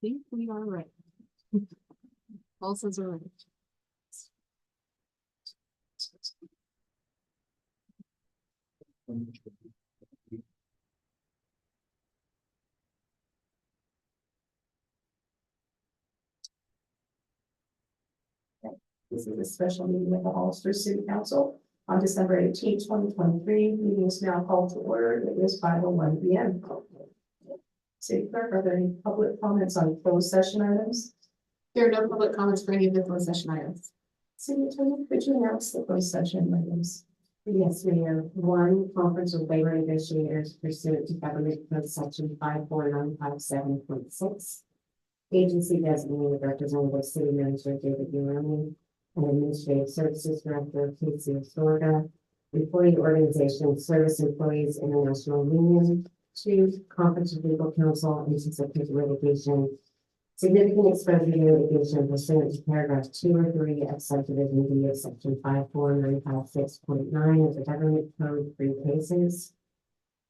Think we are right. Pulses are right. This is a special meeting of the Hollister City Council on December 18, 2023. Meeting is now called to order. It is 5:01 p.m. City Clerk, are there any public comments on closed session items? There are no public comments for any of the closed session items. City Attorney, could you announce the closed session items? Yes, Mayor. One, conference with labor negotiators pursuant to government code section 54957.6. Agency designated representative city manager David Urani and administrative services director Casey Astorga. Employee organization Service Employees International Union. Two, conference with legal counsel anticipated litigation. Significant exposure to litigation pursuant to paragraph 2 or 3 of subdivision D of section 54956.9 of the government code, 3 cases.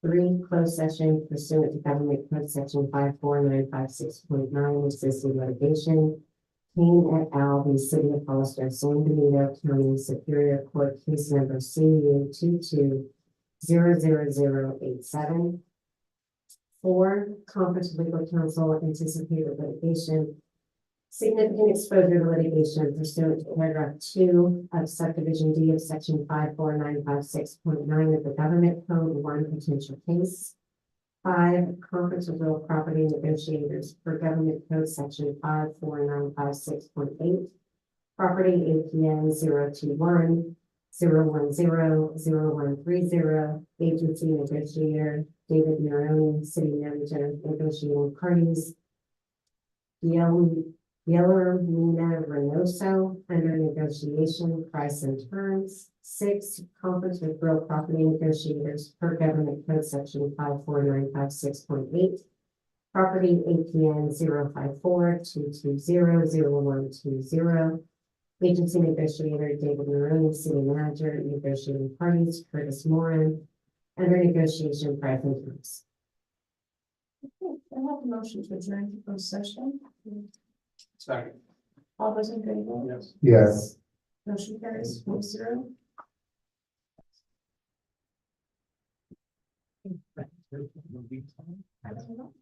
3, closed session pursuant to government code section 54956.9 existing litigation. Kane et al. The City of Hollister, San Benito County Superior Court case number CU 22-00087. 4, conference with legal counsel anticipated litigation. Significant exposure to litigation pursuant to paragraph 2 of subdivision D of section 54956.9 of the government code, 1 potential case. 5, conference with real property negotiators per government code section 54956.8. Property APN 021 0100130. Agency negotiator David Maroni, city manager, negotiating parties. Yellermina Reynoso, under negotiation, price and terms. 6, conference with real property negotiators per government code section 54956.8. Property APN 054-220-0120. Agency negotiator David Maroni, city manager, negotiating parties Curtis Moran, under negotiation, price and terms. Okay, I have a motion to adjourn to closed session. Second. All those in favor? Yes. Yes. Motion carries 4-0. I don't know.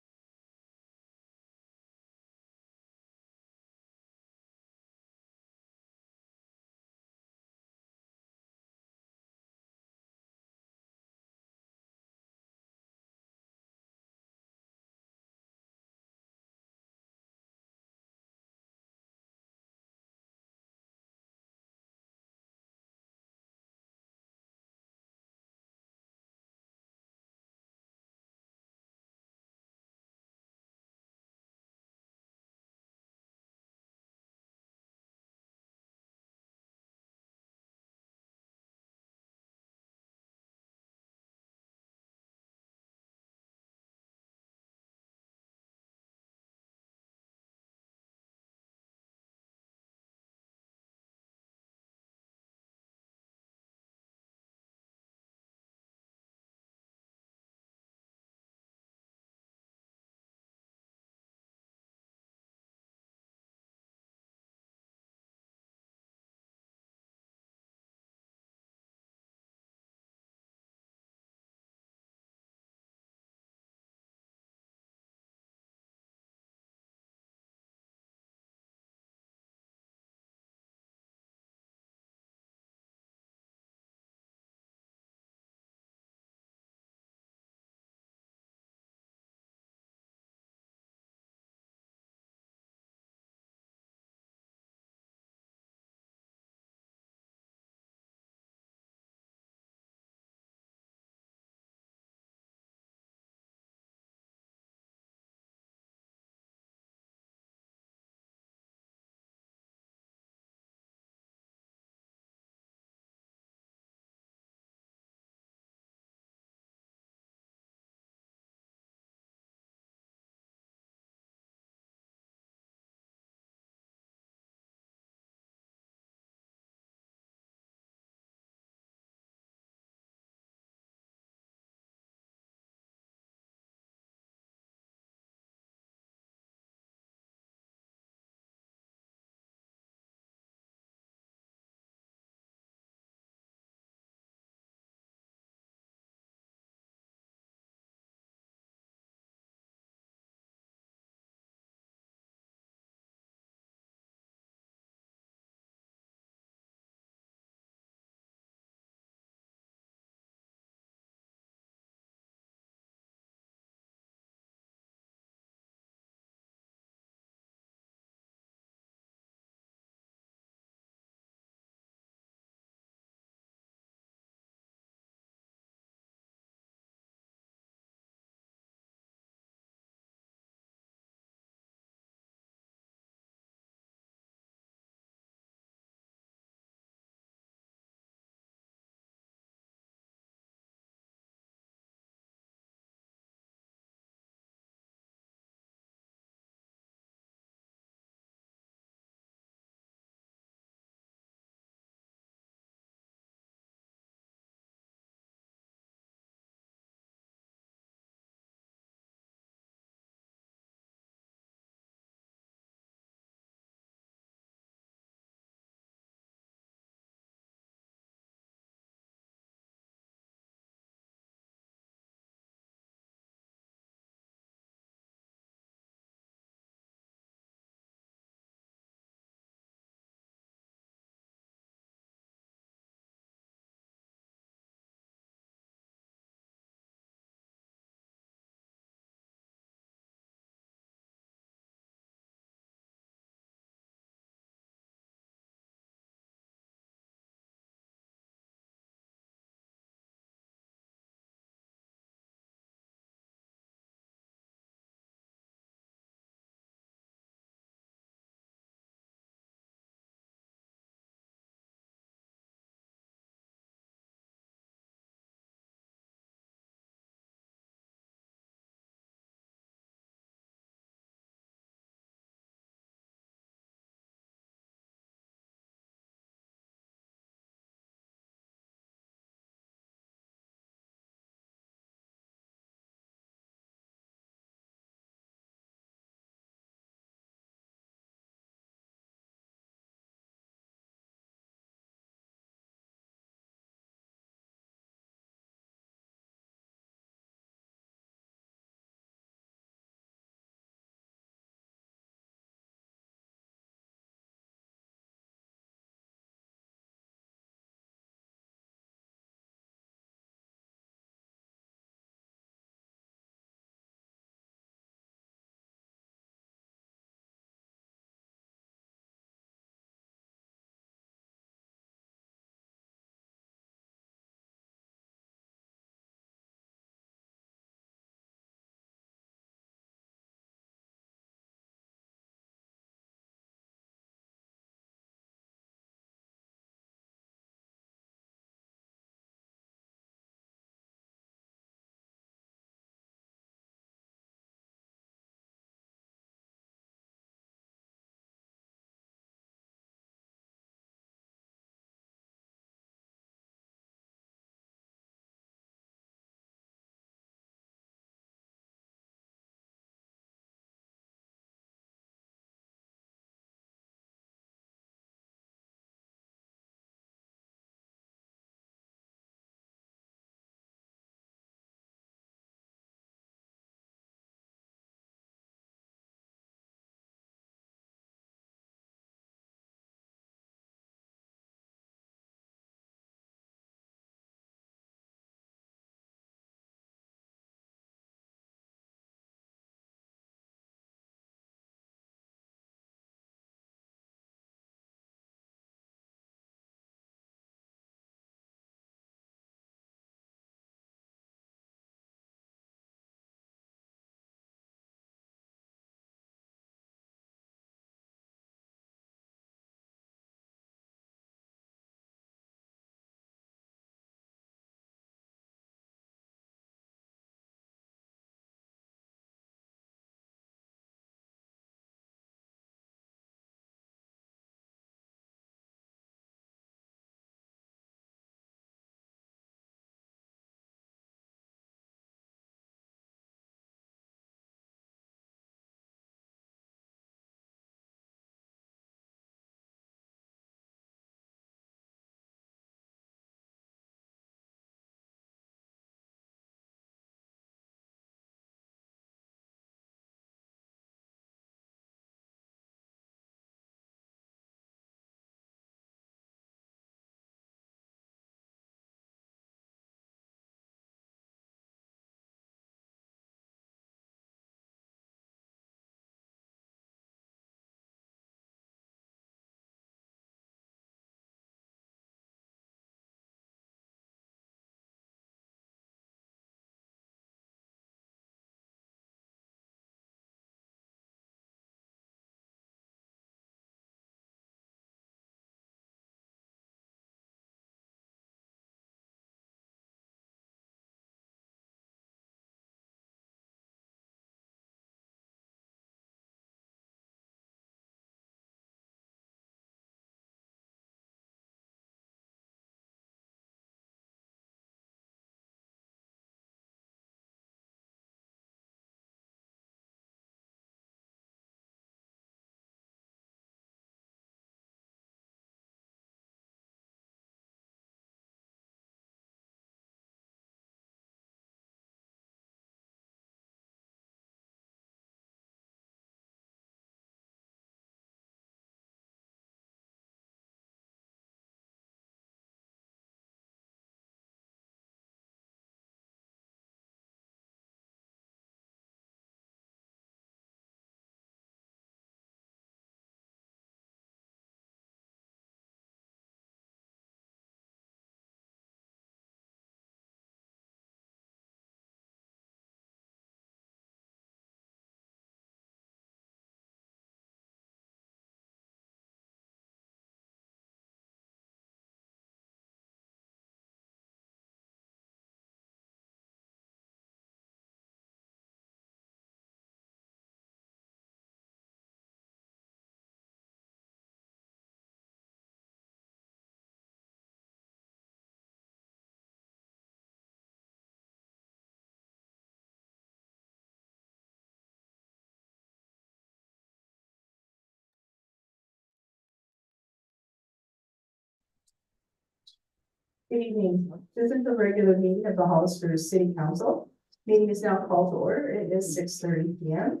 Good evening. This is the regular meeting of the Hollister City Council. Meeting is now called to order. It is 6:30 p.m.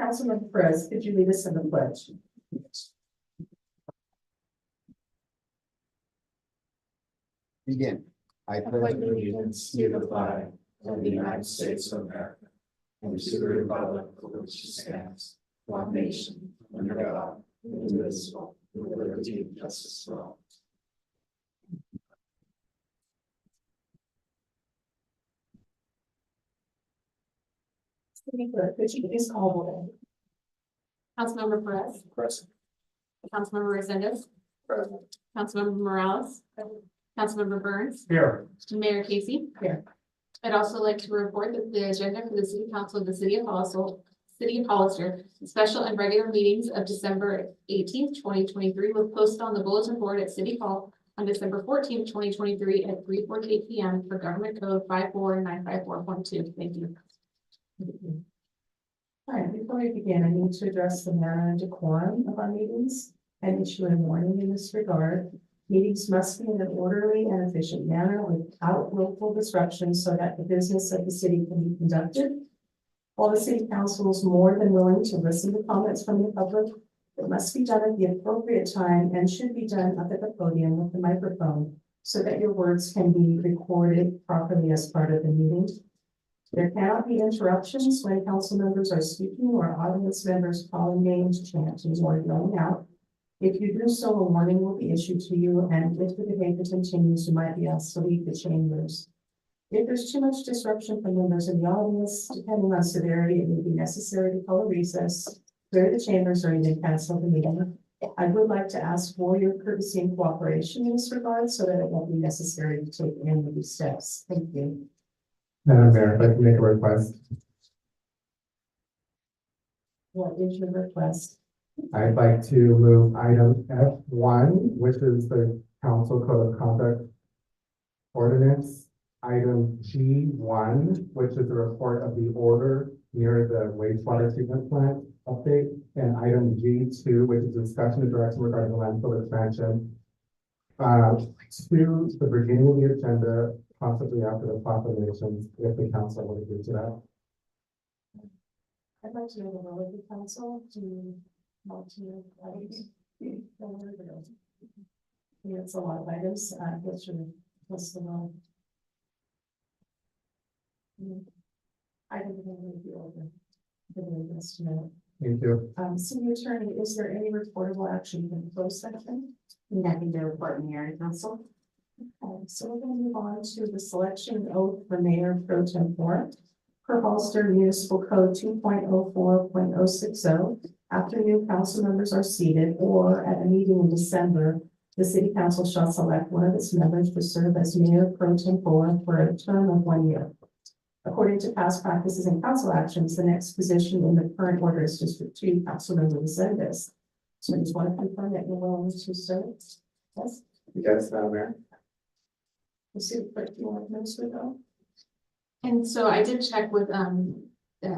Councilman Perez, could you lead us in the pledge? Begin. I pledge allegiance to the flag of the United States of America and to the republic for which it stands, one nation, under God, indivisible, with liberty and justice for all. City Clerk, could you please call the roll? Councilmember Perez, Present. Councilmember Resendez, Present. Councilmember Morales, Councilmember Burns, Here. and Mayor Casey. Here. I'd also like to report that the agenda for the City Council of the City of Hollister, special and regular meetings of December 18th, 2023 was posted on the bulletin board at City Hall on December 14th, 2023 at 3:48 p.m. for Government Code 54954.2. Thank you. All right, before we begin, I need to address the manner and decorum of our meetings and issue a warning in this regard. Meetings must be in an orderly and efficient manner without willful disruption so that the business of the city can be conducted. While the city council is more than willing to listen to comments from the public, it must be done at the appropriate time and should be done up at the podium with the microphone so that your words can be recorded properly as part of the meeting. There cannot be interruptions when council members are speaking or audience members calling names, chanting, or yelling out. If you do so, a warning will be issued to you, and if the behavior continues, you might be asked to leave the chambers. If there's too much disruption from members in the audience, depending on severity, it may be necessary to call a recess, clear the chambers, or even cancel the meeting. I would like to ask for your courtesy and cooperation in this regard so that it won't be necessary to take any of these steps. Thank you. Madam Mayor, if I can make a request, What is your request? I'd like to move item F1, which is the council code of conduct ordinance. Item G1, which is the report of the order near the wastewater treatment plant update. And item G2, which is discussion and direction regarding the landfill expansion. To the beginning of the agenda, possibly after the proclamations, if the council would agree to that. I'd like to know the role of the council to multi items. It's a lot of items, what's the role? I didn't really feel the willingness to know. Thank you. City Attorney, is there any reportable action in the closed session? Nothing to report, Mayor and Council. So we're going to move on to the selection oath for Mayor Pro Tempore. Per Hollister Municipal Code 2.04.060, after new council members are seated or at a meeting in December, the city council shall select one of its members to serve as Mayor Pro Tempore for a term of 1 year. According to past practices and council actions, the next position in the current order is District 2, Councilmember Resendez. So I just want to confirm that you're willing to serve. Yes, Yes, Madam Mayor. the city clerk, do you want to minister though? And so I did check with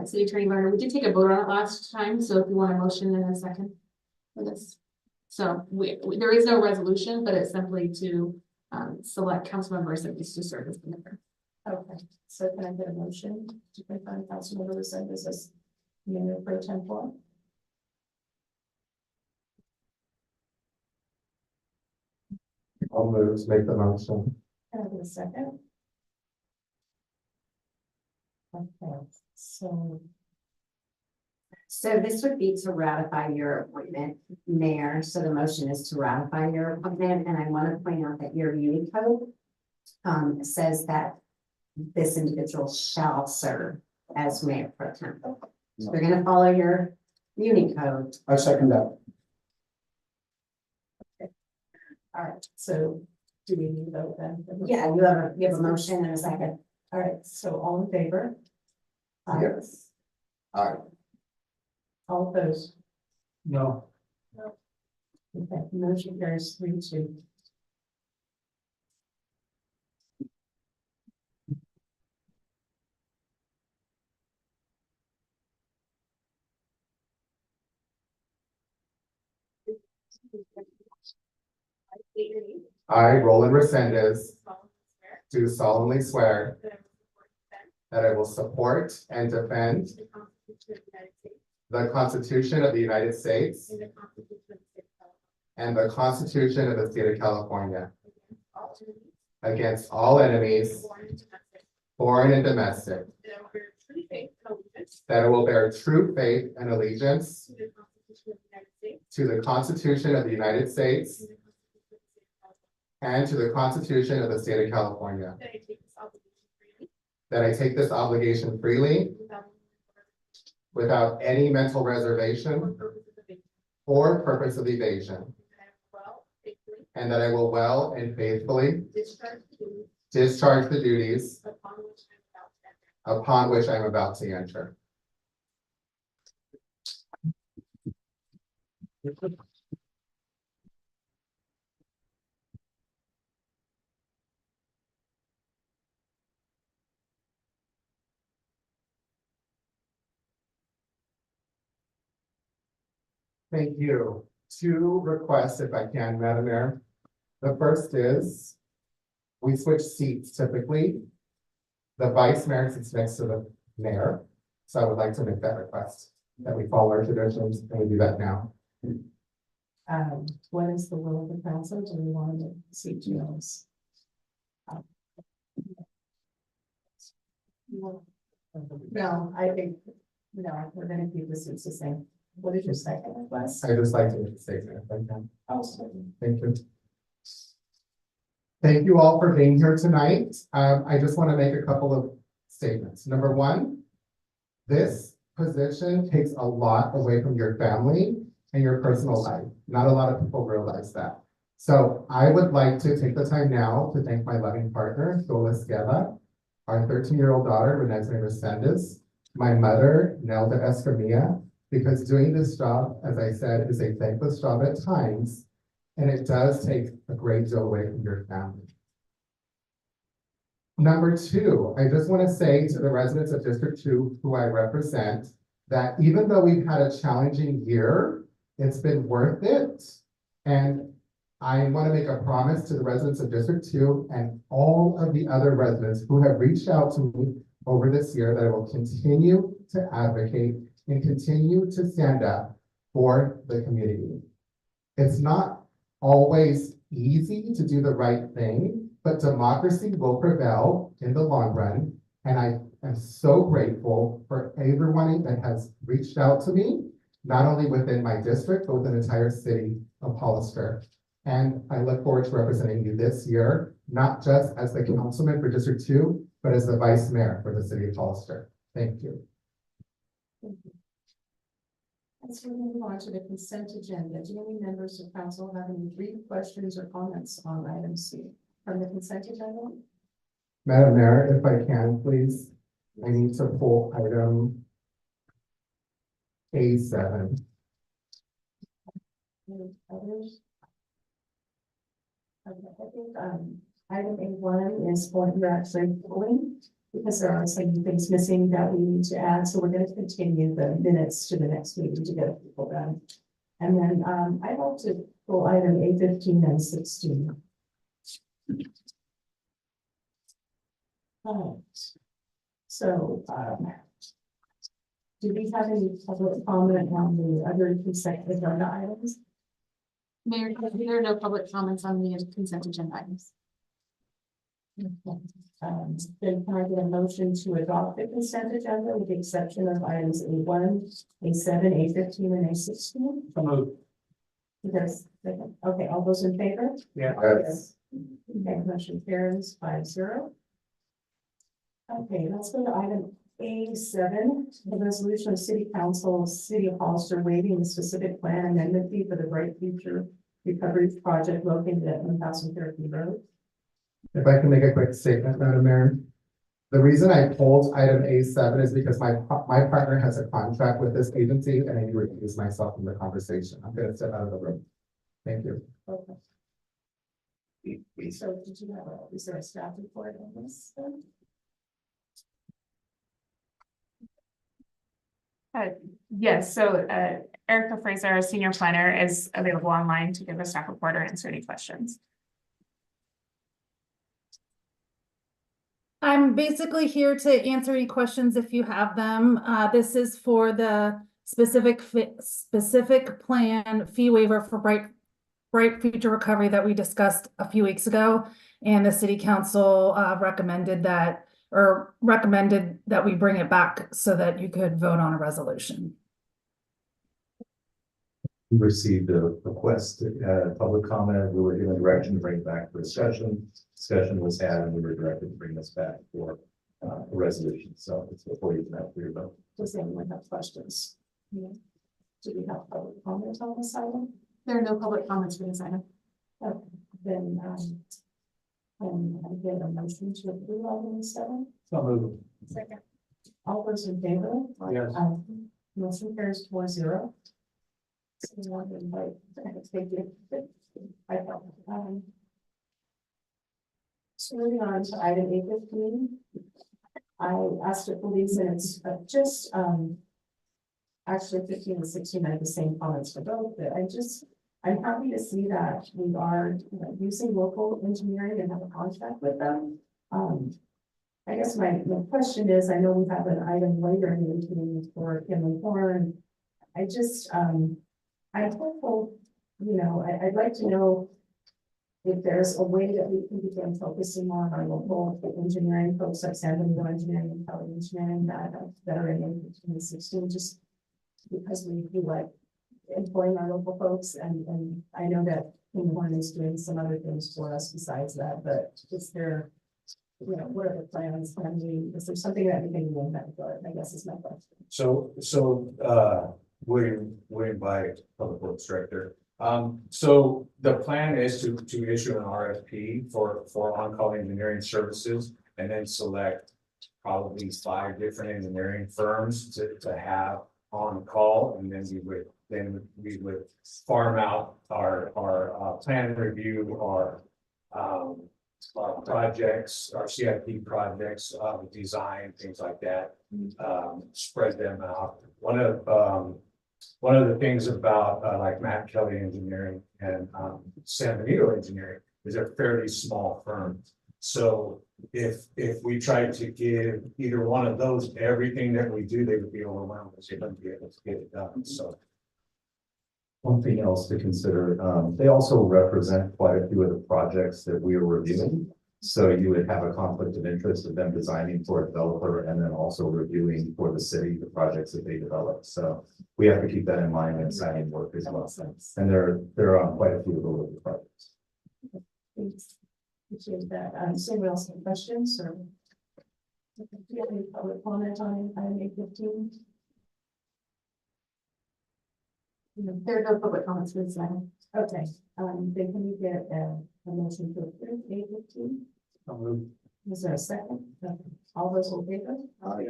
City Attorney Varner. We did take a vote on it last time, so if you want a motion in a second for this. So there is no resolution, but it's simply to select council members that needs to serve as the member. Okay, so can I get a motion to confirm Councilmember Resendez as Mayor Pro Tempore? I'll move to make the motion. Can I get a second? Okay, so So this would be to ratify your appointment, Mayor. So the motion is to ratify your appointment, and I want to point out that your Unicode says that this individual shall serve as Mayor Pro Tem. So we're going to follow your Unicode. I second that. all right, so do we need to vote then? Yeah, you have a motion and a second. All right, so all in favor? Aye. Yes. All right. All opposed? No. Okay, motion carries 3-2. State your name. I, Roland Resendez, Solemnly swear do solemnly swear that I will support and defend that I will support and defend the Constitution of the United States the Constitution of the United States and the Constitution of the State of California and the Constitution of the State of California against all enemies, against all enemies, foreign and domestic, foreign and domestic, that I will bear true faith and allegiance that I will bear true faith and allegiance to the Constitution of the United States to the Constitution of the United States and to the Constitution of the State of California, and to the Constitution of the State of California, that I take this obligation freely without any mental reservation or purpose of evasion, and that I will well and faithfully discharge the duties upon which I am about to enter. Thank you. Two requests, if I can, Madam Mayor. The first is, we switch seats typically. The vice mayor sits next to the mayor, so I would like to make that request, that we follow our traditions, and we do that now. What is the will of the council? Do we want to see Jill's? No, I think, no, we're gonna keep the seats the same. What is your second request? I'd just like to make a statement, if I can. Oh, sorry. Thank you. Thank you all for being here tonight. I just want to make a couple of statements. Number one, this position takes a lot away from your family and your personal life. Not a lot of people realize that. So I would like to take the time now to thank my loving partner, Dola Esquela, our 13-year-old daughter, Renee Resendez, my mother, Nelda Escamilla, because doing this job, as I said, is a thankless job at times, and it does take a great deal away from your family. Number two, I just want to say to the residents of District 2, who I represent, that even though we've had a challenging year, it's been worth it. And I want to make a promise to the residents of District 2 and all of the other residents who have reached out to me over this year that I will continue to advocate and continue to stand up for the community. It's not always easy to do the right thing, but democracy will prevail in the long run. And I am so grateful for everyone that has reached out to me, not only within my district, but within the entire city of Hollister. And I look forward to representing you this year, not just as the councilman for District 2, but as the vice mayor for the city of Hollister. Thank you. As we move on to the consent agenda, do any members of council have any brief questions or comments on item C from the consent agenda? Madam Mayor, if I can, please, I need to pull item A7. Any others? Okay, I think, item A1 is what we're actually pulling, because there are some things missing that we need to add, so we're going to continue the minutes to the next meeting to get people done. And then, I'd like to pull item A15 and 16. All right. So, do we have any public comment on the other consent agenda items? Mayor, there are no public comments on the consent agenda items. Then can I get a motion to adopt the consent agenda with the exception of items A1, A7, A15, and A16? So moved. Yes, okay, all those in favor? Yeah. Yes. Okay, motion carries 5-0. Okay, let's go to item A7, the resolution of City Council, City of Hollister waiving the specific plan amendment fee for the Bright Future Recovery Project located at 1000 Fairview Road. If I can make a quick statement, Madam Mayor. The reason I pulled item A7 is because my partner has a contract with this agency and I need to recuse myself from the conversation. I'm going to step out of the room. Thank you. Okay. So did you have is there a staff report on this? Yes, so Erica Fraser, our senior planner, is available online to give a staff report or answer any questions. I'm basically here to answer any questions if you have them. This is for the specific plan fee waiver for Bright Future Recovery that we discussed a few weeks ago. And the city council recommended that we bring it back so that you could vote on a resolution. We received a request, public comment. We were given direction to bring it back for discussion. Discussion was had and we were directed to bring this back for a resolution. So it's before you can have your vote. Does anyone have questions? Yeah. Do we have public comments on this item? There are no public comments for this item. Okay, then, I get a motion to approve item 7. So moved. Second. All those in favor? Yes. Motion carries 4-0. So we want to invite, thank you. I felt, so moving on to item 8:15. I asked it for these and it's just, actually 15 and 16 had the same comments for both, but I'm happy to see that we are using local engineering and have a contract with them. I guess my question is, I know we have an item later in the meeting for Kim Horn. I'm hopeful, I'd like to know if there's a way that we can begin focusing on our local engineering folks like San Benito Engineering and Kelly Engineering that are in 15 and 16, just because we like employing our local folks, and I know that Kim Horn is doing some other things for us besides that, but is there, what are the plans? Is there something that we can do in that regard? I guess is my question. So, William by Public Works Director. So the plan is to issue an RFP for on-call engineering services and then select probably 5 different engineering firms to have on call, and then we would farm out our plan review, our projects, our CIP projects, design, things like that, spread them out. One of the things about like Matt Kelly Engineering and San Benito Engineering is they're fairly small firms. So if we tried to give either one of those everything that we do, they would be overwhelmed because they wouldn't be able to get it done. So One thing else to consider, they also represent quite a few of the projects that we are reviewing. So you would have a conflict of interest of them designing for a developer and then also reviewing for the city, the projects that they develop. So we have to keep that in mind when signing work as well. And they're on quite a few of the local projects. Thanks. Appreciate that. Does anyone else have questions or? Do you have any public comment on item 8:15? There are no public comments for this item. Okay, then can we get a motion to approve 8:15? so moved. Is there a second? Okay. All those in favor?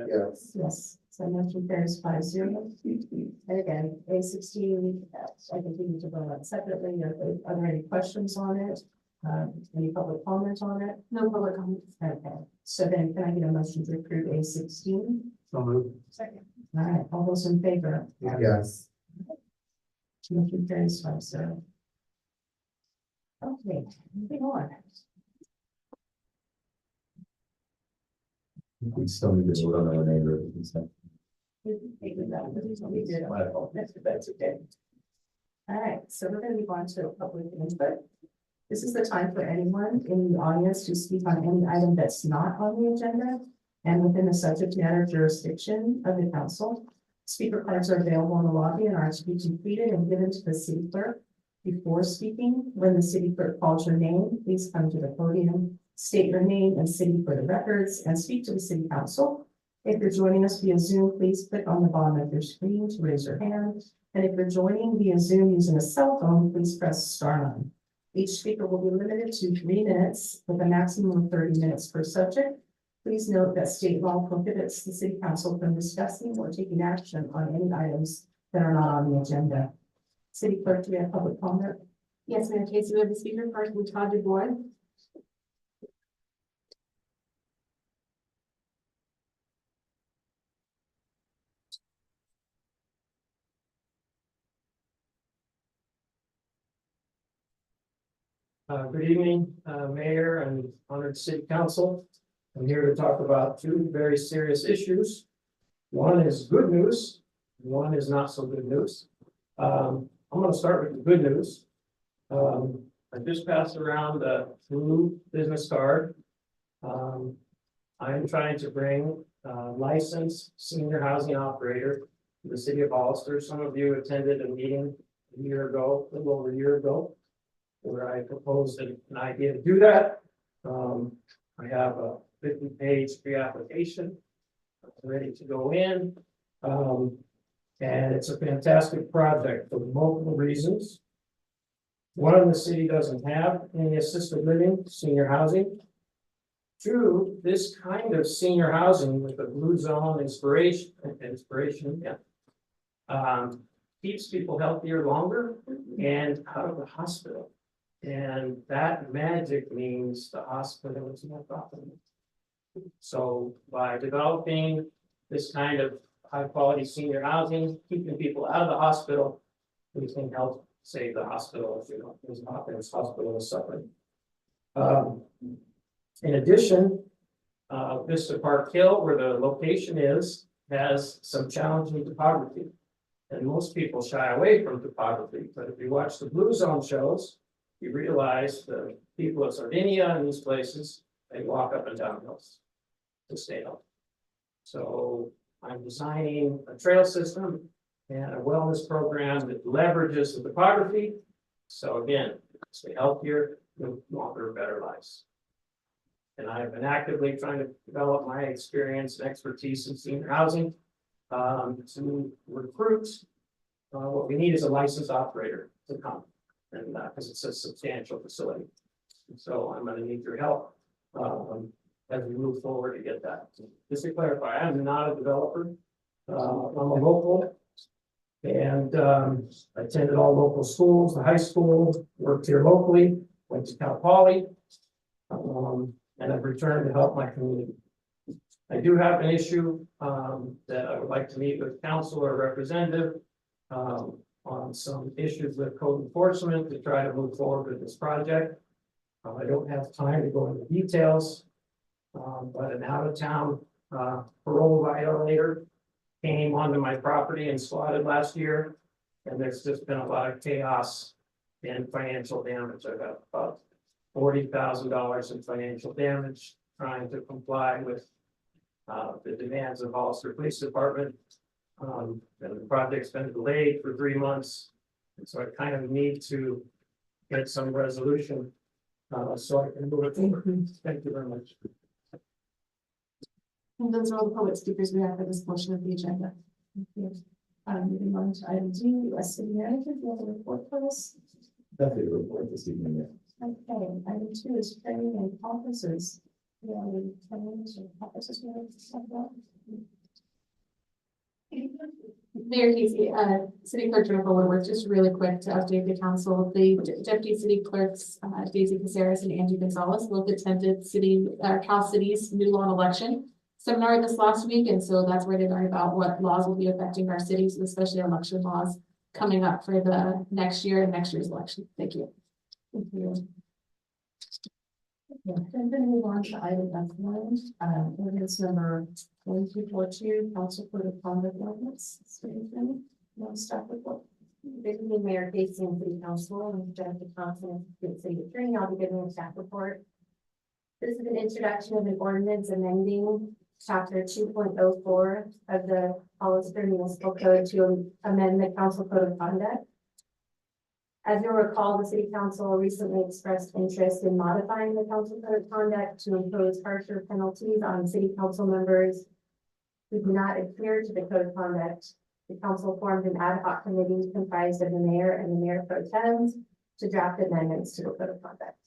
Yes. Yes, so motion carries 5-0. And again, A16, I think we need to vote on separately. Are there any questions on it? Any public comment on it? No public comments. Okay, so then can I get a motion to approve A16? So moved. Second. All right, all those in favor? Yes. Motion carries 5-0. Okay, moving on. We still need to vote on the remainder of the consent. We did. That's okay. All right, so we're going to move on to public input. This is the time for anyone in the audience to speak on any item that's not on the agenda and within the subject matter jurisdiction of the council. Speaker cards are available in the lobby and are to be completed and given to the city clerk before speaking. When the city clerk calls your name, please come to the podium, state your name and city for the records, and speak to the city council. If you're joining us via Zoom, please click on the bottom of your screen to raise your hand. And if you're joining via Zoom using a cell phone, please press *9. Each speaker will be limited to 3 minutes with a maximum of 30 minutes per subject. Please note that state law prohibits the city council from discussing or taking action on any items that are not on the agenda. City clerk, do we have public comment? Yes, Mayor Casey, we have the speaker card from Todd DuBois. Good evening, Mayor and honored City Council. I'm here to talk about two very serious issues. One is good news, one is not so good news. I'm going to start with the good news. I just passed around the blue business card. I'm trying to bring a licensed senior housing operator to the city of Hollister. Some of you attended a meeting a little over a year ago, where I proposed an idea to do that. I have a 50-page pre-application ready to go in. And it's a fantastic project for multiple reasons. One, the city doesn't have any assisted living, senior housing. Two, this kind of senior housing with the blue zone inspiration, keeps people healthier longer and out of the hospital. And that magic means the hospital is more profitable. So by developing this kind of high quality senior housing, keeping people out of the hospital, we can help save the hospital if this hospital is suffering. In addition, Vista Park Hill, where the location is, has some challenging topography. And most people shy away from topography, but if you watch the blue zone shows, you realize the people of Sardinia and these places, they walk up and down hills to stay healthy. So I'm designing a trail system and a wellness program that leverages the topography. So again, stay healthier, live longer, better lives. And I've been actively trying to develop my experience and expertise in senior housing to recruit. What we need is a licensed operator to come, and because it's a substantial facility. So I'm going to need your help as we move forward to get that. Just to clarify, I'm not a developer. I'm a local, and I attended all local schools, the high school, worked here locally, went to Cal Poly, and I've returned to help my community. I do have an issue that I would like to meet with council or representative on some issues with code enforcement to try to move forward with this project. I don't have time to go into details, but an out-of-town parole violator came onto my property and squatted last year, and there's just been a lot of chaos and financial damage. I got about $40,000 in financial damage trying to comply with the demands of Hollister Police Department. And the project's been delayed for 3 months. And so I kind of need to get some resolution so I can move it forward. Thank you very much. And those are all the public speakers we have for this portion of the agenda. Moving on to item D, U.S. City Manager, do you have a report for us? Nothing to report this evening. Okay, item 2 is training and conferences. Do you have any trainings or conferences you want to talk about? Mayor Casey, City Clerk Jennifer Woodworth, just really quick to update the council. The Deputy City Clerks, Daisy Caceres and Angie Gonzalez, both attended Cal City's new law and election seminar this last week. And so that's where they learned about what laws will be affecting our cities, especially election laws coming up for the next year and next year's election. Thank you. Thank you. Okay, and then move on to item F1, ordinance number 1242, council code of conduct ordinance. You want to start with what? Good evening, Mayor Casey and City Council, and Jennifer Thompson, City Attorney. I'll be giving a staff report. This is an introduction of an ordinance amending Chapter 2.04 of the Hollister Municipal Code to amend the Council Code of Conduct. As you'll recall, the City Council recently expressed interest in modifying the Council Code of Conduct to impose harsher penalties on City Council members who do not adhere to the Code of Conduct. The Council formed an ad hoc committee comprised of the Mayor and the Mayor Pro Tem to draft amendments to the Code of Conduct.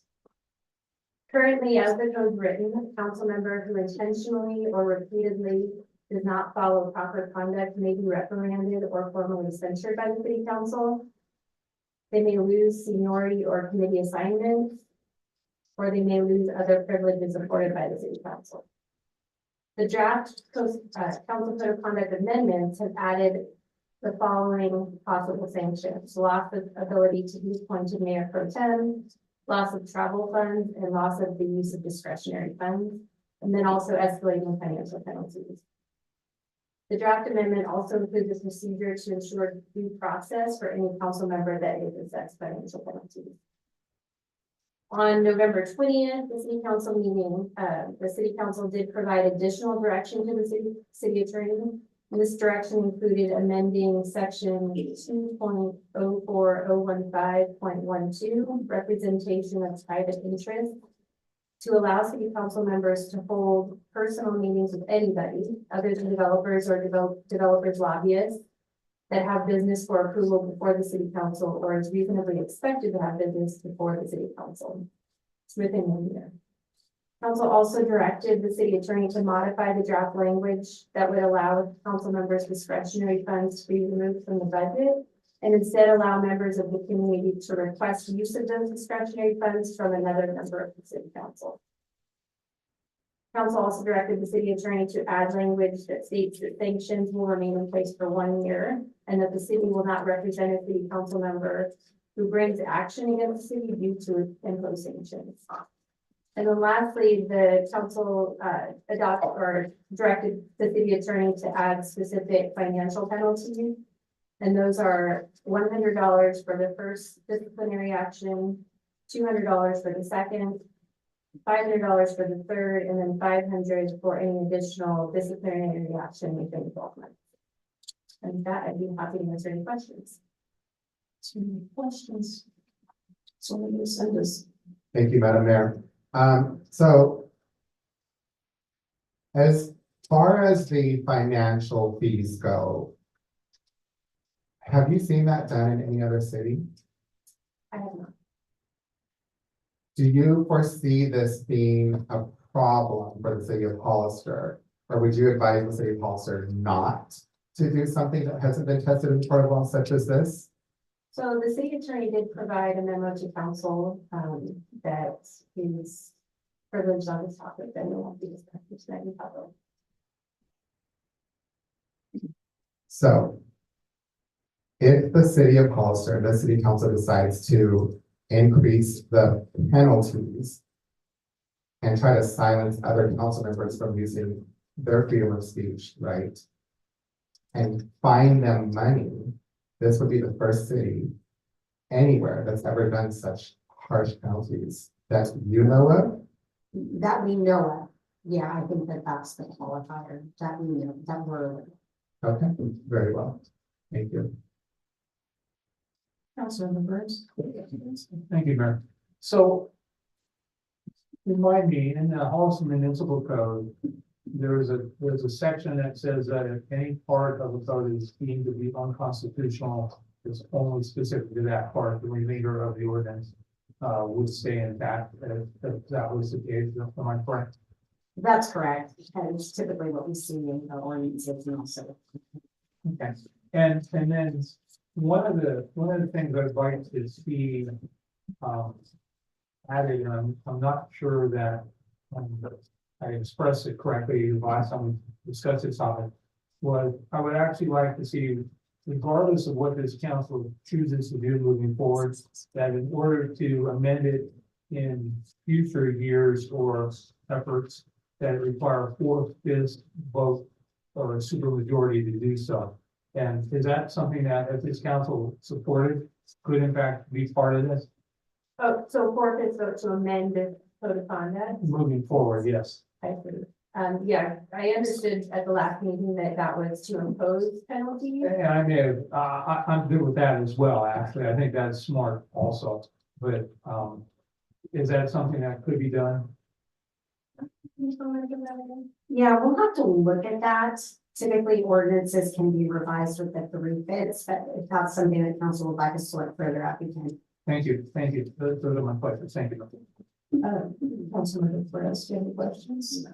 Currently, as the code is written, a council member who intentionally or repeatedly does not follow proper conduct may be reprimanded or formally censured by the City Council. They may lose seniority or committee assignments, or they may lose other privileges afforded by the City Council. The draft Council Code of Conduct amendments have added the following possible sanctions: loss of ability to be appointed Mayor Pro Tem, loss of travel funds, and loss of the use of discretionary funds, and then also escalating financial penalties. The draft amendment also includes a procedure to ensure due process for any council member that is assessed financial penalties. On November 20th, the city council meeting, the city council did provide additional direction to the city attorney. And this direction included amending section 2.04015.12, representation of private interest, to allow city council members to hold personal meetings with anybody other than developers or developers lobbyists that have business for approval before the city council or is reasonably expected to have business before the city council. It's within 1 year. Council also directed the city attorney to modify the draft language that would allow council members discretionary funds to be removed from the budget and instead allow members of the community to request use of those discretionary funds from another member of the city council. Council also directed the city attorney to add language that states that sanctions will remain in place for 1 year and that the city will not represent a city council member who brings action against the city due to imposed sanctions. And then lastly, the council adopted or directed the city attorney to add specific financial penalties. And those are $100 for the first disciplinary action, $200 for the second, $500 for the third, and then $500 for any additional disciplinary action within 12 months. And with that, I'd be happy to answer any questions. Any questions? Somebody will send us. Thank you, Madam Mayor. So as far as the financial fees go, have you seen that done in any other city? I have not. Do you foresee this being a problem for the city of Hollister? Or would you advise the city of Hollister not to do something that hasn't been tested in court of law such as this? So the city attorney did provide a memo to council that is privileged on this topic that will not be discussed tonight in public. So if the city of Hollister, the city council decides to increase the penalties and try to silence other council members from using their freedom of speech, right? And fine them money, this would be the first city anywhere that's ever done such harsh penalties that you know of. That we know of. Yeah, I think that that's the qualifier that we know, that we're aware of. Okay, very well. Thank you. Councilmember Burns. Thank you, Mayor. So remind me, in the Hollister Municipal Code, there's a section that says that if any part of the code is deemed to be unconstitutional, it's only specific to that part, the remainder of the ordinance would stay intact. If that was the case, am I correct? That's correct, and it's typically what we see in the ordinances and also. Okay, and then one of the things I'd like to see added, and I'm not sure that I expressed it correctly last time we discussed this topic, was I would actually like to see, regardless of what this council chooses to do moving forward, that in order to amend it in future years or efforts that require 4/5 vote or a supermajority to do so. And is that something that if this council supported could in fact be part of this? Oh, so fourth vote to amend the code of conduct. Moving forward, yes. I see. Yeah, I understood at the last meeting that that was to impose penalties. And I may have, I'm good with that as well, actually. I think that's smart also. But is that something that could be done? Yeah, we'll have to look at that. Typically ordinances can be revised with the 3/5, but if that's something that council would like us to look further at, we can. Thank you, thank you. Those are my questions. Thank you. Councilmember Burns, do you have any questions?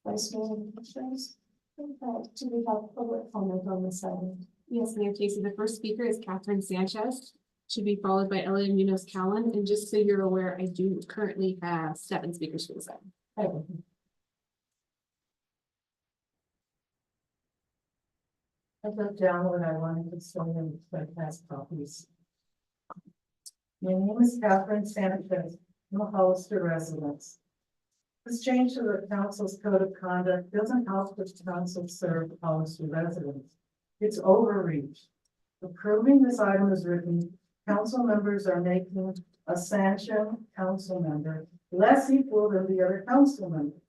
Vice Mayor, any questions? Do we have public comment on this item? Yes, Mayor Casey, the first speaker is Catherine Sanchez, should be followed by Elliot Munoz Callan, and just so you're aware, I do currently have 7 speakers for this item. Okay. I wrote down what I wanted to say and past copies. My name is Catherine Sanchez. I'm a Hollister resident. This change to the council's code of conduct doesn't help the council serve Hollister residents. It's overreach. Approving this item as written, council members are making a sanctioned council member less equal than the other council members.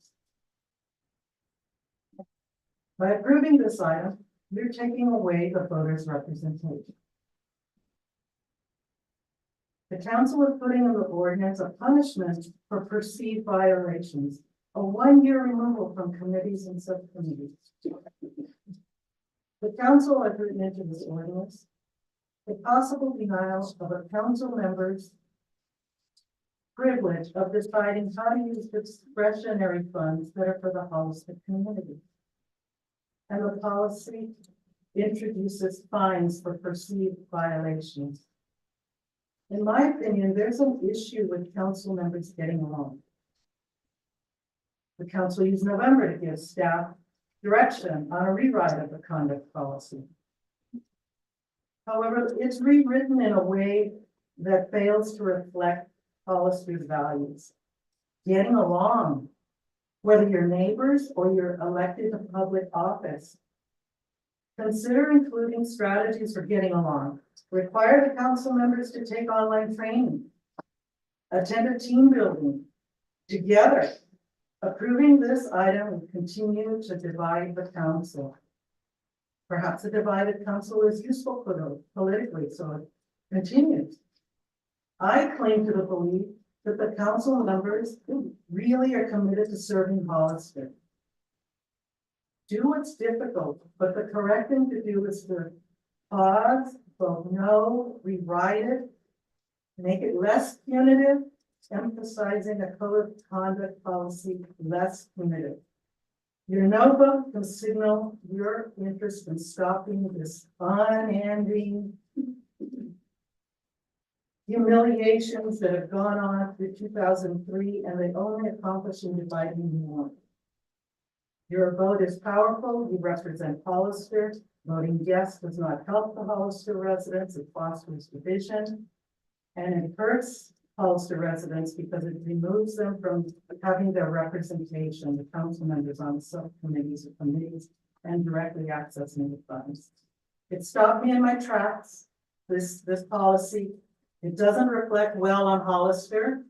By approving this item, you're taking away the voters' representation. The council is putting in the ordinance a punishment for perceived violations, a 1-year removal from committees and subcommittees. The council has written into this ordinance the possible denial of a council member's privilege of deciding how to use discretionary funds that are for the Hollister community. And the policy introduces fines for perceived violations. In my opinion, there's an issue with council members getting along. The council used November to give staff direction on a rewrite of the conduct policy. However, it's rewritten in a way that fails to reflect Hollister's values. Getting along, whether you're neighbors or you're elected to public office. Consider including strategies for getting along. Require the council members to take online training. Attend a team building. Together, approving this item will continue to divide the council. Perhaps a divided council is useful politically, so it continues. I claim to the belief that the council members really are committed to serving Hollister. Do what's difficult, but the correct thing to do is to pause, vote no, rewrite it, make it less punitive, emphasizing a code of conduct policy less punitive. Your no vote can signal your interest in stopping this unending humiliations that have gone on through 2003, and they only accomplish in dividing more. Your vote is powerful. You represent Hollister. Voting yes does not help the Hollister residents. It fosters division, and it hurts Hollister residents because it removes them from having their representation, the council members on subcommittees or committees, and directly accessing the funds. It stopped me in my tracks. This policy. It doesn't reflect well on Hollister.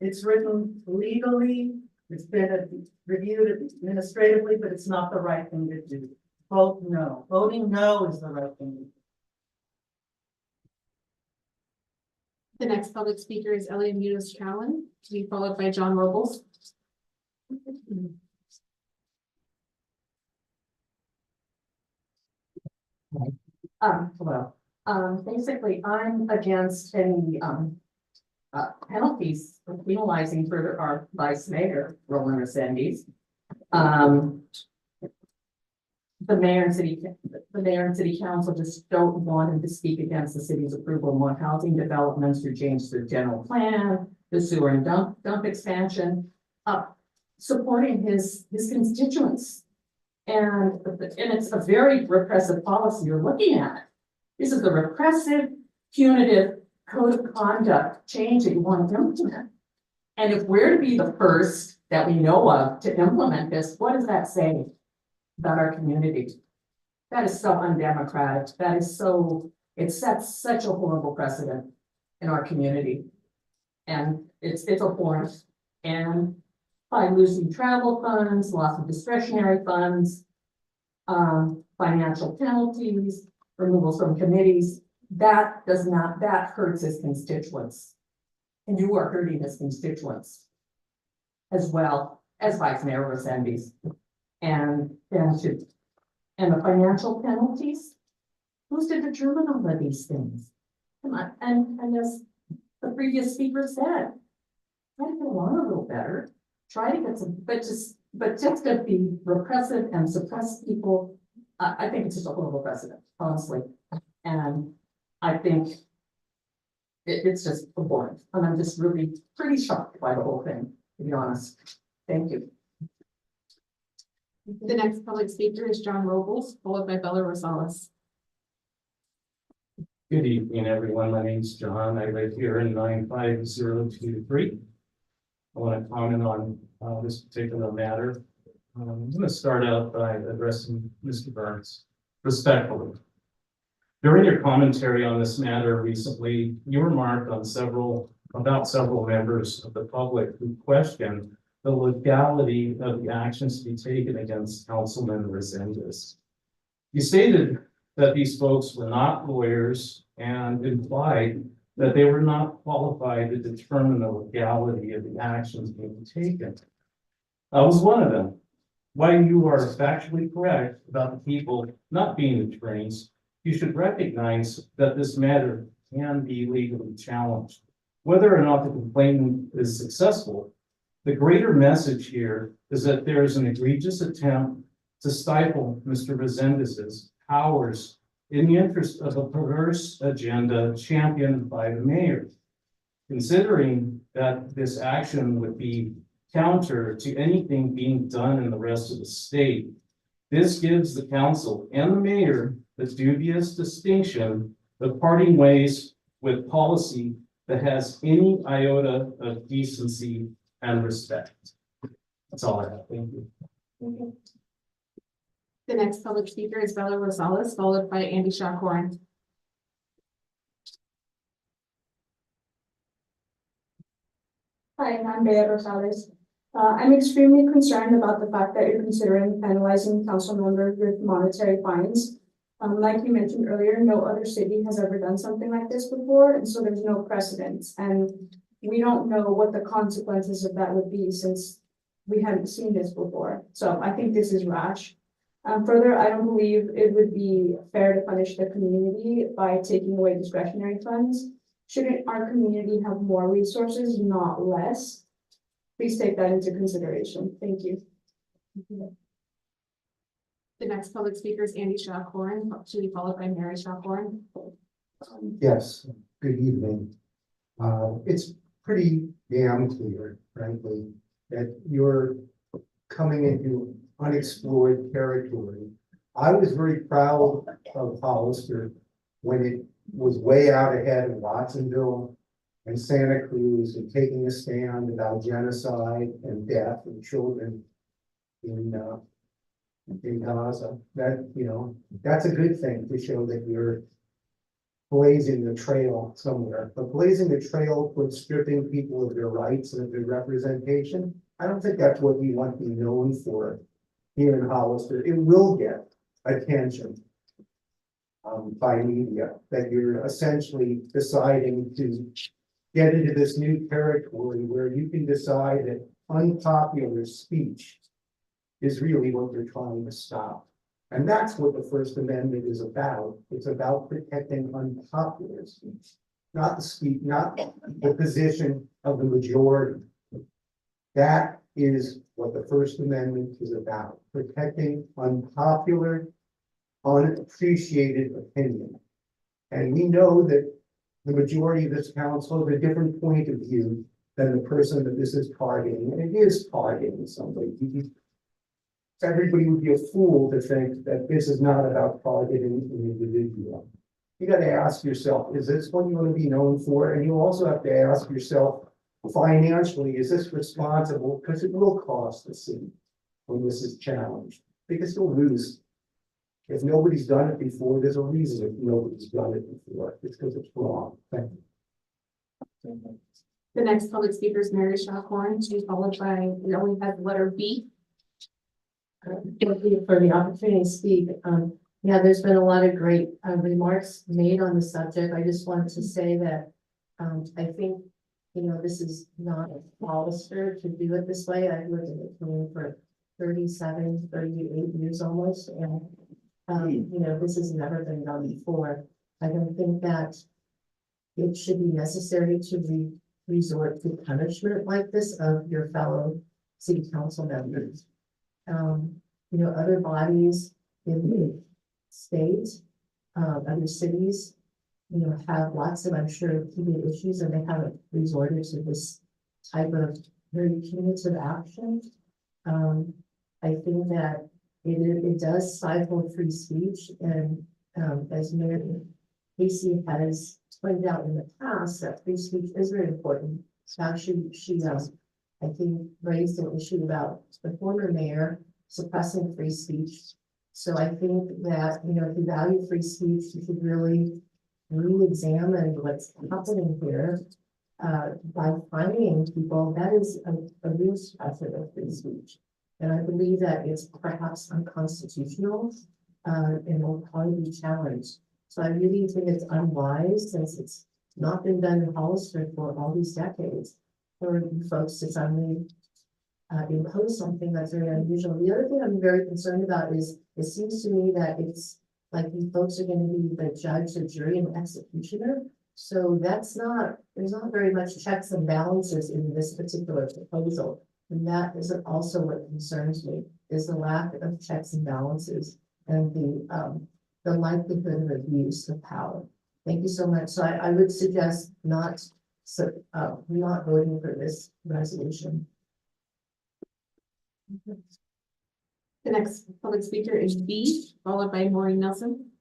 It's written legally, it's been reviewed administratively, but it's not the right thing to do. Vote no. Voting no is the right thing to do. The next public speaker is Elliot Munoz Cowan, to be followed by John Robles. Hello. Basically, I'm against any penalties for penalizing for our vice mayor, Roland Resendez. The mayor and city council just don't want him to speak against the city's approval of more housing developments or change the general plan, the sewer and dump expansion, supporting his constituents. And it's a very repressive policy you're looking at. This is the repressive, punitive code of conduct change that you want to implement. And if we're to be the first that we know of to implement this, what does that say about our community? That is so undemocratic. That is so, it sets such a horrible precedent in our community. And it's abhorrent. And by losing travel funds, loss of discretionary funds, financial penalties, removals from committees, that hurts his constituents. And you are hurting his constituents as well as Vice Mayor Resendez. And the financial penalties, who's to determine all of these things? Come on, and as the previous speaker said, try to get along a little better. Try to get some, but just to be repressive and suppress people, I think it's just a horrible precedent, honestly. And I think it's just abhorrent. And I'm just really pretty shocked by the whole thing, to be honest. Thank you. The next public speaker is John Robles, followed by Bella Rosales. Good evening, everyone. My name's John. I live here in 95023. I want to comment on this particular matter. I'm going to start out by addressing Mr. Burns respectfully. During your commentary on this matter recently, you remarked on several members of the public who questioned the legality of the actions to be taken against Councilman Resendez. You stated that these folks were not lawyers and implied that they were not qualified to determine the legality of the actions being taken. I was one of them. While you are factually correct about the people not being attorneys, you should recognize that this matter can be legally challenged. Whether or not the complainant is successful, the greater message here is that there is an egregious attempt to stifle Mr. Resendez's powers in the interest of a perverse agenda championed by the mayor. Considering that this action would be counter to anything being done in the rest of the state, this gives the council and the mayor the dubious distinction of parting ways with policy that has any iota of decency and respect. That's all I have. Thank you. The next public speaker is Bella Rosales, followed by Andy Shaw-Corin. Hi, I'm Bea Rosales. I'm extremely concerned about the fact that you're considering penalizing council members with monetary fines. Like you mentioned earlier, no other city has ever done something like this before, and so there's no precedence. And we don't know what the consequences of that would be since we hadn't seen this before. So I think this is rash. Further, I don't believe it would be fair to punish the community by taking away discretionary funds. Shouldn't our community have more resources, not less? Please take that into consideration. Thank you. The next public speaker is Andy Shaw-Corin, to be followed by Mary Shaw-Corin. Yes, good evening. It's pretty damn clear, frankly, that you're coming into unexplored territory. I was very proud of Hollister when it was way out ahead of Watsonville and Santa Cruz and taking a stand about genocide and death of children in Gaza. That, you know, that's a good thing to show that you're blazing the trail somewhere. But blazing the trail for stripping people of their rights and of their representation, I don't think that's what you want to be known for here in Hollister. It will get attention by media, that you're essentially deciding to get into this new territory where you can decide that unpopular speech is really what you're trying to stop. And that's what the First Amendment is about. It's about protecting unpopular speech, not the speech, not the position of the majority. That is what the First Amendment is about, protecting unpopular, unappreciated opinion. And we know that the majority of this council has a different point of view than the person that this is targeting, and it is targeting somebody. Everybody would be a fool to think that this is not about targeting an individual. You got to ask yourself, is this what you want to be known for? And you also have to ask yourself, financially, is this responsible? Because it will cost the city when this is challenged, because you'll lose. If nobody's done it before, there's a reason if nobody's done it before. It's because it's wrong. Thank you. The next public speaker is Mary Shaw-Corin, to be followed by, we only have the letter B. Thank you for the opportunity to speak. Yeah, there's been a lot of great remarks made on the subject. I just wanted to say that I think, you know, this is not a Hollister to do it this way. I've lived in the community for 38 years almost, and you know, this has never been done before. I don't think that it should be necessary to resort to punishment like this of your fellow city council members. You know, other bodies in the state, other cities, you know, have lots of, I'm sure, heated issues, and they haven't resorted to this type of very punitive action. I think that it does stifle free speech, and as Mayor Casey has pointed out in the past that free speech is very important. So she I think, raised an issue about the former mayor suppressing free speech. So I think that, you know, if you value free speech, you should really re-examine what's happening here. By finding people, that is a real suppressor of free speech. And I believe that it's perhaps unconstitutional, and will probably be challenged. So I really think it's unwise, since it's not been done in Hollister for all these decades, for you folks to suddenly impose something that's very unusual. The other thing I'm very concerned about is, it seems to me that it's like you folks are going to be the judge, the jury, and the executioner. So that's not, there's not very much checks and balances in this particular proposal. And that is also what concerns me, is the lack of checks and balances and the likelihood of abuse of power. Thank you so much. So I would suggest not voting for this resolution. The next public speaker is B, followed by Maureen Nelson.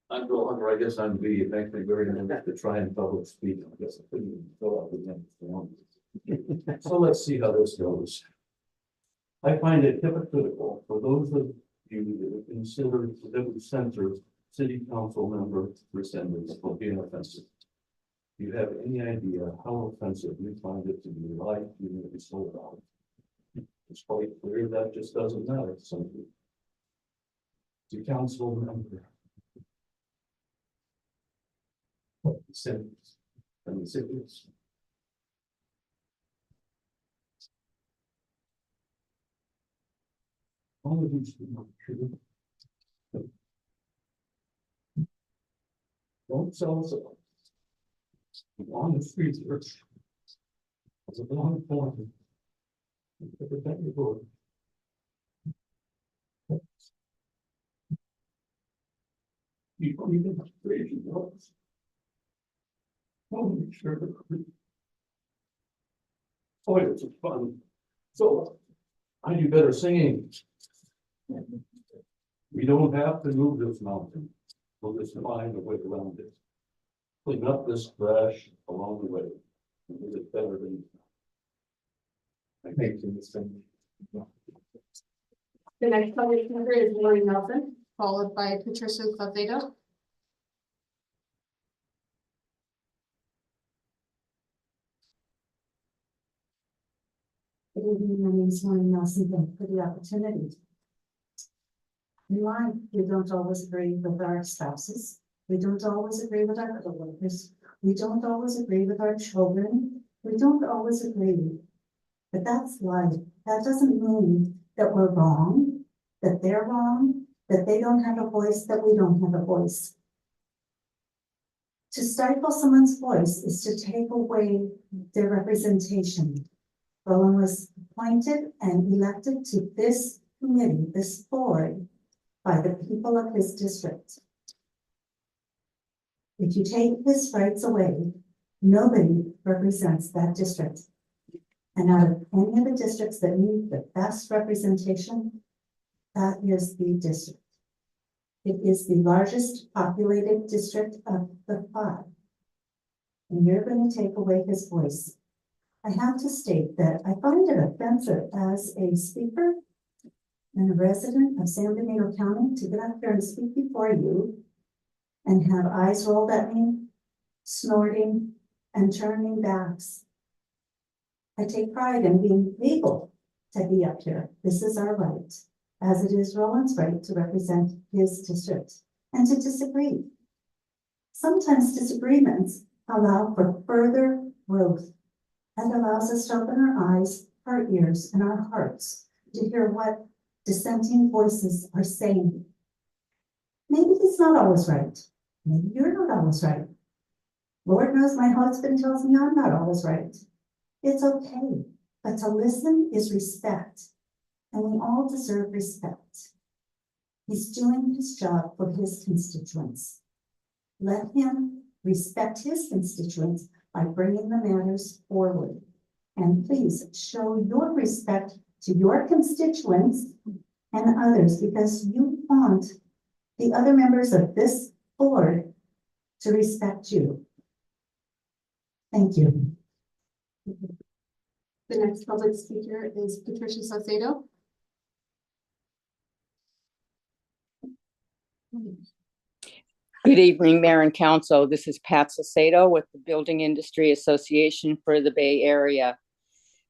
I'm Bill Hunter, I guess I'm B, thank you very much to try and public speak, I guess I couldn't fill out the next. So let's see how this goes. I find it hypocritical for those of you that would consider that would censor city council member rescinders for being offensive. Do you have any idea how offensive you find it to be like even if it's sold out? It's quite clear that just doesn't matter to some people. To council member. Senators and the cities. All of these are true. Don't sell us all. On the streets, as a long point. Protect your vote. You don't even have to raise your votes. Make sure that boy, it's fun. So I do better singing. We don't have to move this mountain. We'll just find a way around it. Clean up this trash along the way. And it better than. I thank you, Mr. The next public speaker is Maureen Nelson, followed by Patricia Salcedo. Good evening, my name is Maureen Nelson. Thank you for the opportunity. In life, we don't always agree with our spouses. We don't always agree with our coworkers. We don't always agree with our children. We don't always agree. But that's life. That doesn't mean that we're wrong, that they're wrong, that they don't have a voice, that we don't have a voice. To stifle someone's voice is to take away their representation. Roland was appointed and elected to this committee, this board, by the people of his district. If you take his rights away, nobody represents that district. And out of any of the districts that need the best representation, that is the district. It is the largest populated district of the 5. And you're going to take away his voice. I have to state that I find it offensive as a speaker and a resident of San Benito County to get up here and speak before you and have eyes rolled at me, snorting, and turning backs. I take pride in being able to be up here. This is our right, as it is Roland's right to represent his district and to disagree. Sometimes disagreements allow for further growth and allows us to open our eyes, our ears, and our hearts to hear what dissenting voices are saying. Maybe he's not always right. Maybe you're not always right. Lord knows my husband tells me I'm not always right. It's okay, but to listen is respect, and we all deserve respect. He's doing his job for his constituents. Let him respect his constituents by bringing the matters forward. And please show your respect to your constituents and others, because you want the other members of this or to respect you. Thank you. The next public speaker is Patricia Saucedo. Good evening, Mayor and Council. This is Pat Saucedo with the Building Industry Association for the Bay Area.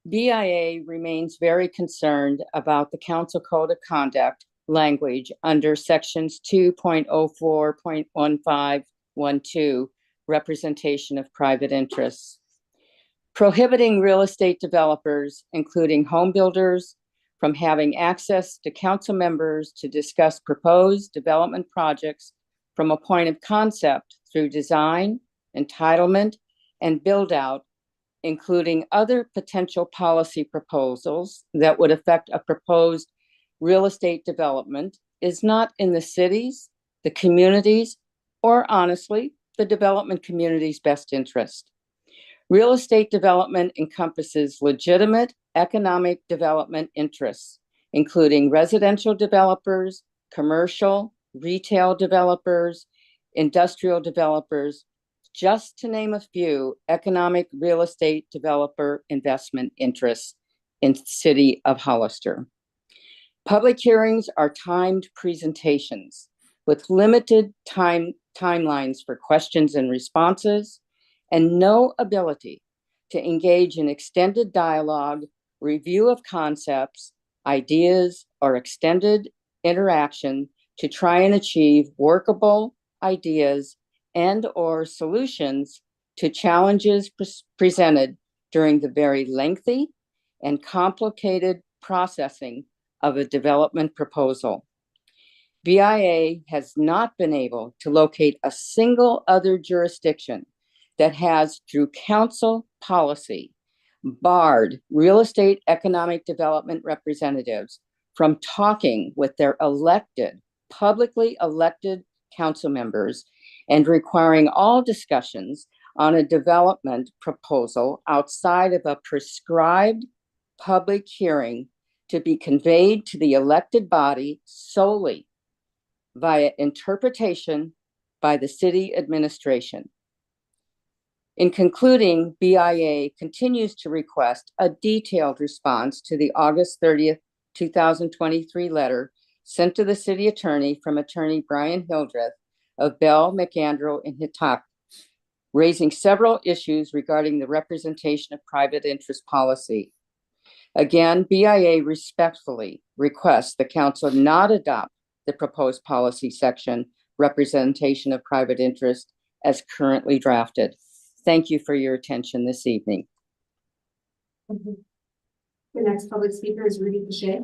BIA remains very concerned about the Council Code of Conduct language under sections 2.04.1512, representation of private interests. Prohibiting real estate developers, including home builders, from having access to council members to discuss proposed development projects from a point of concept through design, entitlement, and build-out, including other potential policy proposals that would affect a proposed real estate development, is not in the city's, the community's, or honestly, the development community's best interest. Real estate development encompasses legitimate economic development interests, including residential developers, commercial, retail developers, industrial developers, just to name a few economic real estate developer investment interests in the city of Hollister. Public hearings are timed presentations with limited timelines for questions and responses, and no ability to engage in extended dialogue, review of concepts, ideas, or extended interaction to try and achieve workable ideas and or solutions to challenges presented during the very lengthy and complicated processing of a development proposal. BIA has not been able to locate a single other jurisdiction that has, through council policy, barred real estate economic development representatives from talking with their publicly elected council members and requiring all discussions on a development proposal outside of a prescribed public hearing to be conveyed to the elected body solely via interpretation by the city administration. In concluding, BIA continues to request a detailed response to the August 30th, 2023 letter sent to the city attorney from attorney Brian Hildreth of Bell, McAndrew, and Hittak, raising several issues regarding the representation of private interest policy. Again, BIA respectfully requests the council not adopt the proposed policy section, representation of private interest, as currently drafted. Thank you for your attention this evening. The next public speaker is Rudy Pache.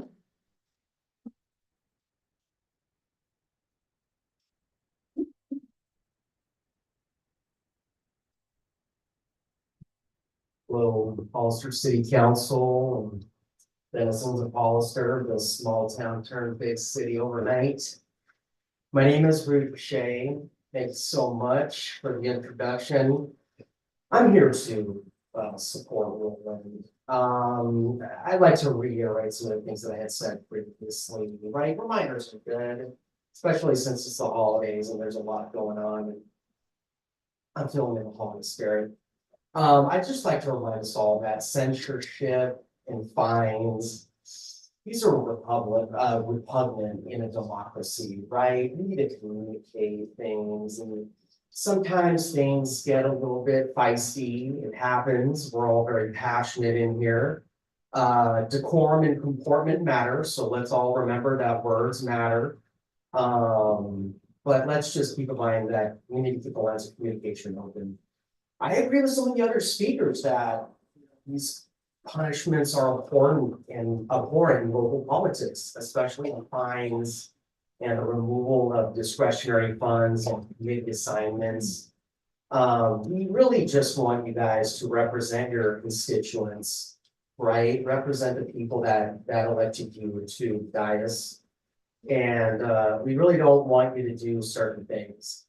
Hello, Hollister City Council and citizens of Hollister, the small town turned big city overnight. My name is Rudy Pache. Thanks so much for the introduction. I'm here to support Woodland. I'd like to reiterate some of the things that I had said previously, right? Reminders are good, especially since it's the holidays and there's a lot going on. And I'm feeling in the holiday spirit. I'd just like to remind us all that censorship and fines, these are repugnant in a democracy, right? We need to communicate things, and sometimes things get a little bit feisty. It happens. We're all very passionate in here. Decorum and comportment matter, so let's all remember that words matter. But let's just keep in mind that we need to keep the lines of communication open. I agree with some of the other speakers that these punishments are abhorrent in local politics, especially the fines and the removal of discretionary funds and committee assignments. We really just want you guys to represent your constituents, right? Represent the people that elected you to guide us. And we really don't want you to do certain things.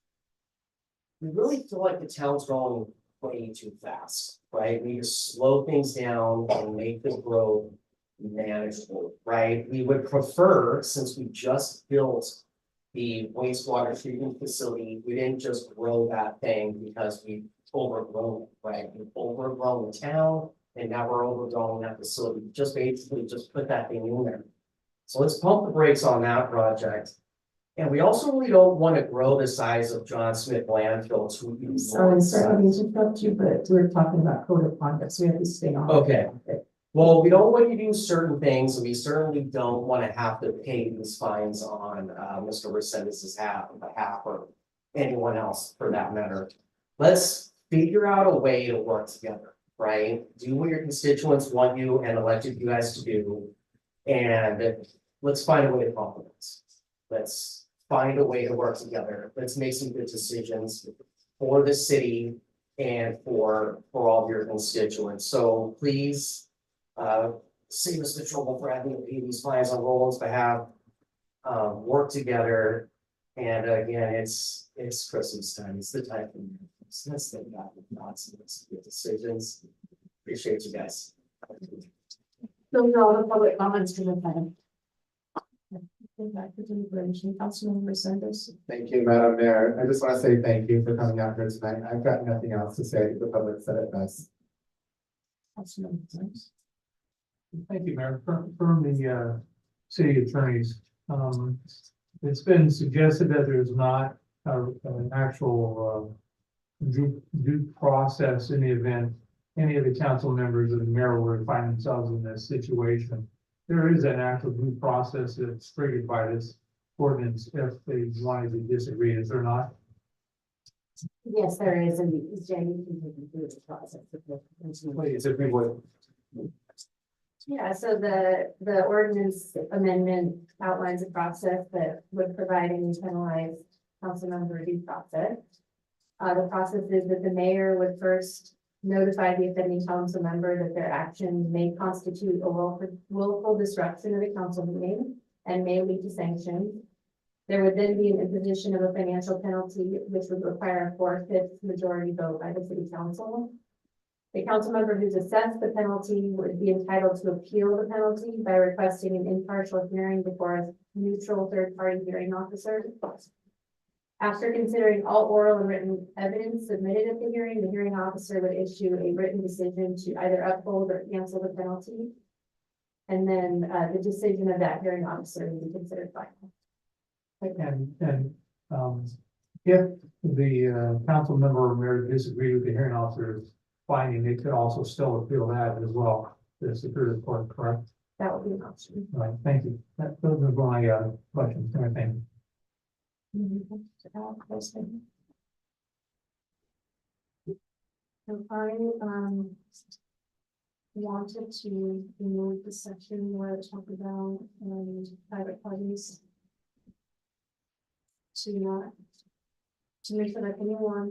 We really feel like the town's growing way too fast, right? We need to slow things down and make the growth manageable, right? We would prefer, since we just built the wastewater treatment facility, we didn't just grow that thing because we overgrown it, right? We've overgrown the town and now we're overgrowing that facility, just basically just put that thing in there. So let's pump the brakes on that project. And we also really don't want to grow the size of John Smith landfill to. Sorry, to interrupt you, but we're talking about code of conduct, so we have to stay on. Okay. Well, we don't want you to do certain things, and we certainly don't want to have to pay these fines on Mr. Resendez's behalf or anyone else for that matter. Let's figure out a way to work together, right? Do what your constituents want you and elected you guys to do. And let's find a way to compromise. Let's find a way to work together. Let's make some good decisions for the city and for all of your constituents. So please save us the trouble for having to pay these fines on Roland's behalf. Work together. And again, it's Christmas time. It's the time for you. So let's think about the thoughts and let's get decisions. Appreciate you guys. Those are all the public comments to the time. Back to deliberation, Councilmember Sanders. Thank you, Madam Mayor. I just want to say thank you for coming out here tonight. I've got nothing else to say. The public said it best. Councilmember Sanders. Thank you, Mayor. From the city attorneys, it's been suggested that there's not an actual due process in the event any of the council members of the mayor were to find themselves in this situation. There is an actual due process that's triggered by this ordinance if they wanted to disagree. Is there not? Yes, there is, and Jamie can take you through the process. Please, if we would. Yeah, so the ordinance amendment outlines a process that would provide any penalized council member due process. The process is that the mayor would first notify the offending council member that their action may constitute a willful disruption of the council meeting and may lead to sanctions. There would then be an imposition of a financial penalty, which would require a 4/5 majority vote by the city council. The council member who's assessed the penalty would be entitled to appeal the penalty by requesting an impartial hearing before a neutral third-party hearing officer. After considering all oral and written evidence submitted at the hearing officer would issue a written decision to either uphold or cancel the penalty. And then the decision of that hearing officer would be considered final. And if the council member or mayor disagree with the hearing officer's finding, they could also still appeal that as well. The Superior Court, correct? That would be an option. All right, thank you. Those are my questions. Thank you. So I wanted to remove the section where I talk about private parties. To make sure that anyone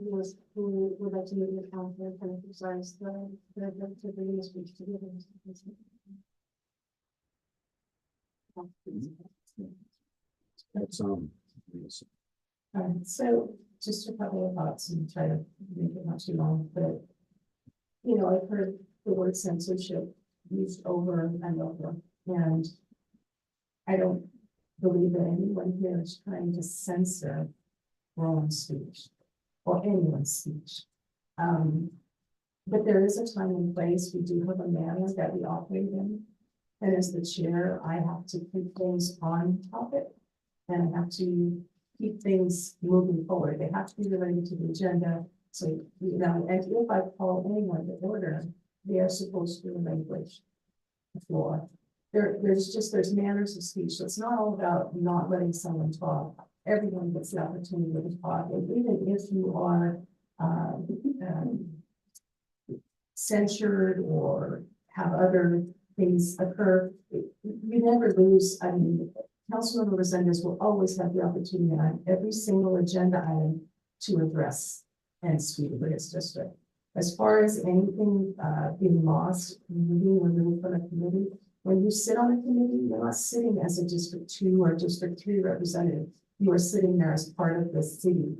who would like to meet with council can exercise the freedom of speech to give them. That's So just a couple of thoughts and try to make it not too long, but I've heard the word censorship used over and over, and I don't believe that anyone here is trying to censor Roland's speech or anyone's speech. But there is a time and place. We do have a manner that we operate in. And as the chair, I have to keep things on topic and I have to keep things moving forward. They have to be related to the agenda. So, and if I call anyone to order, they are supposed to relinquish the floor. There's manners of speech. So it's not all about not letting someone talk. Everyone gets the opportunity to talk. And even if you are censured or have other things occur, you never lose. I mean, Councilmember Resendez will always have the opportunity on every single agenda item to address and speak for his district. As far as anything being lost, being removed from a committee, when you sit on a committee, you're not sitting as a District 2 or District 3 representative. You are sitting there as part of the city,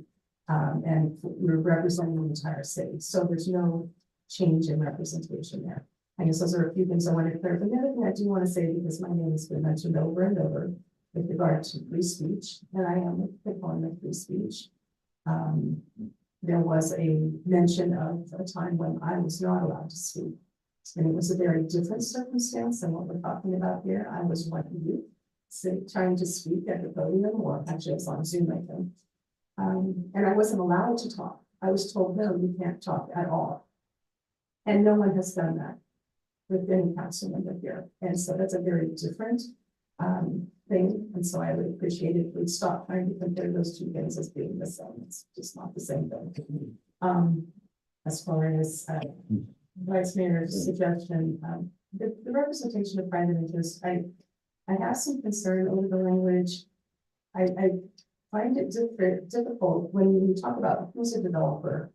and you're representing the entire city. So there's no change in representation there. I guess those are a few things I wanted to clarify. The other thing I do want to say, because my name has been mentioned over and over, with regard to free speech, and I am a proponent of free speech. There was a mention of a time when I was not allowed to speak. And it was a very different circumstance than what we're talking about here. I was one of you, trying to speak at the podium, or actually I was on Zoom, I think. And I wasn't allowed to talk. I was told, no, you can't talk at all. And no one has done that with any council member here. And so that's a very different thing. And so I would appreciate it if we'd stop trying to compare those two things as being the same. It's just not the same thing. As far as Vice Mayor's suggestion, the representation of private interest, I have some concern over the language. I find it difficult when you talk about who's a developer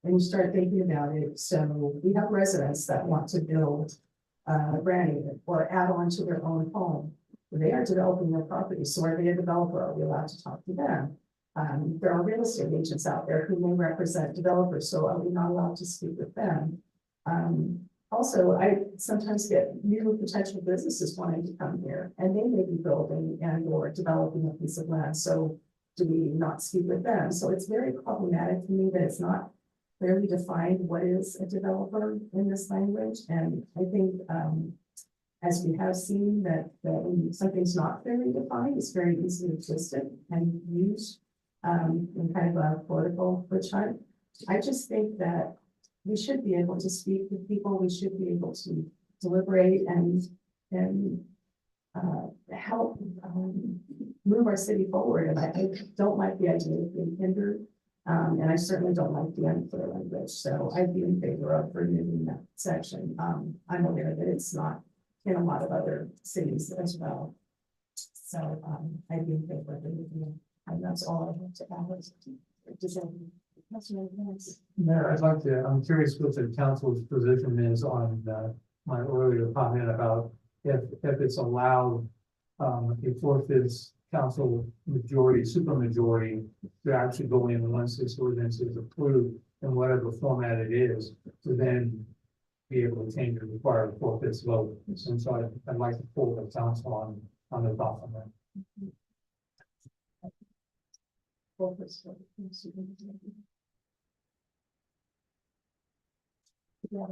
and you start thinking about it. So we have residents that want to build a brand new or add on to their own home. They are developing their property. So are they a developer? Are we allowed to talk to them? There are real estate agents out there who may represent developers. So are we not allowed to speak with them? Also, I sometimes get new potential businesses wanting to come here, and they may be building and or developing a piece of land. So do we not speak with them? So it's very problematic to me that it's not clearly defined what is a developer in this language. And I think as we have seen that when something's not clearly defined, it's very easily twisted and used in kind of a political witch hunt. I just think that we should be able to speak with people. We should be able to deliberate and help move our city forward. And I don't like the idea of being hindered. And I certainly don't like the unclear language. So I'd be in favor of removing that section. I'm aware that it's not in a lot of other cities as well. So I'd be in favor of removing it. And that's all I have to add. Mayor, I'm curious what the council's position is on my earlier comment about if it's allowed, if this council majority, supermajority to actually go in once this ordinance is approved in whatever format it is, to then be able to change and require a 4/5 vote. And so I'd like to pull the council on the thoughts on that. Yeah,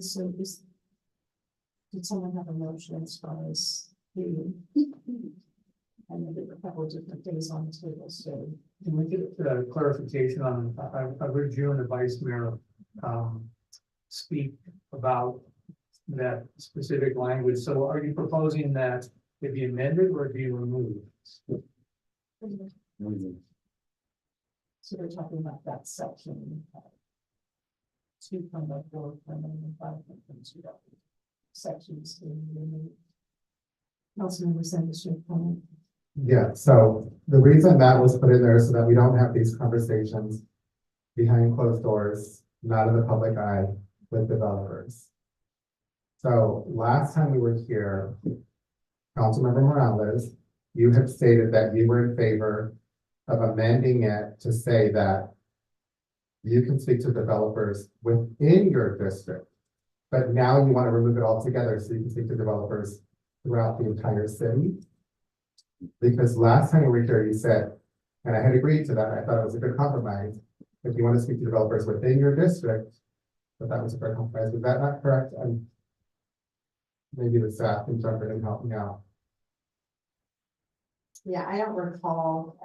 so did someone have a motion as far as the, and there were a couple of different things on the table, so. Can we get clarification on, I heard you and the vice mayor speak about that specific language. So are you proposing that it be amended or be removed? So they're talking about that section. 2.4 and 5.2 sections. Councilmember Sanders, your comment. Yeah, so the reason that was put in there is so that we don't have these conversations behind closed doors, not in the public eye with developers. So last time we were here, Councilmember Morales, you had stated that you were in favor of amending it to say that you can speak to developers within your district, but now you want to remove it altogether so you can speak to developers throughout the entire city. Because last time we were here, you said, and I had agreed to that, I thought it was a good compromise, if you want to speak to developers within your district, but that was a fair compromise. Was that not correct? And maybe the staff can jump in and help me out. Yeah, I don't recall,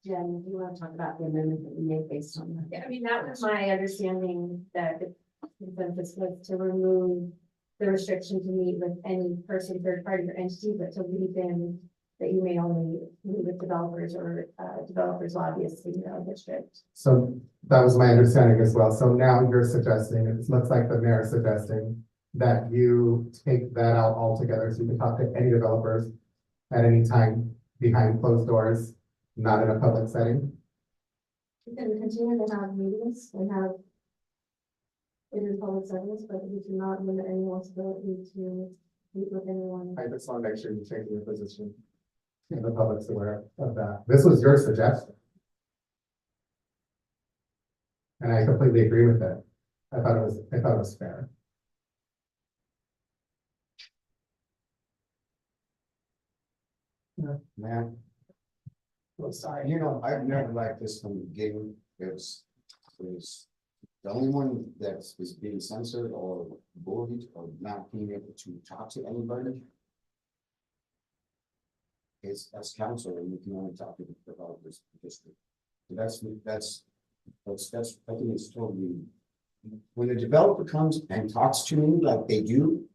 Jen, do you want to talk about the amendment that we made based on that? Yeah, I mean, that was my understanding that the consensus was to remove the restriction to meet with any person, third party or entity, but to leave in that you may only meet with developers or developers lobbyists in your own district. So that was my understanding as well. So now you're suggesting, it looks like the mayor is suggesting that you take that out altogether so you can talk to any developers at any time behind closed doors, not in a public setting. We can continue to have meetings and have it in public settings, but we do not limit anyone's ability to meet with anyone. I just want to make sure you change your position. And the public's aware of that. This was your suggestion. And I completely agree with it. I thought it was fair. Man, Oh, sorry. you know, I've never liked this from the beginning. It's the only one that is being censored or bullied or not being able to talk to anybody. Is as council, and you can only talk to the developers district. So that's, I think it's totally. When a developer comes and talks to me like they do,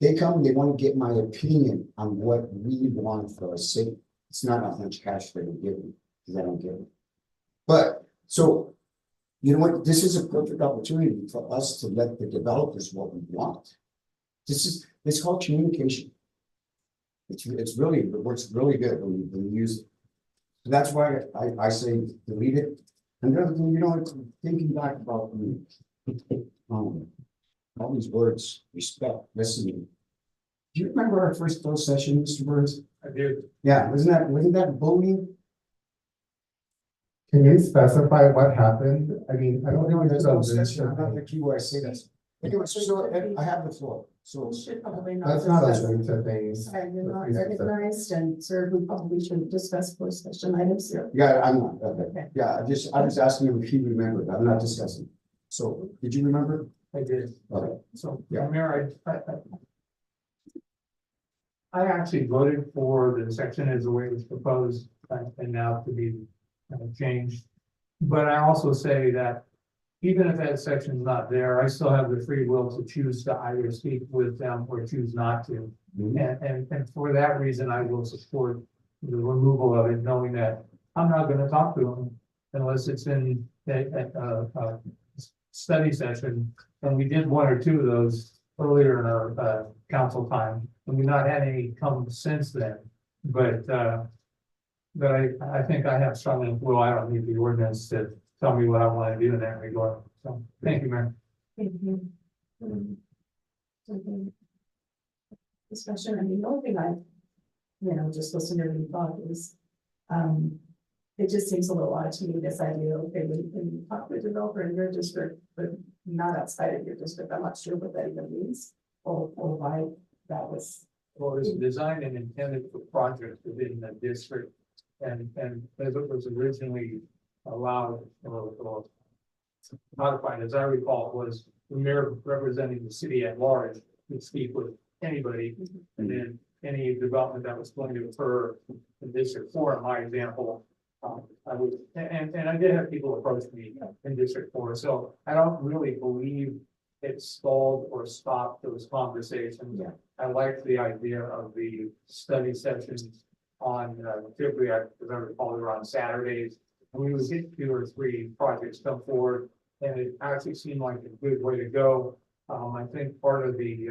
they come, they want to get my opinion on what we want for our city. It's not how much cash they're giving, because I don't get it. But, so, you know what, this is a perfect opportunity for us to let the developers what we want. It's called communication. It's really, it works really good when you use it. So that's why I say delete it. And the other thing, you know, thinking back about all these words, respect, listening. Do you remember our first closed session, Mr. Burns? I do. Yeah, wasn't that bullying? Can you specify what happened? I mean, I don't know. There's no session, I'm not the key where I say that. Anyway, so I have the floor, so. Should probably not. That's not discuss- a way to things. You're not recognized, and sir, we probably shouldn't discuss closed session items here. Yeah, I'm not, okay, yeah, I was asking him if he remembered, I'm not discussing. So, did you remember? I did. Okay. So, Yeah. Mayor, I actually voted for the section as the way it was proposed and now to be changed. But I also say that even if that section's not there, I still have the free will to choose to either speak with them or choose not to. And for that reason, I will support the removal of it, knowing that I'm not gonna talk to them unless it's in a study session. And we did one or two of those earlier in our council time, and we've not had any come since then. But I think I have strong enough will. I don't need the ordinance to tell me what I want to do in that regard. So, thank you, Mayor. Thank you. Discussion, I mean, the only thing I, just listening to your thought is, it just seems a little odd to me, this idea, okay, when you talk to a developer in your district, but not outside of your district, I'm not sure what that even means, or why that was. Well, it was designed and intended for projects within the district, and as it was originally allowed or modified, as I recall, it was the mayor representing the city at large could speak with anybody, and then any development that was going to occur in District 4, in my example, I would, and I did have people approach me in District 4, so I don't really believe it stalled or stopped those conversations. Yeah. I like the idea of the study sessions on, typically, as I recall, they were on Saturdays, and we would get 2 or 3 projects come forward, and it actually seemed like a good way to go. I think part of the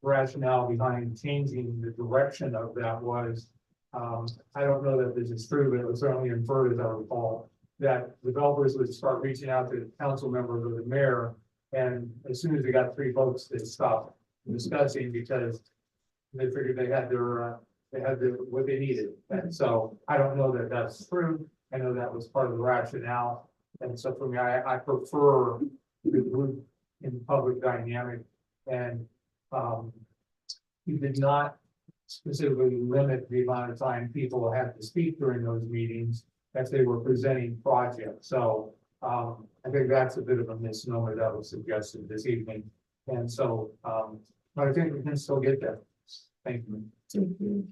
rationale behind changing the direction of that was, I don't know that this is true, but it was certainly inferred, as I recall, that developers would start reaching out to council members or the mayor, and as soon as they got 3 votes, they'd stop discussing because they figured they had what they needed. And so I don't know that that's true. I know that was part of the rationale. And so for me, I prefer the group in public dynamic, and he did not specifically limit the amount of time people had to speak during those meetings as they were presenting projects. So I think that's a bit of a misnomer that was suggested this evening. And so, but I think we can still get there. Thank you. Thank you.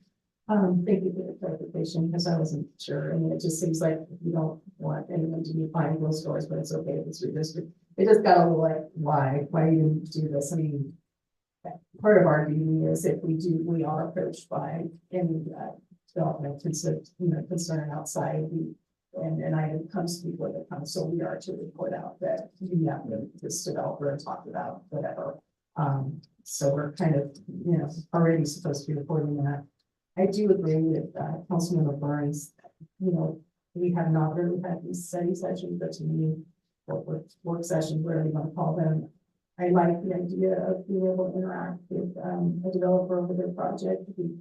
Thank you for the clarification, because I wasn't sure. I mean, it just seems like you don't want anyone to be behind closed doors, but it's okay if it's your district. It just got a little like, why you do this? I mean, part of our duty is if we are approached by any development concern outside, and an item comes before the council, we are to report out that we have this developer and talked about whatever. So we're kind of, already supposed to be reporting that. I do agree with Councilmember Burns. We have not really had these study sessions, but to me, work sessions, whatever you want to call them. I like the idea of being able to interact with a developer over their project. We've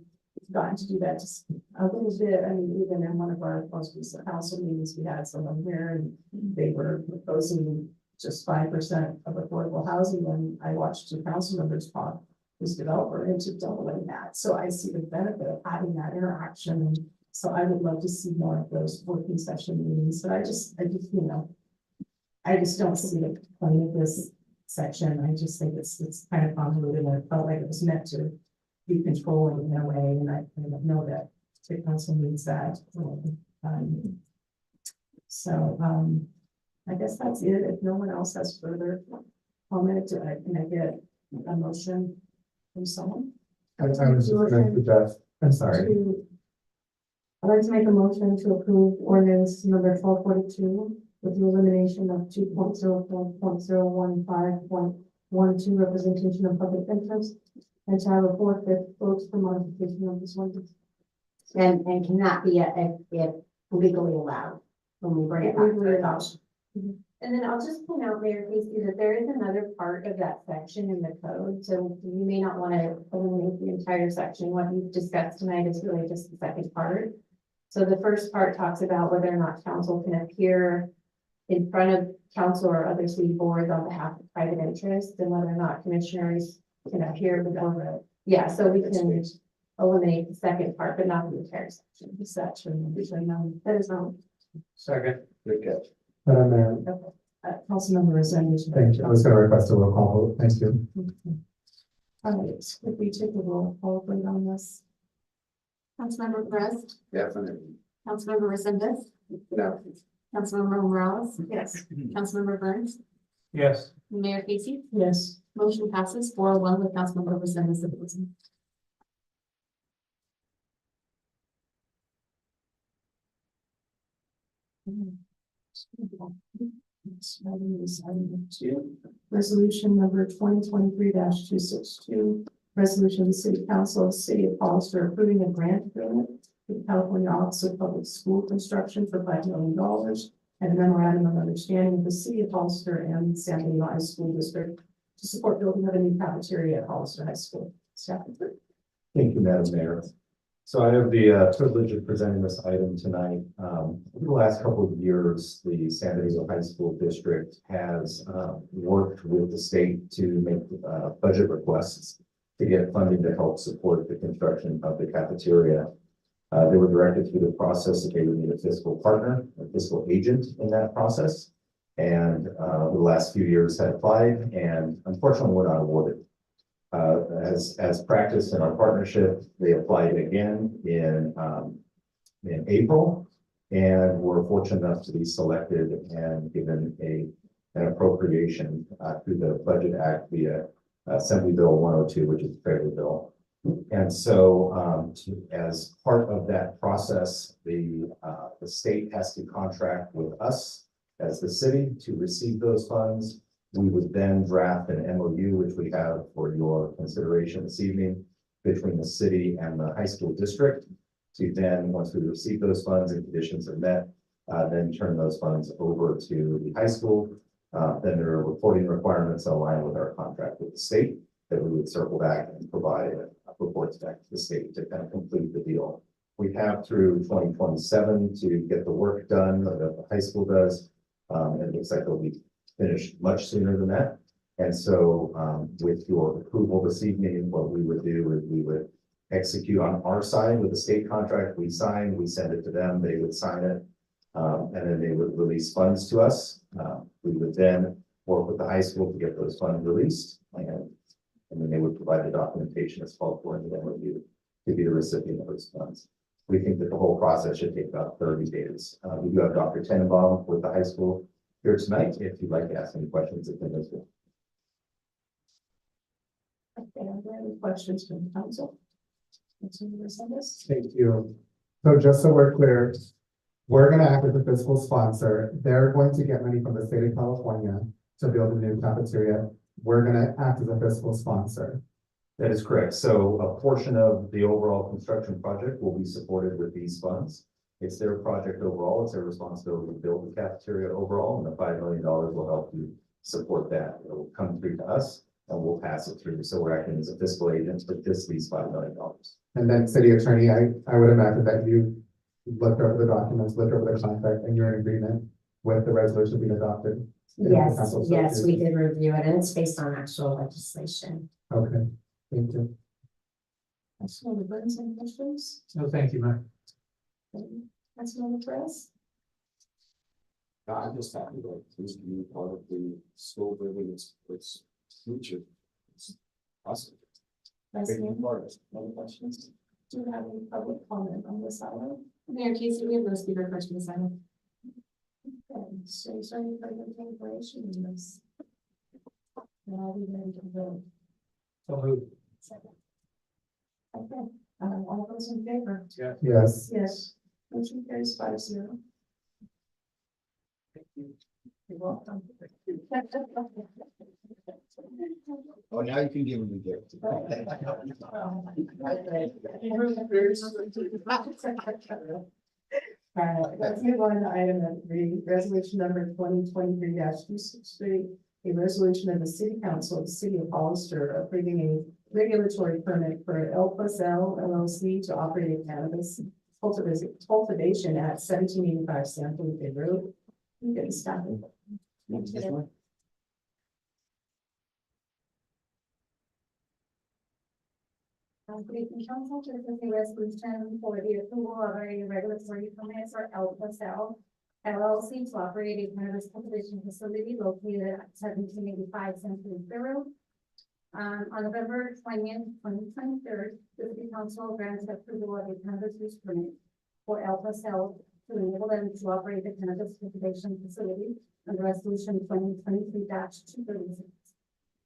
gotten to do that just a little bit. I mean, even in one of our most recent council meetings, we had someone here and they were proposing just 5% of affordable housing. And I watched 2 council members talk this developer into doubling that. So I see the benefit of having that interaction. And so I would love to see more of those working session meetings, but I just, you know, I just don't see the point of this section. I just think it's kind of convoluted, and I felt like it was meant to be controlling in a way, and I know that the council needs that. I guess that's it. If no one else has further comment, can I get a motion from someone? I was just gonna suggest, I'm sorry. I'd like to make a motion to approve ordinance number 1242 with the elimination of 2.04.015.12 representation of public interest, and to have a 4/5 votes for modification of this ordinance. And can that be if legally allowed when we bring it back to the adoption? And then I'll just point out, Mayor Casey, that there is another part of that section in the code, so you may not want to eliminate the entire section. What you've discussed tonight is really just the second part. So the first part talks about whether or not council can appear in front of council or other city boards on behalf of private interests, and whether or not commissioners can appear before the, yeah, so we can eliminate the second part, but not the entire section. The section, that is not. Second. Good catch. Madam Mayor, Councilmember Resendez. thank you. I was gonna request a roll call vote. Thank you. All right, if we take a roll call vote on this. Councilmember Perez, Definitely. Councilmember Resendez, No. Councilmember Morales, Yes. Councilmember Burns, Yes. Mayor Casey. Yes. Motion passes 4-1 with Councilmember Resendez opposing. Item is item 2, resolution number 2023-262. Resolution of the City Council of the City of Hollister approving a grant agreement with the California Office of Public School Construction for $5 million and a memorandum of understanding with the City of Hollister and San Diego High School District to support building of a new cafeteria at Hollister High School. Staff report. Thank you, Madam Mayor. So I have the privilege of presenting this item tonight. Over the last couple of years, the San Diego High School District has worked with the state to make budget requests to get funding to help support the construction of the cafeteria. They were directed through the process that they would need a fiscal partner, a fiscal agent in that process. And over the last few years had applied, and unfortunately were not awarded. As practice in our partnership, they applied again in April, and were fortunate enough to be selected and given an appropriation through the Budget Act via Assembly Bill 102, which is the federal bill. And so as part of that process, the state has to contract with us as the city to receive those funds. We would then draft an MOU, which we have for your consideration this evening, between the city and the high school district, to then, once we receive those funds and conditions are met, then turn those funds over to the high school. Then there are reporting requirements aligned with our contract with the state that we would circle back and provide reports back to the state to kind of complete the deal. We have through 2027 to get the work done that the high school does. And it looks like they'll be finished much sooner than that. And so with your approval this evening, what we would do is we would execute on our side with the state contract. We sign, we send it to them, they would sign it, and then they would release funds to us. We would then work with the high school to get those funds released, and then they would provide the documentation as called for in the MOU to be the recipient of those funds. We think that the whole process should take about 30 days. We do have Dr. Tenenbaum with the high school here tonight, if you'd like to ask any questions of him as well. Okay, are there any questions from the council? Councilmember Resendez? Thank you. So just so we're clear, we're gonna act as a fiscal sponsor. They're going to get money from the state of California to build a new cafeteria. We're gonna act as a fiscal sponsor. That is correct. So a portion of the overall construction project will be supported with these funds. It's their project overall. It's their responsibility to build the cafeteria overall, and the $5 million will help you support that. It will come through to us and we'll pass it through. So we're acting as a fiscal agent to these $5 million. And then city attorney, I would imagine that you looked over the documents, looked over the contract, and you're in agreement with the resolution being adopted. Yes, yes, we did review it, and it's based on actual legislation. Okay, Thank you. Councilmember Burns, any questions? No, thank you, Mayor. Councilmember Perez? I'm just happy that this can be part of the school building, its future. It's awesome. Vice Big Mayor, part of it. No questions? do you have any public comment on this item? Mayor Casey, we have no speaker for this item. Okay, so is there any further deliberation in this? Now we ready to vote. So moved. Second. Okay, all those in favor? Yes. Yes. Motion carries 5-0. You're welcome. Oh, now you can give them the gift. Let's move on to item number 3, resolution number 2023-263, a resolution of the city council of the city of Hollister approving a regulatory permit for L+L LLC to operate a cannabis cultivation at 1785 San Felipe Road. You can stop it. This one? Good evening, council. This is a resolution for the approval of a regulatory permit for L+L LLC to operate a cannabis cultivation facility located at 1785 San Felipe Road. On November 20th, 2023, the city council granted approval of a cannabis use permit for L+L to enable them to operate the cannabis cultivation facility under resolution 2023-236.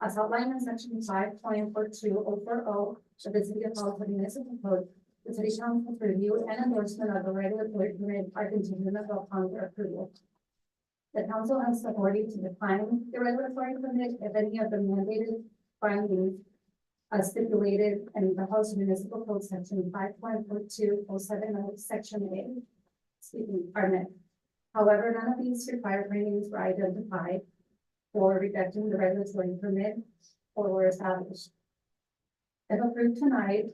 As outlined in section 5.42040 of the City of Hollister Municipal Code, the city council's review and endorsement of the regulatory permit are contingent upon their approval. The council has authority to decline the regulatory permit if any of the mandated findings as stipulated in the Hollister Municipal Code section 5.42070 section A, are met. However, none of these required findings were identified for rejecting the regulatory permit or were established. If approved tonight,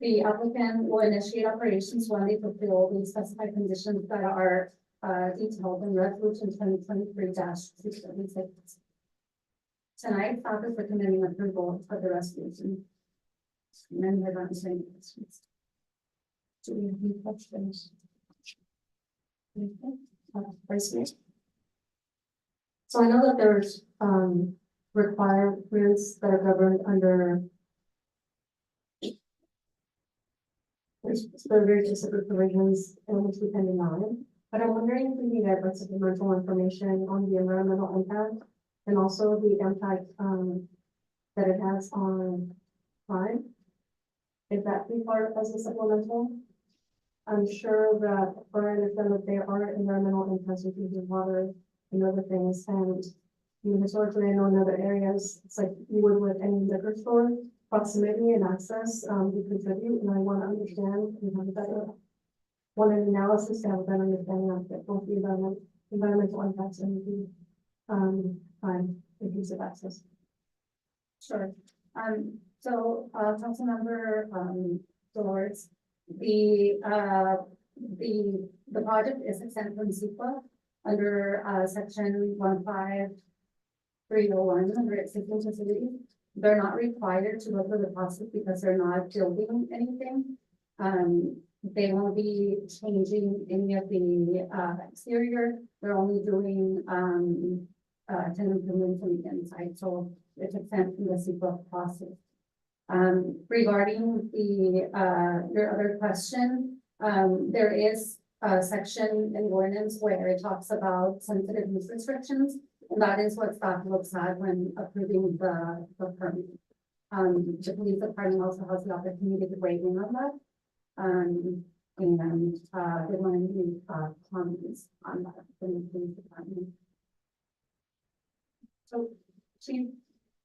the applicant will initiate operations when they fulfill the specified conditions that are detailed in resolution 2023-276. Tonight, staff is recommending approval of the resolution. And then we're going to say any questions. Do we have any questions? Vice Mayor? So I know that there's requirements that are governed under there's very specific provisions in which depending on it. But I'm wondering if we can get like supplemental information on the environmental impact and also the impact that it has on crime. If that be part as a supplemental, I'm sure that, or I understand that there are environmental impacts in terms of water and other things. And historically, I know in other areas, it's like you would with any liquor store, proximity and access, we contribute. And I want to understand and have a better an analysis to have a better understanding of both the environmental impacts and the crime issues of access. Sure. So, Councilmember, Dolores, the project is exempt from CEQA under, section 15301 under existing facilities. They're not required to go through the process because they're not building anything. They won't be changing any of the, exterior. They're only doing, tenant improvements on the inside. So it's exempt from the CEQA process. Regarding the, your other question, there is a section in ordinance where it talks about sensitive use restrictions, and that is what staff looks at when approving the permit. The police department also has the opportunity to weigh in on that. And they want to make comments on that from the police department. So, Chief,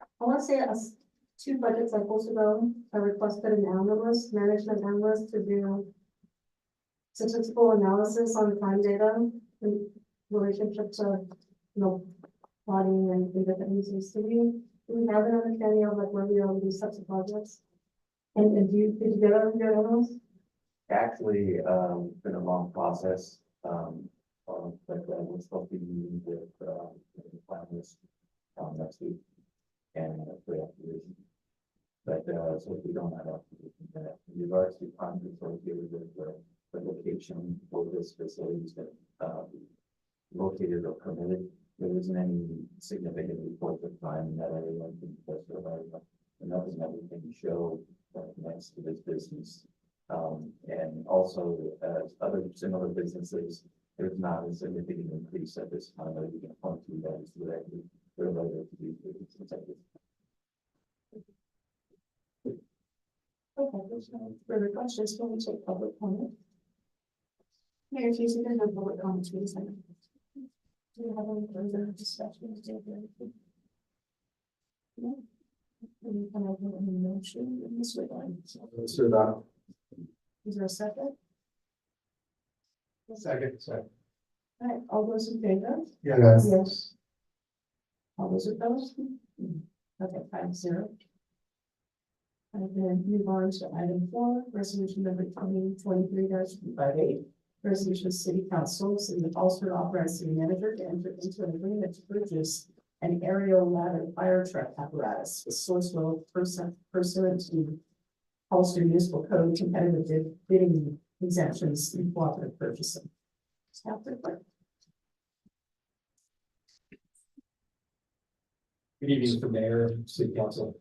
I want to say as 2 budget cycles ago, I requested an analyst, management analyst, to do statistical analysis on crime data in relationship to, plotting and different uses. Do we have an understanding of like where we are with these types of projects? And did you get out of your analysis? Actually, been a long process, but we're supposed to be meeting with, the planners, next week. And for activation. But, so we don't have a, in regards to contracts associated with the location for this facilities that, located or permitted, there isn't any significant reports of crime in that area. I think that's sort of, nothing that we can show that connects to this business. And also, other similar businesses, there's not a significant increase at this time that we can point to that is directly related to these businesses. Okay, there's no further questions. Can we take public comment? Mayor, if you see there's no public comments, please. Do you have any further discussion? No. Any kind of motion in this regard? Mr. Donovan. Is there a second? Second. All right, all those in favor? Yes. Yes. All those opposed? Okay, 5-0. And then move on to item 4, resolution number 2023-258. Resolution of City Council, City of Hollister, authorize city manager to enter into an agreement to purchase an aerial ladder fire truck apparatus with Sourcewell pursuant to Hollister Municipal Code competitive bidding exemptions and cooperative purchasing. Staff report. Good evening, Mr. Mayor, City Council.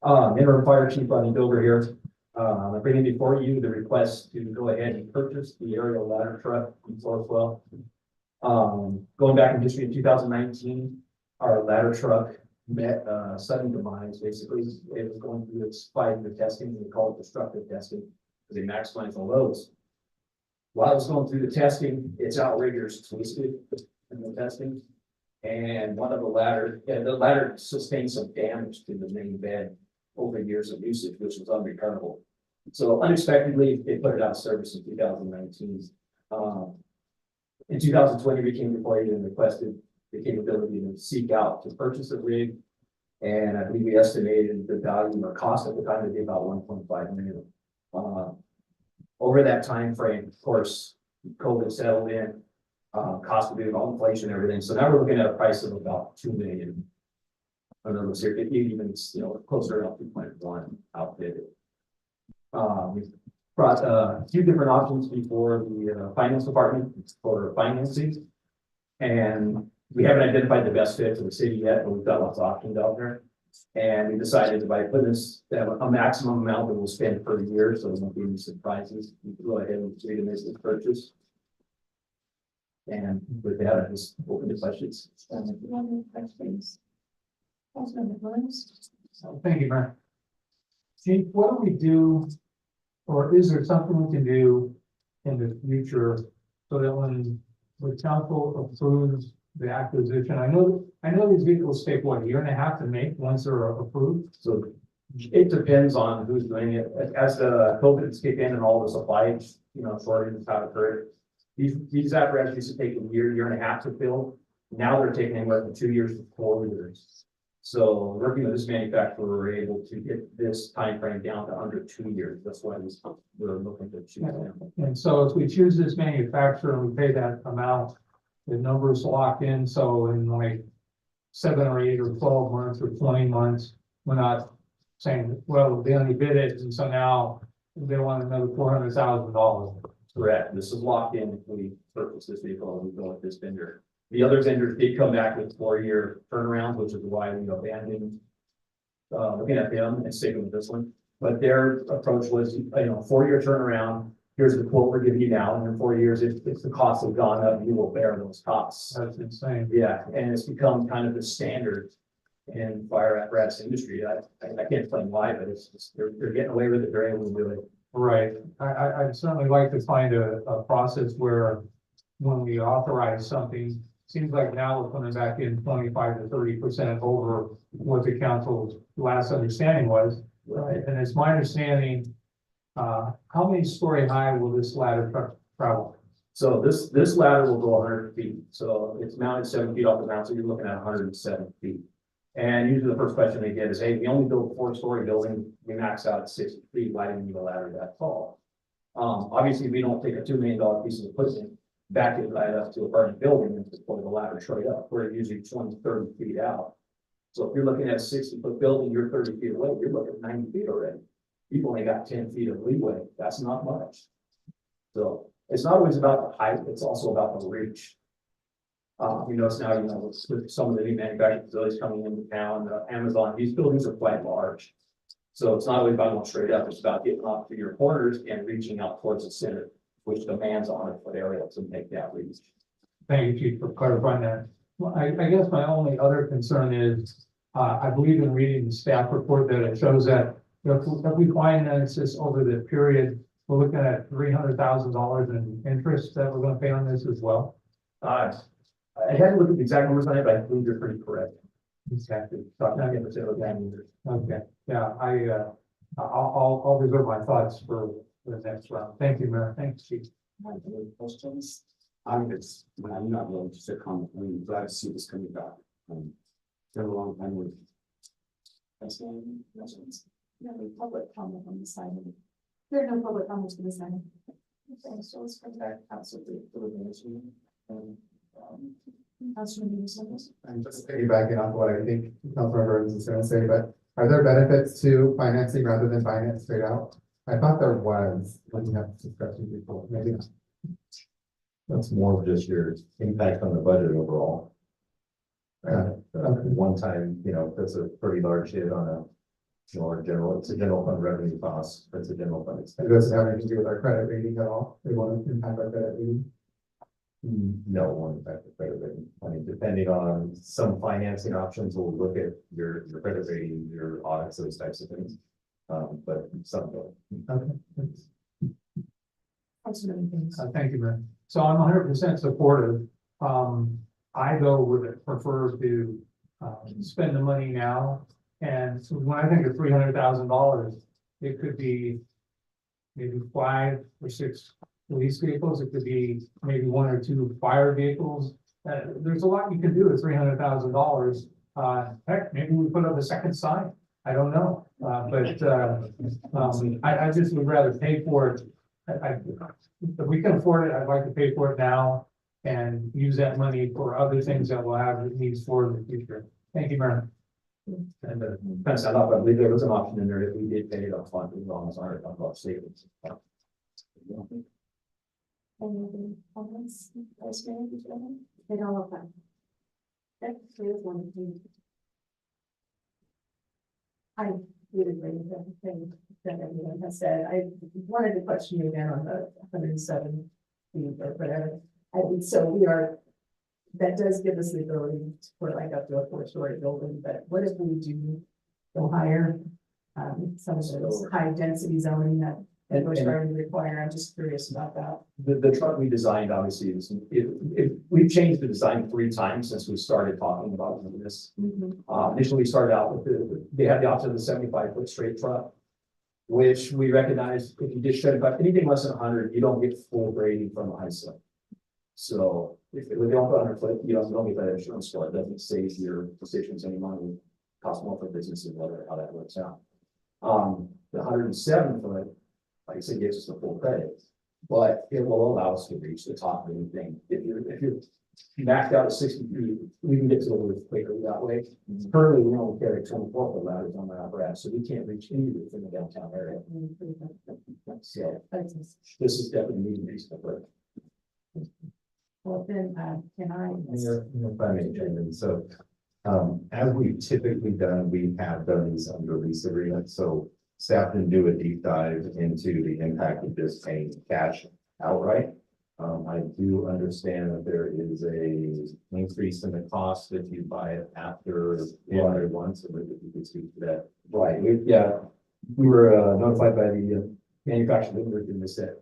Interim Fire Chief Rodney Bilber here. I'm bringing before you the request to go ahead and purchase the aerial ladder truck from Sourcewell. Going back in history in 2019, our ladder truck met sudden demise. Basically, it was going through its 5-year testing. We call it destructive testing because they maximize the loads. While it was going through the testing, its outriggers twisted in the testing. And one of the ladder sustained some damage to the main bed over years of usage, which was unrecoverable. So unexpectedly, they put it out of service in 2019. In 2020, we came before you and requested the capability to seek out to purchase a rig. And I believe we estimated the value or cost at the time to be about 1.5 million. Over that time frame, of course, COVID settled in, cost of living, all inflation, everything. So now we're looking at a price of about 2 million. Another here, even closer to 2.1 outfitted. We've brought a few different options before the finance department for financing, and we haven't identified the best fit for the city yet, but we've got lots of options out there. And we decided to by putting this a maximum amount that we'll spend per year, so there won't be any surprises. We can go ahead and agree to make this purchase. And with that, I just open the questions. Thank you, Mayor. Chief, what do we do, or is there something we can do in the future so that when the council approves the acquisition, I know these vehicles take what, 1.5 years to make once they're approved? So it depends on who's doing it. As the COVID's kicked in and all the supply, shortages have occurred. These apparatus used to take 1 year, 1.5 years to build. Now they're taking anywhere from 2 years to 4 years. So working with this manufacturer, we're able to get this time frame down to under 2 years. That's why we're looking to choose them. And so if we choose this manufacturer and we pay that amount, the number's locked in, so in like 7 or 8 or 12 months or 20 months, we're not saying, well, they only bid it, and so now they want another $400,000. Correct. This is locked in if we purchase this vehicle and we go with this vendor. The other vendors did come back with 4-year turnarounds, which is why we abandoned looking at them and sticking with this one. But their approach was, 4-year turnaround. Here's the quote we're giving you now, and in 4 years, if the costs have gone up, you will bear those costs. That's insane. Yeah, and it's become kind of the standard in fire apparatus industry. I can't explain why, but it's just, they're getting away with it. They're able to do it. Right. I'd certainly like to find a process where when we authorize something, seems like now we're coming back in 25 to 30% over what the council's last understanding was. Right. And it's my understanding, how many story high will this ladder truck travel? So this ladder will go 100 feet. So it's mounted 7 feet off the ground. So you're looking at 107 feet. And usually the first question they get is, hey, we only build a 4-story building. We max out at 60 feet. Why do you need a ladder that tall? Obviously, we don't take a $2 million piece of equipment, back it right up to a burning building and deploy the ladder straight up. We're usually 20, 30 feet out. So if you're looking at a 60-foot building, you're 30 feet away, you're looking at 90 feet already. You've only got 10 feet of leeway, that's not much. So it's not always about the height, it's also about the reach. You notice now, with some of the new manufacturing facilities coming into town, Amazon, these buildings are quite large. So it's not always about going straight up, it's about getting off to your corners and reaching out towards the center, which demands a 100-foot area to make that reach. Thank you, Chief, for clarifying that. Well, I guess my only other concern is, I believe in reading the staff report that it shows that if we finance this over the period, we're looking at $300,000 in interest that we're gonna pay on this as well. I hadn't looked at the exact numbers on it, but I believe you're pretty correct. Exactly. Okay. Okay, yeah, I'll reserve my thoughts for the next round. Thank you, Mayor. Thanks, Chief. Any questions? I'm not willing to sit comment. I'm glad to see this coming back. It's been a long time with. There's no public comment on the side of it. There are no public comments for this item. Okay, so let's go back council deliberation. Councilman Davis. I'm just piggybacking off what I think Councilor Burns is gonna say, but are there benefits to financing rather than buying it straight out? I thought there was, when you have this discussion before, maybe not. That's more of just your impact on the budget overall. One time, that's a pretty large hit on a, it's a general fund revenue cost, that's a general fund expense. Does it have anything to do with our credit rating at all? They want to impact our credit rating? No, one impact the credit rating. I mean, depending on some financing options, we'll look at your credit rating, your audits, those types of things. But some don't. Okay, thanks. Councilman Davis. Thank you, Mayor. So I'm 100% supportive. I though would prefer to spend the money now. And so when I think of $300,000, it could be maybe 5 or 6 police vehicles. It could be maybe 1 or 2 fire vehicles. There's a lot you can do with $300,000. Heck, maybe we put up a second sign. I don't know. I just would rather pay for it. If we can afford it, I'd like to pay for it now and use that money for other things that we'll have needs for in the future. Thank you, Mayor. And kind of set up, I believe there was an option in there that we did pay it up front, as long as our about savings. Any other comments? Vice Mayor, did you have any? They don't look like. Okay, here's one thing. I really agree with everything that everyone has said. I wanted to question you again on the 107 feet or whatever. And so that does give us the ability to put like up to a 4-story building, but what if we do go higher? Some of those high density zoning that we're starting to require. I'm just curious about that. The truck we designed, obviously, we've changed the design 3 times since we started talking about this. Initially, we started out with they had the option of the 75-foot straight truck, which we recognize if you just shut about anything less than 100, you don't get full grading from the high school. So if you don't put 100 foot, you don't get that insurance score. It doesn't save your positions any money. It costs more for businesses, whether how that works out. The 107 foot, like I said, gives us the full credit, but it will allow us to reach the top of anything. If you're maxed out at 60 feet, we can get to the roof quicker that way. Currently, we only carry 24-foot ladders on our apparatus, so we can't reach any roof in the downtown area. So this is definitely meeting reasonable. Well, then, can I? If I may, Chairman, so as we've typically done, we have done these under lease agreements, so staff can do a deep dive into the impact of just paying cash outright. I do understand that there is a increase in the cost if you buy it after January 1, so maybe you could speak to that. Right, we were notified by the manufacturer in this that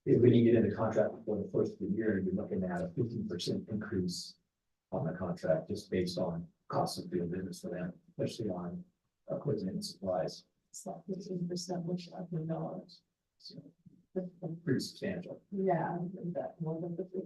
if we didn't get into contract before the first of the year, you're looking at a 15% increase on the contract just based on cost of doing business for them, especially on equipment and supplies. It's like 15%, which I think dollars. So, Pretty substantial. yeah, that more than 50.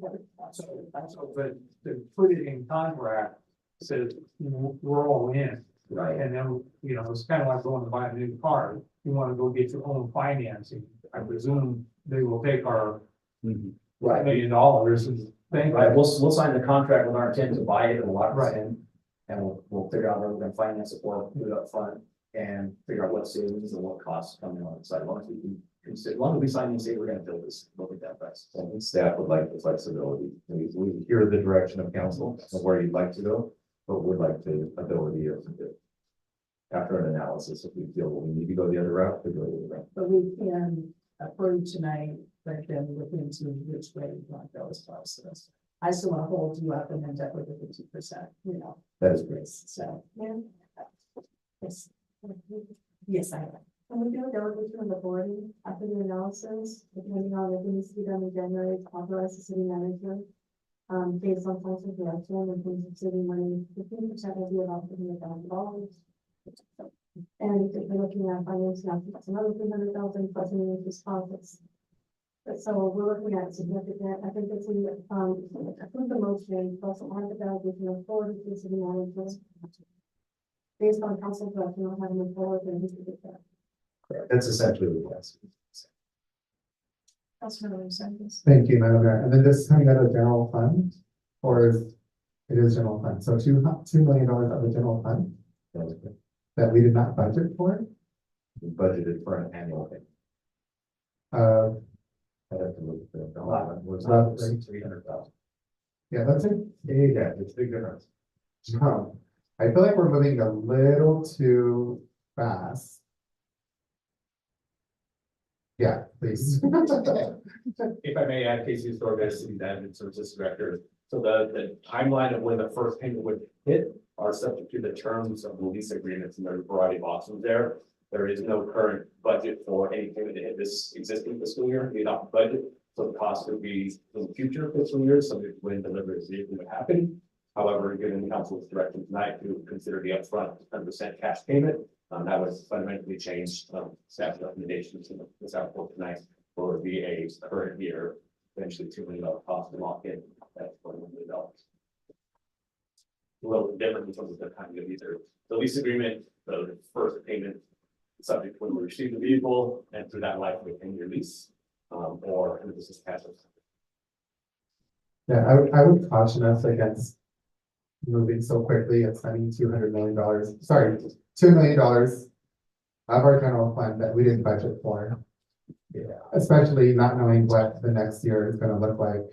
So, but to put it in contract, says we're all in. Right. And then, it's kind of like going to buy a new car. You want to go get your own financing. I presume they will take our $1 million and think. Right, we'll sign the contract with our intent to buy it at a lot. Right. And we'll figure out where we're gonna finance it or put it up front and figure out what savings and what costs come in on the side. As long as we can consider, as long as we sign and say we're gonna build this, look at that price. And staff would like the flexibility. We hear the direction of council of where you'd like to go, but would like the ability of after an analysis, if we feel we need to go the other route, to go the other route. But we can approve tonight, but then look into which way we want to go as far as this. I still want to hold you up and end up with a 50%, you know, That is great. so, yeah. Yes. Yes, I am. Can we do a delegation of authority after the analysis, depending on if it needs to be done in January, to authorize the city manager? Based on council direction and things of city money, 15% will be about $300,000. And if we're looking at financing, that's another 300,000 plus any interest deposits. But so we're looking at significant, I think it's in, I think the motion, plus on the delegation of authority to the city manager. Based on council direction, on how to move forward, and we can get that. That's essentially what we're asking. That's what I'm saying. Thank you, Madam Mayor. And then this is coming out of general fund, or it is general fund? So $2 million of the general fund that we did not budget for. We budgeted for an annual thing. I'd have to look at the was About 300,000. Yeah, that's it. Yeah, it's a big difference. I feel like we're moving a little too fast. Yeah, please. If I may add, Casey Storga, City Management Services Director. So the timeline of when the first payment would hit are subject to the terms of the lease agreements, and there's a variety of options there. There is no current budget for any payment to hit this existing fiscal year, we adopt budget. So the cost would be in future fiscal years, subject to when delivery is able to happen. However, given the council's direction tonight to consider the upfront 100% cash payment, that was fundamentally changed. Staff recommendations in this output tonight for be a current year, eventually $2 million cost to lock in at $21 million. A little different in terms of the timing of either the lease agreement, the first payment subject when we receive the vehicle and through that life of a 10-year lease, or in this is cash. Yeah, I would caution us against moving so quickly and spending $200 million, sorry, $2 million of our general fund that we didn't budget for. Yeah, especially not knowing what the next year is gonna look like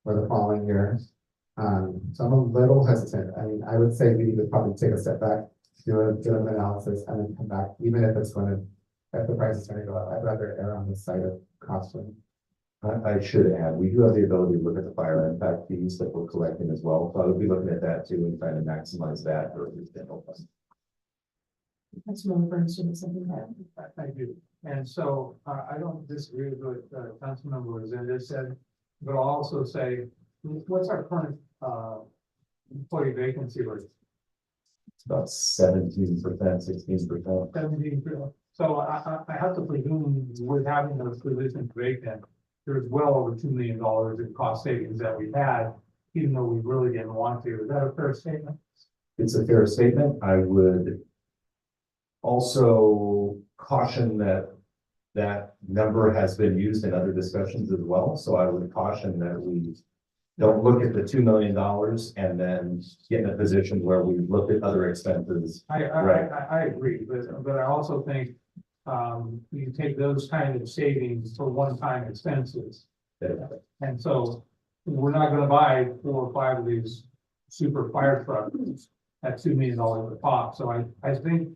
or the following year. So I'm a little hesitant. I mean, I would say we need to probably take a step back, do an analysis and then come back, even if it's gonna, if the price is gonna go up. I'd rather err on the side of caution. I should add, we do have the ability to look at the fire impact fees that we're collecting as well. So I would be looking at that too and trying to maximize that or at least help us. That's more for instance, something that. I do. And so I don't disagree with what Councilmember Rosendo said, but I'll also say, what's our current employee vacancy rate? It's about 17%, 16%. 17%. So I have to presume with having those positions vacant, there's well over $2 million in cost savings that we've had, even though we really didn't want to. Is that a fair statement? It's a fair statement. I would also caution that that number has been used in other discussions as well. So I would caution that we don't look at the $2 million and then get in a position where we look at other expenses. I agree, but I also think you take those kind of savings for one-time expenses. And so we're not gonna buy 4 or 5 of these super fire trucks at $2 million a pop. So I think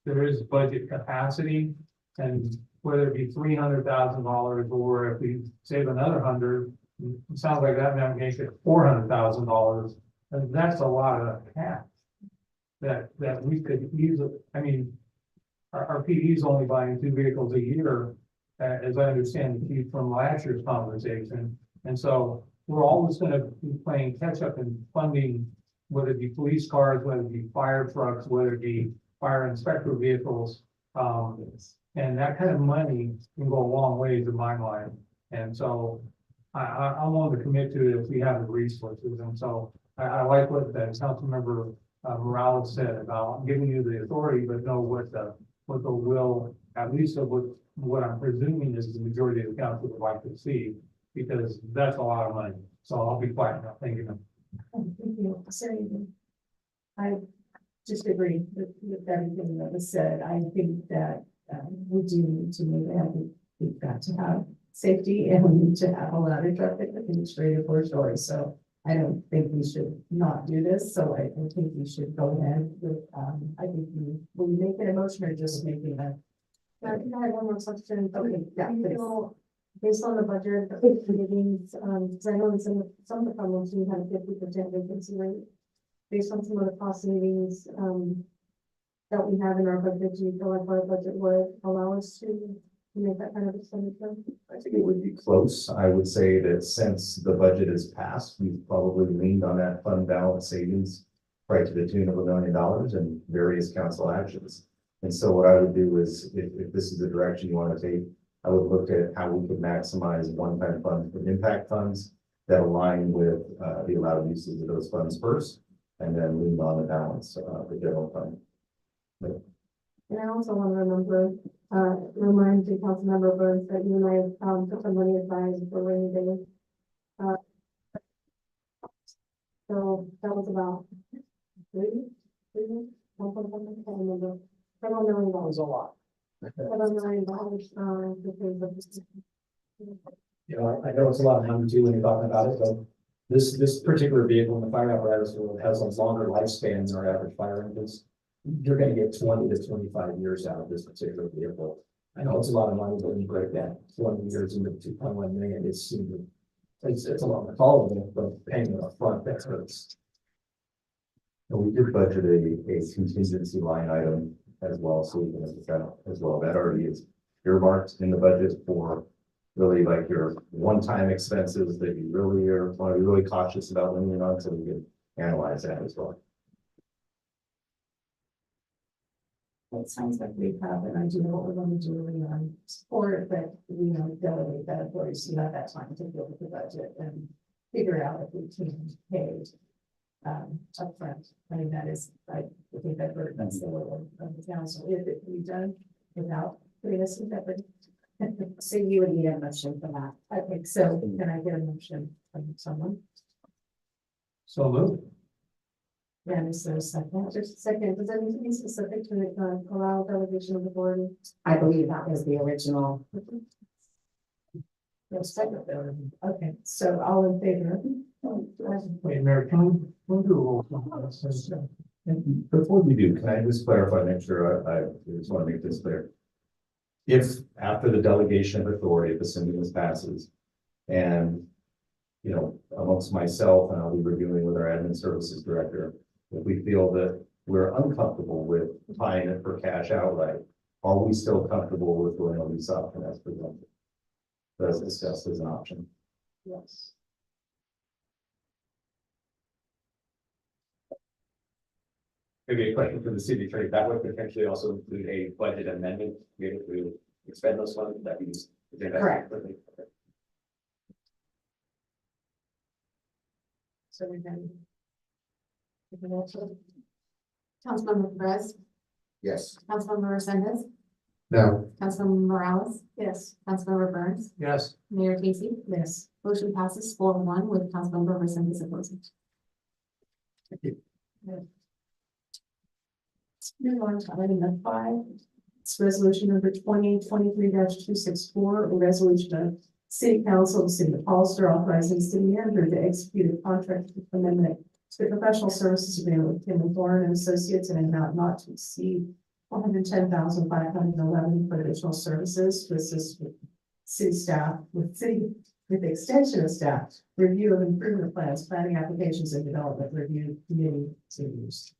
there is budget capacity, and whether it be $300,000 or if we save another 100, it sounds like that might make it $400,000. And that's a lot of cash that we could easily, I mean, our PD is only buying 2 vehicles a year, as I understand the key from last year's conversation. And so we're always going to be playing catch up in funding, whether it be police cars, whether it be fire trucks, whether it be fire inspector vehicles. And that kind of money can go a long ways in my mind. And so I want to commit to it if we have the resources. And so I like what that Councilmember Morales said about giving you the authority, but know what the will, at least of what I'm presuming is the majority of the council would like to see, because that's a lot of money. So I'll be quiet now. Thank you. Thank you. I disagree with everything that was said. I think that, we do need to move ahead. We've got to have safety and we need to have a ladder truck that can reach 3 to 4 stories. So I don't think we should not do this. So I think we should go ahead with, I think will you make an emotion or just making a? I think I have one more question. Okay, yeah, Do you please. feel, based on the budget, the meetings, because I know in some of the problems we had a 50% vacancy rate. Based on some of the cost savings, that we have in our budget, do you feel like our budget would allow us to make that kind of expenditure? I think it would be close. I would say that since the budget is passed, we've probably leaned on that fund balance savings right to the tune of $1 million in various council actions. And so what I would do is, if this is the direction you want to take, I would look at how we could maximize one-time funds and impact funds that align with the allowed uses of those funds first, and then lean on the balance, the general fund. And I also want to remind the council member Burns that you and I have put some money aside for rainy day. So that was about three, I can't remember. $7 million. was a lot. $7 million, because of. You know, I know it's a lot of money too when you're talking about it, but this particular vehicle in the fire apparatus has a longer lifespan than our average fire engines. You're gonna get 20 to 25 years out of this particular vehicle. I know it's a lot of money, but when you break that 20 years into 2.1 million, it's a lot of all of it, but paying it up front, that hurts. And we did budget a contingency line item as well, so we can look at that as well. That already is earmarked in the budget for really like your one-time expenses that you really want to be really cautious about leaning on, so we can analyze that as well. It sounds like we have an idea what we're going to do on support, but we don't delegate that authority, so you have that time to build the budget and figure out if we can pay upfront. I mean, that is, I think that's the will of the council, if it can be done without putting us in jeopardy. So you would need a motion for that. I think so. Can I get a motion from someone? So move. Yeah, is there a second? Just a second, does that need to be specific to allow delegation of the board? I believe that was the original. Yes, second. Okay, so all in favor? Wait, Mayor, can we do a roll call? And before we do, can I just clarify, make sure I just want to make this clear. If after the delegation of authority, if assuming this passes, and you know, amongst myself and I'll be reviewing with our admin services director, if we feel that we're uncomfortable with buying it for cash outright, are we still comfortable with going a lease option as presented? That's discussed as an option. Yes. Maybe a question for the city attorney, that would potentially also include a budget amendment, to be able to expend those funds that we use. Correct. So we're done. Councilmember Perez, Yes. Councilmember Resendez, No. Councilmember Morales, Yes. Councilmember Burns, Yes. Mayor Casey. Yes. Motion passes 4-1 with Councilmember Resendez opposing. Move on to item number 5. It's resolution number 2023-264, a resolution of City Council of the City of Hollister authorizing city manager to execute a contract amendment to the professional services agreement with Kim Thorne and Associates in an amount not to exceed $110,511 for additional services to assist with city staff, with the extension of staff, review of improvement plans, planning applications, and development review committee to use.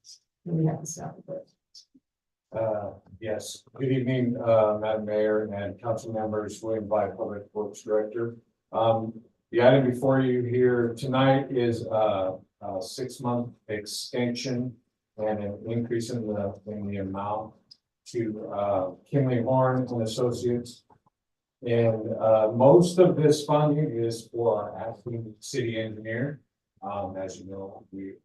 And we have the staff report. Yes, good evening, Madam Mayor and council members, William By, Public Works Director. The item before you here tonight is a 6-month extension and an increase in the amount to Kimley Horn and Associates. And most of this funding is for our acting city engineer. As you know, we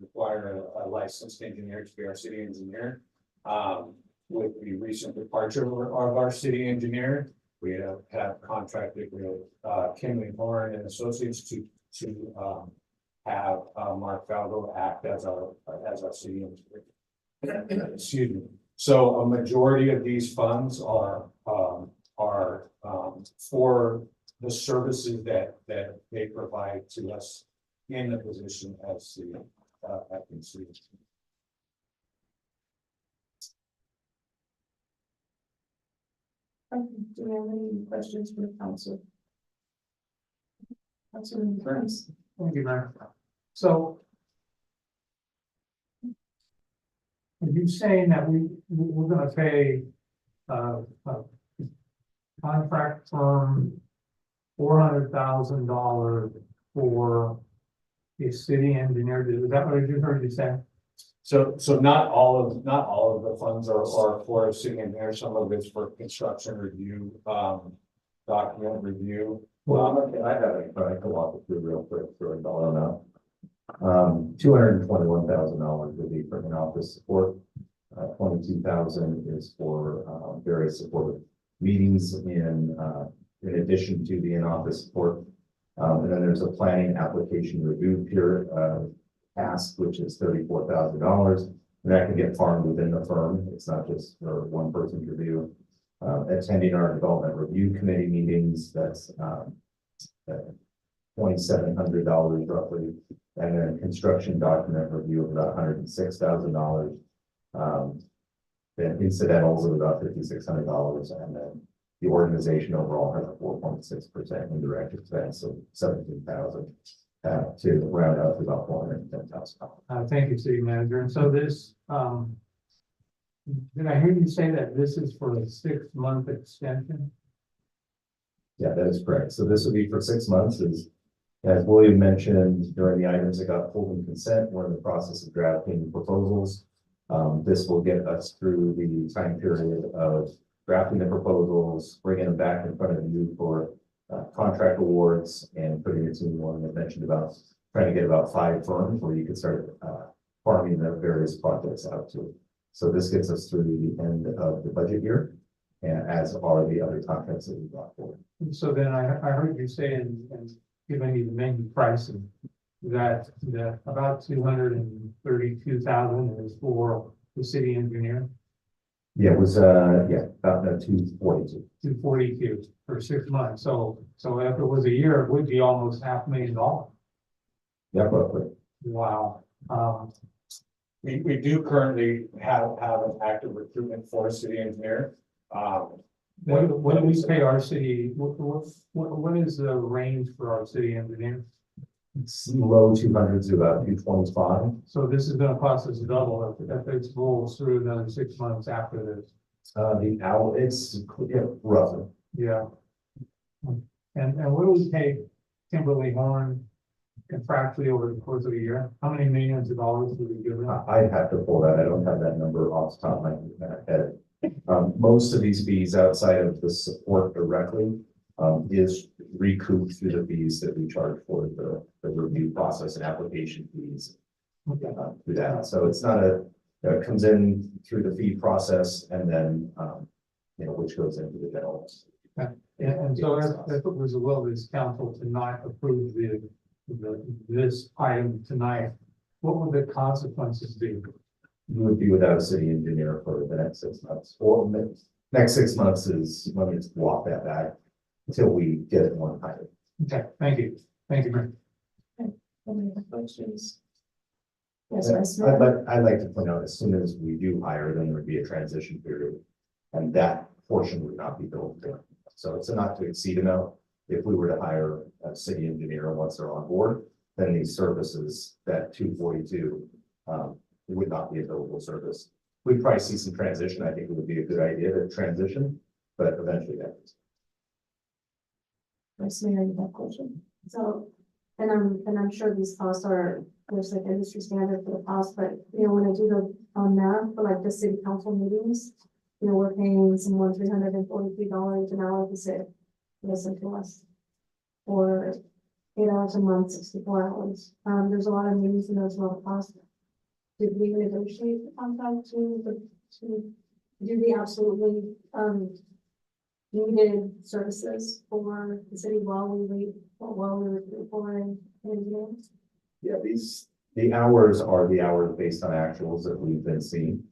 require a licensed engineer to be our city engineer. With the recent departure of our city engineer, we have contracted with Kimley Horn and Associates to have, Mark Faldo act as our city engineer. Excuse me. So a majority of these funds are for the services that they provide to us in the position as the acting city. Do you have any questions for the council? Councilman Burns. Thank you, Mayor. So are you saying that we're gonna pay a contract firm $400,000 for a city engineer? Is that what I just heard you say? So not all of the funds are for city engineer. Some of it's for construction review, document review. Well, I have it, but I can walk it through real quick for a dollar amount. $221,000 would be for in-office support. 22,000 is for various supportive meetings in addition to the in-office support. And then there's a planning application review period task, which is $34,000. And that can get farmed within the firm. It's not just for one person's review. Attending our development review committee meetings, that's $2,700 roughly. And then construction document review of about $106,000. Then incidentals of about $5,600, and then the organization overall has a 4.6% indirect expense of $17,000 to round out to about $410,000. Thank you, city manager. And so this, did I hear you say that this is for a 6-month extension? Yeah, that is correct. So this will be for 6 months. As William mentioned during the items that got pulled in consent, we're in the process of drafting proposals. This will get us through the time period of drafting the proposals, bringing them back in front of you for contract awards, and putting it in one that mentioned about trying to get about 5 firms where you could start farming the various projects out to. So this gets us through the end of the budget year, and as are the other contracts that we brought forward. And so then I heard you say, and giving me the menu pricing, that about 232,000 is for the city engineer. Yeah, it was about 242. 242 for 6 months. So if it was a year, it would be almost $500,000. Yeah, roughly. Wow. We do currently have an active recruitment for a city engineer. What do we pay our city? What is the range for our city engineer? It's low 200s to about 225. So this is gonna cost us double if it rolls through another 6 months after this. It's roughly. Yeah. And what do we pay Kimberly Horn contractually over the course of a year? How many millions of dollars do we give them? I'd have to pull that. I don't have that number off the top of my head. Most of these fees outside of the support directly is recouped through the fees that we charge for the review process and application fees. Through that. So it's not it comes in through the fee process and then, which goes into the general. And so if it was a will of this council to not approve this item tonight, what would the consequences be? You would be without a city engineer for the next 6 months. Or the next 6 months is, let me just walk that back until we get it one time. Okay, thank you. Thank you, Mayor. Any other questions? Yes, I'd like to point out, as soon as we do hire, then there would be a transition period. And that portion would not be billed to. So it's a not to exceed amount. If we were to hire a city engineer once they're on board, then these services, that 242, would not be a billable service. We'd probably see some transition. I think it would be a good idea to transition, but eventually that is. Vice Mayor, you have a question? So, and I'm sure these costs are, there's like industry standard for the cost, but when I do the math for like the city council meetings, we're paying someone $343 an hour to sit, listen to us. For 8 hours a month, 64 hours. There's a lot of meetings and there's a lot of cost. Did we negotiate the contract to do the absolutely needed services for the city while we recruit for an engineer? Yeah, the hours are the hours based on actuals that we've been seeing.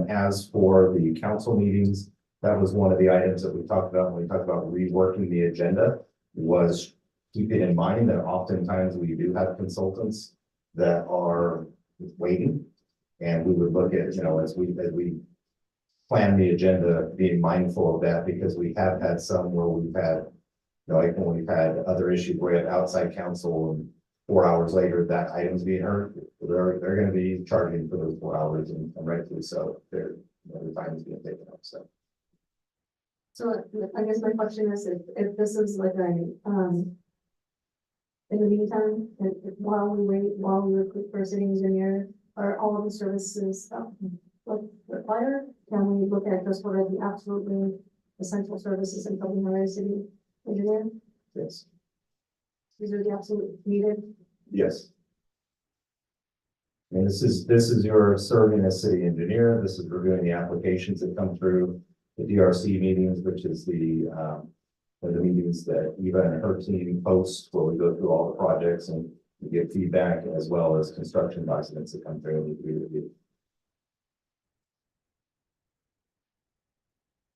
As for the council meetings, that was one of the items that we talked about when we talked about reworking the agenda, was keeping in mind that oftentimes we do have consultants that are waiting. And we would look at, as we plan the agenda, being mindful of that, because we have had some where we've had, like when we've had other issues where we have outside counsel and 4 hours later, that item's being heard, they're gonna be charging for those 4 hours and rightfully so, the time is being taken up, so. So I guess my question is, if this is like in the meantime, while we wait, while we recruit for a city engineer, are all of the services like required? Can we look at just what are the absolutely essential services in helping our city engineer? Yes. These are the absolute needed. Yes. And this is your serving as city engineer. This is reviewing the applications that come through the DRC meetings, which is the meetings that Eva and her team host, where we go through all the projects and we get feedback, as well as construction documents that come through and we review.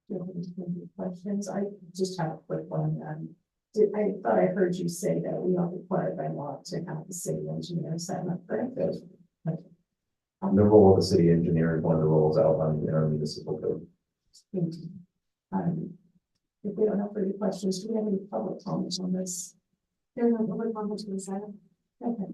Do you have any questions? I just have a quick one. I thought I heard you say that we are required by law to have the city engineer sign up, correct? Yes. The role of the city engineer is one of the roles outlined in our municipal code. Thank you. If we don't have further questions, do we have any public comments on this? There's no public comments on this item. Okay.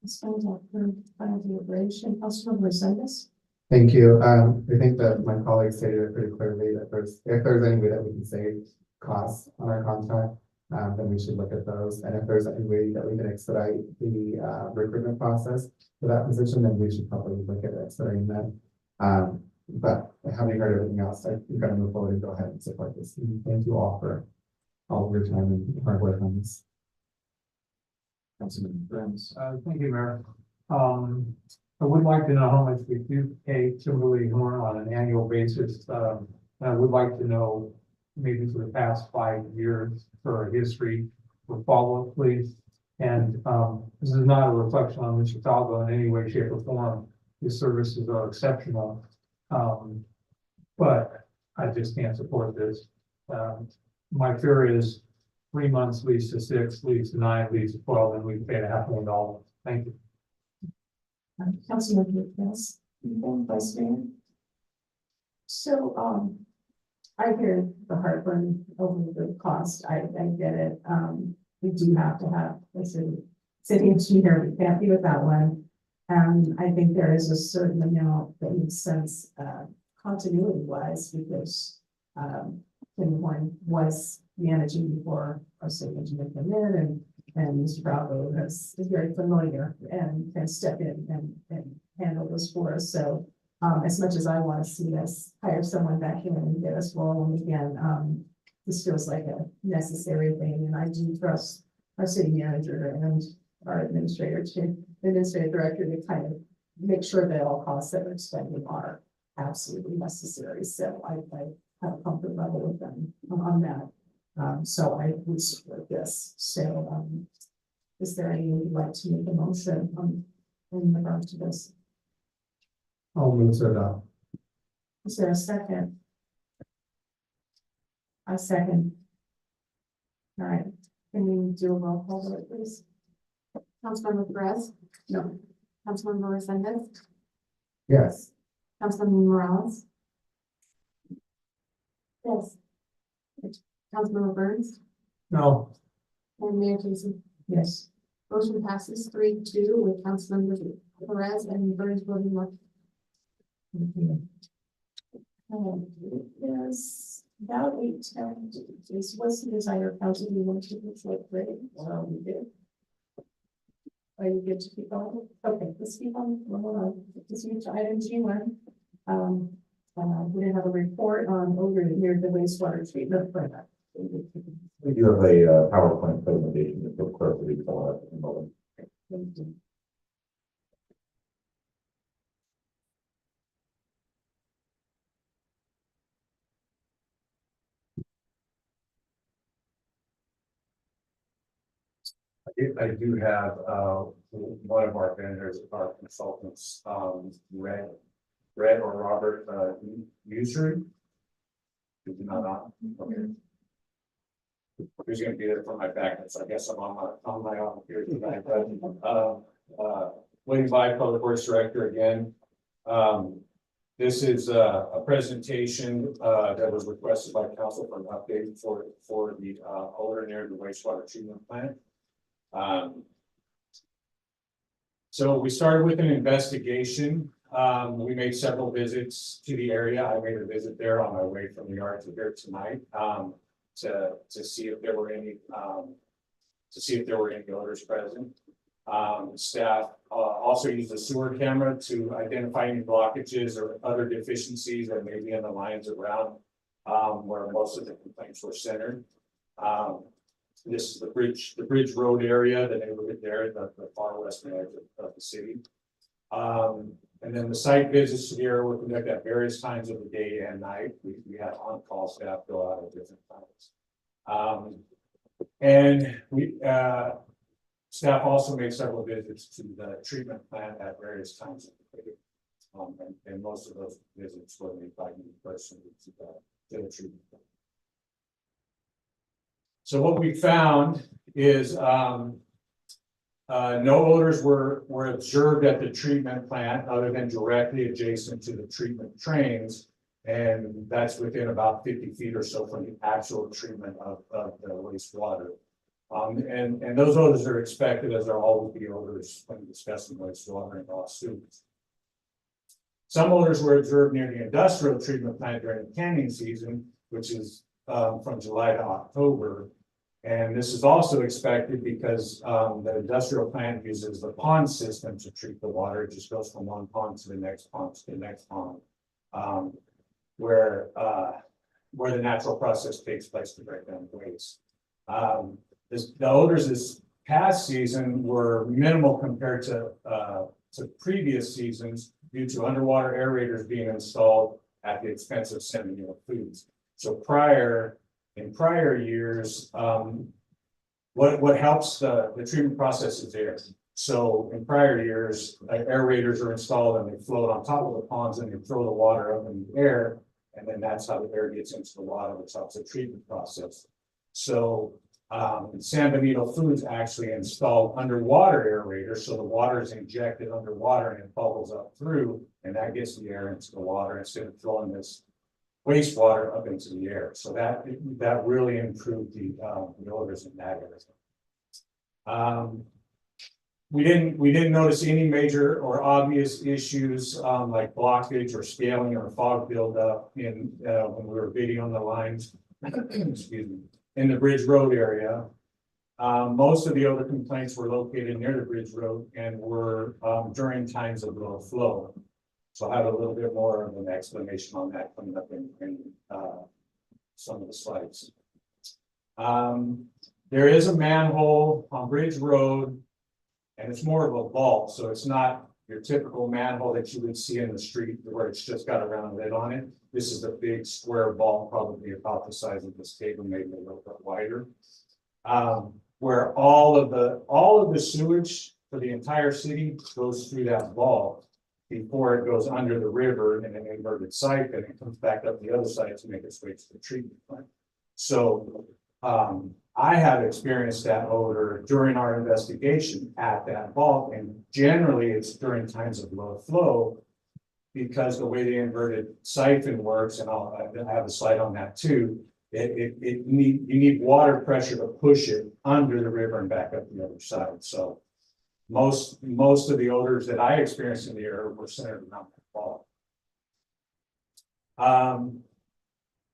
Let's find out for final deliberation. Councilmember Sendes. Thank you. I think that my colleague stated it pretty clearly that if there's any way that we can save costs on our contract, then we should look at those. And if there's any way that we can expedite the recruitment process for that position, then we should probably look at expediting that. But having heard everything else, I'm going to move forward and go ahead and support this. And thank you all for all of your time and hard work on this. Councilman Burns. Thank you, Mayor. I would like to know how much we do pay Kimberly Horn on an annual basis. And I would like to know maybe for the past 5 years for a history for follow-up, please. And this is not a reflection on Chicago in any way, shape, or form. The services are exceptional. But I just can't support this. My fear is 3 months leads to 6, leads to 9, leads to 12, and we paid $500,000. Thank you. Councilmember, yes, Vice Mayor. So, I hear the heartburn over the cost. I get it. We do have to have a city engineer. We can't be without one. I think there is a certain amount that makes sense, continuity wise, because, Kim Horn was managing before our city engineer came in, and Mr. Bravo is very familiar and can step in and handle this for us. So, as much as I want to see us hire someone back in and get us rolling again, this feels like a necessary thing, and I do trust our city manager and our administrative director to kind of make sure that all costs that we're spending are absolutely necessary. So I have a comfort level with them on that. So I would support this. So, is there anyone who'd like to make a motion in regard to this? I'll move to adopt. Is there a second? A second. All right, can we do a roll call vote, please? Councilmember Perez, No. Councilmember Resendez, Yes. Councilmember Morales, Yes. Councilmember Burns, No, and Mayor Casey. Yes. Motion passes 3-2 with Councilmember Perez and Burns voting no. Yes, about 8:10 is what's the desire of council, we want to keep it like ready, well, we did. Are you good to keep going? Okay, let's keep on, let's move to item G1. We didn't have a report on over near the wastewater treatment plant. We do have a PowerPoint presentation that the clerk will be filling out in a moment. Thank you. I do have, one of our vendors, our consultants, Red or Robert, Usury. Is he not on? Okay. Who's gonna be there for my backup? So I guess I'm on my own here tonight, but, William By, Public Works Director again. This is a presentation that was requested by council for an update for the odor near the wastewater treatment plant. So we started with an investigation. We made several visits to the area. I made a visit there on my way from the yard to here tonight to see if there were any odors present. Staff also used a sewer camera to identify any blockages or other deficiencies that may be in the lines around where most of the complaints were centered. This is the bridge road area, the neighborhood there, the far western edge of the city. And then the site visits here were conducted at various times of the day and night. We had on-call staff go out at different times. And staff also made several visits to the treatment plant at various times of the day. And most of those visits were made by me personally to the treatment plant. So what we found is no odors were observed at the treatment plant other than directly adjacent to the treatment trains. And that's within about 50 feet or so from the actual treatment of the wastewater. And those odors are expected, as there always be odors when discussing wastewater and raw sewage. Some odors were observed near the industrial treatment plant during the canning season, which is from July to October. And this is also expected because the industrial plant uses the pond system to treat the water. It just goes from one pond to the next pond to the next pond, where the natural process takes place to break down waste. The odors this past season were minimal compared to previous seasons due to underwater aerators being installed at the expense of Seminole Foods. So in prior years, what helps the treatment process is air. So in prior years, aerators are installed and they float on top of the ponds and they throw the water up in the air. And then that's how the air gets into the water, which helps the treatment process. So San Benito Foods actually installed underwater aerators. So the water is injected underwater and it bubbles up through, and that gets the air into the water instead of throwing this wastewater up into the air. So that really improved the odors in that area. We didn't notice any major or obvious issues like blockage or scaling or fog buildup when we were bidding on the lines. Excuse me. In the Bridge Road area. Most of the odor complaints were located near the Bridge Road and were during times of low flow. So I have a little bit more of an explanation on that coming up in some of the slides. There is a manhole on Bridge Road, and it's more of a vault, so it's not your typical manhole that you would see in the street where it's just got a round lid on it. This is a big square vault, probably about the size of this table, maybe a little bit wider, where all of the sewage for the entire city goes through that vault before it goes under the river in an inverted siphon and it comes back up the other side to make its way to the treatment plant. So I have experienced that odor during our investigation at that vault, and generally it's during times of low flow because the way the inverted siphon works, and I have a slide on that too, you need water pressure to push it under the river and back up the other side. So most of the odors that I experienced in the area were centered around that vault.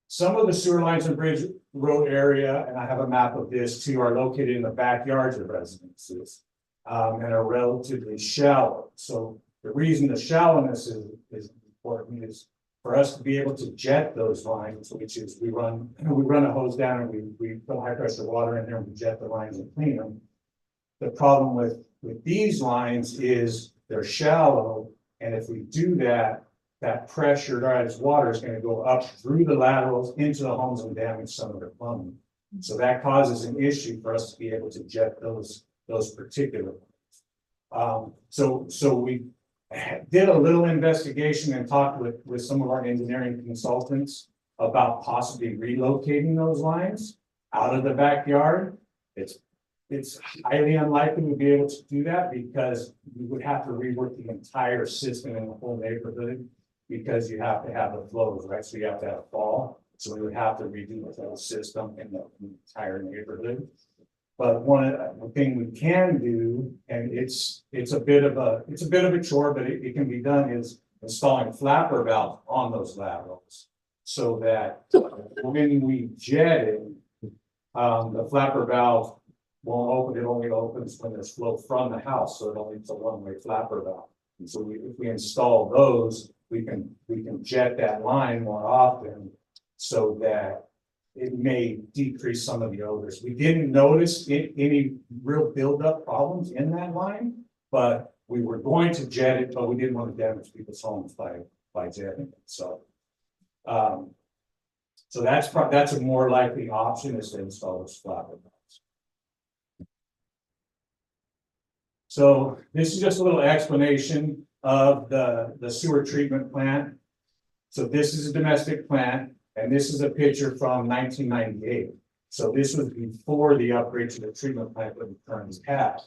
Some of the sewer lines in Bridge Road area, and I have a map of this too, are located in the backyards of residences and are relatively shallow. So the reason the shallowness is important is for us to be able to jet those lines, which is we run a hose down and we put high pressure water in there and we jet the lines and clean them. The problem with these lines is they're shallow, and if we do that pressurized water is going to go up through the laterals into the homes and damage some of the plumbing. So that causes an issue for us to be able to jet those those particular ones. So we did a little investigation and talked with some of our engineering consultants about possibly relocating those lines out of the backyard. It's highly unlikely we'd be able to do that because we would have to rework the entire system in the whole neighborhood because you have to have the flows, right? So you have to have fall. So we would have to redo the whole system in the entire neighborhood. But one thing we can do, and it's a bit of a chore, but it can be done, is installing flapper valves on those laterals. So that when we jet it, the flapper valve won't open, it only opens when there's flow from the house, so it only it's a one-way flapper valve. And so if we install those, we can jet that line more often so that it may decrease some of the odors. We didn't notice any real buildup problems in that line, but we were going to jet it, but we didn't want to damage people's homes by jetting it. So that's a more likely option, is to install those flapper valves. So this is just a little explanation of the sewer treatment plant. So this is a domestic plant, and this is a picture from 1998. So this was before the upgrade to the treatment plant that we currently have.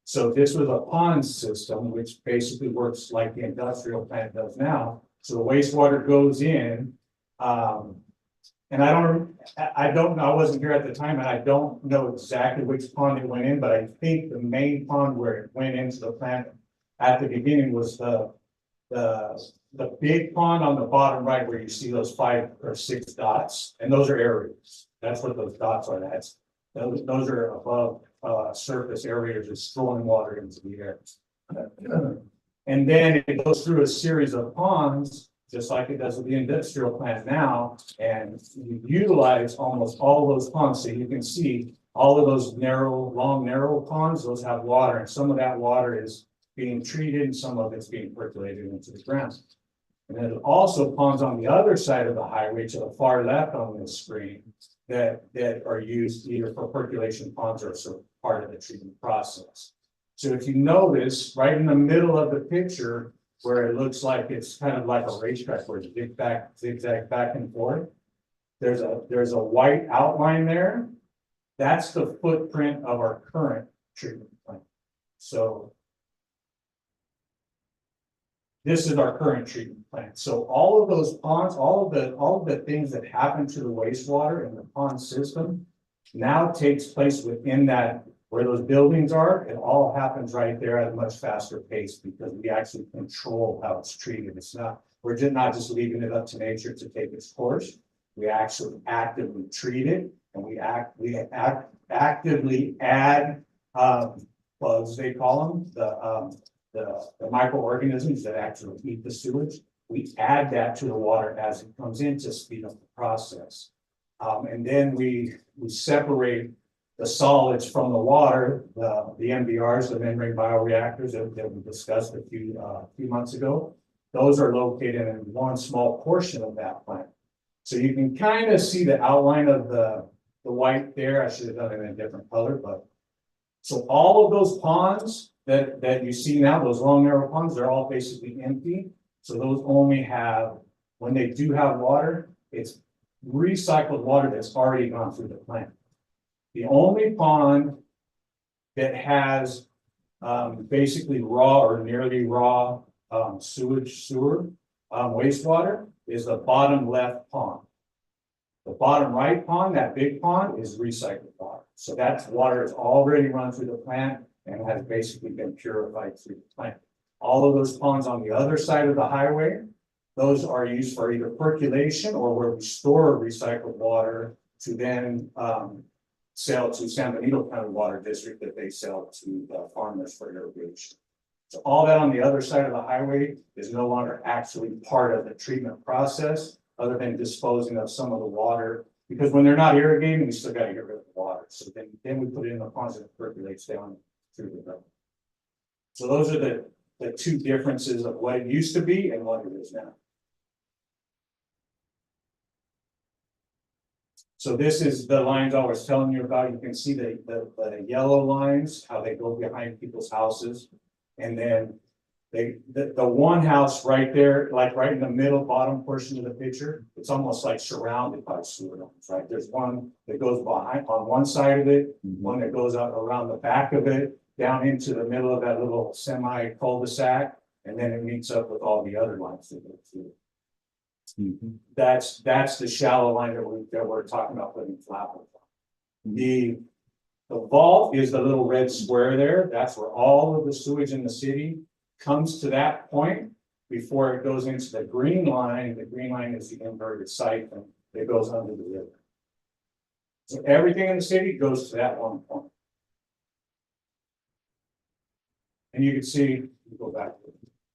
So this was a pond system, which basically works like the industrial plant does now. So the wastewater goes in, and I don't know, I wasn't here at the time, and I don't know exactly which pond it went in, but I think the main pond where it went into the plant at the beginning was the big pond on the bottom right, where you see those 5 or 6 dots, and those are areas. That's what those dots are. Those are above surface areas, just throwing water into the air. And then it goes through a series of ponds, just like it does with the industrial plant now, and you utilize almost all those ponds. So you can see all of those long, narrow ponds, those have water, and some of that water is being treated, and some of it's being percolated into the ground. And then also ponds on the other side of the highway to the far left on this screen that are used either for percolation ponds or sort of part of the treatment process. So if you notice, right in the middle of the picture, where it looks like it's kind of like a racetrack where you zigzag back and forth, there's a white outline there. That's the footprint of our current treatment plant. So this is our current treatment plant. So all of those ponds, all of the things that happen to the wastewater in the pond system now takes place within that, where those buildings are. It all happens right there at a much faster pace because we actually control how it's treated. We're just not just leaving it up to nature to take its course. We actually actively treat it, and we actively add bugs, they call them, the microorganisms that actually eat the sewage. We add that to the water as it comes in to speed up the process. And then we separate the solids from the water, the MBRs, the membrane bioreactors that we discussed a few months ago. Those are located in one small portion of that plant. So you can kind of see the outline of the white there. I should have done it in a different color, but so all of those ponds that you see now, those long narrow ponds, they're all basically empty. So those only have, when they do have water, it's recycled water that's already gone through the plant. The only pond that has basically raw or nearly raw sewer wastewater is the bottom left pond. The bottom right pond, that big pond, is recycled water. So that's water that's already run through the plant and has basically been purified through the plant. All of those ponds on the other side of the highway, those are used for either percolation or where we store recycled water to then sell to San Benito County Water District, that they sell to the farmers for irrigation. So all that on the other side of the highway is no longer actually part of the treatment process, other than disposing of some of the water, because when they're not irrigating, we still got to get rid of the water. So then we put it in the ponds and it percolates down through the ground. So those are the two differences of what it used to be and what it is now. So this is the lines I was telling you about. You can see the yellow lines, how they go behind people's houses. And then the one house right there, like right in the middle bottom portion of the picture, it's almost like surrounded by sewer lines, right? There's one that goes behind on one side of it, one that goes out around the back of it, down into the middle of that little semi cul-de-sac, and then it meets up with all the other lines that go through. That's the shallow line that we're talking about putting flat on. The vault is the little red square there. That's where all of the sewage in the city comes to that point before it goes into the green line. The green line is the inverted siphon that goes under the river. So everything in the city goes to that one point. And you can see, go back.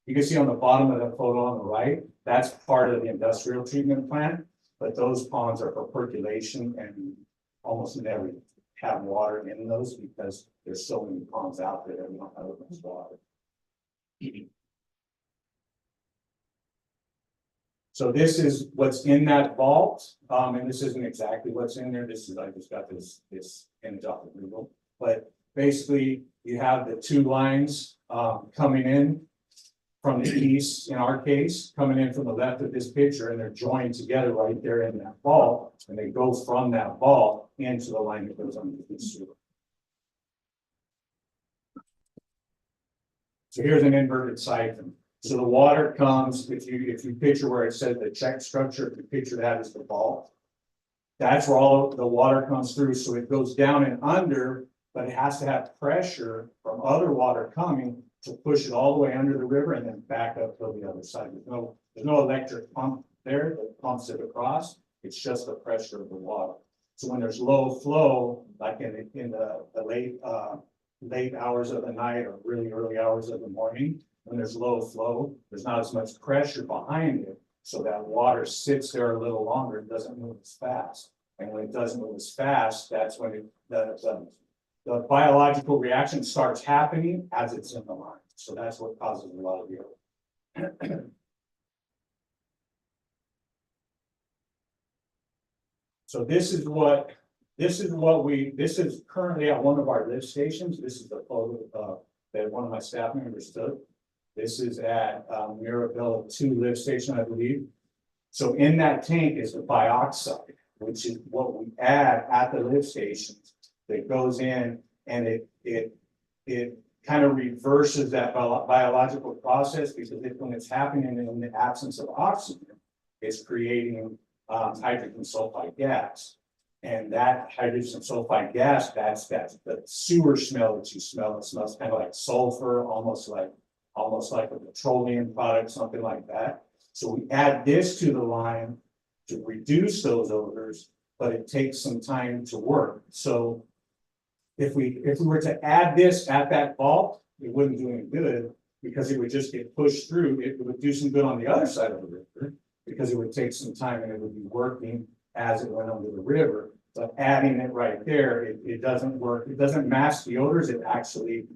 You can see on the bottom of that photo on the right, that's part of the industrial treatment plant, but those ponds are for percolation and almost never have water in those because there's so many ponds out there that don't have much water. So this is what's in that vault, and this isn't exactly what's in there. This is, I just got this image off of Google, but basically you have the two lines coming in from the east, in our case, coming in from the left of this picture, and they're joined together right there in that vault, and they go from that vault into the line that goes under the sewer. So here's an inverted siphon. So the water comes, if you picture where it says the check structure, if you picture that as the vault, that's where all the water comes through. So it goes down and under, but it has to have pressure from other water coming to push it all the way under the river and then back up to the other side. There's no electric pump there that pumps it across. It's just the pressure of the water. So when there's low flow, like in the late hours of the night or really early hours of the morning, when there's low flow, there's not as much pressure behind it. So that water sits there a little longer. It doesn't move as fast. And when it doesn't move as fast, that's when the biological reaction starts happening as it's in the line. So that's what causes a lot of the So this is currently at one of our lift stations. This is the photo that one of my staff members took. This is at Mirabella 2 lift station, I believe. So in that tank is the bioxide, which is what we add at the lift stations that goes in, and it kind of reverses that biological process, because when it's happening in the absence of oxygen, it's creating hydrogen sulfide gas. And that hydrogen sulfide gas, that's the sewer smell that you smell. It smells kind of like sulfur, almost like a petroleum product, something like that. So we add this to the line to reduce those odors, but it takes some time to work. So if we were to add this at that vault, it wouldn't do any good, because it would just get pushed through. It would do some good on the other side of the river, because it would take some time and it would be working as it went under the river. But adding it right there, it doesn't work. It doesn't mask the odors. It actually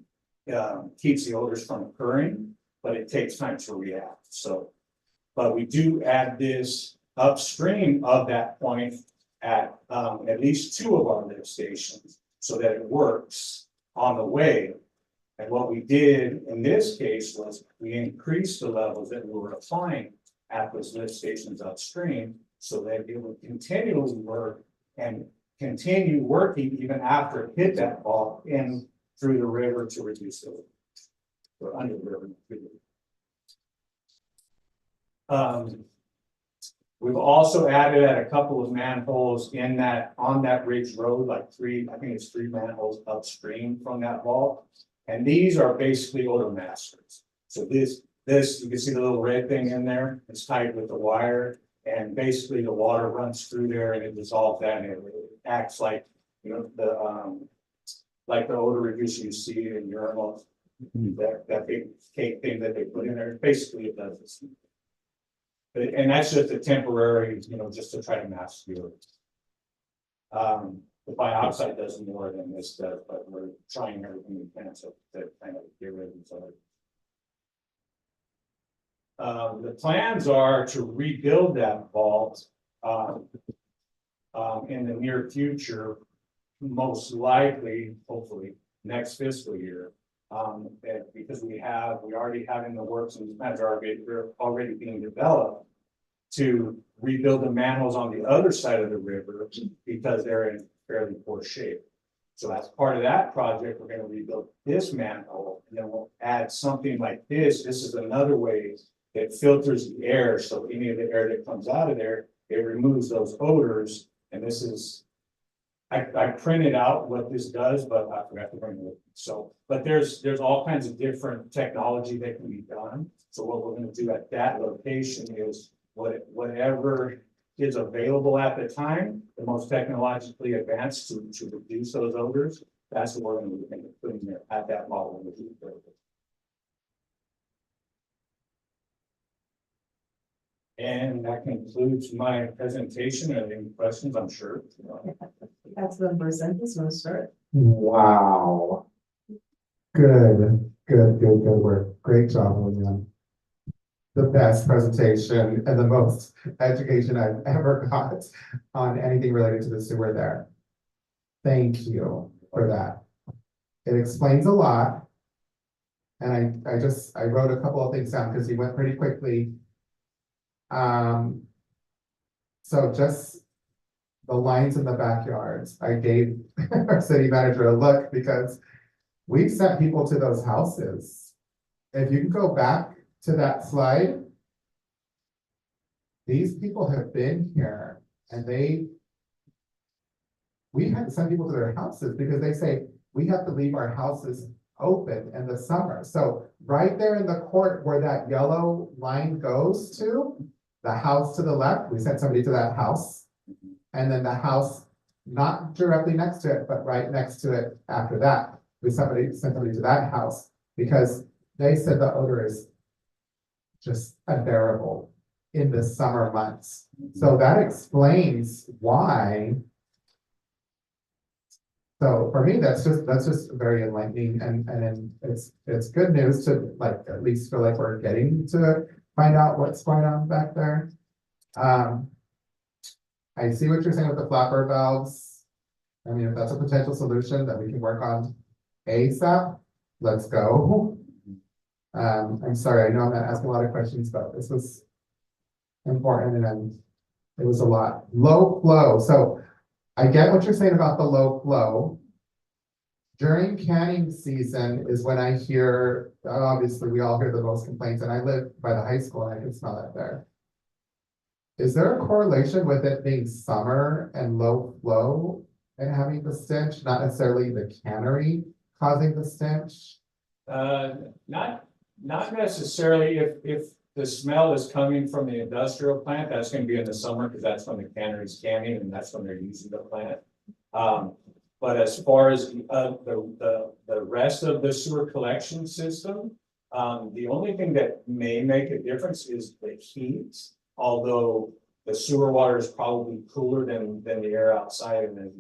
keeps the odors from occurring, but it takes time to react. So, but we do add this upstream of that point at least 2 of our lift stations, so that it works on the way. And what we did in this case was we increased the levels that we were applying at those lift stations upstream, so that it would continually work and continue working even after it hit that vault in through the river to reduce the or under the river. We've also added at a couple of manholes on that ridge road, like 3 manholes upstream from that vault. And these are basically odor masters. So this, you can see the little red thing in there, it's tied with the wire, and basically the water runs through there and it dissolves that, and it acts like, like the odor reducer you see in urinals, that big cake thing that they put in there. Basically it does this. And that's just a temporary, just to try to mask the odor. The bioxide does more than this does, but we're trying everything we can to kind of get rid of this odor. The plans are to rebuild that vault in the near future, most likely, hopefully, next fiscal year. Because we already have in the works and plans are already being developed to rebuild the manholes on the other side of the river because they're in fairly poor shape. So as part of that project, we're gonna rebuild this manhole and then we'll add something like this. This is another way that filters the air. So any of the air that comes out of there, it removes those odors. And this is, I printed out what this does, but I forgot to bring it. So, but there's all kinds of different technology that can be done. So what we're gonna do at that location is whatever is available at the time, the most technologically advanced to reduce those odors. That's what we're gonna be putting there at that model. And that concludes my presentation. Are there any questions? I'm sure. That's the person who's going to start. Wow. Good work. Great job, William. The best presentation and the most education I've ever got on anything related to the sewer there. Thank you for that. It explains a lot. And I wrote a couple of things down because he went pretty quickly. So just the lines in the backyards, I gave our city manager a look because we've sent people to those houses. If you can go back to that slide, these people have been here and we had to send people to their houses because they say, we have to leave our houses open in the summer. So right there in the court where that yellow line goes to, the house to the left, we sent somebody to that house. And then the house, not directly next to it, but right next to it after that, we sent somebody to that house because they said the odor is just unbearable in the summer months. So that explains why. So for me, that's just very enlightening and it's good news to like at least feel like we're getting to find out what's going on back there. I see what you're saying with the flapper valves. I mean, if that's a potential solution that we can work on ASAP, let's go. I'm sorry, I know I'm not asking a lot of questions, but this was important and it was a lot. Low flow. So I get what you're saying about the low flow. During canning season is when I hear, obviously we all hear the most complaints, and I live by the high school and I can smell it there. Is there a correlation with it being summer and low flow and having the stench, not necessarily the cannery causing the stench? Not necessarily. If the smell is coming from the industrial plant, that's going to be in the summer because that's when the cannery's canning and that's when they're using the plant. But as far as the rest of the sewer collection system, the only thing that may make a difference is the heat. Although the sewer water is probably cooler than the air outside, and then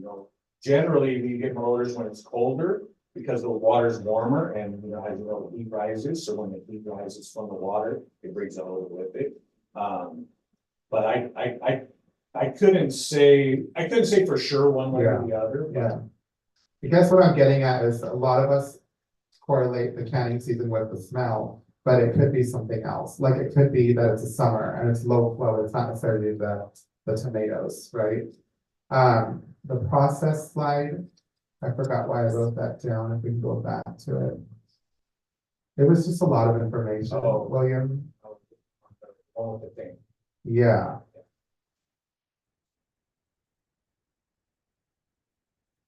generally we get more odors when it's colder because the water is warmer, and as you know, the heat rises. So when the heat rises from the water, it brings the odor with it. But I couldn't say for sure one way or the other. Yeah. I guess what I'm getting at is a lot of us correlate the canning season with the smell, but it could be something else. Like it could be that it's a summer and it's low flow. It's not necessarily the tomatoes, right? The process slide, I forgot why I wrote that down. If we can go back to it. It was just a lot of information, William. All of the thing. Yeah.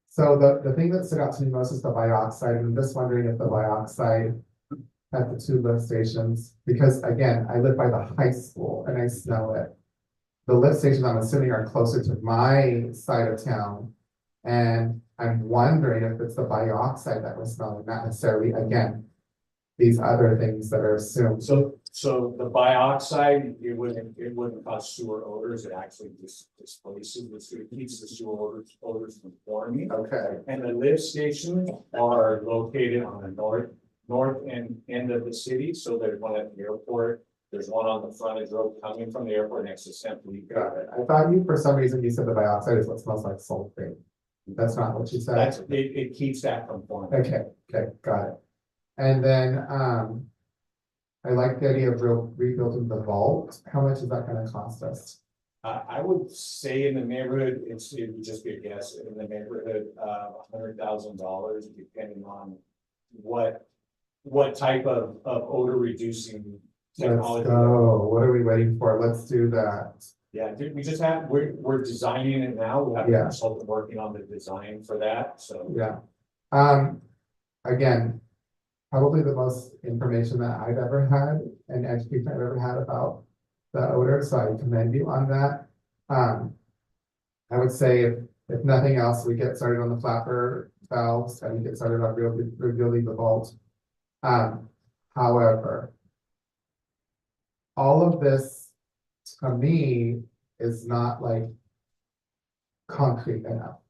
So the thing that stood out to me most is the bioxide. I'm just wondering if the bioxide at the two lift stations, because again, I live by the high school and I smell it. The lift stations, I'm assuming, are closer to my side of town. And I'm wondering if it's the bioxide that we're smelling, not necessarily, again, these other things that are assumed. So the bioxide, it wouldn't cause sewer odors. It actually just displaces the sewer, keeps the sewer odors from forming. Okay. And the lift stations are located on the north end of the city. So there's one at the airport, There's one on the frontage road coming from the airport next to Simply. Got it. I thought you, for some reason, you said the dioxide is what smells like sulfate. That's not what you said. That's, it keeps that from forming. Okay, got it. And then, I like the idea of rebuilding the vault. How much is that gonna cost us? I would say in the neighborhood, it would just be a guess, in the neighborhood of $100,000, depending on what type of odor reducing Let's technology. go. What are we waiting for? Let's do that. Yeah, we just have, we're designing it now. We have a Yeah. consultant working on the design for that, so. Yeah. Again, probably the most information that I've ever had and education I've ever had about the odor, so I commend you on that. I would say if nothing else, we get started on the flapper valves and we get started on rebuilding the vault. However, all of this, to me, is not like concrete enough.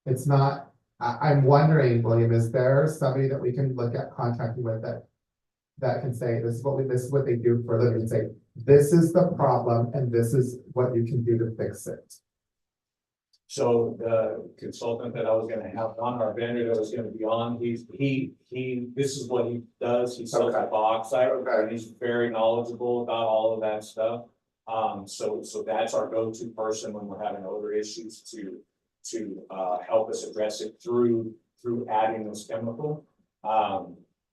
It's not, I'm wondering, William, is there somebody that we can look at contracting with that can say, this is what they do for a living, and say, this is the problem and this is what you can do to fix it. So the consultant that I was gonna have on, our vendor that was gonna be on, this is what he does, he sells Okay. bauxite, Okay. and he's very knowledgeable about all of that stuff. So that's our go-to person when we're having odor issues to help us address it through adding this chemical.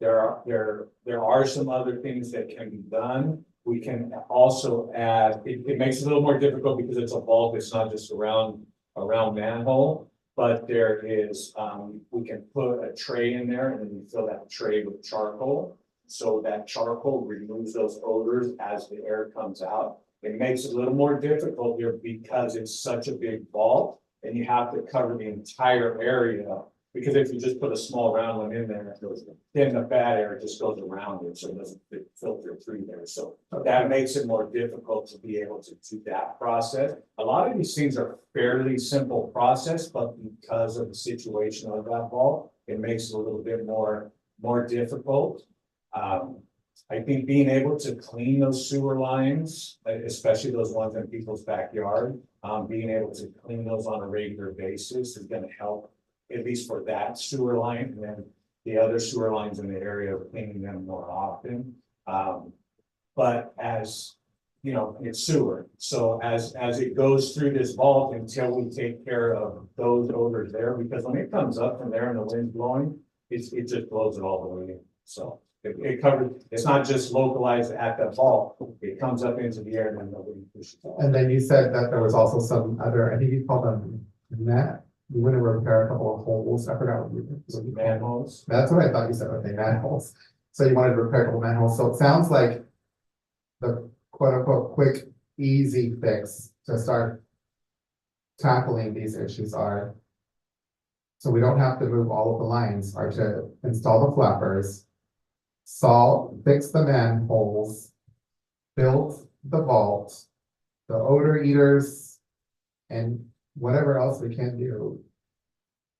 There are some other things that can be done. We can also add, it makes it a little more difficult because it's a bulk, it's not just around manhole, but there is, we can put a tray in there and then you fill that tray with charcoal. So that charcoal removes those odors as the air comes out. It makes it a little more difficult here because it's such a big bulk and you have to cover the entire area. Because if you just put a small round one in there, then the bad air just goes around it, so it doesn't filter through there. So that makes it more difficult to be able to do that process. A lot of these things are fairly simple process, but because of the situation of that vault, it makes it a little bit more difficult. I think being able to clean those sewer lines, especially those ones in people's backyard, being able to clean those on a regular basis is going to help, at least for that sewer line, and then the other sewer lines in the area, cleaning them more often. But as you know, it's sewer. So as it goes through this vault until we take care of those odors there, because when it comes up from there and the wind's blowing, it just blows it all the way in. So it covers, it's not just localized at the vault, it comes up into the air and then nobody pushes it. And then you said that there was also some other, I think you called them net. You want to repair a couple of holes. I forgot what you Manholes. That's what I thought you said. Okay, manholes. So you wanted to repair a couple manholes. So it sounds like the quote unquote quick, easy fix to start tackling these issues are, so we don't have to move all of the lines, are to install the flappers, fix the manholes, build the vault, the odor eaters, and whatever else we can do.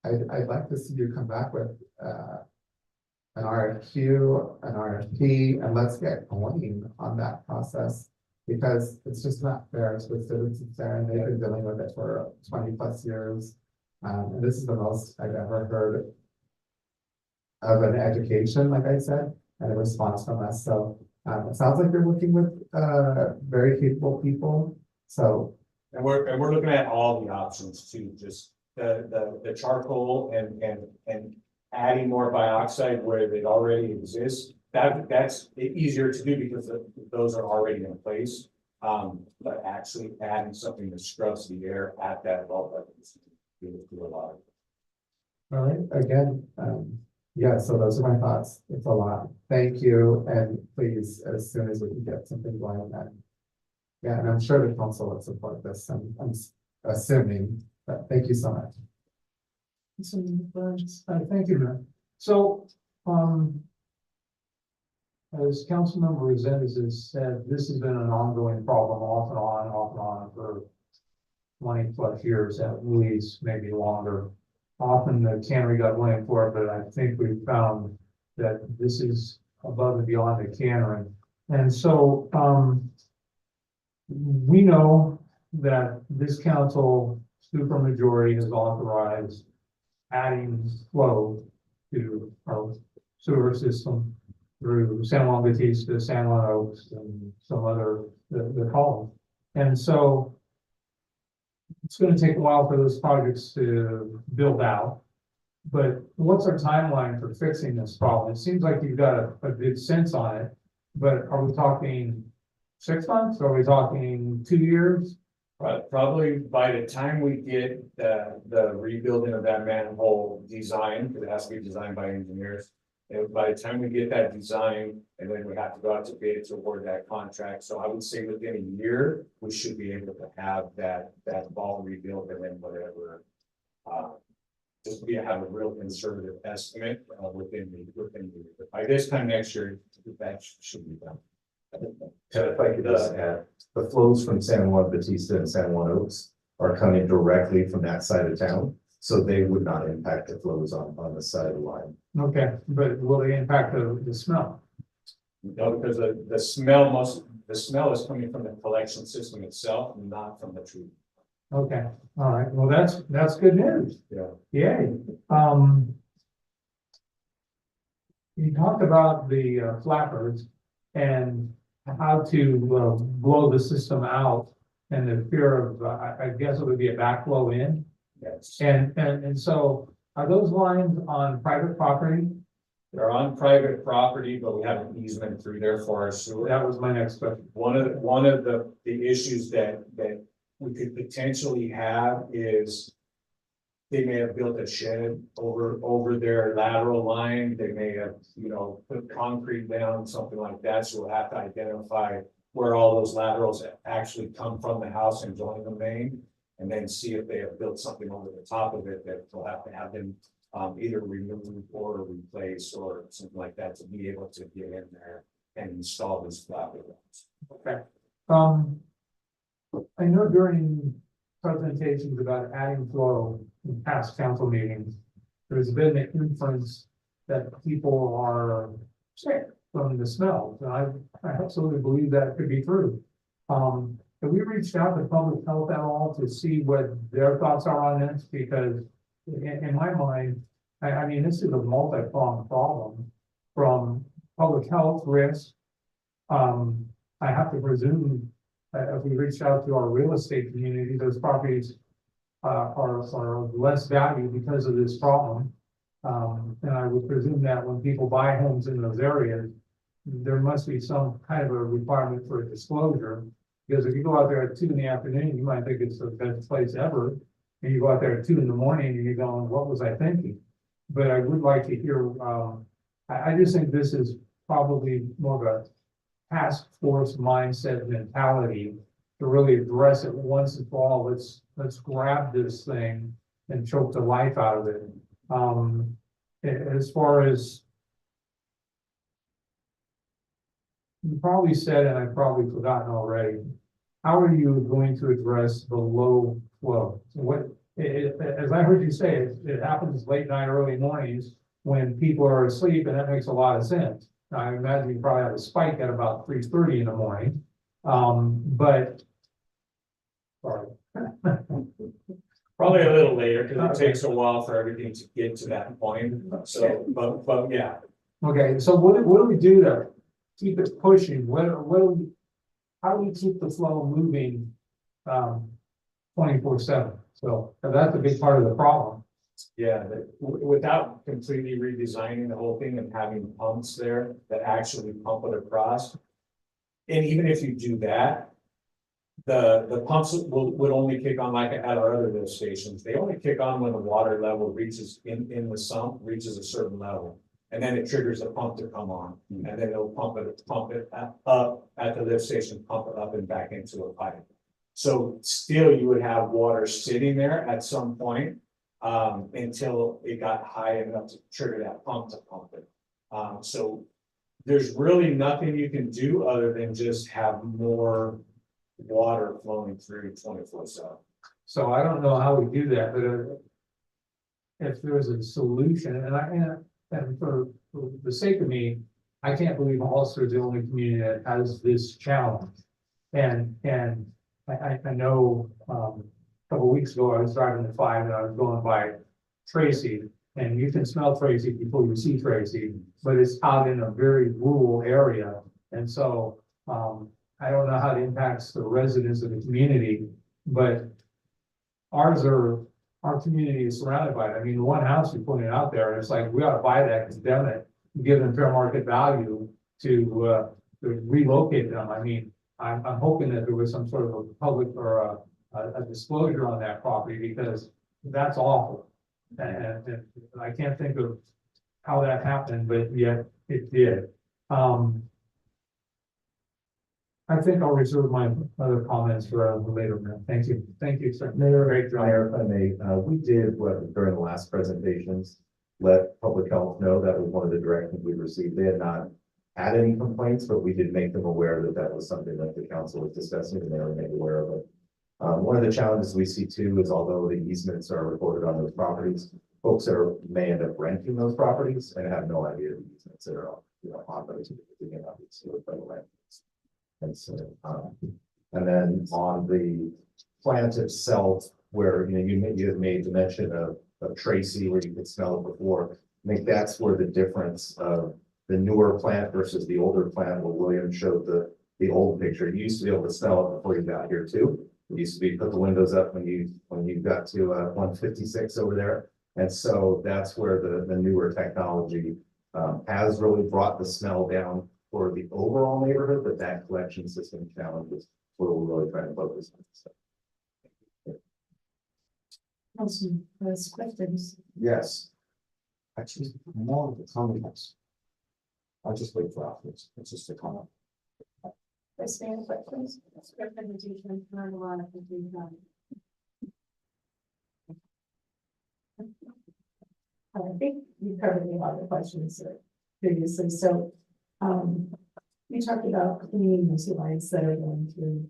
I'd like to see you come back with an RFQ, an RFP, and let's get going on that process. Because it's just not fair to the citizens there, and they've been dealing with it for 20+ years. And this is the most I've ever heard of an education, like I said, and a response from us. So it sounds like you're working with very capable people. So And we're looking at all the options too, just the charcoal and adding more bioxide where it already exists. That's easier to do because those are already in place. But actually adding something that scrubs the air at that vault, do a lot. all right, again, yeah, so those are my thoughts. It's a lot. Thank you, and please, as soon as we can get something going, then. Yeah, and I'm sure the council would support this. I'm assuming, but thank you so much. Thank you, Mayor. So, as Councilmember Resendez has said, this has been an ongoing problem off and on for 20+ years, at least, maybe longer. Often the cannery got blamed for it, but I think we've found that this is above and beyond the cannery. And so, we know that this council supermajority has authorized adding flow to our sewer system through San Juan Bautista, San Juan Oaks, and some other, the column. And so it's gonna take a while for those projects to build out. But what's our timeline for fixing this problem? It seems like you've got a good sense on it, but are we talking 6 months? Are we talking 2 years? Probably by the time we get the rebuilding of that manhole designed, because it has to be designed by engineers. And by the time we get that design, and then we have to go out to bid to award that contract, so I would say within a year, we should be able to have that ball rebuilt and then whatever. Just have a real conservative estimate within the by this time next year, that should be done. And if I could just add, the flows from San Juan Bautista and San Juan Oaks are coming directly from that side of town. So they would not impact the flows on the side of the line. Okay, but will they impact the smell? No, because the smell is coming from the collection system itself, not from the tree. Okay, all right, well, that's good news. Yeah. Yay. You talked about the flappers and how to blow the system out and the fear of, I guess it would be a backflow in. Yes. And so are those lines on private property? They're on private property, but we have an easement through there for our sewer. That was my next question. One of the issues that we could potentially have is they may have built a shed over their lateral line. They may have, put concrete down, something like that. So we'll have to identify where all those laterals actually come from the house and join the main. And then see if they have built something over the top of it that we'll have to have them either remove or replace or something like that to be able to get in there and install these flapper ones. Okay. I know during presentations about adding flow in past council meetings, there's been an inference that people are sick from the smells. And I absolutely believe that could be true. Have we reached out to public health at all to see what their thoughts are on this? Because in my mind, I mean, this is a multi-pronged problem from public health risk. I have to presume that if we reach out to our real estate community, those properties are of less value because of this problem. And I would presume that when people buy homes in those areas, there must be some kind of a requirement for a disclosure. Because if you go out there at 2 in the afternoon, you might think it's the best place ever. And you go out there at 2 in the morning and you're going, what was I thinking? But I would like to hear, I just think this is probably more of a task force mindset mentality to really address it once and for all. Let's grab this thing and choke the life out of it. As far as you probably said, and I've probably forgotten already, how are you going to address the low flow? So as I heard you say, it happens late night, early mornings when people are asleep, and that makes a lot of sense. Now, I imagine you probably have a spike at about 3:30 in the morning. But sorry. Probably a little later because it takes a while for everything to get to that point. So, but yeah. Okay, so what do we do to keep it pushing? How do we keep the flow moving 24/7? So that's a big part of the problem. Yeah, without completely redesigning the whole thing and having pumps there that actually pump it across. And even if you do that, the pumps would only kick on like at our other lift stations. They only kick on when the water level reaches in the sump, reaches a certain level. And then it triggers the pump to come on, and then it'll pump it up at the lift station, pump it up and back into a pipe. So still you would have water sitting there at some point until it got high enough to trigger that pump to pump it. So there's really nothing you can do other than just have more water flowing through 24/7. So I don't know how we do that, but if there's a solution, and for the sake of me, I can't believe Hollister is the only community that has this challenge. And I know, a couple weeks ago, I was driving the 5 and I was going by Tracy. And you can smell Tracy before you see Tracy, but it's out in a very rural area. And so, I don't know how it impacts the residents of the community, but our community is surrounded by it. I mean, the one house you pointed out there, it's like, we ought to buy that, condemn it, give them fair market value to relocate them. I mean, I'm hoping that there was some sort of a public or a disclosure on that property, because that's awful. And I can't think of how that happened, but yet it did. I think I'll reserve my other comments for later, man. Thank you. Thank you, sir. Mayor, if I may, we did, during the last presentations, let public health know that was one of the directions we received. They had not had any complaints, but we did make them aware that that was something that the council was discussing, and they were made aware of it. One of the challenges we see too is, although the easements are recorded on those properties, folks may end up renting those properties and have no idea the easements that are on those. And so, and then on the plant itself, where you have made the mention of Tracy, where you could smell it before. I think that's where the difference of the newer plant versus the older plant, where William showed the old picture. You used to be able to smell it before you got here too. It used to be put the windows up when you got to 156 over there. And so that's where the newer technology has really brought the smell down for the overall neighborhood, but that collection system challenge is where we're really trying to focus on. So. Awesome. Those questions. Yes. Actually, more of the comments. I'll just wait for afterwards. It's just a comment. Vice Mayor, questions? Representation, not a lot of confusion. I think you covered a lot of the questions previously. So, we talked about cleaning those lines that are going through,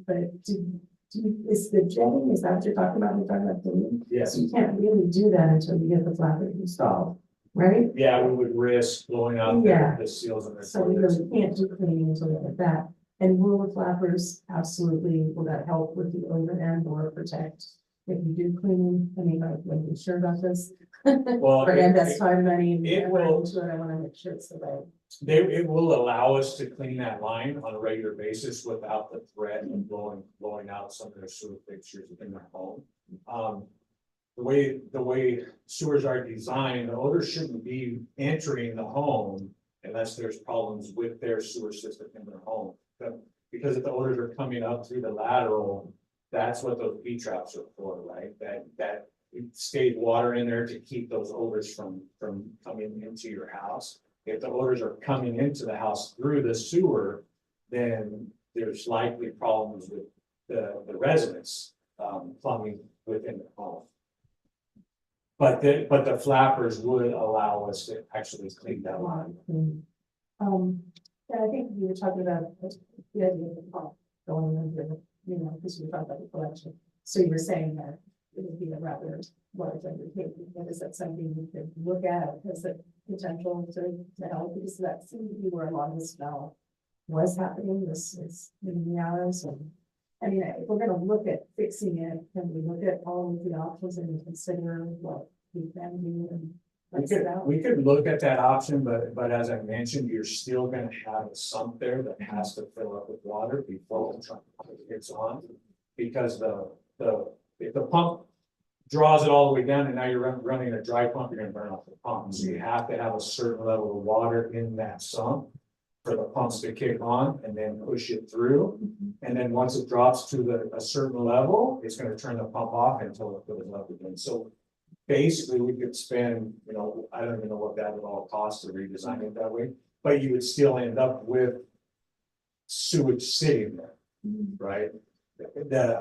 but is the jetting, is that what you're talking about? We're talking about cleaning? Yes. So you can't really do that until you get the flapper installed, right? Yeah, we would risk blowing out Yeah. the seals on their. So we really can't do cleaning until we get that. And will the flappers absolutely, will that help with the over end or protect? If you do cleaning, I mean, I'm not sure about this. Well, But that's time, money. And it will- into it, I want to make sure it's the right. It will allow us to clean that line on a regular basis without the threat of blowing out some of their sewer fixtures in their home. The way sewers are designed, the odor shouldn't be entering the home unless there's problems with their sewer system in their home. But because if the odors are coming up through the lateral, that's what those B traps are for, right? That stays water in there to keep those odors from coming into your house. If the odors are coming into the house through the sewer, then there's likely problems with the residents plumbing within the home. But the flappers would allow us to actually clean that line. And I think you were talking about the idea of the pump going under, because we were talking about the collection. So you were saying that it would be a rather large undertaking. And is that something you could look at as a potential to help? Because that seemed to be where a lot of the smell was happening. This is in the hours. And I mean, if we're going to look at fixing it, can we look at all of the options and consider what we can do and We could look at that option, but as I mentioned, you're still gonna have a sump there that has to fill up with water before the truck gets on. Because if the pump draws it all the way down and now you're running a dry pump, you're gonna burn off the pump. So you have to have a certain level of water in that sump for the pumps to kick on and then push it through. And then once it drops to a certain level, it's gonna turn the pump off until it fills up again. So basically, we could spend, I don't even know what that would all cost to redesign it that way, but you would still end up with sewage sitting there, right?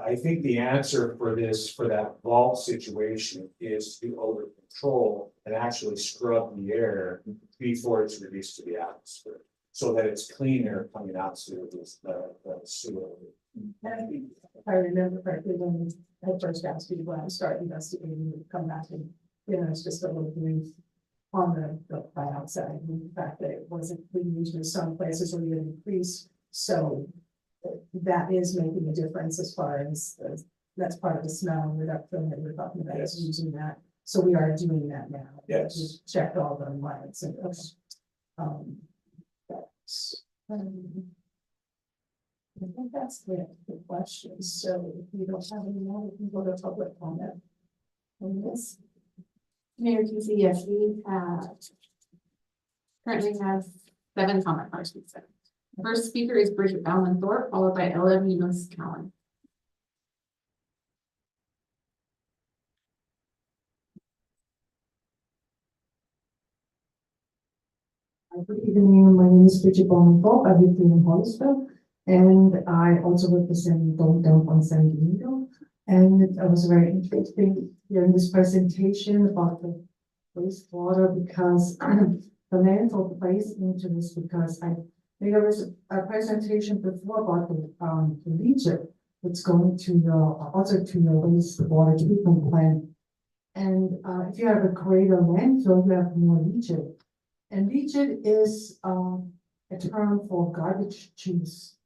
I think the answer for that vault situation is to odor control and actually scrub the air before it's released to the atmosphere, so that it's clean air coming out to the sewer. And I think if I remember correctly, when I first asked you when I started investigating, you would come back and, it's just a little brief on the buyout side, and the fact that it wasn't being used in some places or even increased. So that is making a difference as far as, that's part of the smell reduction that we're talking about, is using that. So we are doing that now. Yes. Just checked all the lights and those. I think that's the questions. So if you don't have any more, we can go to public comment on this. Mayor Casey, yes, we currently have 7 comment cards. First speaker is Bridget Bauman Thorpe, followed by Ella Munoz Cowan. Good evening, my name is Bridget Bonenfeld. I live in Hollister, and I also represent downtown on San Diego. And I was very interested hearing this presentation about the wastewater because the landfill plays into this, because there was a presentation before about the leachate that's going to your also to your wastewater treatment plant. And if you have a greater landfill, you have more leachate. And leachate is a term for garbage juice.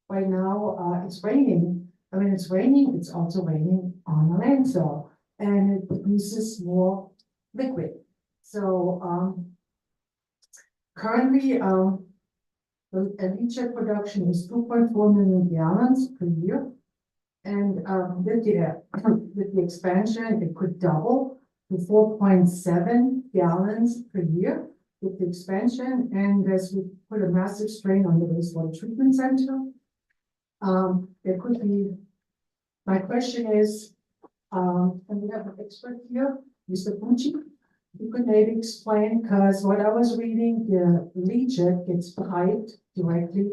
Right now, it's raining. I mean, it's raining, it's also raining on the landfill, and it produces more liquid. So currently, the leachate production is 2.4 million gallons per year. And with the expansion, it could double to 4.7 gallons per year. With the expansion, and as we put a massive strain on the wastewater treatment center, there could be. My question is, and we have an expert here, Mr. Pucci. You could maybe explain, because what I was reading, the leachate gets piped directly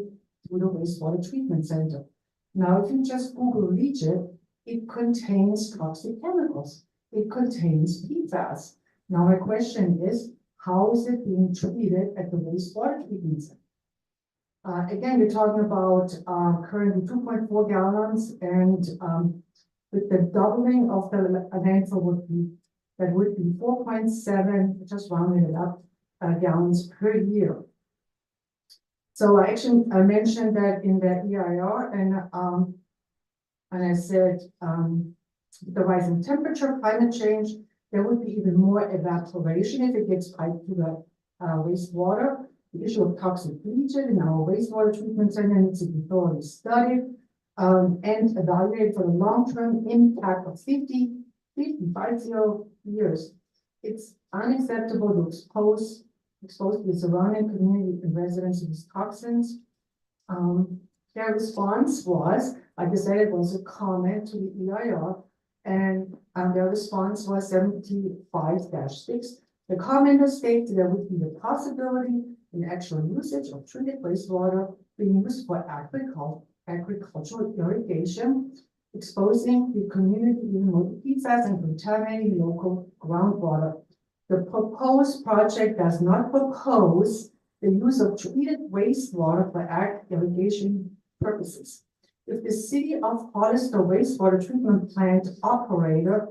to the wastewater treatment center. Now, if you just Google leachate, it contains toxic chemicals. It contains PFAS. Now, my question is, how is it being treated at the wastewater treatment center? Again, you're talking about currently 2.4 gallons, and with the doubling of the landfill would be 4.7, just rounding it up, gallons per year. So I mentioned that in the EIR, and I said the rising temperature, climate change, there would be even more evaporation if it gets piped to the wastewater. The issue of toxic leachate in our wastewater treatment center needs to be thoroughly studied and evaluated for the long-term impact of 50 years. It's unacceptable to expose the surrounding community and residents to these toxins. Their response was, like I said, it was a comment to the EIR. And their response was 75-6. The commenter states there would be the possibility in actual usage of treated wastewater being used for agricultural irrigation, exposing the community even more to PFAS and contaminating local groundwater. The proposed project does not propose the use of treated wastewater for ag irrigation purposes. If the city of Hollister wastewater treatment plant operator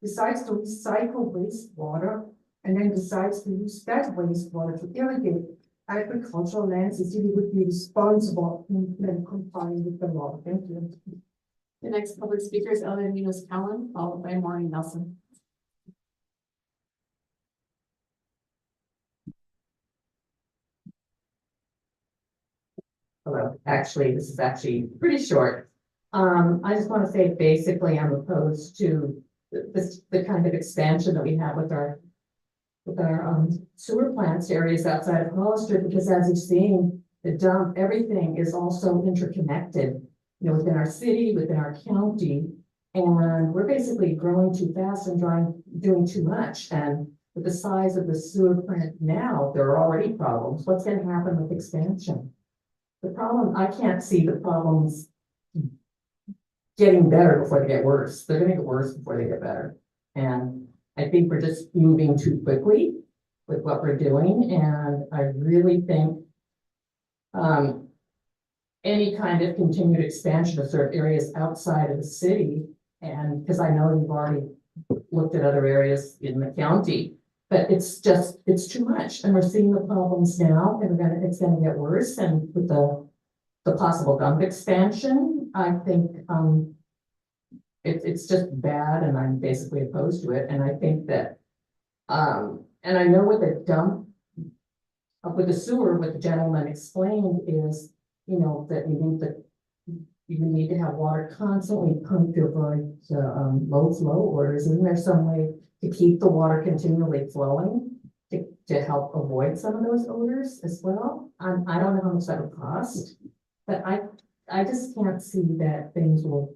decides to recycle wastewater and then decides to use that wastewater to irrigate agricultural lands, the city would be responsible in complying with the law. Thank you. The next public speaker is Ella Munoz Cowan, followed by Maureen Nelson. Hello, actually, this is actually pretty short. I just want to say basically I'm opposed to the kind of expansion that we have with our sewer plants areas outside of Hollister, because as you've seen, the dump, everything is also interconnected, you know, within our city, within our county, and we're basically growing too fast and doing too much. And with the size of the sewer plant now, there are already problems. What's going to happen with expansion? The problem, I can't see the problems getting better before they get worse. They're going to get worse before they get better. And I think we're just moving too quickly with what we're doing. And I really think any kind of continued expansion of certain areas outside of the city, and because I know you've already looked at other areas in the county, But it's too much, and we're seeing the problems now, and it's gonna get worse, and with the possible dump expansion, I think, it's just bad, and I'm basically opposed to it, and I think that, and I know with the dump, with the sewer, what the gentleman explained is, you know, that you need to have water constantly pumped to avoid the, low flow orders. Isn't there some way to keep the water continually flowing to help avoid some of those odors as well? I don't know how much that would cost, but I just can't see that things will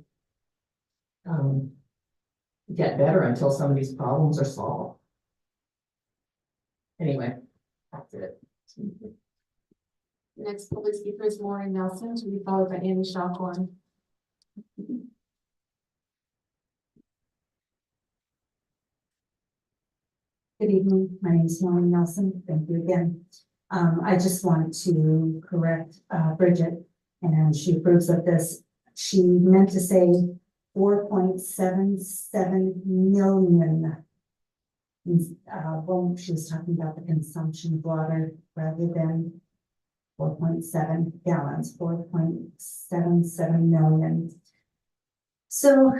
get better until some of these problems are solved. Anyway, that's it. Next public speaker is Maureen Nelson, to be followed by Andy Shockhorn. Good evening, my name is Maureen Nelson, thank you again. I just want to correct Bridget, and she approves of this. She meant to say 4.77 million. Well, she was talking about the consumption of water rather than 4.7 gallons, 4.77 million. So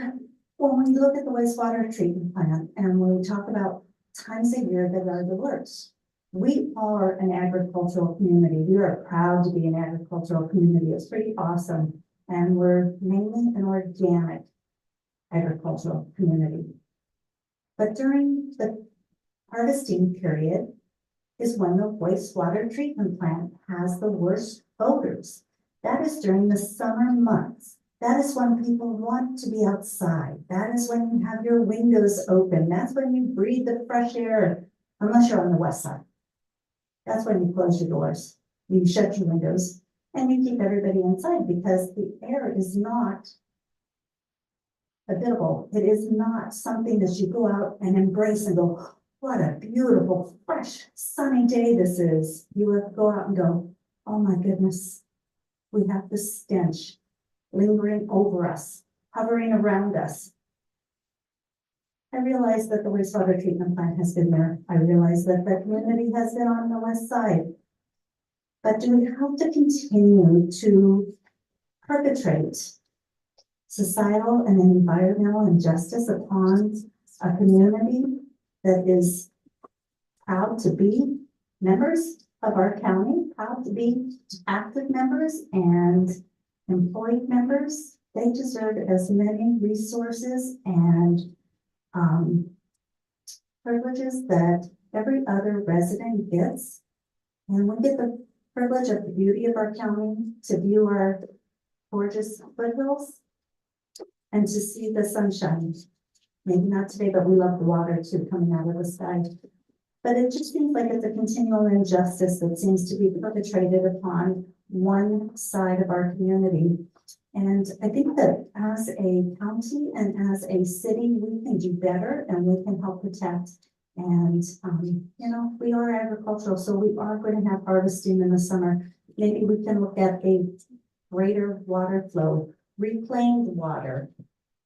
when we look at the wastewater treatment plant and when we talk about times a year that are the worst, we are an agricultural community. We are proud to be an agricultural community. It's pretty awesome. And we're mainly an organic agricultural community. But during the harvesting period is when the wastewater treatment plant has the worst odors. That is during the summer months. That is when people want to be outside. That is when you have your windows open. That's when you breathe the fresh air, unless you're on the west side. That's when you close your doors, you shut your windows, and you keep everybody inside because the air is not habitable. It is not something that you go out and embrace and go, what a beautiful, fresh, sunny day this is. You have to go out and go, oh my goodness, we have the stench lingering over us, hovering around us. I realize that the wastewater treatment plant has been there. I realize that the community has been on the west side. But do we have to continue to perpetrate societal and environmental injustice upon a community that is proud to be members of our county, proud to be active members and employed members? They deserve as many resources and privileges that every other resident gets. And we get the privilege of the beauty of our county to view our gorgeous foothills and to see the sunshine. Maybe not today, but we love the water too coming out of the sky. But it just seems like it's a continual injustice that seems to be perpetrated upon one side of our community. And I think that as a county and as a city, we can do better and we can help protect. And, you know, we are agricultural, so we are going to have harvesting in the summer. Maybe we can look at a greater water flow, reclaimed water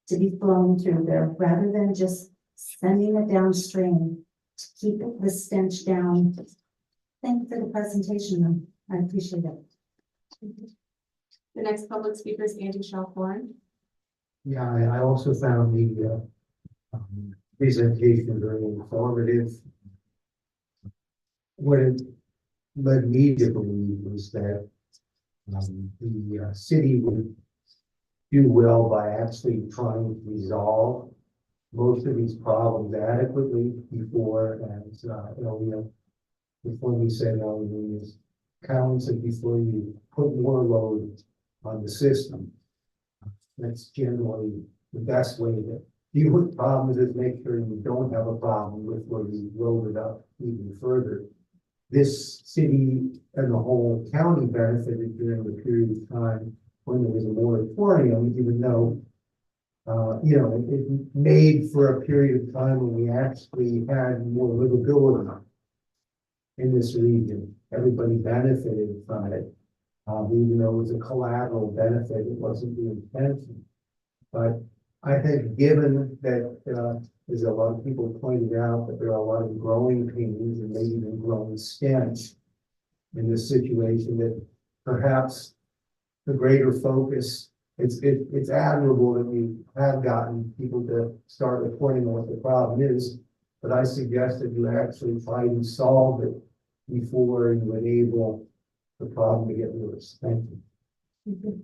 to be flown through there rather than just sending it downstream to keep the stench down. Thank you for the presentation. I appreciate it. The next public speaker is Andy Shockhorn. Yeah, I also found the presentation very informative. What it led me to believe was that the city would do well by actually trying to resolve most of these problems adequately before, as before we said, as counts and before you put more load on the system. That's generally the best way to deal with problems, is make sure you don't have a problem with where you load it up even further. This city and the whole county benefited during the period of time when there was a moratorium, even though it made for a period of time when we actually had more livability in this region. Everybody benefited from it. Even though it was a collateral benefit, it wasn't the intention. But I think given that, as a lot of people pointed out, that there are a lot of growing pains and maybe even growing stench in this situation, that perhaps the greater focus, it's admirable that we have gotten people to start reporting on what the problem is, but I suggest that you actually try to solve it before you enable the problem to get worse. Thank you.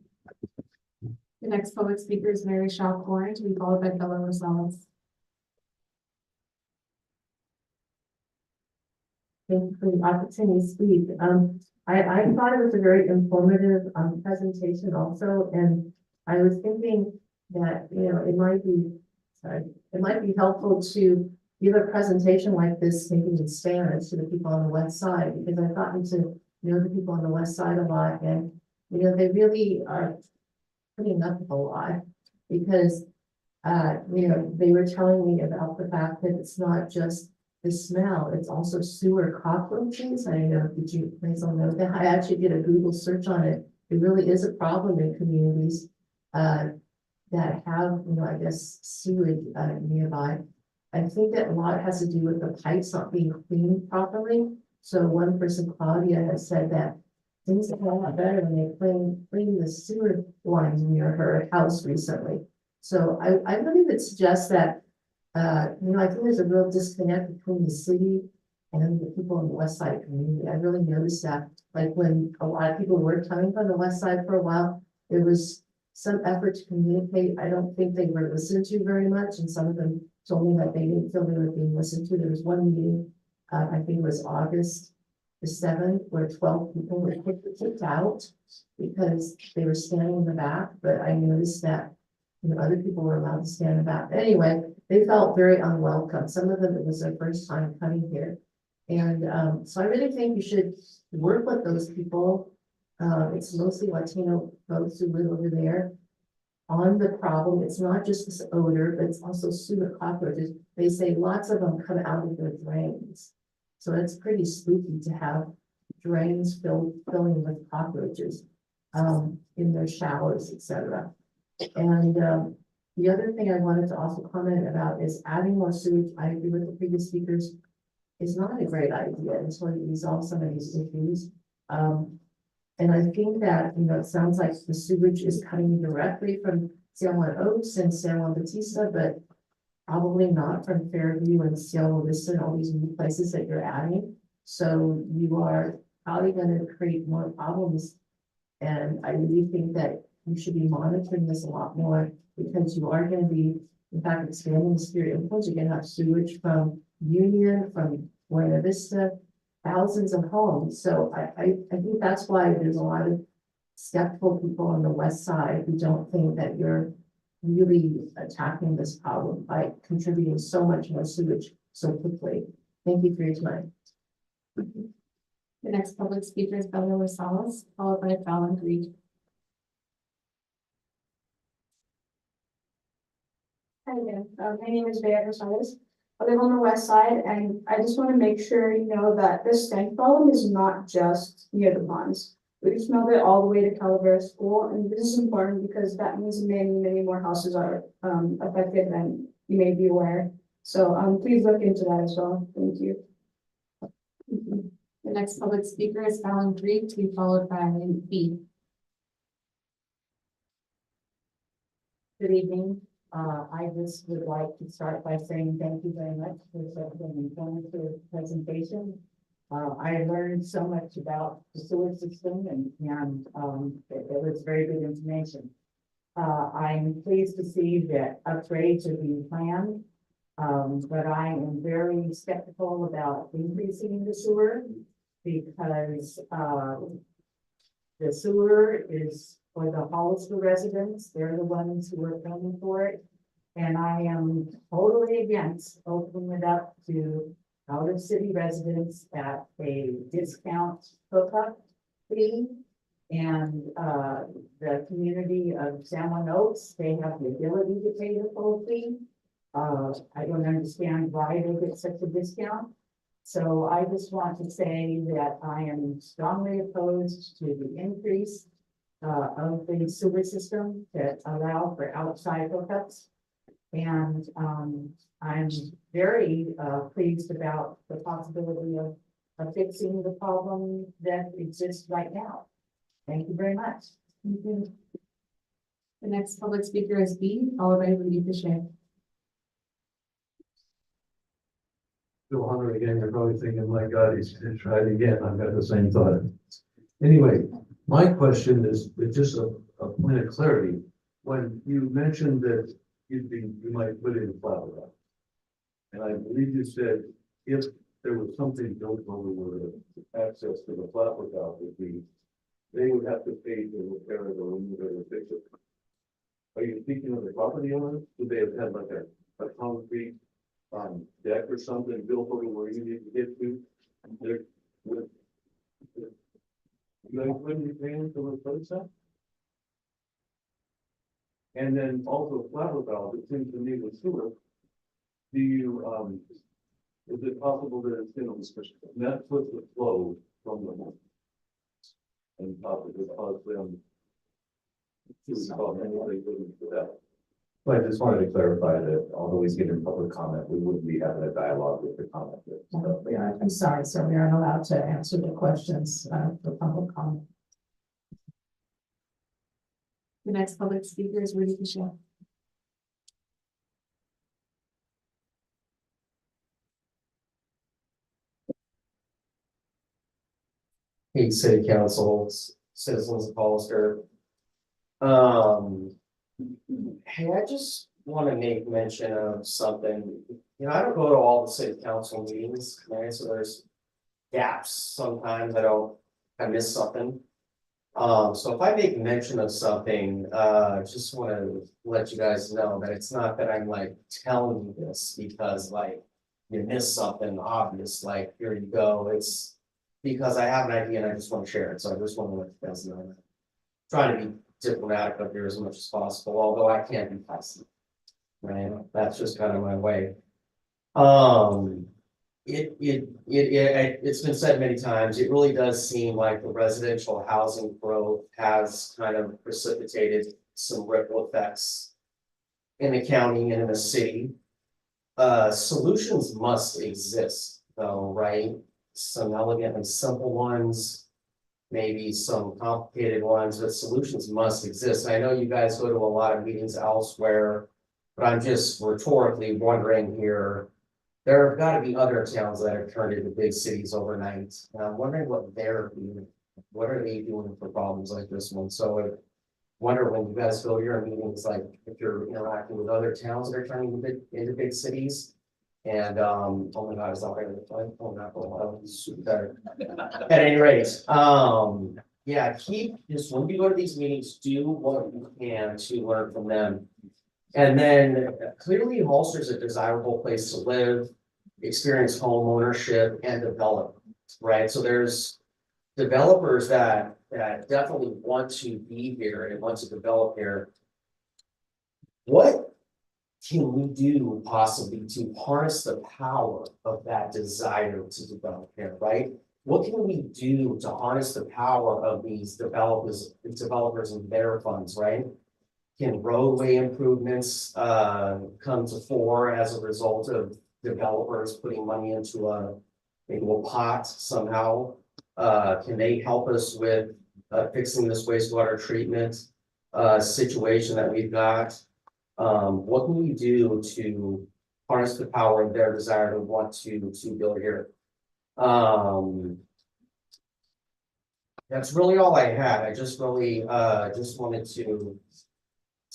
The next public speaker is Mary Shaw Corn, to be followed by Bella Rosales. Thank you for the opportunity to speak. I thought it was a very informative, presentation also, and I was thinking that, it might be helpful to give a presentation like this, maybe in Spanish, to the people on the west side, because I've gotten to know the people on the west side a lot, and, they really are putting up with a lot, because, they were telling me about the fact that it's not just the smell, it's also sewer cockroaches. I know, did you guys all know that? I actually did a Google search on it. It really is a problem in communities that have, I guess, sewage nearby. I think that a lot has to do with the pipes not being cleaned properly. So one person, Claudia, has said that things are a lot better when they clean the sewer lines near her house recently. So I really would suggest that I think there's a real disconnect between the city and the people in the west side community. I really noticed that, like when a lot of people were coming from the west side for a while, there was some effort to communicate. I don't think they were listened to very much, and some of them told me that they didn't feel they were being listened to. There was one meeting, I think it was August the 7th, where 12 people were kicked out because they were standing in the back, but I noticed that other people were allowed to stand in the back. Anyway, they felt very unwelcome. Some of them, it was their first time coming here. And so I really think you should work with those people. It's mostly Latino folks who live over there on the problem. It's not just this odor, but it's also sewer cockroaches. They say lots of them come out of their drains. So it's pretty spooky to have drains filling with cockroaches in their showers, etc. And the other thing I wanted to also comment about is adding more sewage. I agree with the previous speakers. Is not a great idea until you resolve some of these issues. And I think that, it sounds like the sewage is coming directly from San Juan Oaks and San Juan Bautista, but probably not from Fairview and Cielo Vista and all these new places that you're adding. So you are probably going to create more problems. And I really think that you should be monitoring this a lot more, because you are going to be, in fact, expanding the sphere influence. You're going to have sewage from Union, from Buena Vista, thousands of homes. So I think that's why there's a lot of skeptical people on the west side who don't think that you're really attacking this problem by contributing so much more sewage so quickly. Thank you for your time. The next public speaker is Bella Rosales, followed by Fallon Reed. Hi again, my name is Bea Rosales. I live on the west side, and I just want to make sure you know that this stank problem is not just near the ponds. We smelled it all the way to Calavera School, and this is important because that means many more houses are affected than you may be aware. So please look into that as well. Thank you. The next public speaker is Fallon Reed, to be followed by B. Good evening. I just would like to start by saying thank you very much for such an informative presentation. I learned so much about the sewer system, and it was very good information. I'm pleased to see that upgrades are being planned, but I am very skeptical about increasing the sewer, because the sewer is for the Hollister residents. They're the ones who are paying for it. And I am totally against opening it up to out of city residents at a discount hookup fee. And the community of San Juan Oaks, they have the ability to pay the full fee. I don't understand why they get such a discount. So I just want to say that I am strongly opposed to the increase of the sewer system that allow for outside hookups. And, I'm very, pleased about the possibility of fixing the problem that exists right now. Thank you very much. The next public speaker is B, followed by Rudy Fisher. Bill Hunter again, you're probably thinking, my God, he's gonna try it again. I've got the same thought. Anyway, my question is just a point of clarity. When you mentioned that you might put in a flower bed, and I believe you said if there was something built over where the access to the flower bed would be, they would have to pay to repair it or remove it or fix it. Are you speaking of the property owner? Would they have had like a concrete deck or something built over where you need to get to? There would. You guys wouldn't be paying to replace that? And then also flower valve, it seems to me with sewer. Do you, is it possible that it's gonna, that puts the flow from the home? And possibly cause them. To cause anybody living for that. But I just wanted to clarify that although he's giving public comment, we wouldn't be having a dialogue with the comment. I'm sorry, sir, we aren't allowed to answer the questions, for public comment. The next public speaker is Rudy Fisher. Hey, city council, citizens of Hollister. Hey, I just want to make mention of something. You know, I don't go to all the city council meetings, right? So there's gaps. Sometimes I miss something. So if I make mention of something, just want to let you guys know that it's not that I'm like telling you this because like you missed something obvious, like here you go. It's because I have an idea and I just want to share it. So I just want to let you guys know that. Trying to be diplomatic up here as much as possible, although I can't be passive. Right, that's just kind of my way. It's been said many times, it really does seem like the residential housing growth has kind of precipitated some ripple effects in the county and in the city. Solutions must exist though, right? Some elegant and simple ones, maybe some complicated ones, but solutions must exist. I know you guys go to a lot of meetings elsewhere, but I'm just rhetorically wondering here, there have got to be other towns that have turned into big cities overnight. And I'm wondering what they're doing. What are they doing for problems like this one? So I wonder when you guys go to your meetings, like if you're interacting with other towns that are turning into big cities. And oh my God, is that right? Oh, not better. At any rate, yeah, just when you go to these meetings, do what you can to learn from them. And then clearly Hollister is a desirable place to live, experience home ownership and develop, right? So there's developers that definitely want to be here and want to develop here. What can we do possibly to harness the power of that desire to develop here, right? What can we do to harness the power of these developers and their funds, right? Can roadway improvements come to fore as a result of developers putting money into a pot somehow? Can they help us with fixing this wastewater treatment situation that we've got? What can we do to harness the power of their desire to want to build here? That's really all I had. I just really just wanted to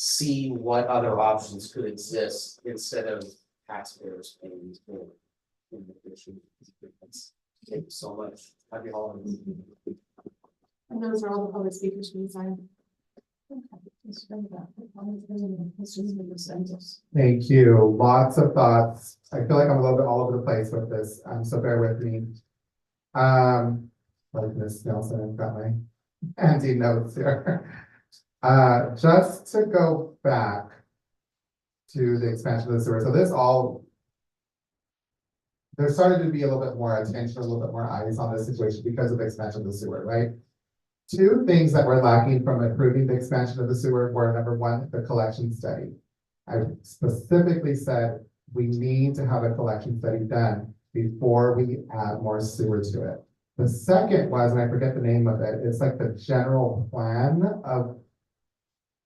see what other options could exist instead of taxpayers paying for it. Thank you so much. Happy holidays. And those are all the public speakers from the side. Thank you. Lots of thoughts. I feel like I'm a little bit all over the place with this, so bear with me. Like Ms. Nelson, I've got my handy notes here. Just to go back to the expansion of the sewer. So there started to be a little bit more attention, a little bit more eyes on this situation because of the expansion of the sewer, right? Two things that were lacking from improving the expansion of the sewer were, number one, the collection study. I specifically said, we need to have a collection study done before we add more sewer to it. The second was, and I forget the name of it, it's like the general plan of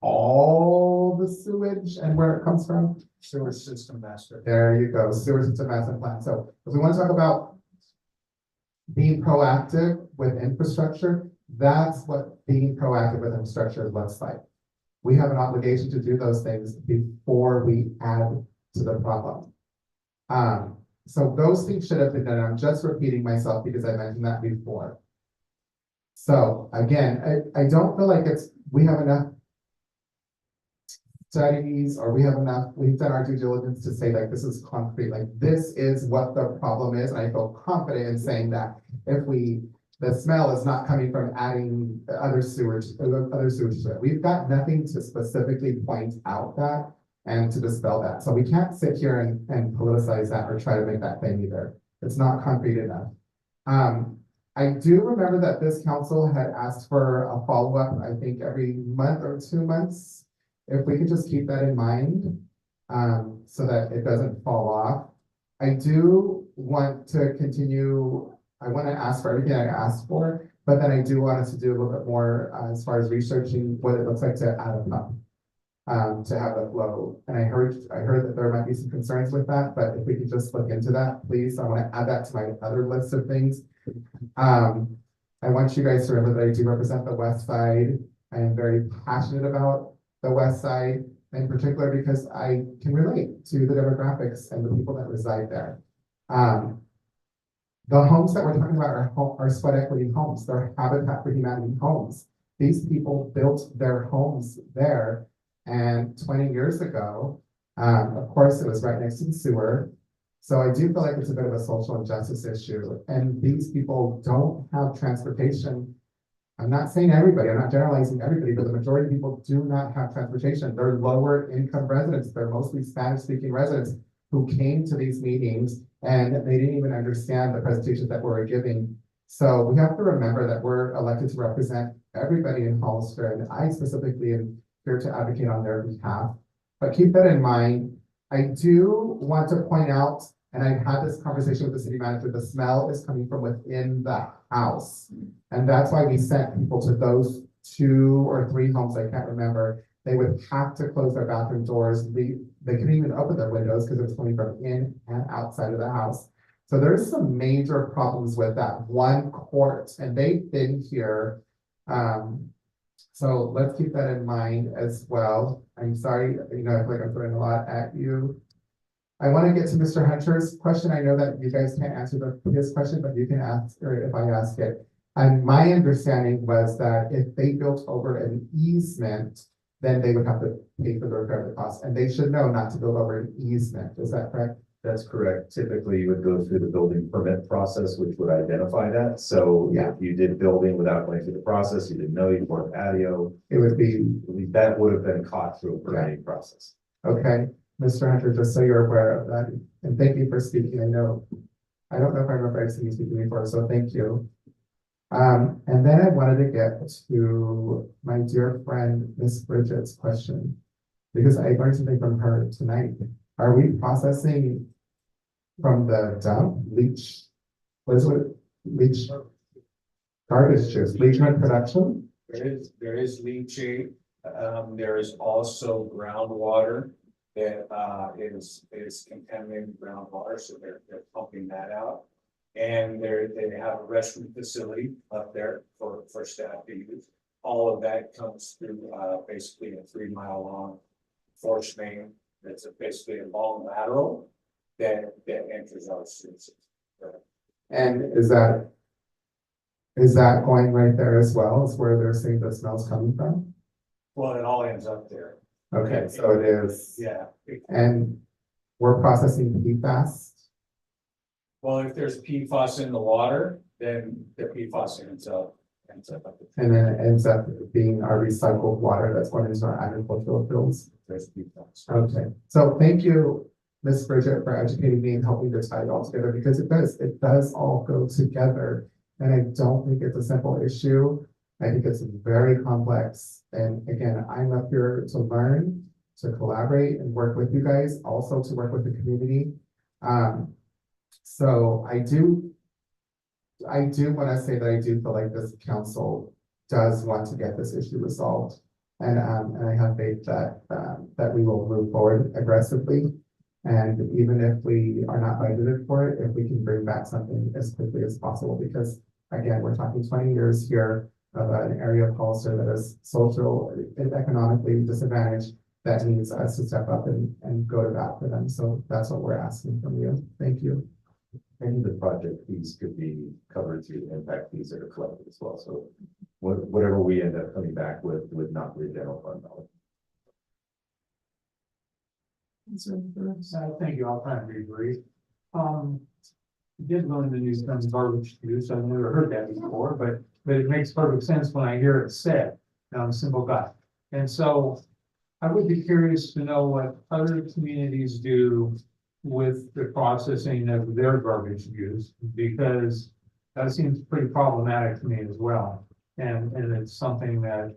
all the sewage and where it comes from. Sewer system master. There you go, sewer system master plan. So if we want to talk about being proactive with infrastructure, that's what being proactive with infrastructure looks like. We have an obligation to do those things before we add to the problem. So those things should have been done. I'm just repeating myself because I mentioned that before. So again, I don't feel like we have enough studies or we've done our due diligence to say like this is concrete, like this is what the problem is. And I feel confident in saying that if the smell is not coming from adding other sewage to it. We've got nothing to specifically point out that and to dispel that. So we can't sit here and politicize that or try to make that thing either. It's not concrete enough. I do remember that this council had asked for a follow-up, I think every month or 2 months. If we could just keep that in mind, so that it doesn't fall off. I do want to continue, I want to ask for everything I asked for, but then I do want us to do a little bit more as far as researching what it looks like to add a pump. To have the flow. And I heard that there might be some concerns with that, but if we could just look into that, please. I want to add that to my other list of things. I want you guys to remember that I do represent the West Side. I am very passionate about the West Side, in particular because I can relate to the demographics and the people that reside there. The homes that we're talking about are sweat equity homes. They're Habitat for Humanity homes. These people built their homes there. And 20 years ago, of course, it was right next to the sewer. So I do feel like it's a bit of a social injustice issue. And these people don't have transportation. I'm not saying everybody, I'm not generalizing everybody, but the majority of people do not have transportation. They're lower income residents. They're mostly Spanish speaking residents who came to these meetings and they didn't even understand the presentations that we were giving. So we have to remember that we're elected to represent everybody in Hollister, and I specifically am here to advocate on their behalf. But keep that in mind. I do want to point out, and I've had this conversation with the city manager, the smell is coming from within the house. And that's why we sent people to those 2 or 3 homes, I can't remember. They would have to close their bathroom doors. They couldn't even open their windows because it was coming from in and outside of the house. So there's some major problems with that one court, and they've been here. So let's keep that in mind as well. I'm sorry, I feel like I'm throwing a lot at you. I want to get to Mr. Hunter's question. I know that you guys can't answer his question, but you can ask, or if I ask it. And my understanding was that if they built over an easement, then they would have to pay for the repair of the cost, and they should know not to build over an easement. Is that correct? That's correct. Typically, you would go through the building permit process, which would identify that. So Yeah. if you did building without going through the process, you didn't know you poured patio, It would be, that would have been caught through a permitting process. okay, Mr. Hunter, just so you're aware of that, and thank you for speaking. I don't know if I remember I've seen you speaking before, so thank you. And then I wanted to get to my dear friend, Miss Bridget's question, because I learned something from her tonight. Are we processing from the dump leach? What is it? Leach garbage chips, leach production? There is leachate. There is also groundwater that is contaminated groundwater, so they're pumping that out. And they have a restroom facility up there for staff to use. All of that comes through basically a 3-mile long force main. That's basically a long lateral that enters our system. And is that going right there as well? Is where they're saying the smell's coming from? Well, it all ends up there. Okay, so it is. Yeah. And we're processing PFAS. Well, if there's PFAS in the water, then the PFAS ends up. And then it ends up being our recycled water that's going into our agricultural fields. There's PFAS. Okay, so thank you, Ms. Bridget, for educating me and helping to tie it all together, because it does all go together. And I don't think it's a simple issue. I think it's very complex. And again, I'm up here to learn to collaborate and work with you guys, also to work with the community. So I do want to say that I do feel like this council does want to get this issue resolved. And I have faith that, that we will move forward aggressively. And even if we are not budgeted for it, if we can bring back something as quickly as possible, because again, we're talking 20 years here of an area of Hollister that is social and economically disadvantaged that needs us to step up and go to bat for them. So that's what we're asking from you. Thank you. And the project fees could be covered through impact fees that are collected as well. So whatever we end up coming back with would not be a general fund dollar. Thank you. I'll try and be brief. You did go into these terms garbage use. I've never heard that before, but it makes perfect sense when I hear it said. I'm a simple guy. And so I would be curious to know what other communities do with the processing of their garbage use, because that seems pretty problematic to me as well. And it's something that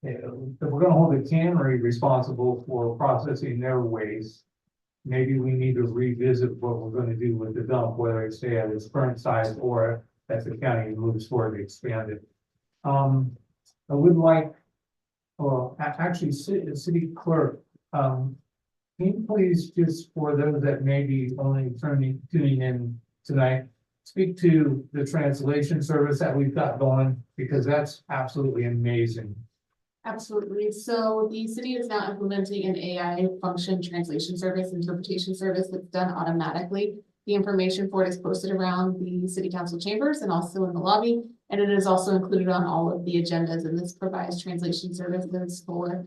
if we're gonna hold the cannery responsible for processing their waste, maybe we need to revisit what we're gonna do with the dump, whether it stay at its current size or as the county moves forward to expand it. I would like, well, actually, city clerk, can you please, just for those that may be only tuning in tonight, speak to the translation service that we've got going, because that's absolutely amazing. Absolutely. So the city is now implementing an AI function translation service, interpretation service that's done automatically. The information for it is posted around the city council chambers and also in the lobby. And it is also included on all of the agendas, and this provides translation services for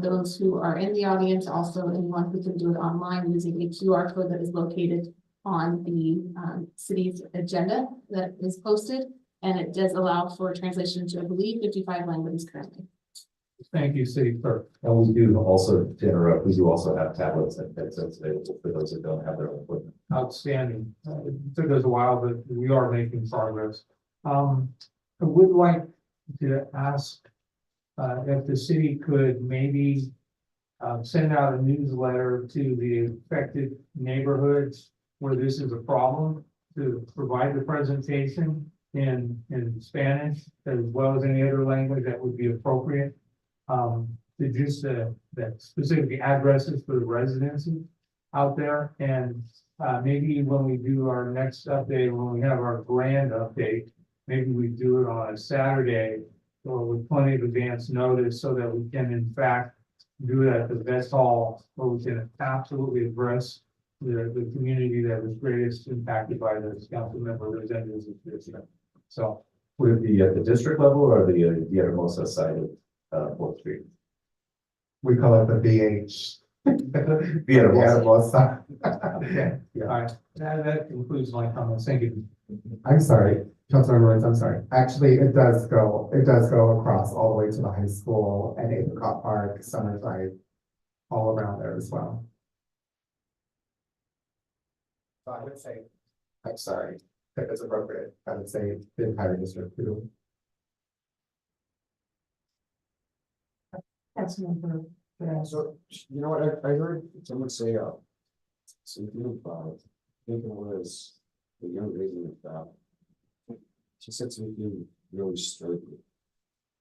those who are in the audience, also anyone who can do it online using a QR code that is located on the city's agenda that is posted. And it does allow for translation to, I believe, 55 languages currently. Thank you, city clerk. And we do also, to interrupt, we do also have tablets and headsets available for those that don't have their own equipment. Outstanding. It took us a while, but we are making progress. I would like to ask if the city could maybe send out a newsletter to the affected neighborhoods where this is a problem, to provide the presentation in Spanish as well as any other language that would be appropriate. To just that specific addresses for the residency out there, and maybe when we do our next update, when we have our grand update, maybe we do it on a Saturday or with plenty of advance notice, so that we can in fact do it at the best hall where we can absolutely address the community that was greatest impacted by this council member representatives. So would it be at the district level or the uttermost side of 4th Street? We call it the BH. The uttermost side. okay, all right, that concludes my comments. Thank you. I'm sorry, Councilmember Woods, I'm sorry. Actually, it does go across all the way to the high school and Apricot Park, Summerside, all around there as well. So I would say, I'm sorry, if it's appropriate, I would say the entire district too. That's number. So, you know what, I heard someone say, something about, I think it was the young lady about, she said something really stirred me.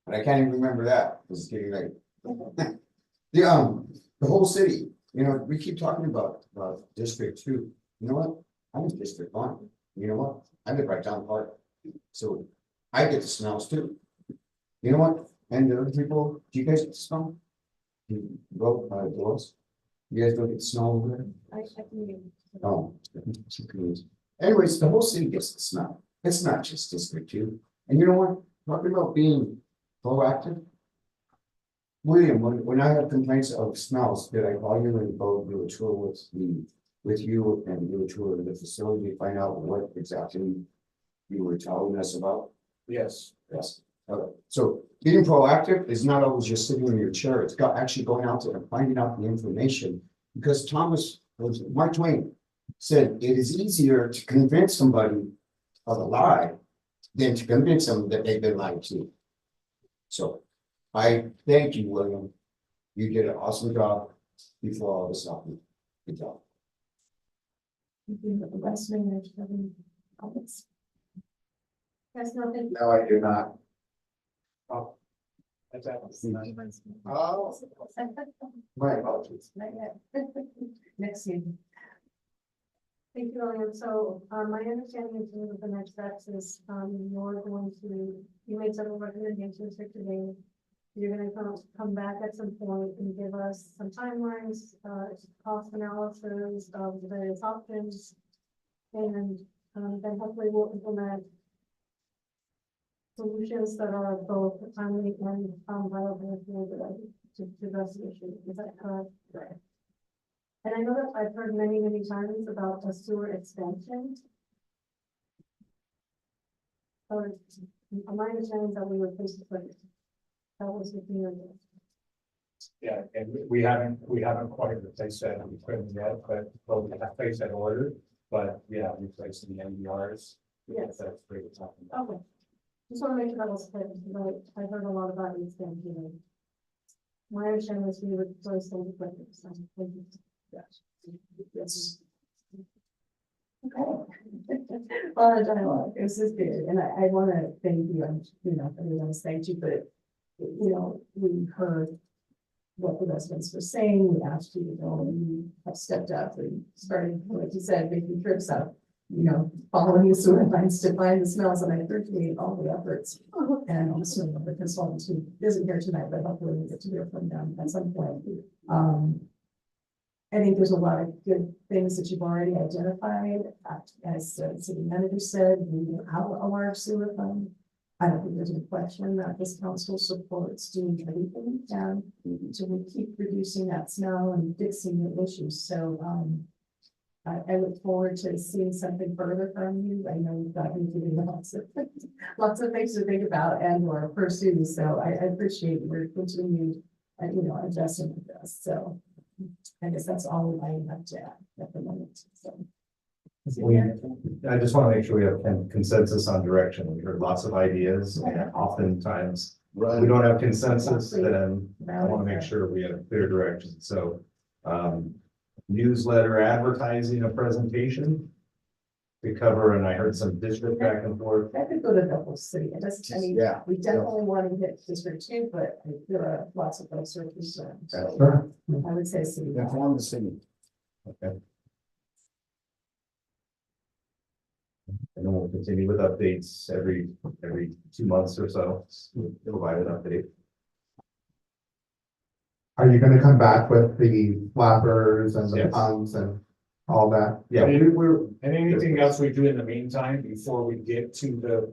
But I can't even remember that, it's getting late. The whole city, you know, we keep talking about District 2. You know what, I'm in District 1, you know what, I live right down the park, so I get the smells too. You know what, and the other people, do you guys get the smell? You go doors. You guys don't get snow over there? No. Anyways, the whole city gets the smell. It's not just District 2. And you know what? Talking about being proactive. William, when I have complaints of smells, did I call you and go do a tour with you and do a tour of the facility to find out what exactly you were telling us about? Yes. Yes. Okay. So being proactive is not always just sitting in your chair. It's actually going out there and finding out the information, because Mark Twain said it is easier to convince somebody of a lie than to convince them that they've been lied to. So I thank you, William. You did an awesome job. before all this happened. Good job. The West Mayor, comments. There's nothing. No, I do not. Oh. That's that. Oh, my apologies. Not yet. Next meeting. Thank you, William. So, my understanding in terms of the next steps is, you're going to, you made several recommendations for today. You're gonna come back at some point and give us some timelines, cost analysis of the various options. And, then hopefully we'll implement solutions that are both timely and, viable for to address the issue. Is that correct? Right. And I know that I've heard many, many times about a sewer expansion. Or, my understanding is that we replaced the equipment. That was the thing. Yeah, and we haven't quite replaced that equipment yet, but we have placed that order, but yeah, we placed the NDRs. Yes. That's pretty talking about. Okay. Just want to make sure that was clear, because I heard a lot about the expansion. My understanding is we replaced the equipment, so thank you. Yes. Okay. A lot of dialogue. This is good, and I want to thank you. And everyone's thanked you, but we heard what the residents were saying. We asked you to go, and you have stepped up and started, like you said, making trips up. Following the sewer lines to find the smells, and I appreciate all the efforts. And also the consultants who isn't here tonight, but hopefully we get to hear from them at some point. I think there's a lot of good things that you've already identified. As the city manager said, we have a large sewer fund. I don't think there's any question that this council supports doing everything and to keep reducing that smell and fixing the issues. So I look forward to seeing something further from you. I know you've got me doing lots of things to think about and or pursue. So I appreciate your continued adjusting with this. So I guess that's all I have to add at the moment. So. I just want to make sure we have consensus on direction. We heard lots of ideas, and oftentimes we don't have consensus, then I want to make sure we have clear direction. So, newsletter, advertising, a presentation. We cover, and I heard some district back and forth. That could go to the whole city. Yeah. We definitely want to hit District 2, but there are lots of folks who are concerned. So Sure. I would say city. That's on the city. Okay. And then we'll continue with updates every 2 months or so. We'll provide an update. Are you gonna come back with the flappers and the Yes. pumps and all that? Yeah, And anything else we do in the meantime, before we get to the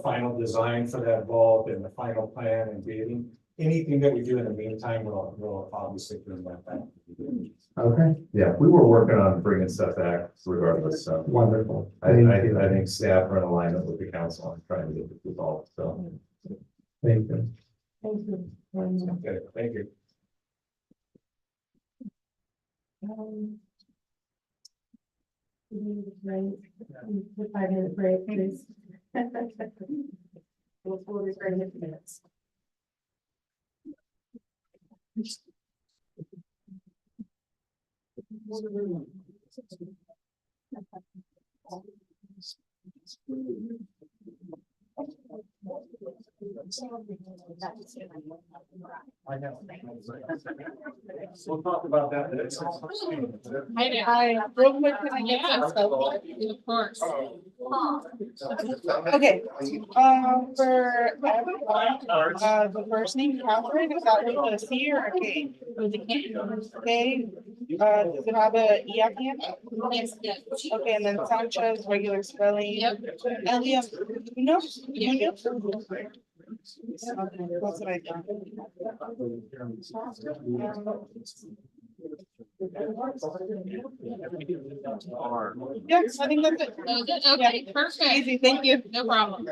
final design for that vault and the final plan and bidding, anything that we do in the meantime, we'll obviously bring that back. Okay, yeah, we were working on bringing stuff back regardless, so. wonderful. I Thank you. think staff are in alignment with the council on trying to get this resolved, so. Thank you. Thank you. Okay, thank you. We need a break. 5-minute break, please. We'll pull this right in minutes. I know. We'll talk about that. Hi, real quick, can I get some stuff? Of course. Okay, for everyone, the first name Catherine, is that with a C or a K? With a K. Okay, does it have a E at the end? Yes, yes. Okay, and then Sanchez, regular spelling. Yep. Elia, no, you know? Okay, that's what I thought. Yes, I think that's it. Okay, perfect. Easy, thank you. No problem.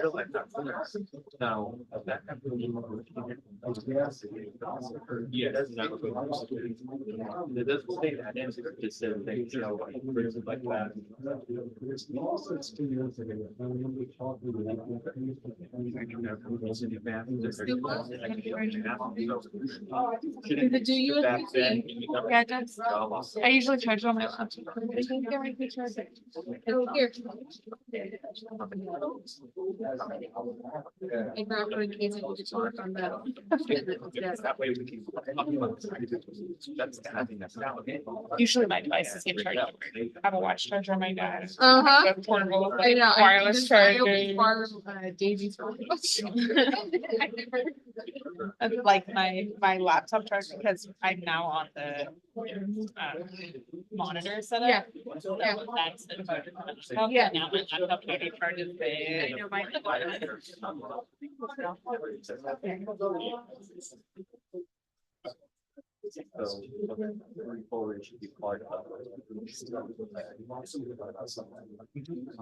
Now. Yeah, that's not. It doesn't say that, it just says they, you know, like that. Also, it's 2 years ago. We talked with Is it do you? Yeah, it does. I usually charge on my laptop. Oh, here. I grabbed her in case I need to talk on that. That way we can. That's, I think that's valid. Usually my devices get charged. I have a watch charger on my dad. Uh-huh. A portable, I like, know. wireless I charger. always borrow Daisy's phone. And like my laptop charger, because I'm now on the monitor setup. Yeah. So Yeah. that's the charger. Oh, yeah, now my laptop already charges I the. know my. So, moving forward, it should be part of.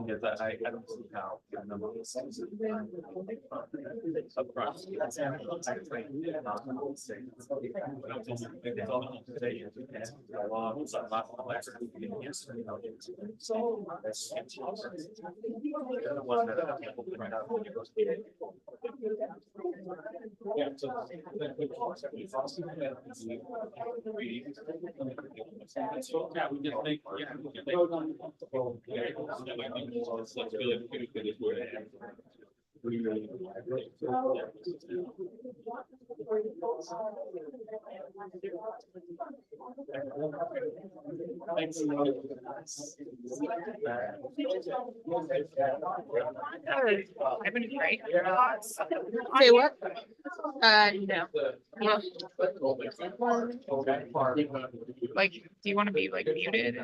Because I don't see how. the number of things upfront. Yeah, we just make, yeah. We can I've been great. Say what? No. Like, do you want to be like muted?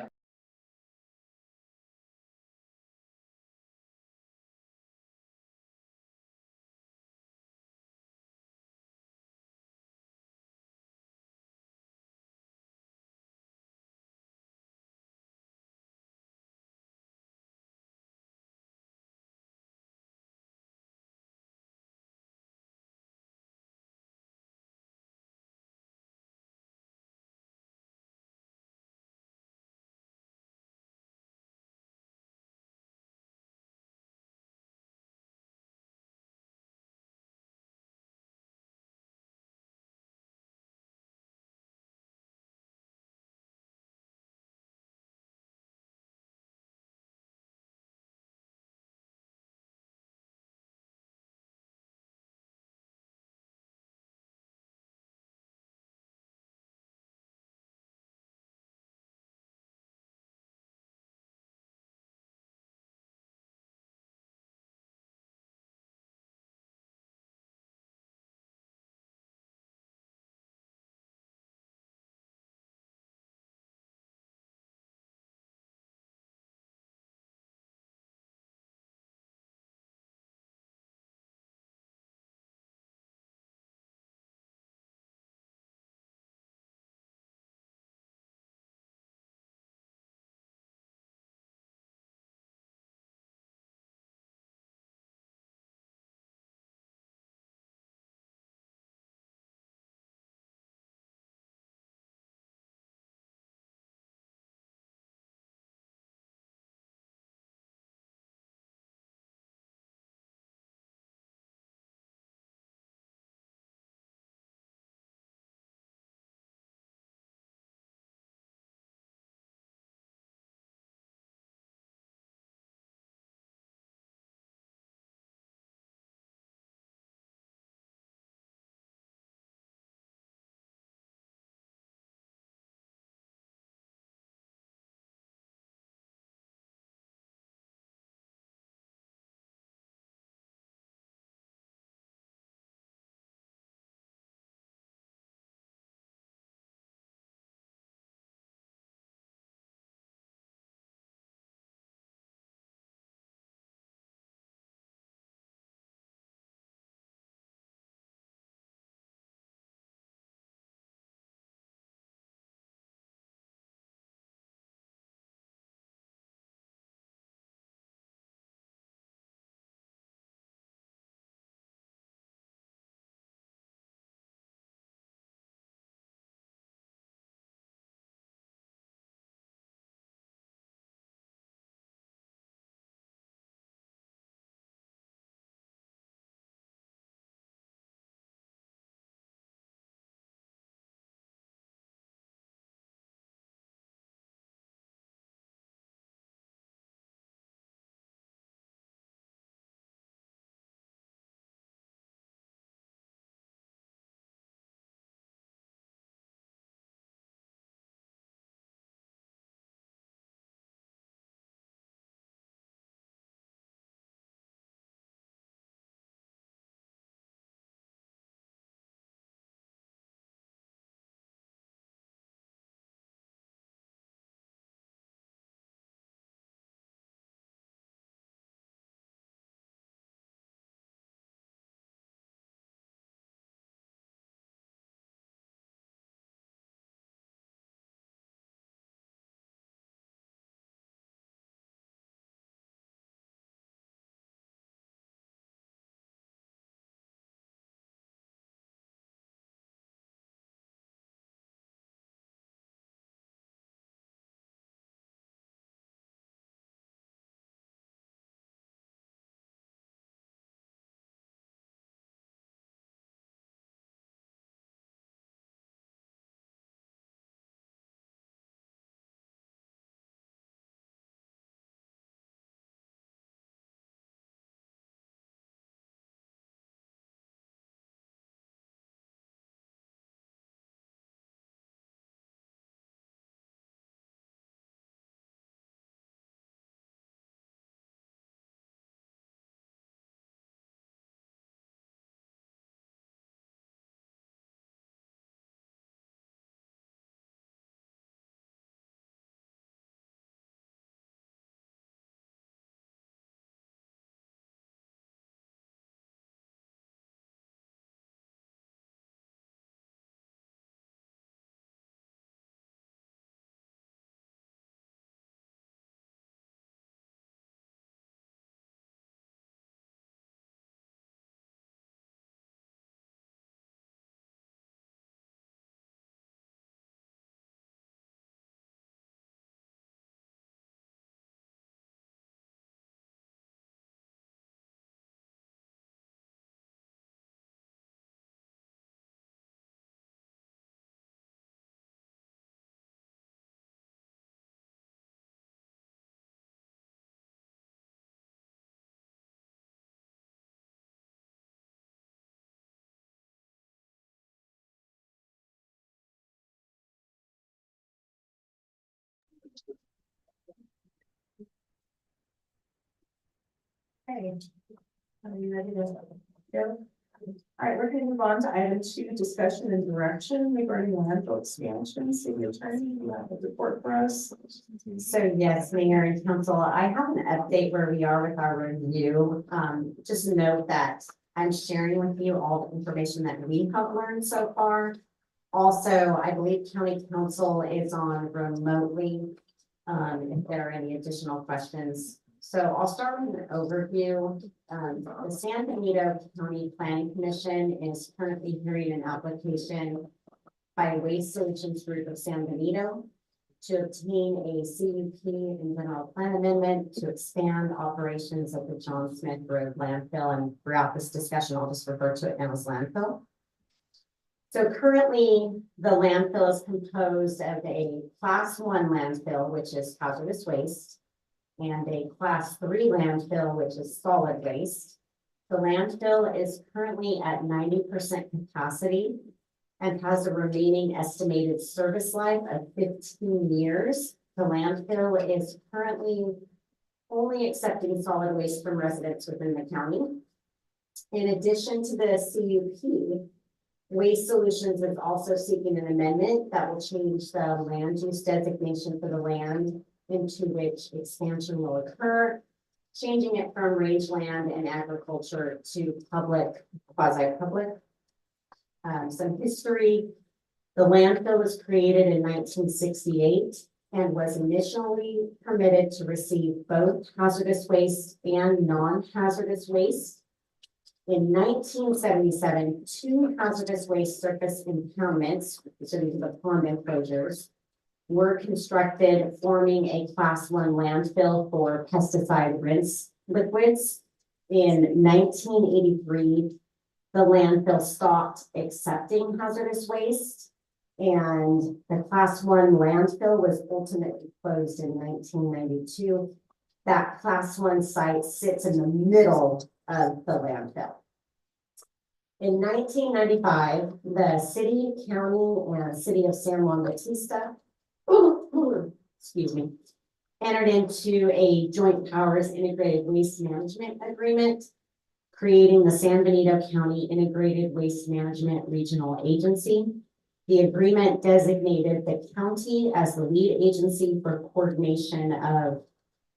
Okay. Are you ready to go? All right, we're going to move on to item 2, discussion and direction regarding landfill expansion. City attorney, you have a report for us. So yes, Mayor and Council, I have an update where we are with our review. Just note that I'm sharing with you all the information that we have learned so far. Also, I believe County Council is on remotely, if there are any additional questions. So I'll start with an overview. The San Benito County Planning Commission is currently hearing an application by Waste Solutions Group of San Benito to obtain a CUP and general plan amendment to expand operations of the John Smith Road landfill. And throughout this discussion, I'll just refer to it now as landfill. So currently, the landfill is composed of a class 1 landfill, which is hazardous waste, and a class 3 landfill, which is solid waste. The landfill is currently at 90% capacity and has a remaining estimated service life of 15 years. The landfill is currently only accepting solid waste from residents within the county. In addition to the CUP, Waste Solutions is also seeking an amendment that will change the land use designation for the land into which expansion will occur, changing it from rangeland and agriculture to public, quasi-public. Some history: the landfill was created in 1968 and was initially permitted to receive both hazardous waste and non-hazardous waste. In 1977, 2 hazardous waste surface impoundments, so these are the pond enclosures, were constructed, forming a class 1 landfill for pesticide rinse liquids. In 1983, the landfill stopped accepting hazardous waste, and the class 1 landfill was ultimately closed in 1992. That class 1 site sits in the middle of the landfill. In 1995, the city, county, and city of San Juan Bautista, excuse me, entered into a joint powers integrated waste management agreement, creating the San Benito County Integrated Waste Management Regional Agency. The agreement designated the county as the lead agency for coordination of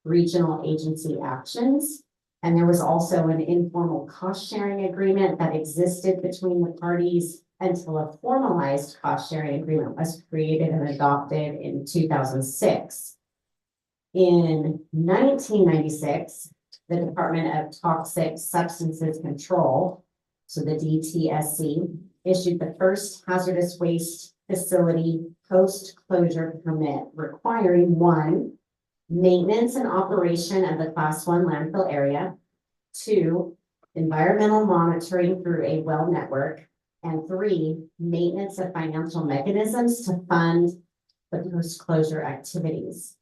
regional agency actions. And there was also an informal cost sharing agreement that existed between the parties until a formalized cost sharing agreement was created and adopted in 2006. In 1996, the Department of Toxic Substances Control, so the DTSC, issued the first hazardous waste facility post-closure permit requiring 1, maintenance and operation of the class 1 landfill area, 2, environmental monitoring through a well network, and 3, maintenance of financial mechanisms to fund the post-closure activities.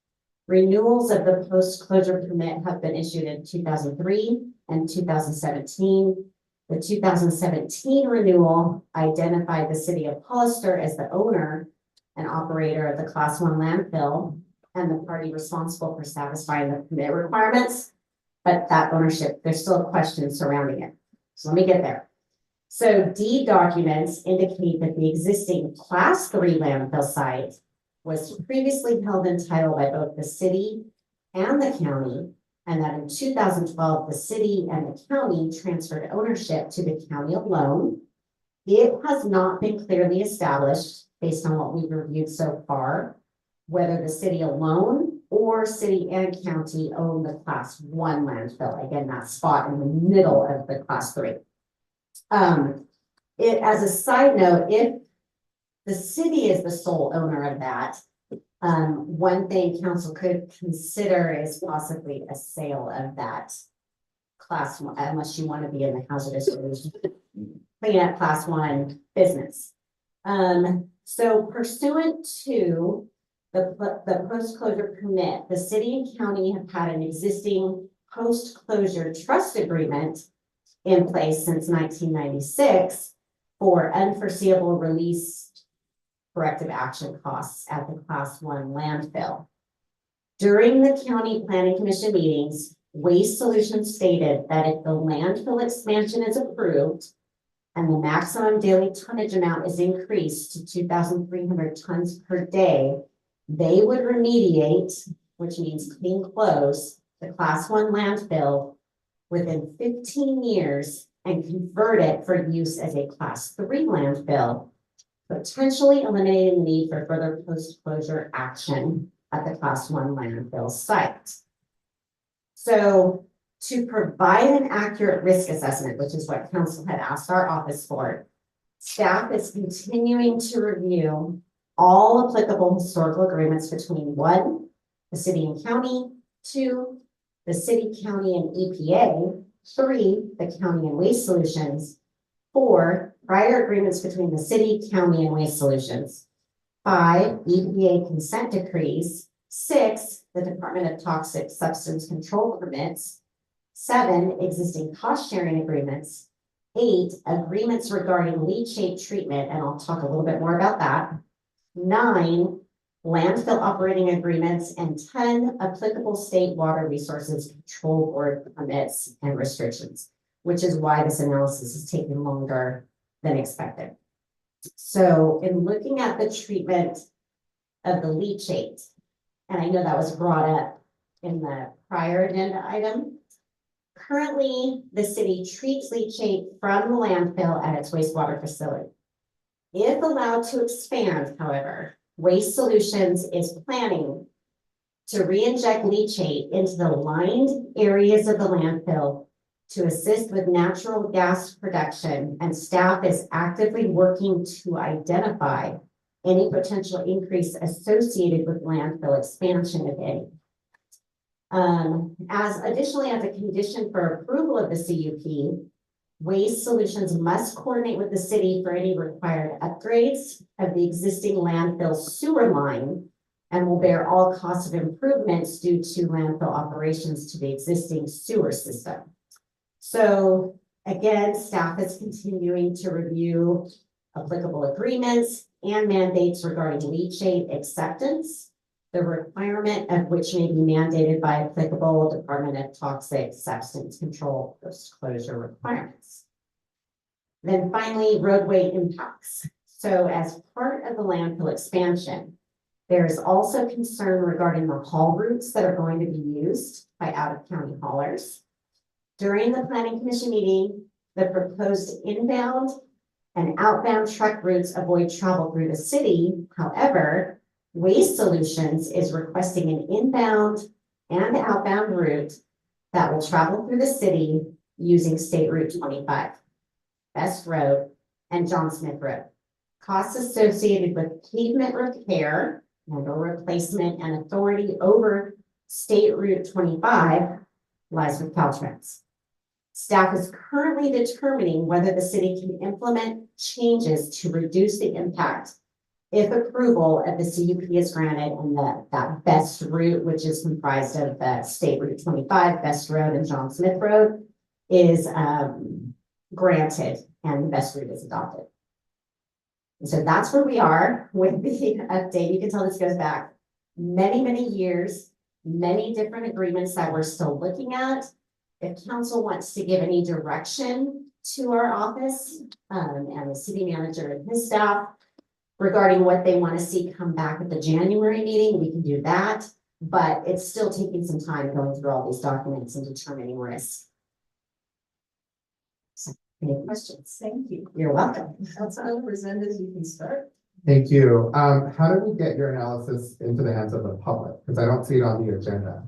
Renewals of the post-closure permit have been issued in 2003 and 2017. The 2017 renewal identified the city of Hollister as the owner and operator of the class 1 landfill and the party responsible for satisfying the permit requirements, but that ownership, there's still a question surrounding it. So let me get there. So deed documents indicate that the existing class 3 landfill site was previously held in title by both the city and the county, and that in 2012, the city and the county transferred ownership to the county alone. It has not been clearly established, based on what we've reviewed so far, whether the city alone or city and county own the class 1 landfill. Again, that spot in the middle of the class 3. As a side note, if the city is the sole owner of that, one thing council could consider is possibly a sale of that class 1, unless you want to be in the hazardous waste cleanup class 1 business. So pursuant to the post-closure permit, the city and county have had an existing post-closure trust agreement in place since 1996 for unforeseeable release corrective action costs at the class 1 landfill. During the county planning commission meetings, Waste Solutions stated that if the landfill expansion is approved and the maximum daily tonnage amount is increased to 2,300 tons per day, they would remediate, which means clean close, the class 1 landfill within 15 years and convert it for use as a class 3 landfill, potentially eliminating the need for further post-closure action at the class 1 landfill site. So to provide an accurate risk assessment, which is what council had asked our office for, staff is continuing to review all applicable historical agreements between 1, the city and county, 2, the city, county, and EPA, 3, the county and Waste Solutions, 4, prior agreements between the city, county, and Waste Solutions, 5, EPA consent decrees, 6, the Department of Toxic Substance Control permits, 7, existing cost sharing agreements, 8, agreements regarding leachate treatment, and I'll talk a little bit more about that, 9, landfill operating agreements, and 10, applicable state water resources control board permits and restrictions, which is why this analysis is taking longer than expected. So in looking at the treatment of the leachate, and I know that was brought up in the prior agenda item, currently the city treats leachate from the landfill at its wastewater facility. If allowed to expand, however, Waste Solutions is planning to re-inject leachate into the lined areas of the landfill to assist with natural gas production, and staff is actively working to identify any potential increase associated with landfill expansion, if any. Additionally, as a condition for approval of the CUP, Waste Solutions must coordinate with the city for any required upgrades of the existing landfill sewer line and will bear all costs of improvements due to landfill operations to the existing sewer system. So again, staff is continuing to review applicable agreements and mandates regarding leachate acceptance, the requirement of which may be mandated by applicable Department of Toxic Substance Control post-closure requirements. Then finally, roadway impacts. So as part of the landfill expansion, there is also concern regarding the haul routes that are going to be used by out-of-county haulers. During the Planning Commission meeting, the proposed inbound and outbound truck routes avoid travel through the city. However, Waste Solutions is requesting an inbound and outbound route that will travel through the city using State Route 25, Best Road, and John Smith Road. Costs associated with pavement repair and/or replacement and authority over State Route 25 lies with Caltrans. Staff is currently determining whether the city can implement changes to reduce the impact if approval of the CUP is granted and that best route, which is comprised of the State Route 25, Best Road, and John Smith Road, is granted and the best route is adopted. And so that's where we are with the update. You can tell this goes back many, many years, many different agreements that we're still looking at. If council wants to give any direction to our office and the city manager and his staff regarding what they want to see come back at the January meeting, we can do that. But it's still taking some time going through all these documents and determining risk. So, any questions? Thank you. You're welcome. Council Representatives, you can start. Thank you. How do we get your analysis into the hands of the public? Because I don't see it on the agenda.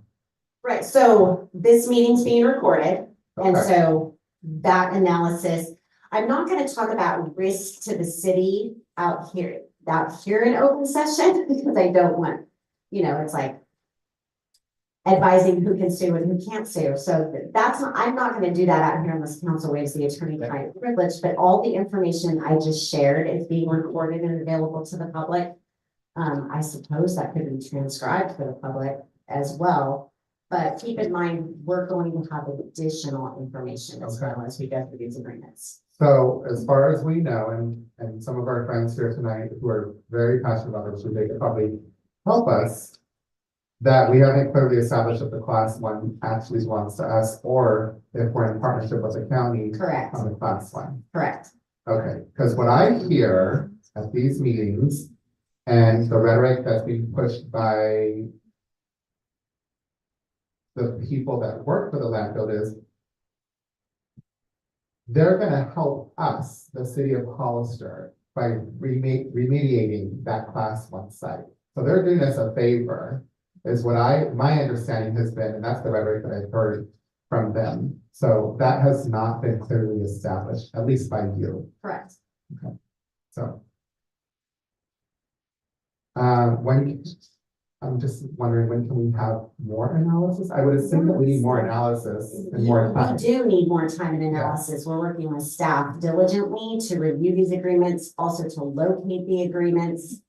Right, so this meeting's being recorded, and Okay. so that analysis, I'm not gonna talk about risk to the city out here in open session, because I don't want, it's like advising who can sue and who can't sue. So I'm not gonna do that out here unless council waives the attorney-client privilege, but all the information I just shared is being recorded and available to the public. I suppose that could be transcribed for the public as well. But keep in mind, we're going to have additional information as well as we go through these agreements. So as far as we know, and some of our friends here tonight who are very passionate about this, they could probably help us. that we haven't clearly established if the class one actually belongs to us, or if we're in partnership with the county Correct, on the class one. correct. Okay, because what I hear at these meetings and the rhetoric that's being pushed by the people that work for the landfill is they're gonna help us, the city of Hollister, by remediating that class one site. So they're doing us a favor, is what my understanding has been, and that's the rhetoric that I've heard from them. So that has not been clearly established, at least by you. Correct. Okay, so. When, I'm just wondering, when can we have more analysis? I would assume that we need more analysis and more time. We do need more time and analysis. We're working with staff diligently to review these agreements, also to locate the agreements.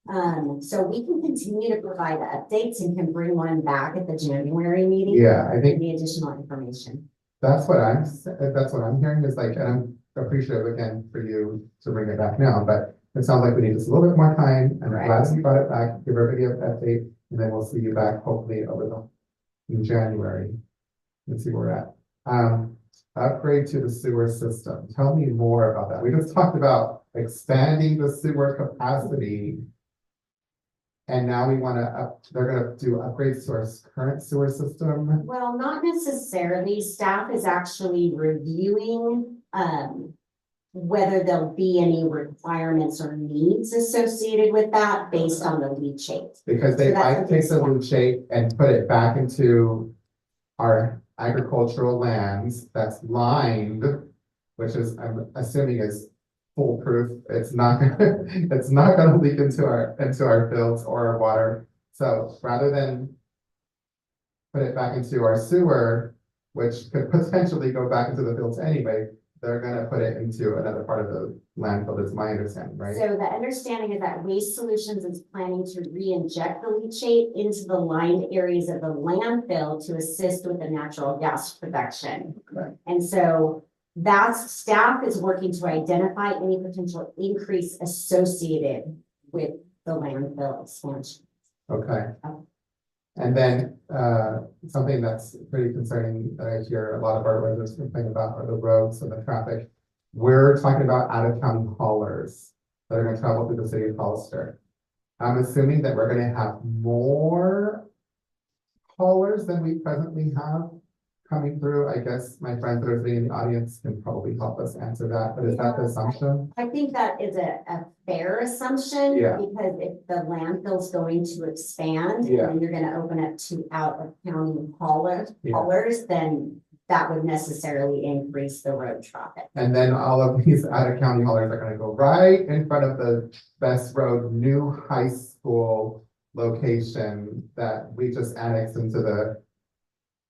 So we can continue to provide updates and can bring one back at the January meeting. Yeah, I think the additional information. that's what I'm hearing is like, and I'm appreciative again for you to bring it back now, but it sounds like we need just a little bit more time, and I'm glad that you brought it back, give everybody an update, and then we'll see you back hopefully in January. Let's see where we're at. Upgrade to the sewer system. Tell me more about that. We just talked about expanding the sewer capacity. And now we want to they're going to do upgrades to our current sewer system. Well, not necessarily. Staff is actually reviewing, whether there'll be any requirements or needs associated with that based on the leachate. Because they might take the leachate and put it back into our agricultural lands that's lined, which is, I'm assuming is foolproof. It's not gonna leak into our fields or our water. So rather than put it back into our sewer, which could potentially go back into the fields anyway, they're gonna put it into another part of the landfill, is my understanding, right? So the understanding is that Waste Solutions is planning to re-inject the leachate into the lined areas of the landfill to assist with the natural gas production. Okay. And so staff is working to identify any potential increase associated with the landfill expansion. Okay. And then something that's pretty concerning that I hear a lot of our residents complain about are the roads and the traffic. We're talking about out-of-county haulers that are going to travel through the city of Hollister. I'm assuming that we're going to have more haulers than we presently have coming through. I guess my friends that are sitting in the audience can probably help us answer that, but is that the assumption? I think that is a fair assumption. Yeah. Because if the landfill's going to expand, Yeah. and you're gonna open up to out-of-county haulers, then that would necessarily increase the road traffic. And then all of these out-of-county haulers are gonna go right in front of the Best Road new high school location that we just annexed into the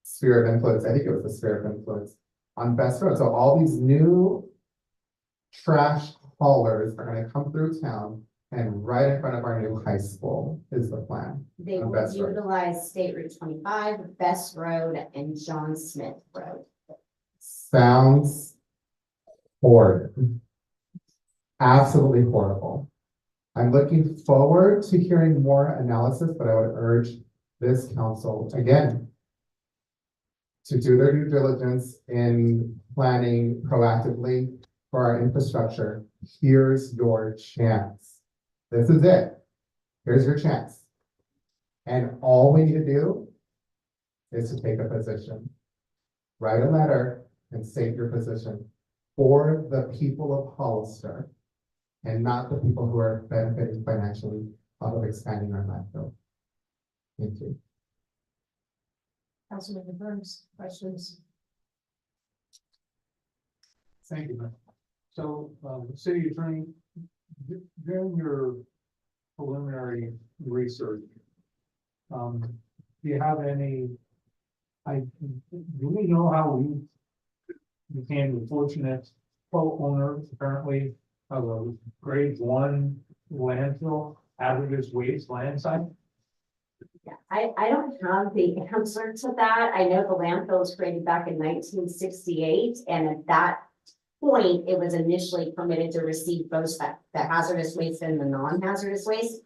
sphere of influence. I think it was the sphere of influence on Best Road. So all these new trash haulers are gonna come through town and right in front of our new high school is the plan. They on will Best Road. utilize State Route 25, Best Road, and John Smith Road. Sounds horrid. Absolutely horrible. I'm looking forward to hearing more analysis, but I would urge this council, again, to do their due diligence in planning proactively for our infrastructure. Here's your chance. This is it. Here's your chance. And all we need to do is to take a position. Write a letter and state your position for the people of Hollister and not the people who are benefiting financially out of expanding our landfill. Thank you. Councilmember Burns, questions? Thank you, Mayor. So, city attorney, during your preliminary research, do you have any, do we know how we became the fortunate co-owner apparently of a grade 1 landfill, hazardous waste land site? Yeah, I don't have the answer to that. I know the landfill was created back in 1968, and at that point, it was initially permitted to receive both the hazardous waste and the non-hazardous waste.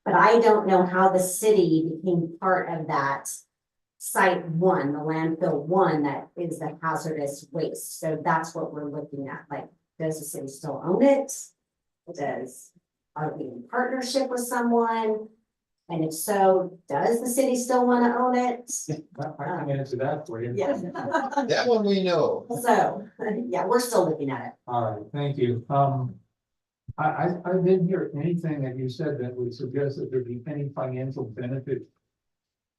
But I don't know how the city became part of that site one, the landfill one, that is the hazardous waste. So that's what we're looking at. Like, does the city still own it? Are we in partnership with someone? And if so, does the city still want to own it? I can answer that for you. Yeah. That one we know. So, yeah, we're still looking at it. All right, thank you. I didn't hear anything that you said that would suggest that there'd be any financial benefit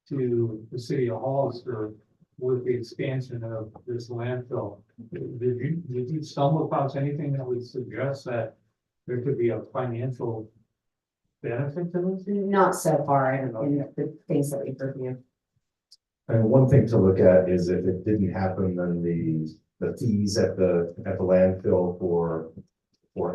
to the city of Hollister with the expansion of this landfill. Did you stumble across anything that would suggest that there could be a financial benefit to this? Not so far in the things that we've reviewed. And one thing to look at is if it didn't happen, then the fees at the landfill for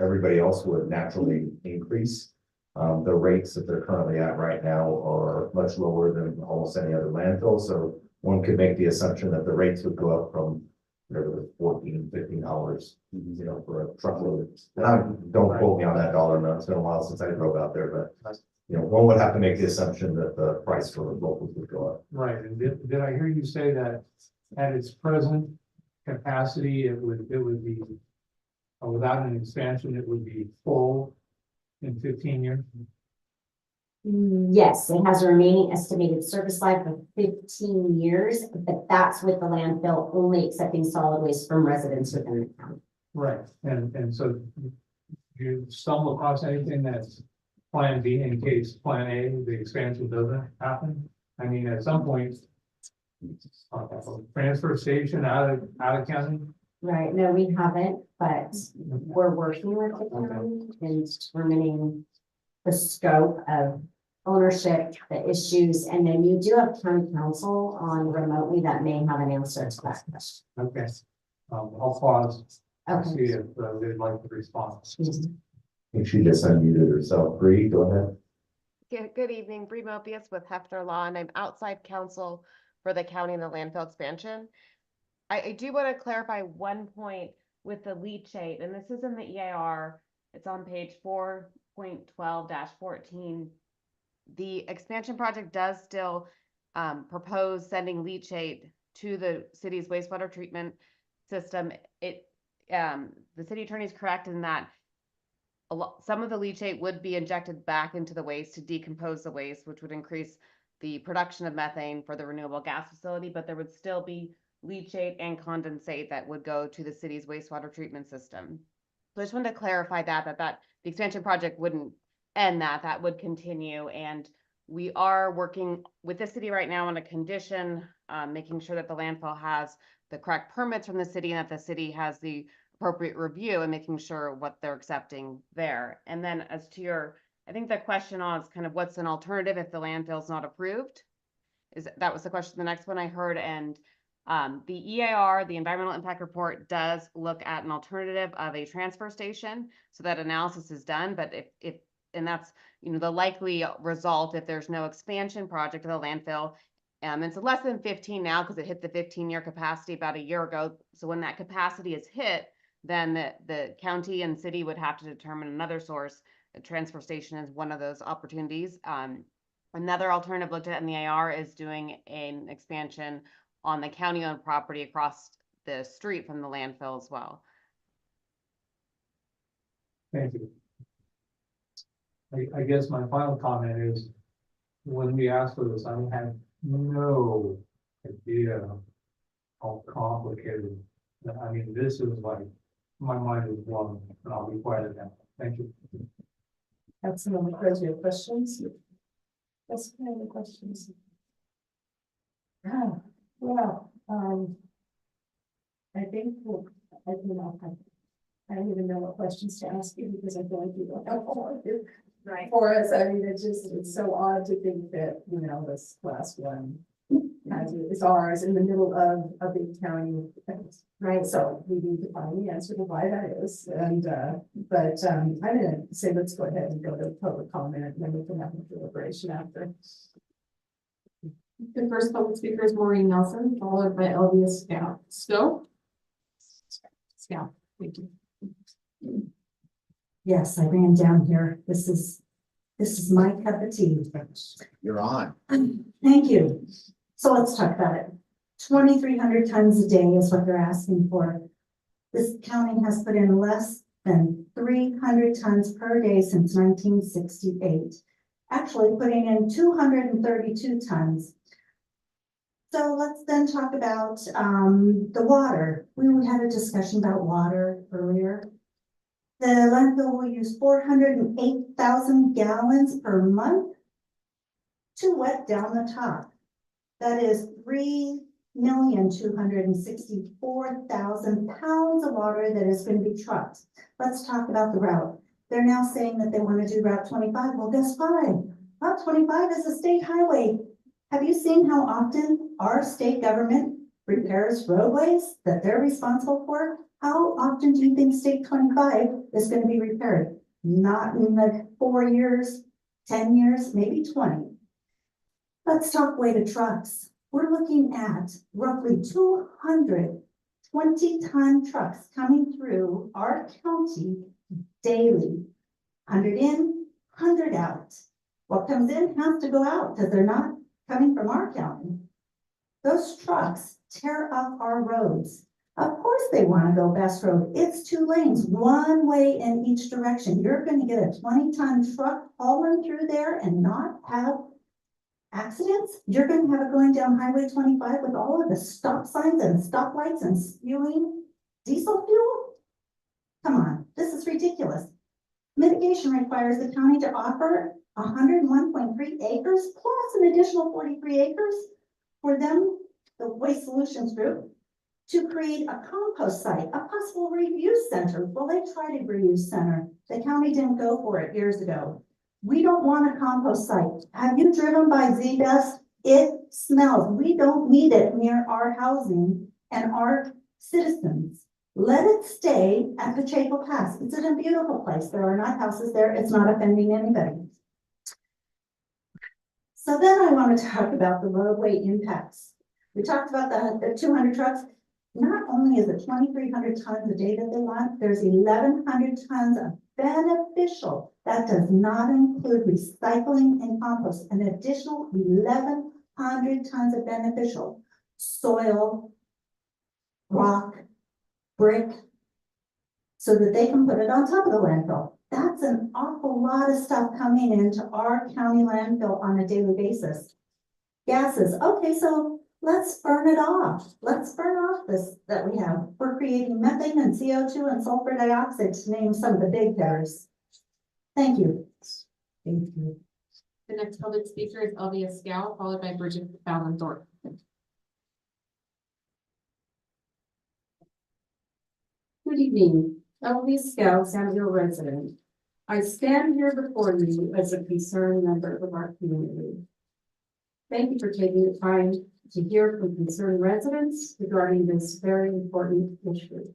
everybody else would naturally increase. The rates that they're currently at right now are much lower than almost any other landfill, so one could make the assumption that the rates would go up from whatever, $14, $15, you know, for a truckload. And don't quote me on that dollar amount, it's been a while since I drove out there, but you know, one would have to make the assumption that the price for locals would go up. Right, and did I hear you say that at its present capacity, it would be, without an expansion, it would be full in 15 years? Yes, it has a remaining estimated service life of 15 years, but that's with the landfill only accepting solid waste from residents within the county. Right, and so you stumble across anything that's plan B in case plan A, the expansion doesn't happen? I mean, at some point, transfer station out of county? Right, no, we haven't, but we're working with the county and determining the scope of ownership, the issues, and then you do have county council on remotely that may have an answer to that question. Okay. I'll pause, Okay. see if they'd like to respond. I think she just unmuted herself. Bree, go ahead. Good evening, Bree Mopius with Hefner Law, and I'm outside counsel for the county and the landfill expansion. I do want to clarify one point with the leachate, and this is in the EIR. It's on page 4.12-14. The expansion project does still propose sending leachate to the city's wastewater treatment system. The city attorney is correct in that some of the leachate would be injected back into the waste to decompose the waste, which would increase the production of methane for the renewable gas facility, but there would still be leachate and condensate that would go to the city's wastewater treatment system. So I just wanted to clarify that the expansion project wouldn't end that would continue. And we are working with the city right now on a condition, making sure that the landfill has the correct permits from the city and that the city has the appropriate review and making sure what they're accepting there. And then as to I think the question on is kind of what's an alternative if the landfill is not approved? That was the question, the next one I heard. And the EIR, the environmental impact report, does look at an alternative of a transfer station. So that analysis is done, but and that's, you know, the likely result if there's no expansion project of the landfill. It's less than 15 now because it hit the 15-year capacity about a year ago. So when that capacity is hit, then the county and city would have to determine another source. A transfer station is one of those opportunities. Another alternative looked at in the AR is doing an expansion on the county-owned property across the street from the landfill as well. Thank you. I guess my final comment is, when we asked for this, I had no idea how complicated. I mean, this is like, my mind is blown, and I'll be quiet now. Thank you. Councilmember Cruz, you have questions? Yes, any questions? Well, I think, I don't even know what questions to ask you because I feel like you don't have all of it for us. I mean, it's so odd to think that, you know, this last one is ours in the middle of the county. Right, so we need to find the answer to why that is. And, but I'm gonna say, let's go ahead and go to public comment and then we can have a deliberation after. The first public speaker is Maureen Nelson, followed by Elvia Scow. Thank you. Yes, I ran down here. This is This is my cup of tea. You're on. Thank you. So let's talk about it. 2,300 tons a day is what they're asking for. This county has put in less than 300 tons per day since 1968. Actually putting in 232 tons. So let's then talk about the water. We had a discussion about water earlier. The landfill will use 408,000 gallons per month to wet down the top. That is 3,264,000 pounds of water that is going to be trucked. Let's talk about the route. They're now saying that they want to do Route 25. Well, guess what? Route 25 is a state highway. Have you seen how often our state government repairs roadways that they're responsible for? How often do you think State 25 is going to be repaired? Not in the 4 years, 10 years, maybe 20. Let's talk weight of trucks. We're looking at roughly 220-ton trucks coming through our county daily. 100 in, 100 out. What comes in has to go out because they're not coming from our county. Those trucks tear up our roads. Of course they want to go best road. It's 2 lanes, 1 way in each direction. You're going to get a 20-ton truck hauling through there and not have accidents? You're going to have it going down Highway 25 with all of the stop signs and stoplights and spewing diesel fuel? Come on, this is ridiculous. Mitigation requires the county to offer 101.3 acres plus an additional 43 acres for them, the Waste Solutions Group, to create a compost site, a possible reuse center. Well, they tried a reuse center. The county didn't go for it years ago. We don't want a compost site. Have you driven by Z-Dust? It smells. We don't need it near our housing and our citizens. Let it stay at the Chapel Pass. It's in a beautiful place. There are not houses there. It's not offending anybody. So then I want to talk about the roadway impacts. We talked about the 200 trucks. Not only is it 2,300 tons a day that they want, there's 1,100 tons of beneficial. That does not include recycling and compost. An additional 1,100 tons of beneficial soil, rock, brick, so that they can put it on top of the landfill. That's an awful lot of stuff coming into our county landfill on a daily basis. Gases, okay, so let's burn it off. Let's burn off this that we have. We're creating methane and CO2 and sulfur dioxide to name some of the big hitters. Thank you. Thank you. The next public speaker is Elvia Scow, followed by Bridget Fallon Thorpe. Good evening, Elvia Scow, Sanville resident. I stand here before you as a concerned member of our community. Thank you for taking the time to hear from concerned residents regarding this very important issue.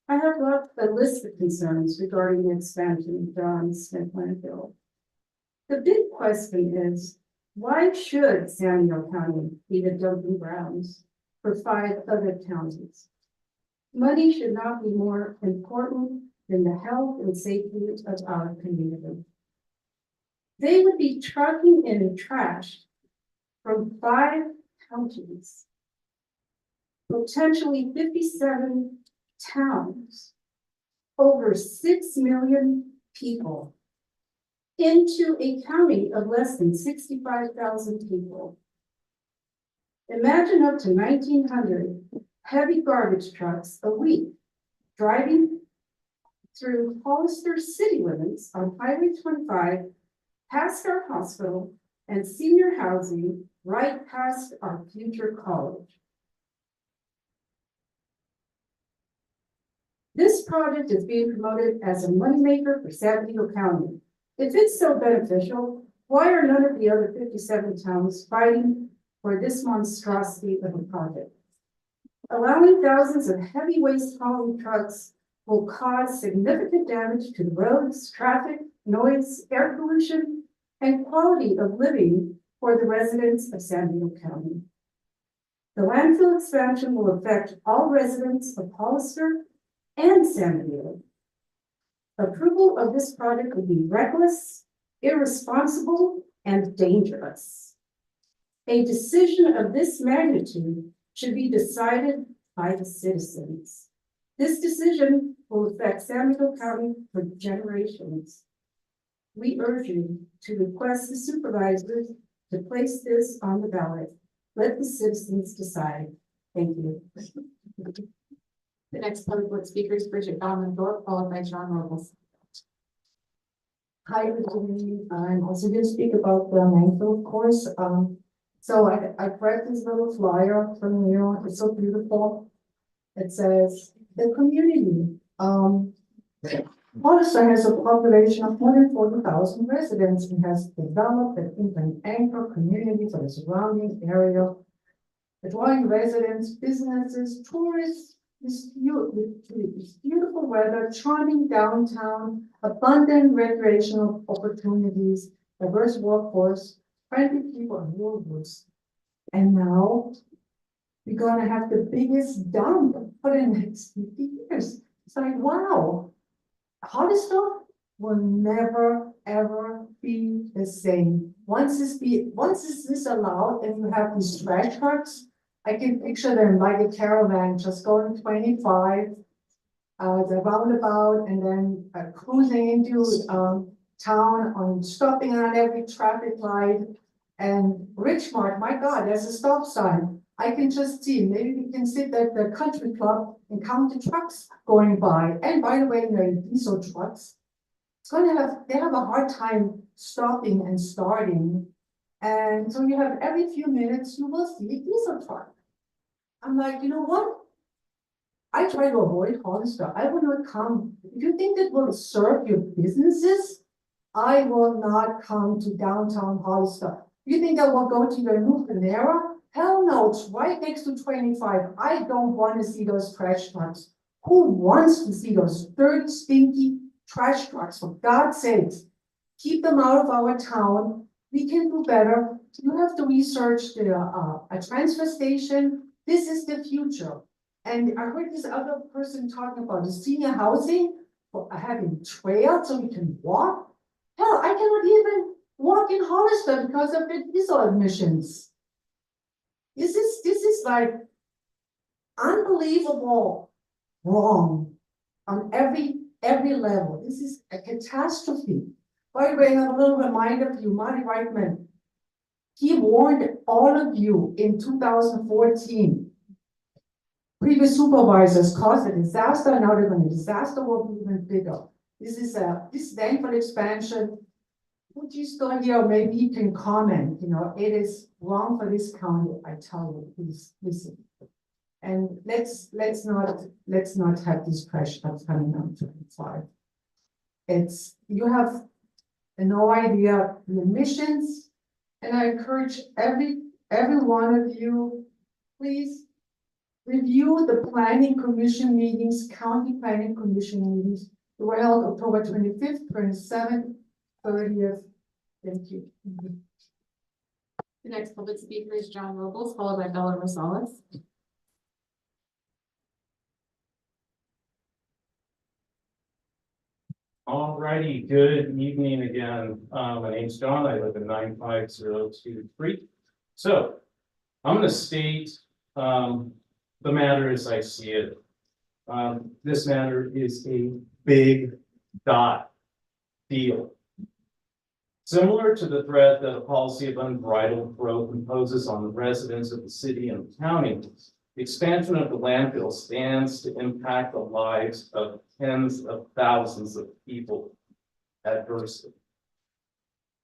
I have left a list of concerns regarding the expansion of John Smith landfill. The big question is, why should San Diego County be the dumping grounds for 5 other counties? Money should not be more important than the health and safety of our community. They would be trucking in trash from 5 counties, potentially 57 towns, over 6 million people, into a county of less than 65,000 people. Imagine up to 1,900 heavy garbage trucks a week driving through Hollister city limits on Highway 25, past our hospital and senior housing, right past our future college. This project is being promoted as a moneymaker for San Diego County. If it's so beneficial, why are none of the other 57 towns fighting for this monstrosity of a project? Allowing thousands of heavy waste hauling trucks will cause significant damage to the roads, traffic, noise, air pollution, and quality of living for the residents of San Diego County. The landfill expansion will affect all residents of Hollister and San Diego. Approval of this project would be reckless, irresponsible, and dangerous. A decision of this magnitude should be decided by the citizens. This decision will affect San Miguel County for generations. We urge you to request the supervisors to place this on the ballot. Let the citizens decide. Thank you. The next public works speaker is Bridget Bauman Thorpe, followed by John Robles. Hi, good evening. I'm also going to speak about the landfill, of course. So I read this little flyer from you. It's so beautiful. It says, the community, Hollister has a population of more than 40,000 residents and has developed an anchor community for the surrounding area, drawing residents, businesses, tourists, this beautiful weather, charming downtown, abundant recreational opportunities, diverse workforce, friendly people, and rural woods. And now we're gonna have the biggest dump for the next 50 years. It's like, wow, Hollister will never ever be the same. Once this is allowed and you have these trash trucks, I can picture them like a caravan just going 25, the roundabout, and then cruising into town, stopping on every traffic light. And Richmond, my God, there's a stop sign. I can just see, maybe we can sit at the country club and count the trucks going by. And by the way, the diesel trucks, they have a hard time stopping and starting. And so you have every few minutes, you will see a diesel truck. I'm like, you know what? I try to avoid Hollister. I will not come. If you think that will serve your businesses, I will not come to downtown Hollister. You think I will go to your new Panera? Hell no, it's right next to 25. I don't want to see those trash trucks. Who wants to see those dirty, stinky trash trucks? For God's sakes, keep them out of our town. We can do better. You have to research a transfer station. This is the future. And I heard this other person talking about the senior housing, for having trails so we can walk. Hell, I cannot even walk in Hollister because of the diesel emissions. This is like unbelievable wrong on every level. This is a catastrophe. By the way, I have a little reminder for you, Marty Reitman. He warned all of you in 2014. Previous supervisors caused a disaster, now the disaster will be even bigger. This landfill expansion. Would you still here? Maybe you can comment. You know, it is wrong for this county. I tell you, please listen. And let's not have these trash trucks coming on 25. You have no idea the emissions, and I encourage every one of you, please review the planning commission meetings, county planning commission meetings. They were held October 25th, 27th, 30th. Thank you. The next public speaker is John Robles, followed by Bella Rosales. All righty, good evening again. My name's John. I live in 95023. So I'm going to state the matter as I see it. This matter is a big deal. Similar to the threat that a policy of unbridled growth imposes on the residents of the city and the county, the expansion of the landfill stands to impact the lives of tens of thousands of people adversely.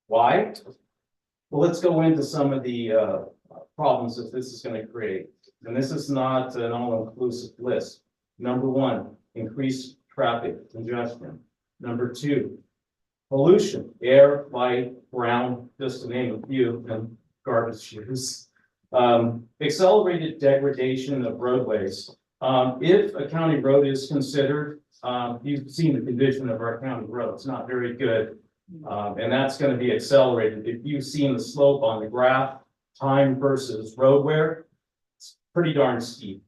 Why? Well, let's go into some of the problems that this is going to create. And this is not an all-inclusive list. Number one, increased traffic congestion. Number two, pollution, air, light, ground, just to name a few, and garbage use. Accelerated degradation of roadways. If a county road is considered, you've seen the condition of our county road. It's not very good. And that's going to be accelerated. If you've seen the slope on the graph, time versus road wear, it's pretty darn steep.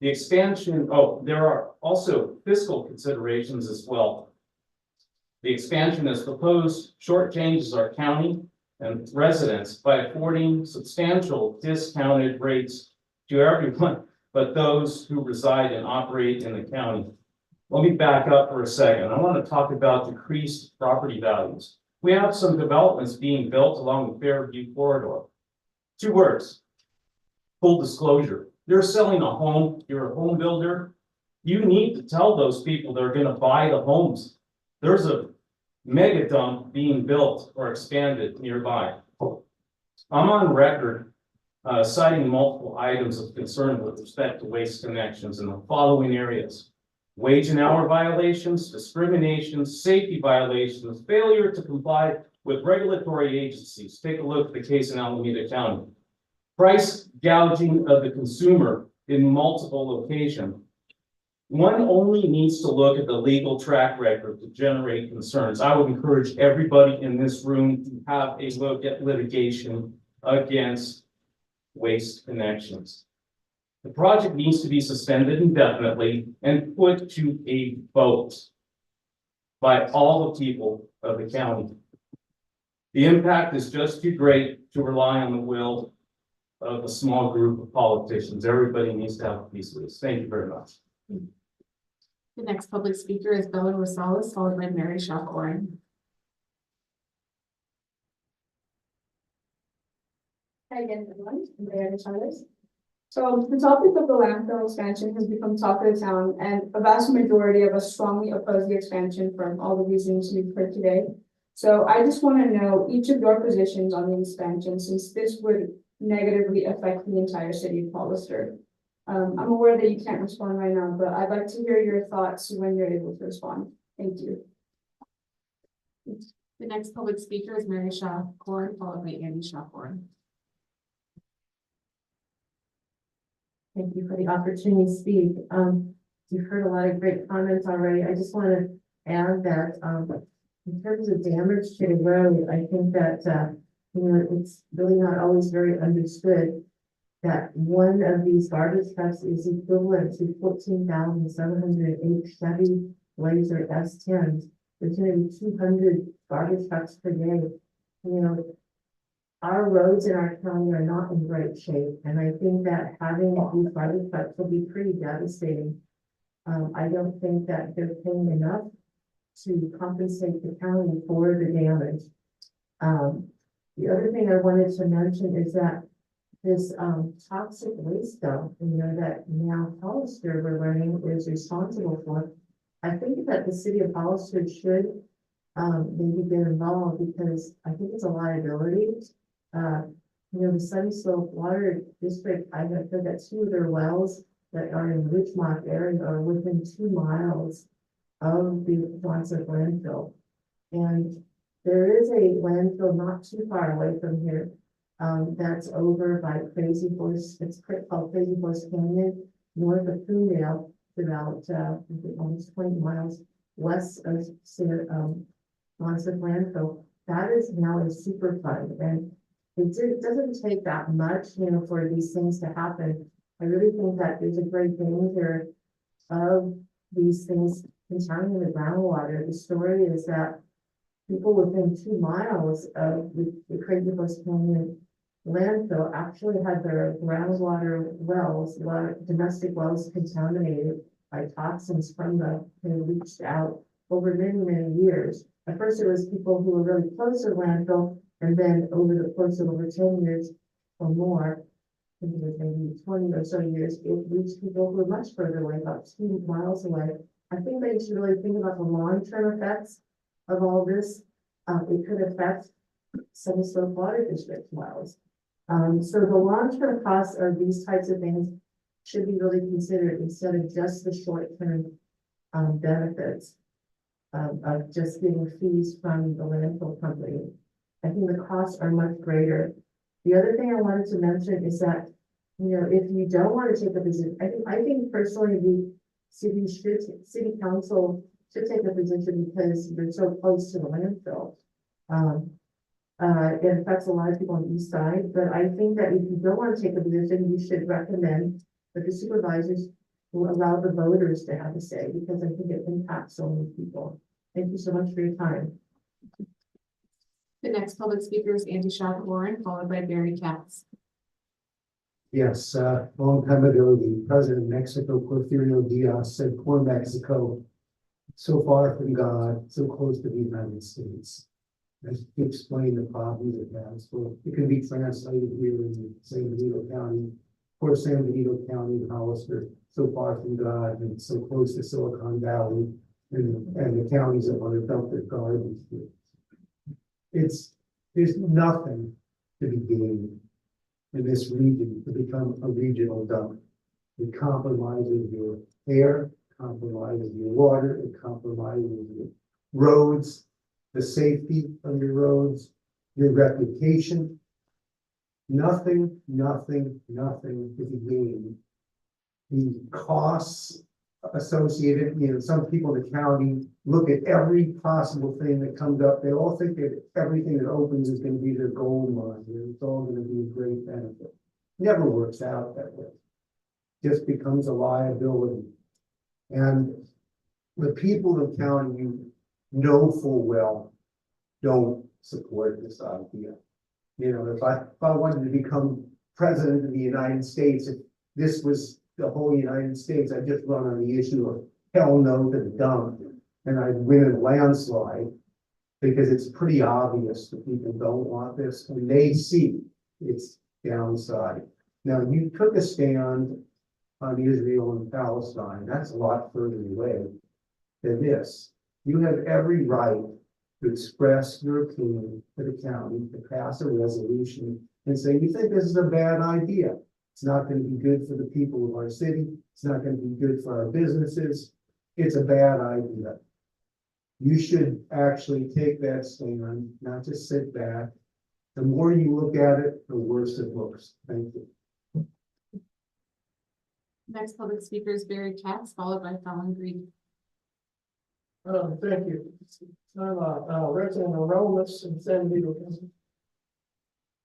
The expansion, there are also fiscal considerations as well. The expansion as proposed shortchanges our county and residents by affording substantial discounted rates to everyone but those who reside and operate in the county. Let me back up for a second. I want to talk about decreased property values. We have some developments being built along the Fairview corridor. 2 words: full disclosure. You're selling a home, you're a home builder. You need to tell those people they're going to buy the homes. There's a mega dump being built or expanded nearby. I'm on record citing multiple items of concern with respect to waste connections in the following areas: wage and hour violations, discrimination, safety violations, failure to comply with regulatory agencies. Take a look at the case in Alameda County. Price gouging of the consumer in multiple locations. One only needs to look at the legal track record to generate concerns. I would encourage everybody in this room to have a look at litigation against waste connections. The project needs to be suspended indefinitely and put to a vote by all the people of the county. The impact is just too great to rely on the will of a small group of politicians. Everybody needs to have a piece of this. Thank you very much. The next public speaker is Bella Rosales, followed by Mary Shaw-Corin. Hi again, everyone. I'm Diana Chavez. So the topic of the landfill expansion has become talk of the town, and a vast majority of us strongly oppose the expansion for all the reasons you've heard today. So I just want to know each of your positions on the expansion, since this would negatively affect the entire city of Hollister. I'm aware that you can't respond right now, but I'd like to hear your thoughts when you're able to respond. Thank you. The next public speaker is Mary Shaw-Corin, followed by Andy Shaw-Corin. Thank you for the opportunity to speak. You've heard a lot of great comments already. I just want to add that in terms of damage to the road, I think that it's really not always very understood that one of these garbage trucks is equivalent to 14,708 Chevy Blazer S10s. There's going to be 200 garbage trucks per day. Our roads in our county are not in great shape, and I think that having these garbage trucks will be pretty devastating. I don't think that they're paying enough to compensate the county for the damage. The other thing I wanted to mention is that this toxic waste dump, that now Hollister we're learning is responsible for. I think that the city of Hollister should maybe get involved, because I think it's a liability. The Sunny Slope Water District, I have heard that 2 of their wells that are in the Richmond area are within 2 miles of the Johnson landfill. And there is a landfill not too far away from here that's over by Crazy Horse. It's called Crazy Horse Canyon, north of Coondale, about almost 20 miles west of Johnson landfill. That is now a super fund, and it doesn't take that much, for these things to happen. I really think that there's a great danger of these things contaminating the groundwater. The story is that people within 2 miles of the Crazy Horse Canyon landfill actually had their groundwater wells, domestic wells, contaminated by toxins from leached out over many, many years. At first, it was people who were really close to the landfill, and then over the course of over 10 years or more, I think it was maybe 20 or so years, it reached people who were much further away, about 2 miles away. I think they should really think about the long-term effects of all this. It could affect Sunny Slope Water District wells. So the long-term costs of these types of things should be really considered instead of just the short-term benefits of just getting fees from the landfill company. I think the costs are much greater. The other thing I wanted to mention is that, if you don't want to take a position, I think personally the city council should take a position because they're so close to the landfill. It affects a lot of people on the east side, but I think that if you don't want to take a position, you should recommend that the supervisors will allow the voters to have a say, because I think it impacts so many people. Thank you so much for your time. The next public speaker is Andy Warren, followed by Barry Katz. Yes, long time ago, the president of Mexico, Porfirio Diaz, said, poor Mexico, so far from God, so close to the United States. As he explained the problems it has, well, it can be translated here in San Benito County, poor San Benito County, Hollister, so far from God and so close to Silicon Valley and the counties that want to dump their garbage. There's nothing to be gained in this region to become a regional dump. It compromises your air, compromises your water, it compromises your roads, the safety of your roads, your reputation. Nothing to be gained. The costs associated, some people in the county look at every possible thing that comes up. They all think that everything that opens is going to be their gold mine, and it's all going to be a great benefit. Never works out that way. Just becomes a liability. And the people of the county, you know full well, don't support this idea. If I wanted to become president of the United States, if this was the whole United States, I'd just run on the issue of hell no to the dump, and I'd win a landslide, because it's pretty obvious that people don't want this, and they see its downside. Now, you took a stand on Israel and Palestine. That's a lot further away than this. You have every right to express your opinion to the county, to pass a resolution and say, you think this is a bad idea. It's not going to be good for the people of our city. It's not going to be good for our businesses. It's a bad idea. You should actually take that stand, not just sit back. The more you look at it, the worse it looks. Thank you. Next public speaker is Barry Katz, followed by Fallon Green. Thank you. I'm a resident of Romulus in San Diego.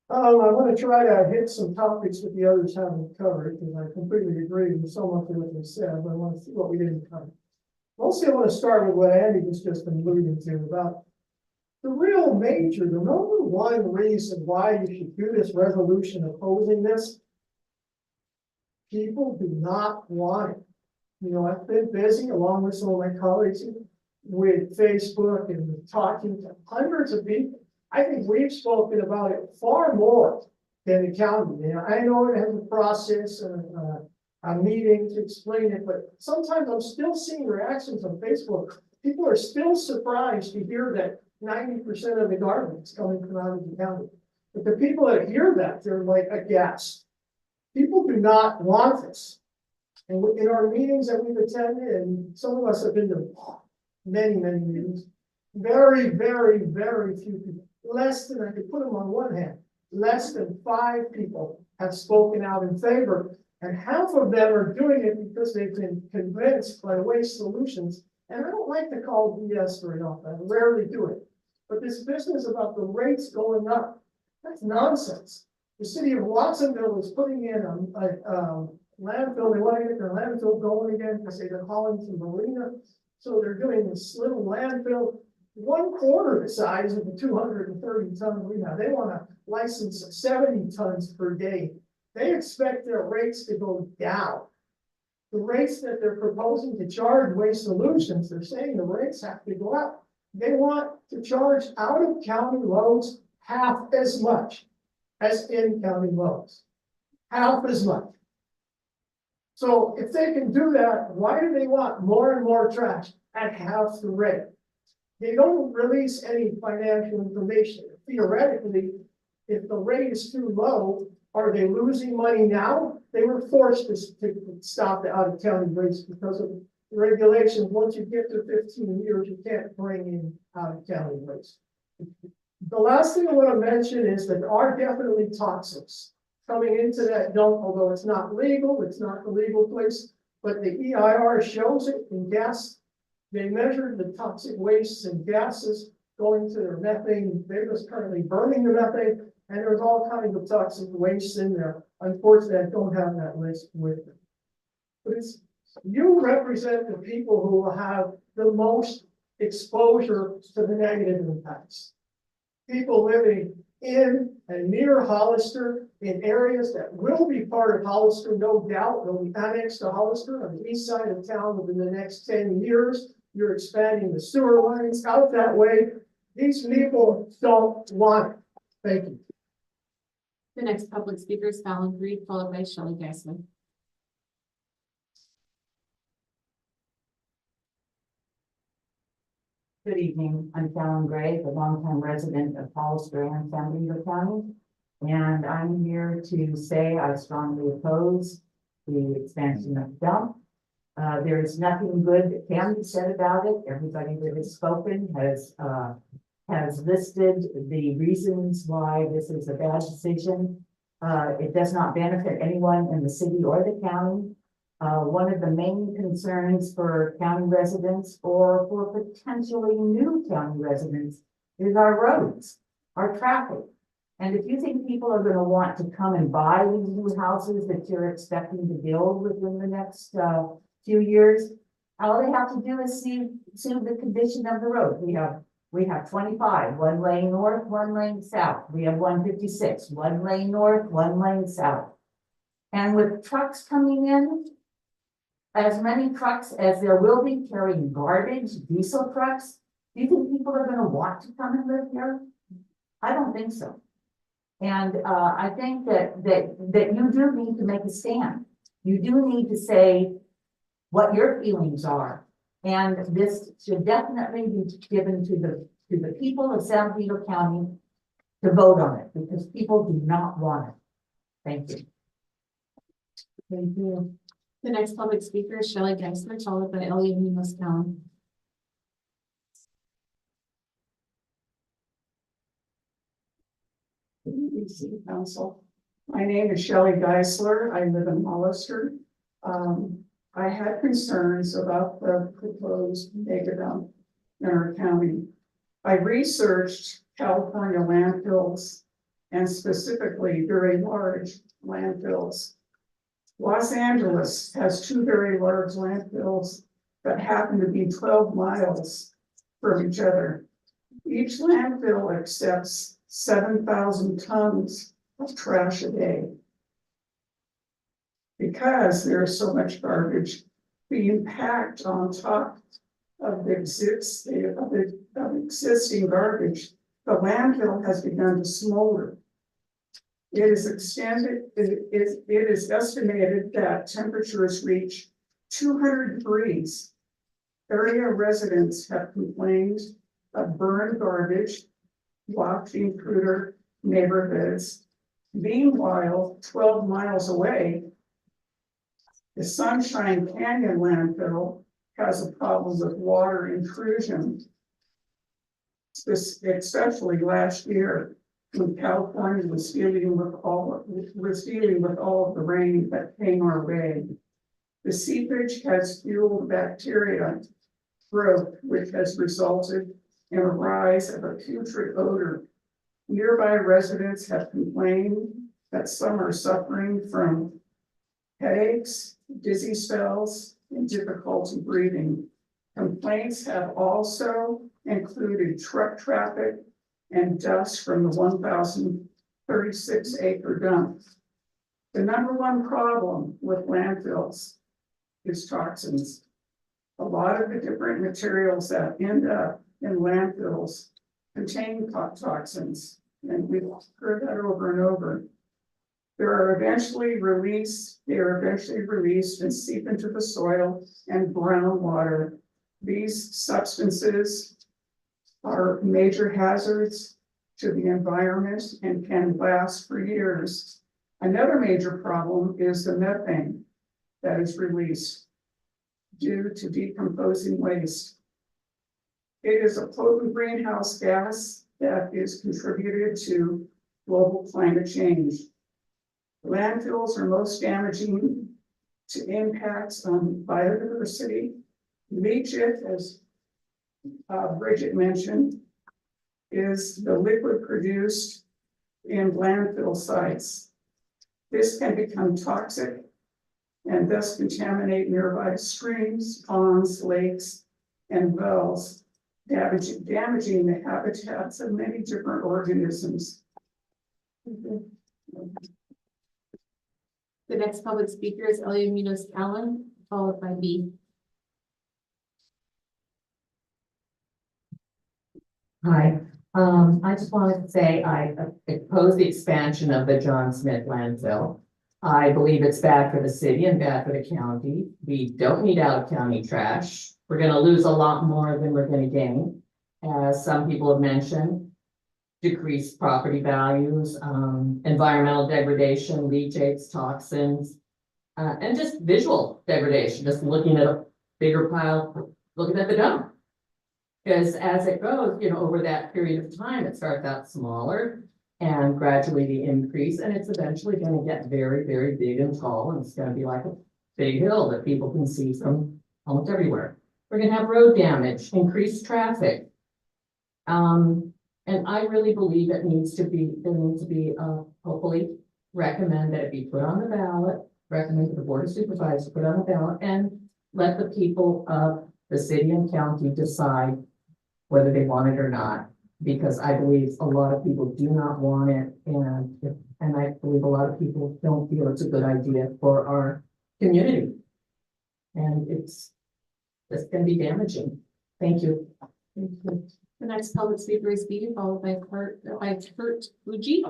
I want to try to hit some topics that the others haven't covered, because I completely agree with so much of what they said, but I want to see what we didn't cover. Mostly I want to start with what Andy was just alluding to about the real major, the number one reason why you should do this resolution opposing this. People do not want it. I've been busy along with some of my colleagues with Facebook and talking to hundreds of people. I think we've spoken about it far more than the county. I know it has a process and a meeting to explain it, but sometimes I'm still seeing reactions on Facebook. People are still surprised to hear that 90% of the garbage is coming from out of the county. But the people that hear that, they're like aghast. People do not want this. And in our meetings that we've attended, and some of us have been to many meetings, very few people, less than, I could put them on one hand, less than 5 people have spoken out in favor, and half of them are doing it because they've been convinced by Waste Solutions. And I don't like to call BS very often, I rarely do it, but this business about the rates going up, that's nonsense. The city of Watsonville is putting in a landfill. They want to get their landfill going again because they've been hauling to Marina. So they're doing this little landfill, 1/4 the size of the 230 ton we have. They want to license 70 tons per day. They expect their rates to go down. The rates that they're proposing to charge Waste Solutions, they're saying the rates have to go up. They want to charge out of county loads half as much as in county loads. Half as much. So if they can do that, why do they want more and more trash at half the rate? They don't release any financial information. Theoretically, if the rate is too low, are they losing money now? They were forced to stop the out-of-county rates because of the regulations. Once you get to 15 years, you can't bring in out-of-county rates. The last thing I want to mention is that there are definitely toxics coming into that dump, although it's not legal, it's not the legal place, but the EIR shows it in gas. They measured the toxic wastes and gases going to their methane. They're just currently burning the methane, and there's all kinds of toxic wastes in there. Unfortunately, I don't have that list with me. But you represent the people who will have the most exposure to the negative impacts. People living in and near Hollister, in areas that will be part of Hollister, no doubt, they'll be annexed to Hollister on the east side of town within the next 10 years. You're expanding the sewer lines out that way. These people don't want it. Thank you. The next public speaker is Fallon Reed, followed by Shelley Geisler. Good evening, I'm Fallon Gray, the longtime resident of Hollister and San Diego County. And I'm here to say I strongly oppose the expansion of the dump. There is nothing good that can be said about it. Everybody that has spoken has listed the reasons why this is a bad decision. It does not benefit anyone in the city or the county. One of the main concerns for county residents or for potentially new county residents is our roads, our traffic. And if you think people are going to want to come and buy these new houses that you're expecting to build within the next few years, all they have to do is see the condition of the road. We have 25, one lane north, one lane south. We have 156, one lane north, one lane south. And with trucks coming in, as many trucks as there will be carrying garbage, diesel trucks, do you think people are going to want to come and live here? I don't think so. And I think that you do need to make a stand. You do need to say what your feelings are. And this should definitely be given to the people of San Diego County to vote on it, because people do not want it. Thank you. Thank you. The next public speaker is Shelley Geisler, followed by Elliot Munoz-Cowan. City Council. My name is Shelley Geisler. I live in Hollister. I had concerns about the proposed mega dump in our county. I researched California landfills and specifically very large landfills. Los Angeles has two very large landfills that happen to be 12 miles from each other. Each landfill accepts 7,000 tons of trash a day. Because there's so much garbage being packed on top of the existing garbage, the landfill has begun to smolder. It is estimated that temperatures reach 200 degrees. Area residents have complained of burned garbage wafting through their neighborhoods. Meanwhile, 12 miles away, the Sunshine Canyon landfill has a problem with water intrusion, especially last year when California was dealing with all of the rain that came our way. The seepage has fueled bacteria growth, which has resulted in a rise of a putrid odor. Nearby residents have complained that some are suffering from headaches, dizzy spells, and difficulty breathing. Complaints have also included truck traffic and dust from the 1,036 acre dump. The number one problem with landfills is toxins. A lot of the different materials that end up in landfills contain toxins, and we've heard that over and over. They are eventually released and seep into the soil and groundwater. These substances are major hazards to the environment and can last for years. Another major problem is the methane that is released due to decomposing waste. It is a potent greenhouse gas that is contributed to global climate change. Landfills are most damaging to impacts on biodiversity. Leachate, as Bridget mentioned, is the liquid produced in landfill sites. This can become toxic and thus contaminate nearby streams, ponds, lakes, and wells. damaging the habitats of many different organisms. The next public speaker is Elia Munoz Allen, followed by B. Hi, I just wanted to say I oppose the expansion of the John Smith landfill. I believe it's bad for the city and bad for the county. We don't need out of county trash. We're gonna lose a lot more than we're gonna gain. As some people have mentioned, decreased property values, environmental degradation, leachates, toxins, and just visual degradation, just looking at a bigger pile, looking at the dump. Because as it goes, over that period of time, it starts out smaller and gradually increase, and it's eventually going to get very, very big and tall, and it's going to be like a big hill that people can see from almost everywhere. We're going to have road damage, increased traffic. And I really believe there needs to be, hopefully recommend that it be put on the ballot, recommend to the Board of Supervisors put on the ballot, and let the people of the city and county decide whether they want it or not, because I believe a lot of people do not want it, and I believe a lot of people don't feel it's a good idea for our community. And it's going to be damaging. Thank you. Thank you. The next public speaker is B, followed by Kurt Fuji.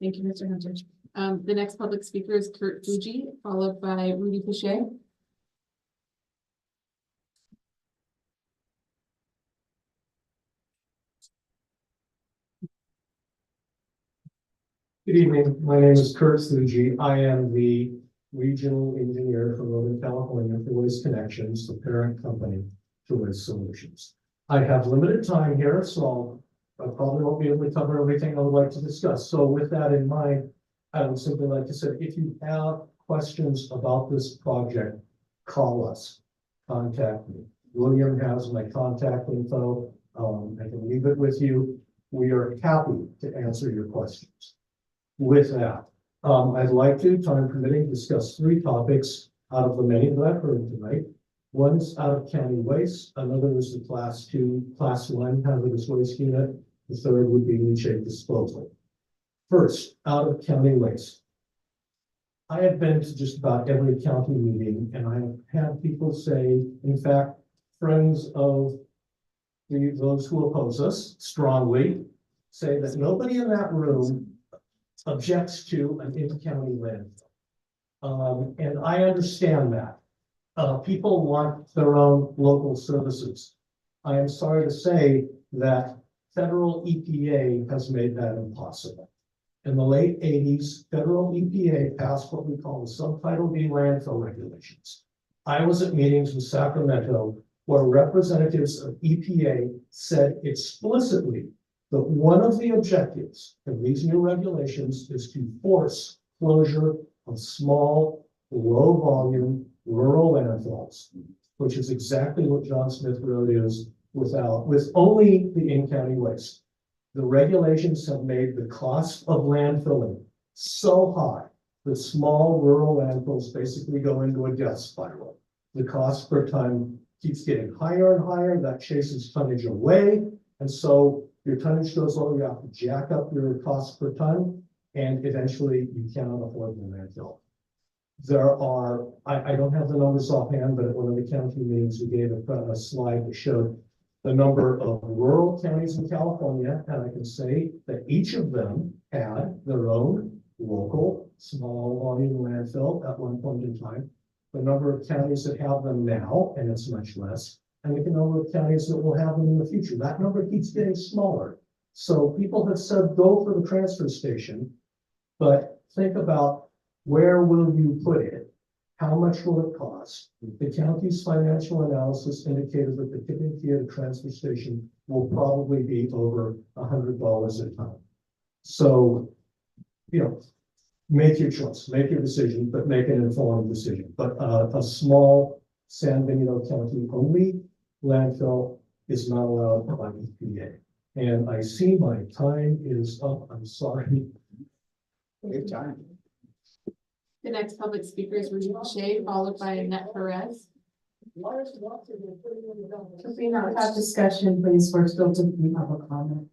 Thank you, Mr. Hunter. The next public speaker is Kurt Fuji, followed by Rudy Pichet. Good evening. My name is Kurt Fuji. I am the regional engineer for Northern California for Waste Connections, the parent company to Waste Solutions. I have limited time here, so I probably won't be able to cover everything I would like to discuss. So with that in mind, I would simply like to say, if you have questions about this project, call us, contact me. William has my contact info. I can leave it with you. We are happy to answer your questions. With that, I'd like to, time permitting, discuss 3 topics out of the many that I've heard tonight. One is out of county waste. Another is the class 1 hazardous waste unit. The third would be leachate disposal. First, out of county waste. I have been to just about every county meeting, and I have had people say, in fact, friends of those who oppose us strongly, say that nobody in that room objects to an in-county landfill. And I understand that. People want their own local services. I am sorry to say that federal EPA has made that impossible. In the late 80s, federal EPA passed what we call the Subtitle B landfill regulations. I was at meetings in Sacramento where representatives of EPA said explicitly that one of the objectives of these new regulations is to force closure of small, low-volume rural landfills, which is exactly what John Smith Road is with only the in-county waste. The regulations have made the cost of landfilling so high that small rural landfills basically go into a death spiral. The cost per ton keeps getting higher and higher. That chases tonnage away. And so your tonnage goes low, you have to jack up your cost per ton, and eventually you cannot afford the landfill. There are, I don't have the numbers offhand, but at one of the county meetings, we gave a slide that showed the number of rural counties in California, and I can say that each of them had their own local small volume landfill at one point in time. The number of counties that have them now, and it's much less, and the number of counties that will have them in the future. That number keeps getting smaller. So people have said, go for the transfer station, but think about where will you put it? How much will it cost? The county's financial analysis indicated that the tipping fee at a transfer station will probably be over $100 a ton. So, make your choice, make your decision, but make an informed decision. But a small San Benito County only landfill is not allowed by EPA. And I see my time is up. I'm sorry. Good time. The next public speaker is Rudy Shea, followed by Annette Perez. If we not have discussion, please, we're still to the public comment.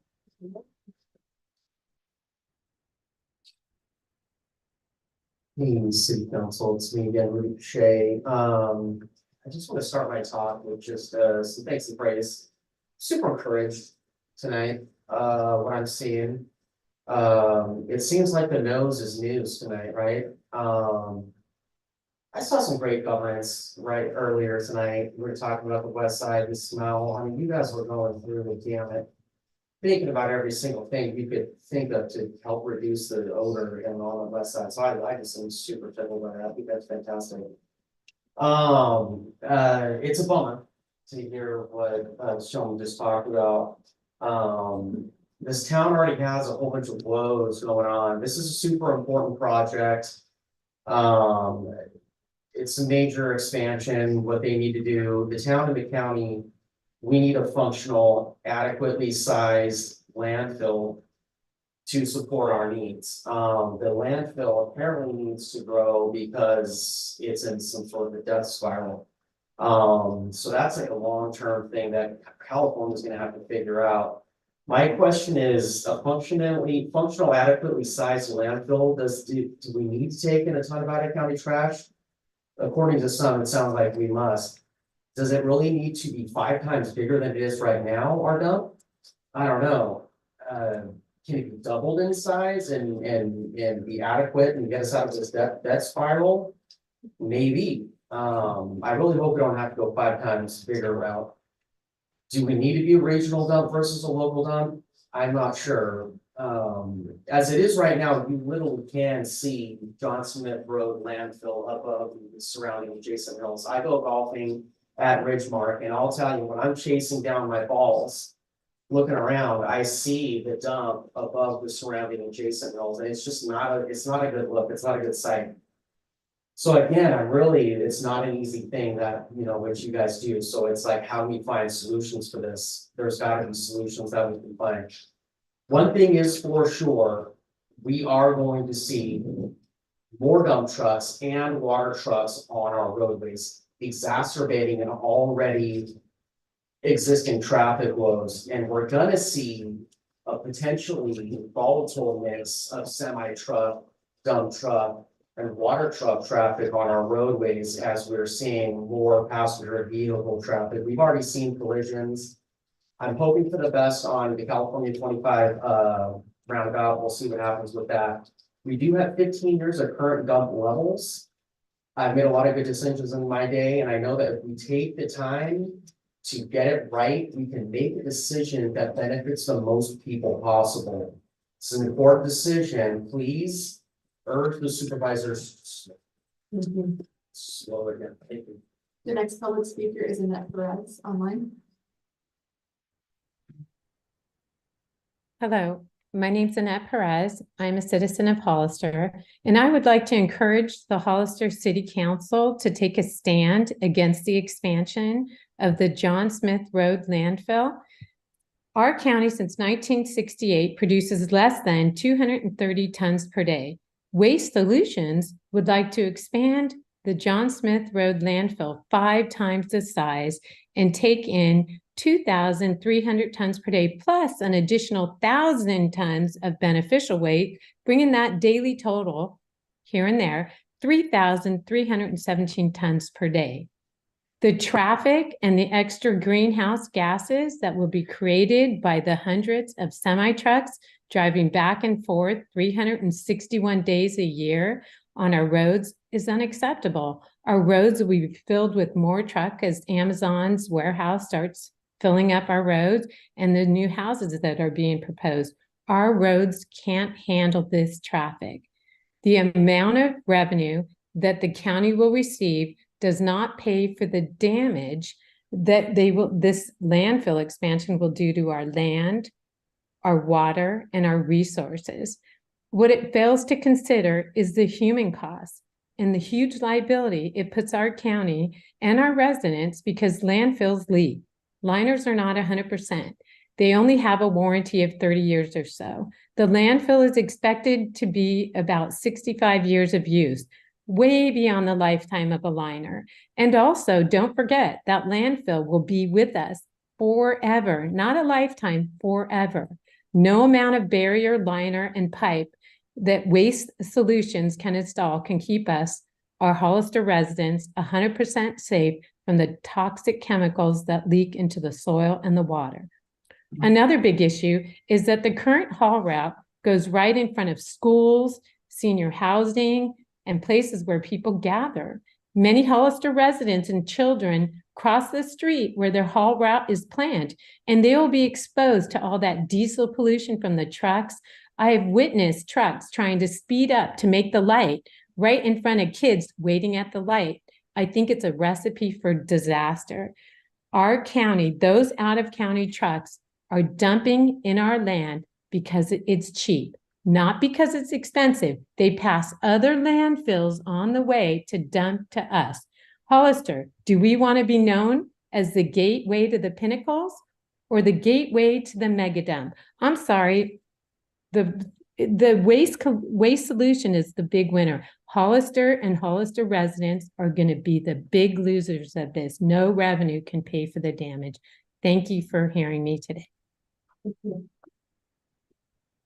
Hey, City Council, it's me again, Rudy Shea. I just want to start my talk with just some thanks and praise. Super encouraged tonight, what I'm seeing. It seems like the nose is news tonight, right? I saw some great governance right earlier tonight. We were talking about the west side, the smell. I mean, you guys were going through the gamut, thinking about every single thing you could think of to help reduce the odor and on the west side. So I just am super tickled by that. I think that's fantastic. It's a bummer to hear what Sean just talked about. This town already has a whole bunch of woes going on. This is a super important project. It's a major expansion, what they need to do. The town and the county, we need a functional, adequately sized landfill to support our needs. The landfill apparently needs to grow because it's in some sort of a death spiral. So that's like a long-term thing that California's gonna have to figure out. My question is, a functional, adequately sized landfill, do we need to take in a ton of out-of-county trash? According to some, it sounds like we must. Does it really need to be 5 times bigger than it is right now, our dump? I don't know. Can it be doubled in size and be adequate and get us out of this death spiral? Maybe. I really hope we don't have to go 5 times bigger route. Do we need to be a regional dump versus a local dump? I'm not sure. As it is right now, you literally can see John Smith Road landfill above the surrounding adjacent hills. I go golfing at Ridgemark, and I'll tell you, when I'm chasing down my balls, looking around, I see the dump above the surrounding adjacent hills, and it's just not a good look. It's not a good sight. So again, it's not an easy thing that, what you guys do. So it's like, how do we find solutions for this? There's gotta be solutions that we can find. One thing is for sure, we are going to see more dump trucks and water trucks on our roadways, exacerbating an already existing traffic woes. And we're gonna see a potentially volatile mix of semi-truck, dump truck, and water truck traffic on our roadways as we're seeing more passenger vehicle traffic. We've already seen collisions. I'm hoping for the best on the California 25 roundabout. We'll see what happens with that. We do have 15 years of current dump levels. I've made a lot of good decisions in my day, and I know that if we take the time to get it right, we can make a decision that benefits the most people possible. It's an important decision. Please urge the supervisors. Slow it down. Thank you. The next public speaker is Annette Perez online. Hello, my name's Annette Perez. I'm a citizen of Hollister, and I would like to encourage the Hollister City Council to take a stand against the expansion of the John Smith Road landfill. Our county since 1968 produces less than 230 tons per day. Waste Solutions would like to expand the John Smith Road landfill 5 times the size and take in 2,300 tons per day, plus an additional 1,000 tons of beneficial weight, bringing that daily total here and there, 3,317 tons per day. The traffic and the extra greenhouse gases that will be created by the hundreds of semi-trucks driving back and forth 361 days a year on our roads is unacceptable. Our roads will be filled with more truck as Amazon's warehouse starts filling up our roads and the new houses that are being proposed. Our roads can't handle this traffic. The amount of revenue that the county will receive does not pay for the damage that this landfill expansion will do to our land, our water, and our resources. What it fails to consider is the human cost and the huge liability it puts our county and our residents because landfills leak. Liners are not 100%. They only have a warranty of 30 years or so. The landfill is expected to be about 65 years of use. way beyond the lifetime of a liner. And also, don't forget that landfill will be with us forever, not a lifetime, forever. No amount of barrier, liner, and pipe that Waste Solutions can install can keep us, our Hollister residents, 100% safe from the toxic chemicals that leak into the soil and the water. Another big issue is that the current haul route goes right in front of schools, senior housing, and places where people gather. Many Hollister residents and children cross the street where their haul route is planned, and they will be exposed to all that diesel pollution from the trucks. I have witnessed trucks trying to speed up to make the light right in front of kids waiting at the light. I think it's a recipe for disaster. Our county, those out-of-county trucks are dumping in our land because it's cheap, not because it's expensive. They pass other landfills on the way to dump to us. Hollister, do we want to be known as the gateway to the pinnacles or the gateway to the mega dump? I'm sorry, the waste solution is the big winner. Hollister and Hollister residents are going to be the big losers of this. No revenue can pay for the damage. Thank you for hearing me today. Thank you.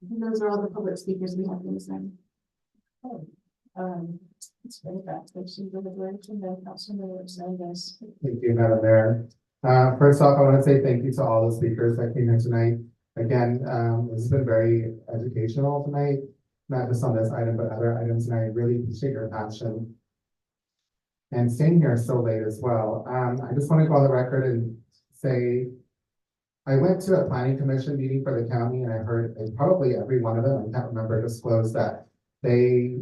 Those are all the public speakers we have in this room. Let's go back to the deliberation, then Councilmember Sanders. Thank you, Madam Mayor. First off, I want to say thank you to all the speakers that came in tonight. Again, this has been very educational tonight, not just on this item, but other items, and I really appreciate your passion and staying here so late as well. I just want to go on the record and say, I went to a planning commission meeting for the county, and I heard, and probably every one of them, I can't remember, disclosed that they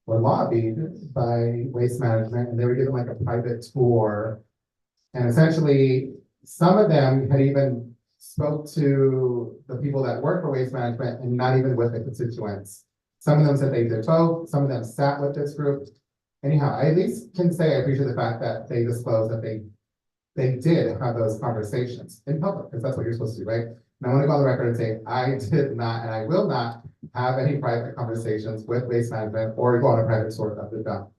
were lobbied by Waste Management, and they were given like a private tour. And essentially, some of them had even spoke to the people that work for Waste Management and not even with the constituents. Some of them said they did both. Some of them sat with this group. Anyhow, I at least can say I appreciate the fact that they disclosed that they did have those conversations in public, because that's what you're supposed to do, right? And I want to go on the record and say I did not, and I will not have any private conversations with Waste Management or go on a private tour of the dump.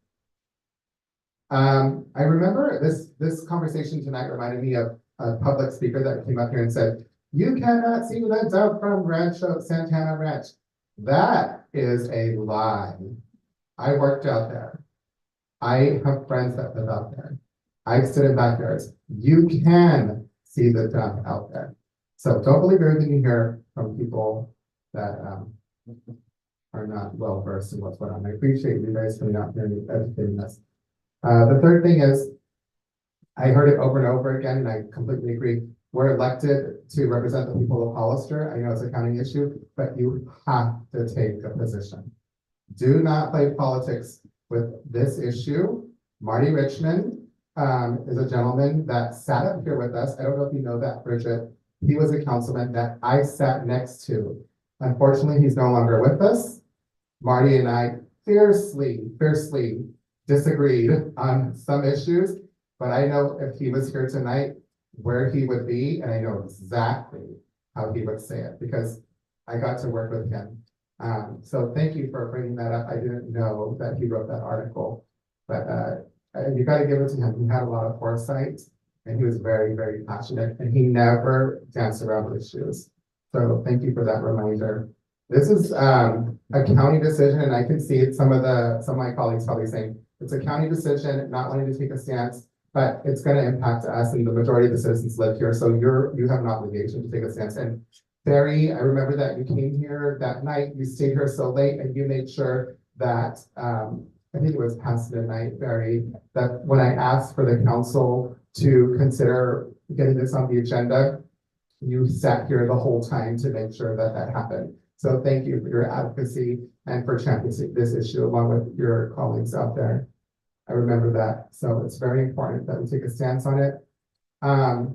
I remember this conversation tonight reminded me of a public speaker that came up here and said, "You cannot see the dump from Rancho Santana Ranch." That is a lie. I worked out there. I have friends that live out there. I sit in backyards. You can see the dump out there. So don't believe everything you hear from people that are not well versed in what's going on. I appreciate you guys coming out here and educating us. The third thing is, I heard it over and over again, and I completely agree. We're elected to represent the people of Hollister. I know it's a county issue, but you have to take a position. Do not play politics with this issue. Marty Richmond is a gentleman that sat up here with us. I don't know if you know that, Bridget. He was a councilman that I sat next to. Unfortunately, he's no longer with us. Marty and I fiercely disagreed on some issues, but I know if he was here tonight, where he would be, and I know exactly how he would say it, because I got to work with him. So thank you for bringing that up. I didn't know that he wrote that article, but you got to give it to him. He had a lot of foresight, and he was very, very passionate, and he never danced around with issues. So thank you for that reminder. This is a county decision, and I can see it, some of my colleagues probably saying it's a county decision, not wanting to take a stance, but it's going to impact us, and the majority of the citizens live here. So you have an obligation to take a stance. And Barry, I remember that you came here that night, you stayed here so late, and you made sure that, I think it was past midnight, Barry, that when I asked for the council to consider getting this on the agenda, you sat here the whole time to make sure that that happened. So thank you for your advocacy and for championing this issue along with your colleagues out there. I remember that. So it's very important that we take a stance on it. I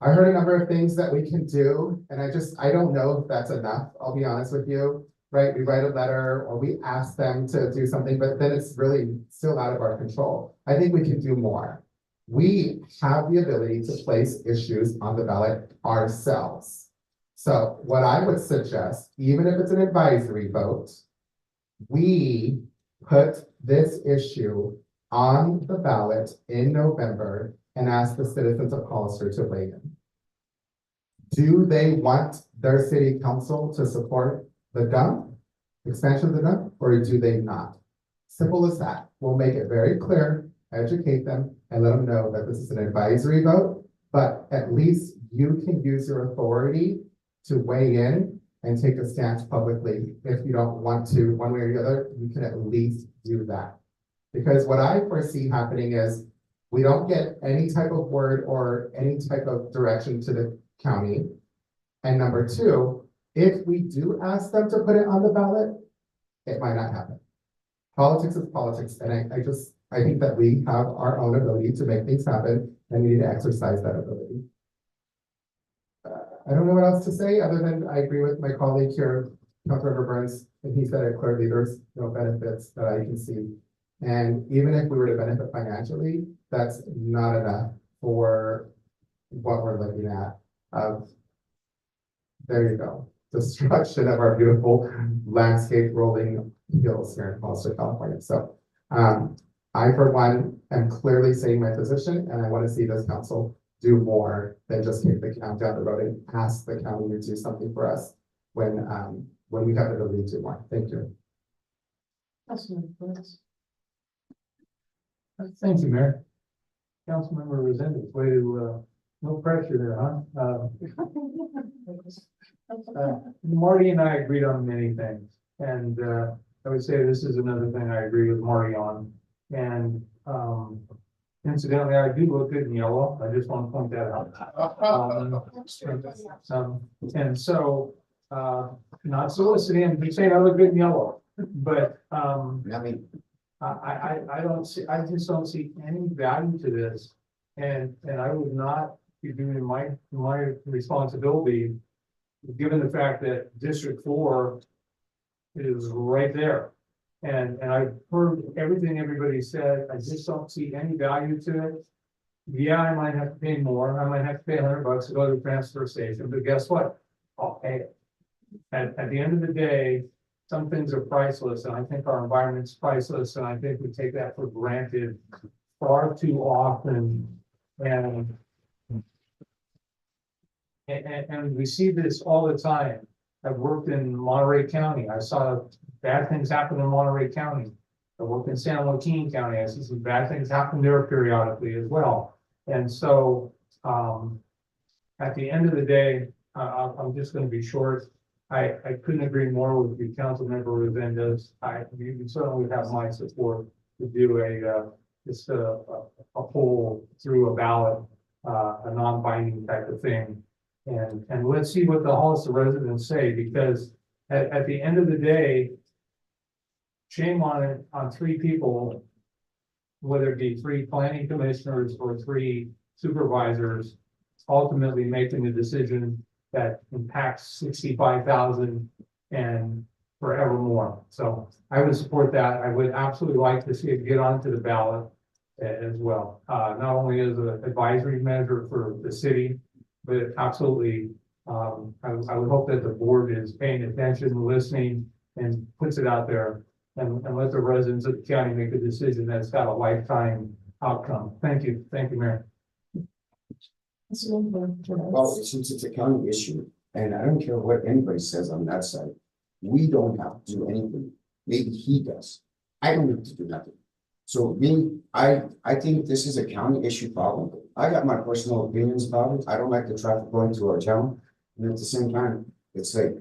heard a number of things that we can do, and I don't know if that's enough. I'll be honest with you, right? We write a letter or we ask them to do something, but then it's really still out of our control. I think we can do more. We have the ability to place issues on the ballot ourselves. So what I would suggest, even if it's an advisory vote, we put this issue on the ballot in November and ask the citizens of Hollister to weigh in. Do they want their city council to support the dump, expansion of the dump, or do they not? Simple as that. We'll make it very clear, educate them, and let them know that this is an advisory vote, but at least you can use your authority to weigh in and take a stance publicly. If you don't want to, one way or the other, you can at least do that. Because what I foresee happening is we don't get any type of word or any type of direction to the county. And number two, if we do ask them to put it on the ballot, it might not happen. Politics is politics, and I think that we have our own ability to make things happen, and we need to exercise that ability. I don't know what else to say, other than I agree with my colleague here, Councilmember Burns, and he said it clearly, there's no benefits that I can see. And even if we were to benefit financially, that's not enough for what we're looking at. There you go. Destruction of our beautiful landscape rolling hills here in Hollister, California. So I, for one, am clearly saying my position, and I want to see this council do more than just kick the can down the road and ask the county to do something for us when we have the ability to do more. Thank you. Thank you, Mayor. Councilmember Resendez, way to, no pressure there, huh? Marty and I agreed on many things, and I would say this is another thing I agree with Marty on. And incidentally, I do look good in yellow. I just want to point that out. And so, not soliciting, I'm just saying I look good in yellow, but I mean, I don't see, I just don't see any value to this. And I would not be doing my responsibility, given the fact that District 4 is right there. And I've heard everything everybody said. I just don't see any value to it. Yeah, I might have to pay more. I might have to pay $100 to go to the transfer station, but guess what? I'll pay it. At the end of the day, some things are priceless, and I think our environment's priceless, and I think we take that for granted far too often. And we see this all the time. I've worked in Monterey County. I saw bad things happen in Monterey County. I worked in San Joaquin County. I see some bad things happen there periodically as well. And so at the end of the day, I'm just going to be short. I couldn't agree more with the Councilmember Resendez. You certainly have my support to do just a poll through a ballot, a non-binding type of thing. And let's see what the Hollister residents say, because at the end of the day, shame on three people, whether it be 3 planning commissioners or 3 supervisors, ultimately making a decision that impacts 65,000 and forevermore. So I would support that. I would absolutely like to see it get onto the ballot as well. Not only as an advisory measure for the city, but absolutely, I would hope that the board is paying attention, listening, and puts it out there, and let the residents of the county make a decision that's got a lifetime outcome. Thank you, Mayor. Well, since it's a county issue, and I don't care what anybody says on that side, we don't have to do anything. Maybe he does. I don't have to do nothing. So I think this is a county issue problem. I got my personal opinions about it. I don't like the traffic going through our town. And at the same time, it's like,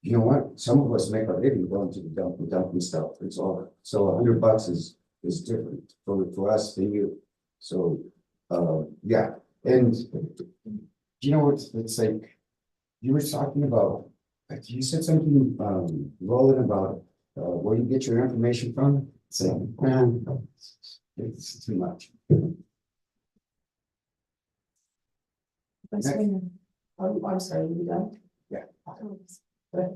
you know what? Some of us make our living going to the dump and dumping stuff. It's all, so $100 is different for us than you. So, yeah. And you know, it's like, you were talking about, like you said something, Roland, about where you get your information from. So, it's too much. I'm sorry, you done? Yeah.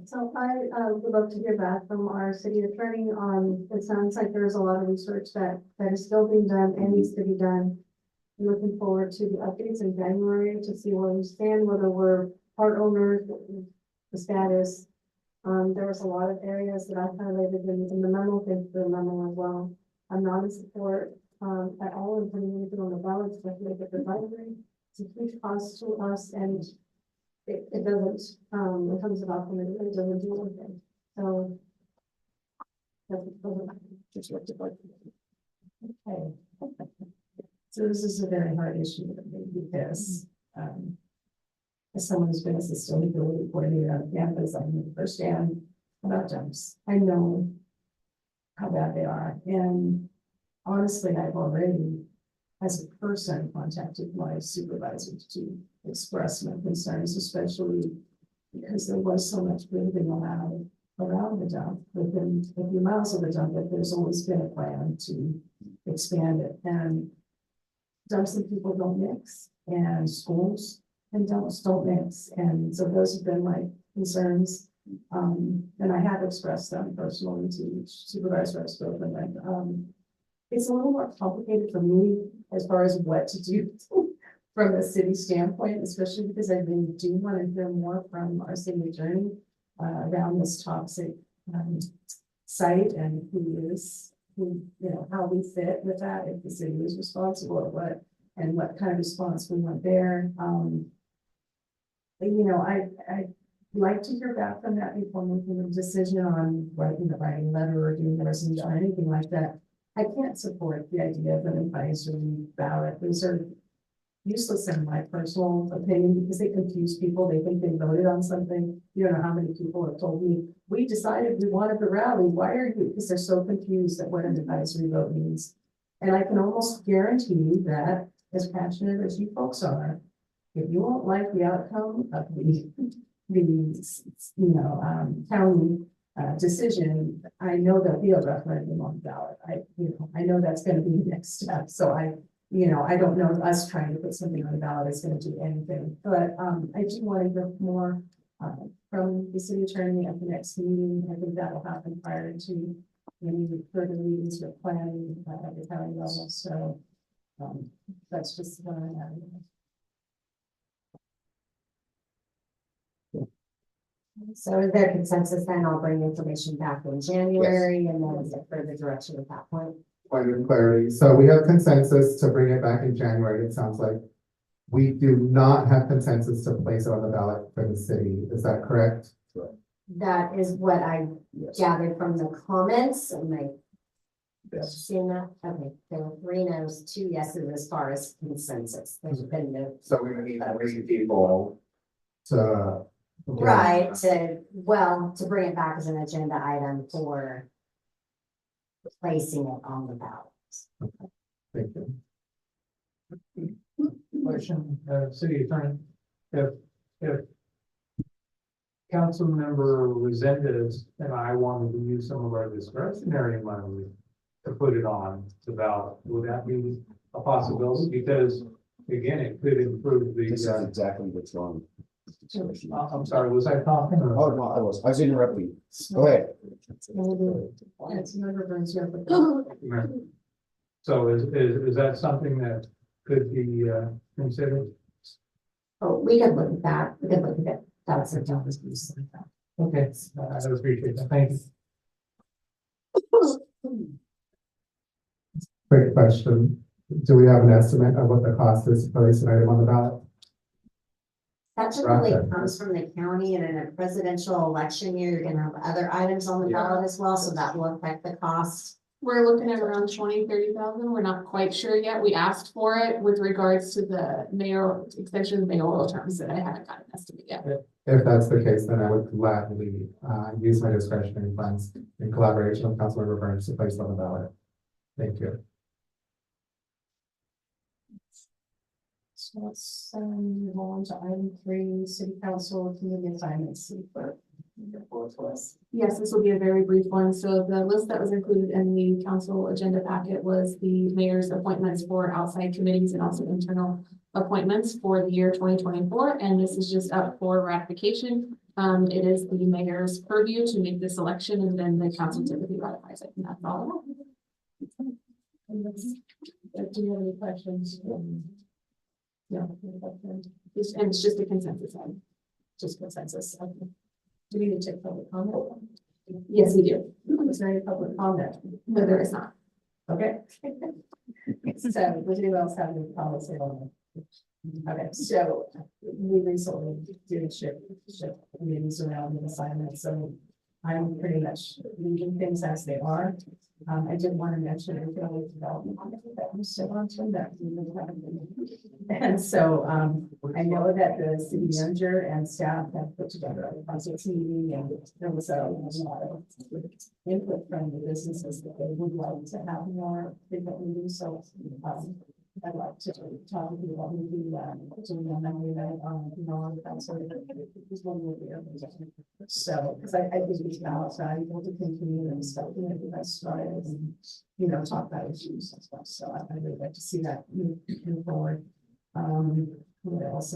So I would love to hear back from our city attorney on, it sounds like there's a lot of research that is still being done and needs to be done. I'm looking forward to the updates in January to see where we stand, whether we're part owners, the status, There was a lot of areas that I highlighted in the memo, thank you for the memo as well. I'm not in support, at all of putting anything on the ballot, especially if it's advisory. It's a huge cost to us and it doesn't, it comes about from it doesn't do anything, so. Just what to like. Okay. So this is a very hard issue for me because, as someone who's been a sustainability coordinator on campus, I understand about dumps. I know how bad they are. And honestly, I've already, as a person, contacted my supervisor to express my concerns, especially because there was so much building around the dump, within a few miles of the dump, that there's always been a plan to expand it. And dumps and people don't mix, and schools and dumps don't mix. And so those have been my concerns. And I have expressed them personally to each supervisor I've spoken with. It's a little more complicated for me as far as what to do from a city standpoint, especially because I really do want to hear more from our city attorney around this toxic site and how we fit with that, if the city is responsible or what, and what kind of response we want there. I'd like to hear back from that before making a decision on writing a letter or doing the resolution or anything like that. I can't support the idea of an advisory ballot. Those are useless in my personal opinion because they confuse people. They think they voted on something. You don't know how many people have told me, we decided we wanted the rally. Why are you? Because they're so confused at what an advisory vote means. And I can almost guarantee you that, as passionate as you folks are, if you won't like the outcome of the county decision, I know there'll be a referendum on the ballot. I know that's going to be the next step. So I don't know if us trying to put something on the ballot is going to do anything, but I do want to hear more from the city attorney at the next meeting. I think that will happen prior to any further meetings with planning at the county level. So that's just what I have. So is there consensus then? I'll bring information back in January and then get further direction at that point. Point of clarity. So we have consensus to bring it back in January, it sounds like. We do not have consensus to place it on the ballot for the city. Is that correct? That is what I gathered from the comments and seen that. Okay, there were 3 no's, 2 yeses as far as consensus. There's been no. So we need 3 people to. Right, to bring it back as an agenda item for placing it on the ballot. Thank you. Question, city attorney, if council member Resendez and I wanted to use some of our discretionary money to put it on the ballot, would that be a possibility? Because again, it could improve the. This is exactly what's wrong. I'm sorry, was I talking? Oh, no, I was interrupting. Go ahead. So is that something that could be considered? Oh, we could look at that. We could look at that. That's a job. Okay, I appreciate that. Thank you. Quick question. Do we have an estimate of what the cost is to place an item on the ballot? That generally comes from the county, and in a presidential election year, you're gonna have other items on the ballot as well, so that will affect the cost. We're looking at around 20,000-30,000. We're not quite sure yet. We asked for it with regards to the extension of mayoral terms that I haven't got an estimate yet. If that's the case, then I would gladly use my discretionary funds in collaboration with Councilmember Burns to place on the ballot. Thank you. So let's move on to item 3, city council committee assignments. City clerk, report to us. Yes, this will be a very brief one. So the list that was included in the council agenda packet was the mayor's appointments for outside committees and also internal appointments for the year 2024. And this is just up for ratification. It is the mayor's purview to make this election, and then the council typically ratifies it. And that's all. Do you have any questions? No. And it's just a consensus item. Just consensus. Okay. Do we need to take public comment? Yes, we do. Is there any public comment? No, there is not. Okay. So, would anyone else have any comments on it? Okay, so we recently did shift meetings around the assignments, so I'm pretty much leaving things as they are. I did want to mention economic development that I'm still on to that. And so, I know that the city manager and staff have put together a project meeting, and there was a lot of input from the businesses that they would like to have more frequent meetings, so, I'd like to talk with you about maybe, doing a memory night on, that sort of is one of the, so, because I think it's now valuable to continue and stuff, you know, started and, talk about issues and stuff, so I really like to see that move forward. What else?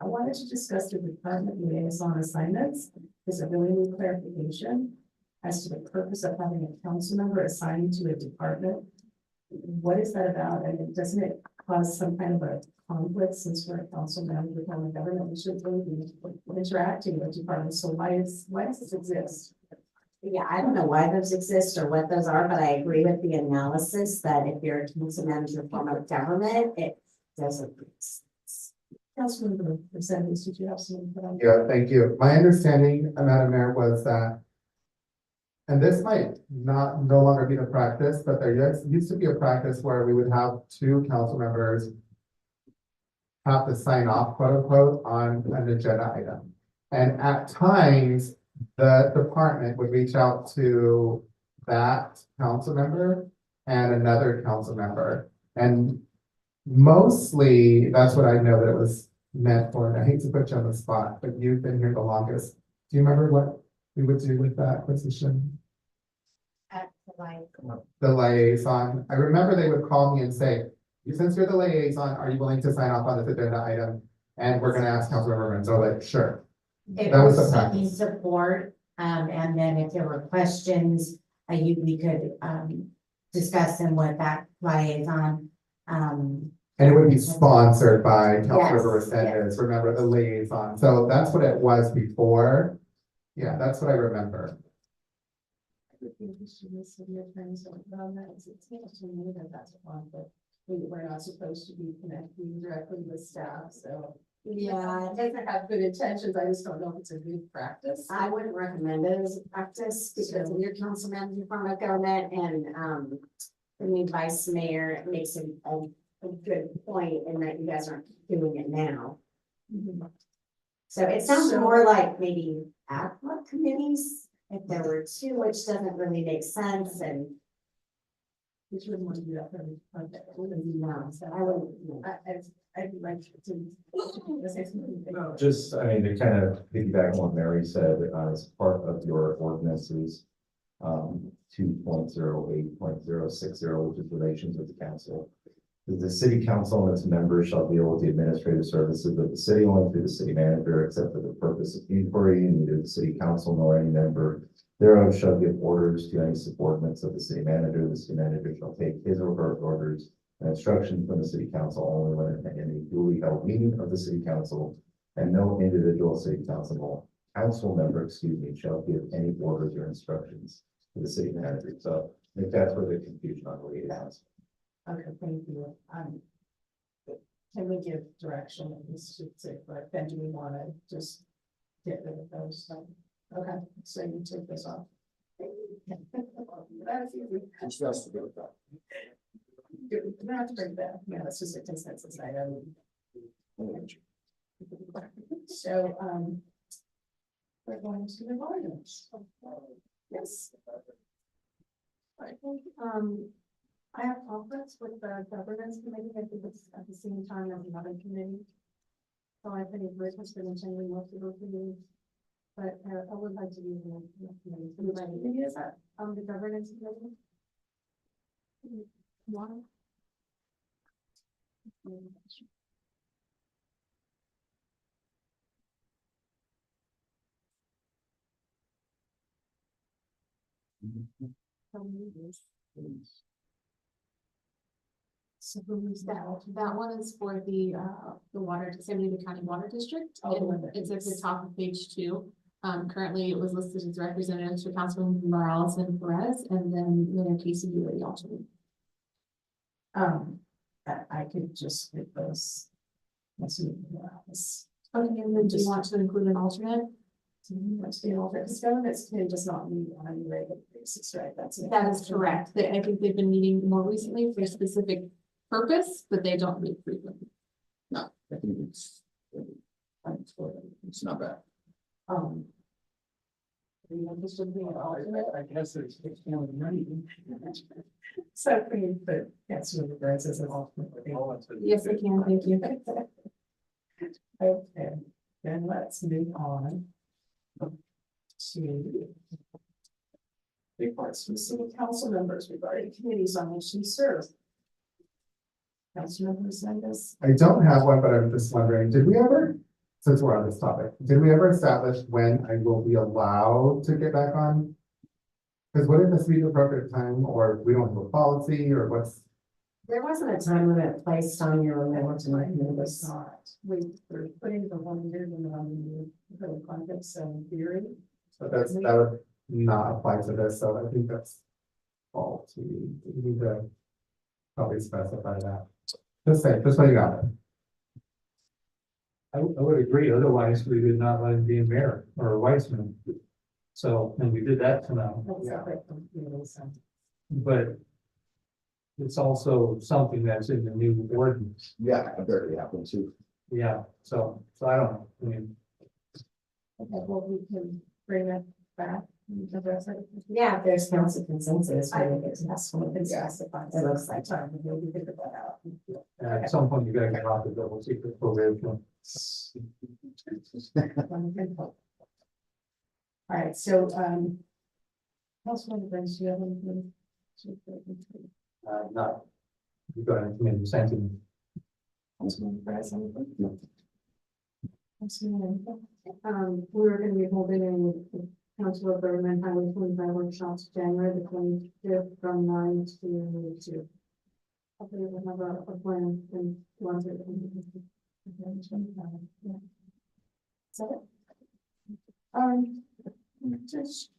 I wanted to discuss the department liaison assignments. There's a really new clarification as to the purpose of having a council member assigned to a department. What is that about? And doesn't it cause some kind of a conflict since we're a council member with the government? We should really be interacting with departments. So why does this exist? Yeah, I don't know why those exist or what those are, but I agree with the analysis that if you're a council manager form of government, it doesn't. Councilmember Mercedes, did you have some input on? Yeah, thank you. My understanding, Madam Mayor, was that, and this might no longer be the practice, but there used to be a practice where we would have two council members have to sign off, quote unquote, on an agenda item. And at times, the department would reach out to that council member and another council member. And mostly, that's what I know that it was meant for. And I hate to put you on the spot, but you've been here the longest. Do you remember what we would do with that position? The liaison. I remember they would call me and say, since you're the liaison, are you willing to sign off on this agenda item? And we're gonna ask Councilmember Renzo, like, sure. It That was was the seeking practice. support, and then if there were questions, we could, discuss them with that liaison. And it would be sponsored by Councilmember Yes, Resendez, remember the liaison. So that's what it was before. Yeah, that's what I remember. That's one, but we're not supposed to be connecting directly with staff, so. Yeah. It doesn't have good intentions, I just don't know if it's a good practice. I wouldn't recommend it as a practice because of your council manager form of government and, the new vice mayor makes a good point in that you guys aren't doing it now. So it sounds So- more like maybe ad hoc committees, if there were two, which doesn't really make sense and. Which wouldn't want to do that for every project. No, so I wouldn't. I'd like to say something. Just, I mean, to kind of piggyback on what Mary said, as part of your ordinances, 2.08.060, which is relations with the council. The city council and its members shall deal with the administrative services of the city only through the city manager, except for the purpose of inquiry, and neither the city council nor any member thereof shall give orders to any subordinates of the city manager. The city manager shall take his or her orders and instructions from the city council only when in a duly held meeting of the city council, and no individual city council member, shall give any orders or instructions to the city manager. So I think that's where the confusion on the liaisons. Okay, thank you. Can we give direction at least to say, but then do we want to just get rid of those? Okay, so you take this off. That's easy. Which has to do with that. We don't have to bring it back. Yeah, that's just a consensus item. So, we're going to the volumes. Yes. I think, I have conflicts with the governance committee. I think it's at the same time as another committee. So I think Rick has been attending most of those meetings. But I would like to be in the committee. Would you like to be as that, the governance committee? One. So who's that? That one is for the water, San Diego County Water District. It's at the top of page 2. Currently it was listed as representatives for Councilman Morales and Perez, and then Mayor Casey, you were the alternate. I could just get those. Let's see. Okay, and then do you want to include an alternate? Let's be all that stone, it's just not me on a regular basis, right? That is correct. I think they've been meeting more recently for a specific purpose, but they don't meet frequently. No, I think it's not bad. This would be an alternate. I guess it's money. So, but that's what it does as an alternate. Yes, I can. Thank you. Okay, then let's move on to reports from city council members regarding committees on which we serve. Councilmember Sanders. I don't have one, but I'm just wondering, did we ever, since we're on this topic, did we ever establish when I will be allowed to get back on? Because wouldn't this be the appropriate time, or we don't have a policy, or what's? There wasn't a time limit placed on your amendment tonight. It was not, we're putting the 1 year limit on the context and theory. So that would not apply to this, so I think that's faulty. We need to probably specify that. Just so you got it. I would agree, otherwise we would not let him be a mayor or a Weissman. So, and we did that tonight, but it's also something that's in the new ordinance. Yeah, that already happened too. Yeah, so I don't know, I mean, Okay, well, we can bring that back. And address it. Yeah, if there's council consensus, I I think think it's possible to specify. It looks like time, and we'll figure that out. at some point you gotta get off the double secret probation. All right, so, Councilmember Burns, do you have anything? Not. You got any community sentiment. Councilmember Perez, anything? No. Councilmember, We were gonna be holding a council of government highway 25 workshops January the 25th from 9 to 2. Hopefully we'll have a plan and once it. yeah. So, just,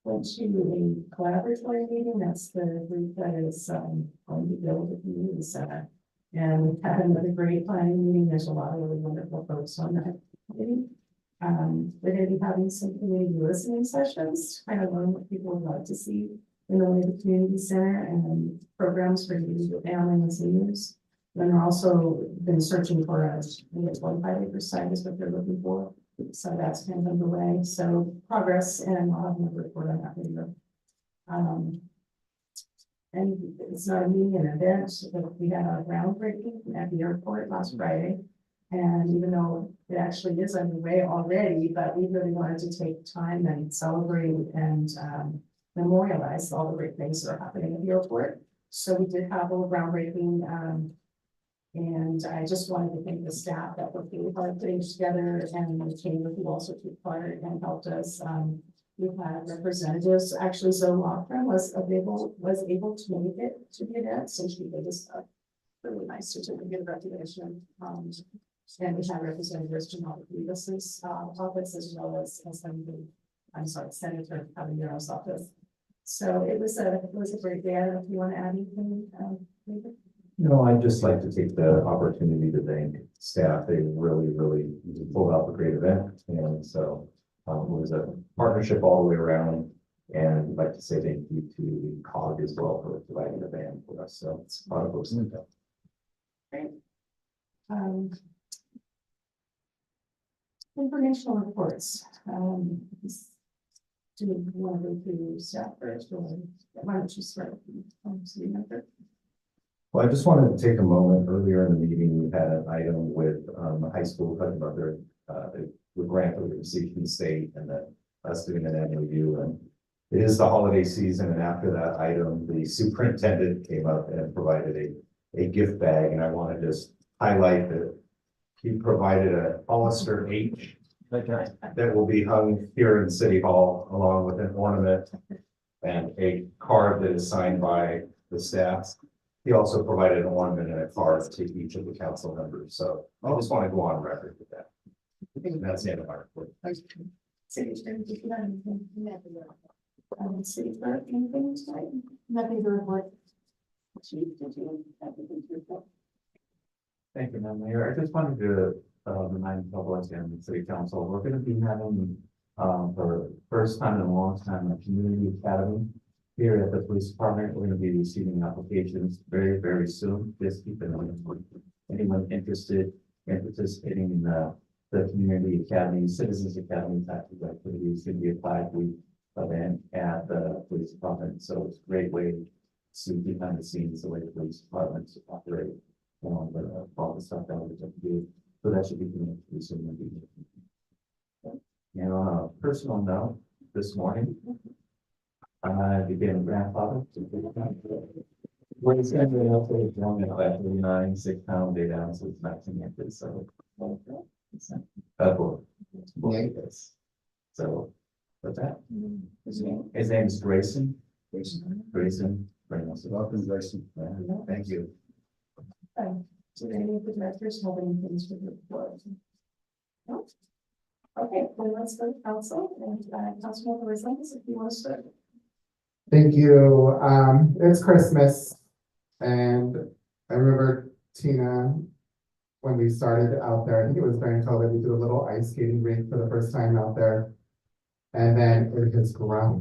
went to a collaboratory meeting, that's the group that is, going to build a community center. And we've had another great planning meeting, there's a lot of really wonderful folks on that committee. We're gonna be having some community listening sessions, kind of learn what people would like to see in the way of the community center and programs for youth, family and seniors. Then we're also been searching for a 25-acre site is what they're looking for. So that's kind of underway. So progress, and I'll have a report on that later. And it's not a meeting, an event, but we had a groundbreaking at the airport last Friday. And even though it actually is underway already, but we really wanted to take time and celebrate and memorialize all the great things that are happening at the airport. So we did have a little groundbreaking. And I just wanted to thank the staff that worked really hard putting together, and the chamber who also took part and helped us. We've had representatives, actually Zoe Lockram was able to make it to the event, so she did this really nice certificate of recognition. And we had representatives from all the Davis's office, as well as Senator Caballero's office. So it was a great day. I don't know if you want to add anything, maybe? No, I'd just like to take the opportunity to thank staff. They really pulled off a great event. And so it was a partnership all the way around. And I'd like to say thank you to the COG as well for providing the van for us. So it's a lot of folks in the Great. Informational reports. Do you want to go through staff first, or why don't you start? City member? Well, I just wanted to take a moment. Earlier in the meeting, we had an item with the high school talking about their the grant that we received from the state, and then us doing an MOU. And it is the holiday season, and after that item, the superintendent came up and provided a gift bag, and I want to just highlight that he provided a Hollister H that will be hung here in City Hall along with an ornament and a card that is signed by the staff. He also provided an ornament and a card to each of the council members, so I just want to go on record with that. And that's the end of my report. City attorney, did you have anything? City clerk, anything tonight? Nothing to report. Chief, did you have anything to report? Thank you, Madam Mayor. I just wanted to remind the public and the city council, we're going to be having for the first time in a long time, a community academy here at the police department. We're going to be receiving applications very, very soon. Just keep in mind for anyone interested in participating in the community academy, citizens academy type of activities can be applied with event at the police department. So it's a great way to see behind the scenes the way the police departments operate. All the stuff that we have to do. So that should be coming pretty soon. And on a personal note, this morning, I became a grandfather. When it's going to be up to young at like 39, 6 pound day down, so it's not connected. So so what's that? His name is Grayson. Grayson. Welcome, Grayson. Thank you. Do any of the directors have anything to report? No? Okay, then let's go to council and Councilmember Resendez, if you want to start. Thank you. It's Christmas and I remember Tina, when we started out there, I think it was during COVID, we did a little ice skating rink for the first time out there. And then it has grown.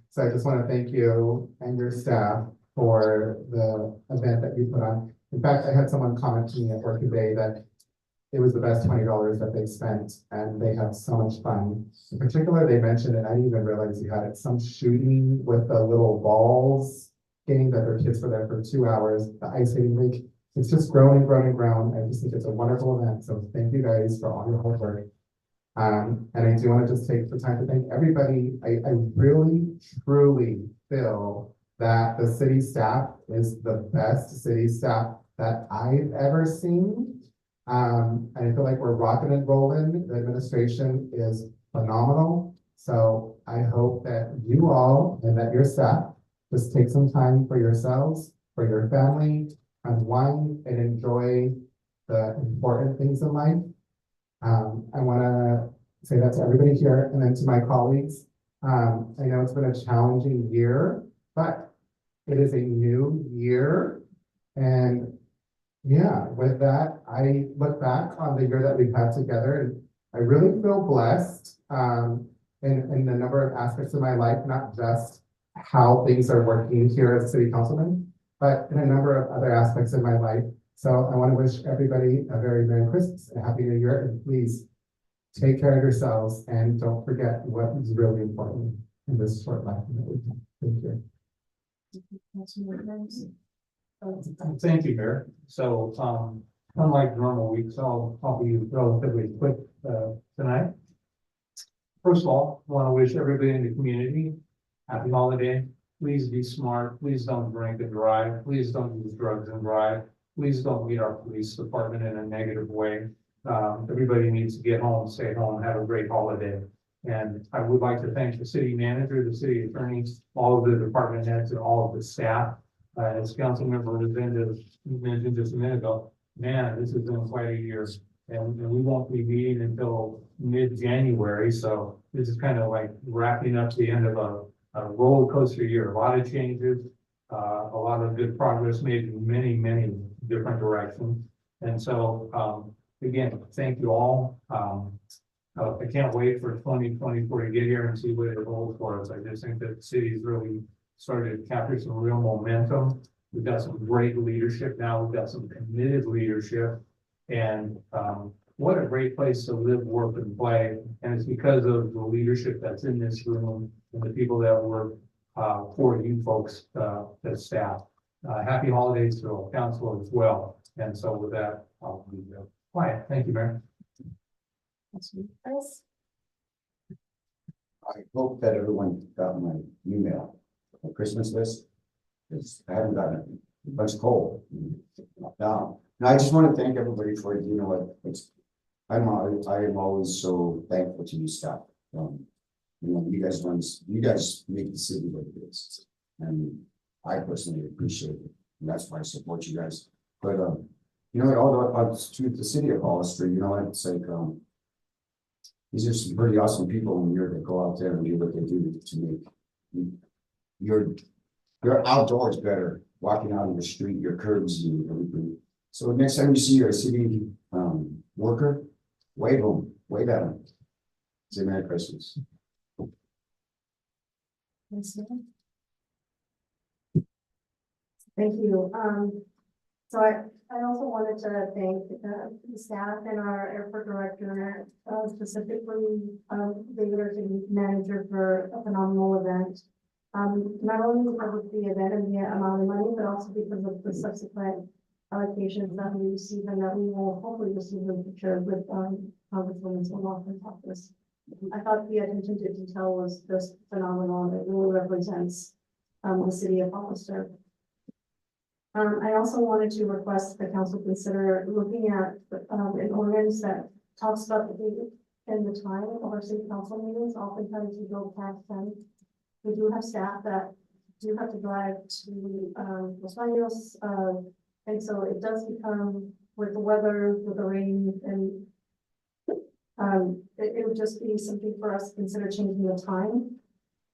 So I just want to thank you and your staff for the event that you put on. In fact, I had someone comment to me at work today that it was the best $20 that they spent and they had so much fun. In particular, they mentioned, and I didn't even realize you had it, some shooting with the little balls game that their kids were there for 2 hours, the ice skating rink. It's just grown and grown and grown. I just think it's a wonderful event. So thank you guys for all your hard work. And I do want to just take the time to thank everybody. I really, truly feel that the city staff is the best city staff that I've ever seen. And I feel like we're rocking and rolling. The administration is phenomenal. So I hope that you all and that your staff just take some time for yourselves, for your family, unwind and enjoy the important things in life. I want to say that to everybody here and then to my colleagues. I know it's been a challenging year, but it is a new year. And yeah, with that, I look back on the year that we've had together and I really feel blessed in a number of aspects of my life, not just how things are working here as a city councilman, but in a number of other aspects of my life. So I want to wish everybody a very Merry Christmas and a Happy New Year. And please take care of yourselves and don't forget what is really important in this short life that we have. Thank you. Thank you, Mayor. So, unlike normal weeks, I'll be relatively quick tonight. First of all, I want to wish everybody in the community happy holiday. Please be smart. Please don't drink and drive. Please don't use drugs and drive. Please don't meet our police department in a negative way. Everybody needs to get home, stay home, have a great holiday. And I would like to thank the city manager, the city attorneys, all of the department heads and all of the staff. As Councilmember Resendez mentioned just a minute ago, man, this has been quite a year. And we won't be meeting until mid-January. So this is kind of like wrapping up the end of a roller coaster year. A lot of changes, a lot of good progress made in many, many different directions. And so, again, thank you all. I can't wait for 2024 to get here and see what it holds for us. I just think that the city's really started to capture some real momentum. We've got some great leadership now. We've got some committed leadership. And what a great place to live, work, and play. And it's because of the leadership that's in this room and the people that work for you folks, the staff. Happy holidays to all council as well. And so with that, I'll be quiet. Thank you, Mayor. I hope that everyone got my email, my Christmas list, because I haven't gotten it. A bunch of coal. Now, I just want to thank everybody for, you know what, I am always so thankful to you staff. You know, you guys make the city what it is. And I personally appreciate it. And that's why I support you guys. But, you know, it all about to the city of Hollister, you know, it's like, these are some pretty awesome people in here that go out there and do what they do to make your outdoors better, walking out in the street, your curbs and everything. So next time you see your city worker, wave at them. Say Merry Christmas. Thank you. So I also wanted to thank the staff and our airport director, specifically David, our city manager, for a phenomenal event. Not only because of the event and the amount of money, but also because of the subsequent allocations that we receive and that we will hopefully receive in the future with Congresswoman Lawson's office. I thought the attention to detail was just phenomenal. It really represents the city of Hollister. I also wanted to request the council consider looking at an ordinance that talks about the date and the time of our city council meetings. Oftentimes we go past 10. We do have staff that do have to drive to Los Baños, and so it does become with the weather, with the rain, and it would just be something for us to consider changing the time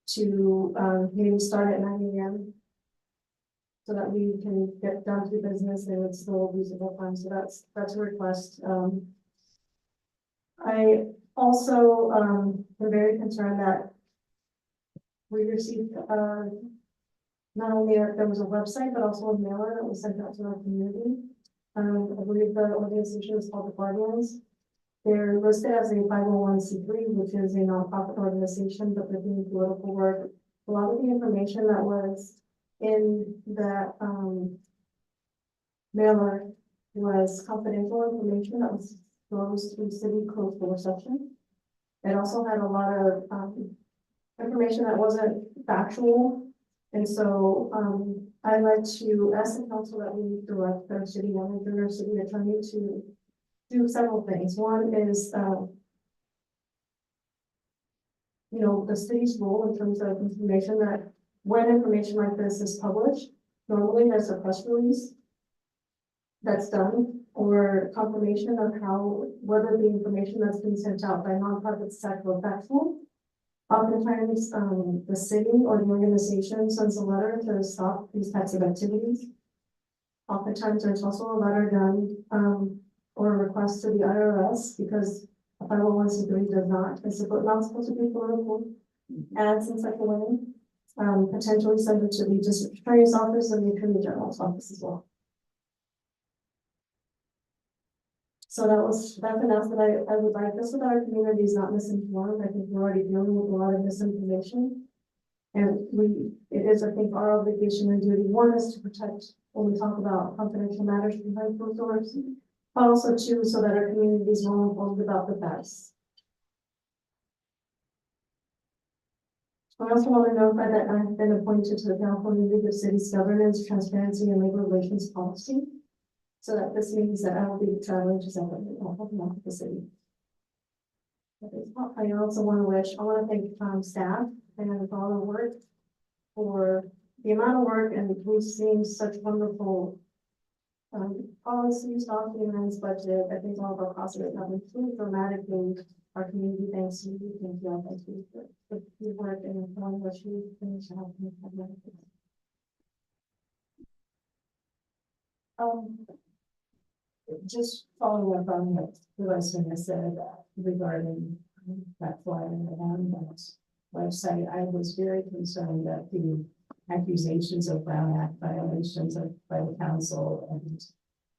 to maybe start at 9 a.m. so that we can get down to business and it's still a reasonable time. So that's a request. I also am very concerned that we received not only there was a website, but also a mailer that was sent out to our community. I believe the organization is called the Guardians. They're listed as a 501c3, which is a nonprofit organization, but they're doing political work. A lot of the information that was in that mailer was confidential information that was disclosed through city code for reception. It also had a lot of information that wasn't factual. And so I'd like to ask the council that we direct our city manager and our city attorney to do several things. One is, you know, the city's role in terms of information that when information like this is published, normally there's a press release that's done or confirmation of how, whether the information that's been sent out by nonprofits is actually factual. Oftentimes, the city or the organization sends a letter to stop these types of activities. Oftentimes, there's also a letter done or a request to the IRS because a 501c3 does not, is not supposed to be political ads in such a way. Potentially send it to the district attorney's office and the attorney general's office as well. So that's an ask that I would like, just so that our community is not misinformed. I think we're already dealing with a lot of misinformation. And it is, I think, our obligation and duty. One is to protect when we talk about confidential matters behind closed doors, but also two, so that our community is well informed about the facts. I also want to notify that I've been appointed to the California League of Cities Governance, Transparency, and Labor Relations Policy. So that this means that I will be traveling to Sacramento, helping out with the city. I also want to thank staff and all the work for the amount of work, and we've seen such wonderful policies, documents, budget. I think all of our processes have improved dramatically. Our community thanks you. Thank you all. Thank you for the work and informing what you finish out. Just following up on what the Vice Mayor said regarding that flyer and that website, I was very concerned that the accusations of Brown Act violations by the council and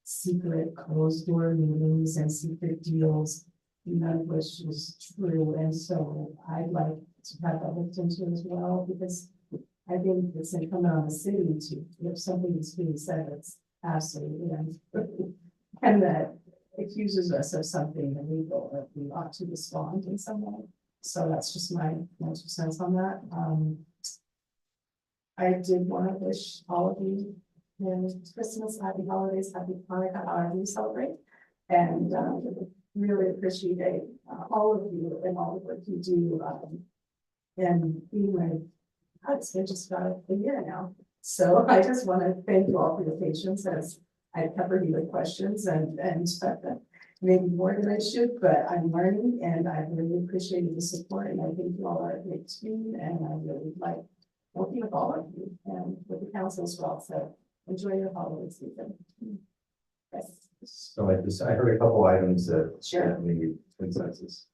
secret closed door meetings and secret deals, none of which was true. And so I'd like to have that looked into as well, because I think it's incumbent on the city to, if something is being said that's absolutely untrue and that accuses us of something illegal, that we ought to respond in some way. So that's just my 2 cents on that. I did want to wish all of you Merry Christmas, Happy Holidays, Happy Hanukkah, however you celebrate, and really appreciate all of you and all of what you do And being my husband just got a year now. So I just want to thank you all for your patience as I covered you with questions and maybe more than I should, but I'm learning and I really appreciate the support and I think you all are a great team and I really like working with all of you and with the council as well. So enjoy your holiday season. Yes. So I heard a couple items that. Sure. that need consensus.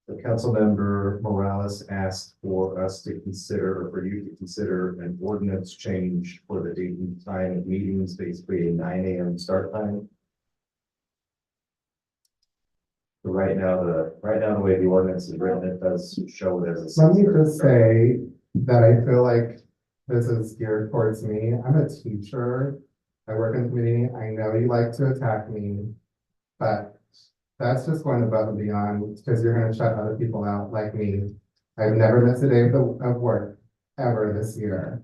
The Councilmember Morales asked for us to consider, or for you to consider an ordinance change for the date and time of meetings, basically a 9 a.m. start time. So right now, the way the ordinance is written, it does show it as a. Let me just say that I feel like this is geared towards me. I'm a teacher. I work in the community. I know you like to attack me, but that's just going above and beyond because you're going to shut other people out like me. I've never missed a day of work ever this year.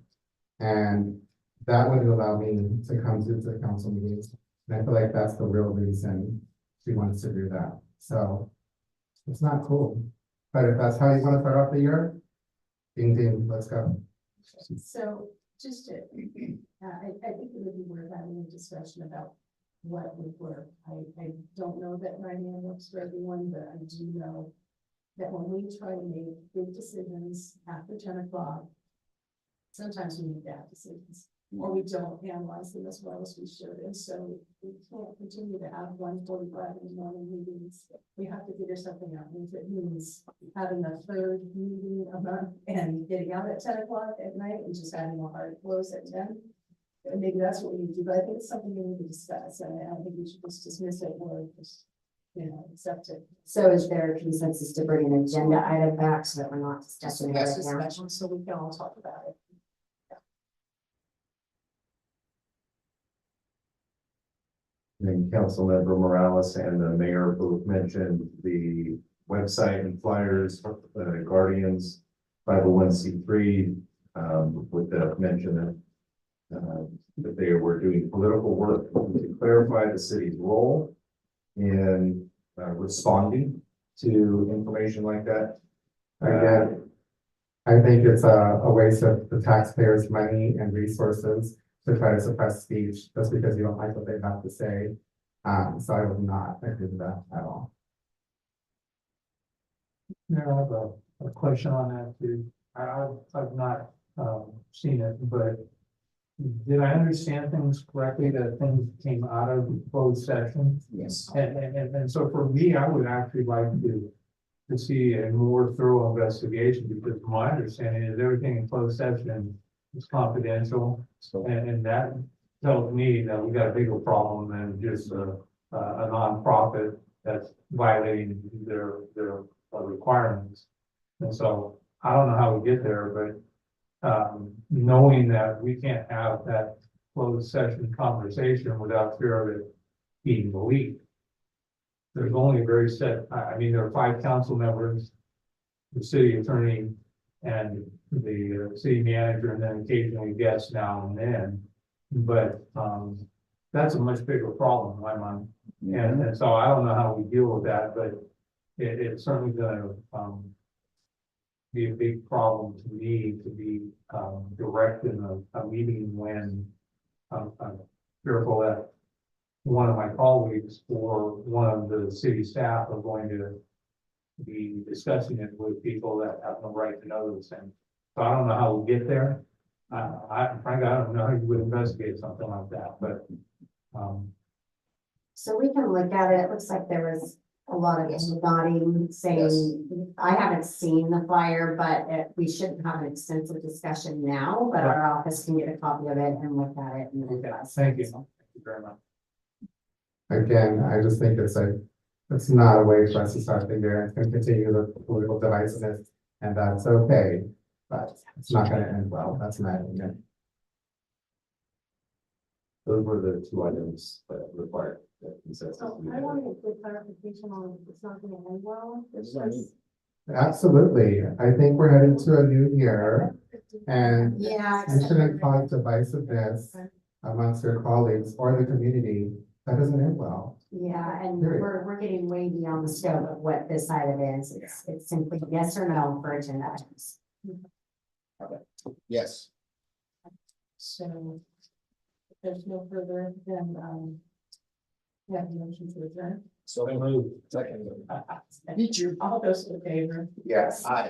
And that would allow me to come to the council meetings. And I feel like that's the real reason she wants to do that. So it's not cool. But if that's how you want to start off the year, ding ding, let's go. So just to, I think it would be worth having a discussion about what would work. I don't know that 9 a.m. works for everyone, but I do know that when we try to make big decisions after 10 o'clock, sometimes we make bad decisions or we don't analyze them as well as we should. And so we can't continue to have 1:45 in the morning meetings. We have to figure something out. And if it means having a third meeting a month and getting out at 10 o'clock at night and just having a hard close at 10, and maybe that's what we need to do. But I think it's something we need to discuss. And I think we should just dismiss it or just, accept it. So is there a consensus to bring an agenda item back so that we're not discussing it Yes, right now? discussion, so we can all talk about it. And Councilmember Morales and the mayor both mentioned the website and flyers, Guardians 501c3, with the mention that they were doing political work to clarify the city's role in responding to information like that. Again, I think it's a waste of the taxpayers' money and resources to try to suppress speech just because you don't like what they have to say. So I would not agree with that at all. Yeah, I have a question on that too. I've not seen it, but did I understand things correctly that things came out of the closed session? Yes. And so for me, I would actually like to see a more thorough investigation because my understanding is everything in closed session is confidential. And that tells me that we got a bigger problem than just a nonprofit that's violating their requirements. And so I don't know how we get there, but knowing that we can't have that closed session conversation without fear of it being leaked. There's only a very set, I mean, there are 5 council members, the city attorney and the city manager, and then occasionally guests now and then. But that's a much bigger problem in my mind. And so I don't know how we deal with that, but it's certainly gonna be a big problem to me to be direct in a meeting when I'm fearful that one of my colleagues or one of the city staff are going to be discussing it with people that have no right to know those things. So I don't know how we get there. Frankly, I don't know how you would investigate something like that, but So we can look at it. It looks like there was a lot of nodding saying, I haven't seen the flyer, but we shouldn't have an extensive discussion now, but our office can get a copy of it and look at it. And thank you. Thank you very much. Again, I just think it's not a way for us to start the year. It's going to continue the political divisiveness, and that's okay, but it's not going to end well. That's my opinion. Those were the 2 items that required consensus. So I want to get clarification on if it's not going to end well. It's just. Absolutely. I think we're headed to a new year, and Yeah. you shouldn't cause divisiveness amongst your colleagues or the community That doesn't end well. Yeah, and Period. we're getting way beyond the scope of what this item is. It's simply yes or no for agenda items. Yes. So if there's no further, then, we have a motion to adjourn. So moved. Second. All those in favor? Yes. Aye.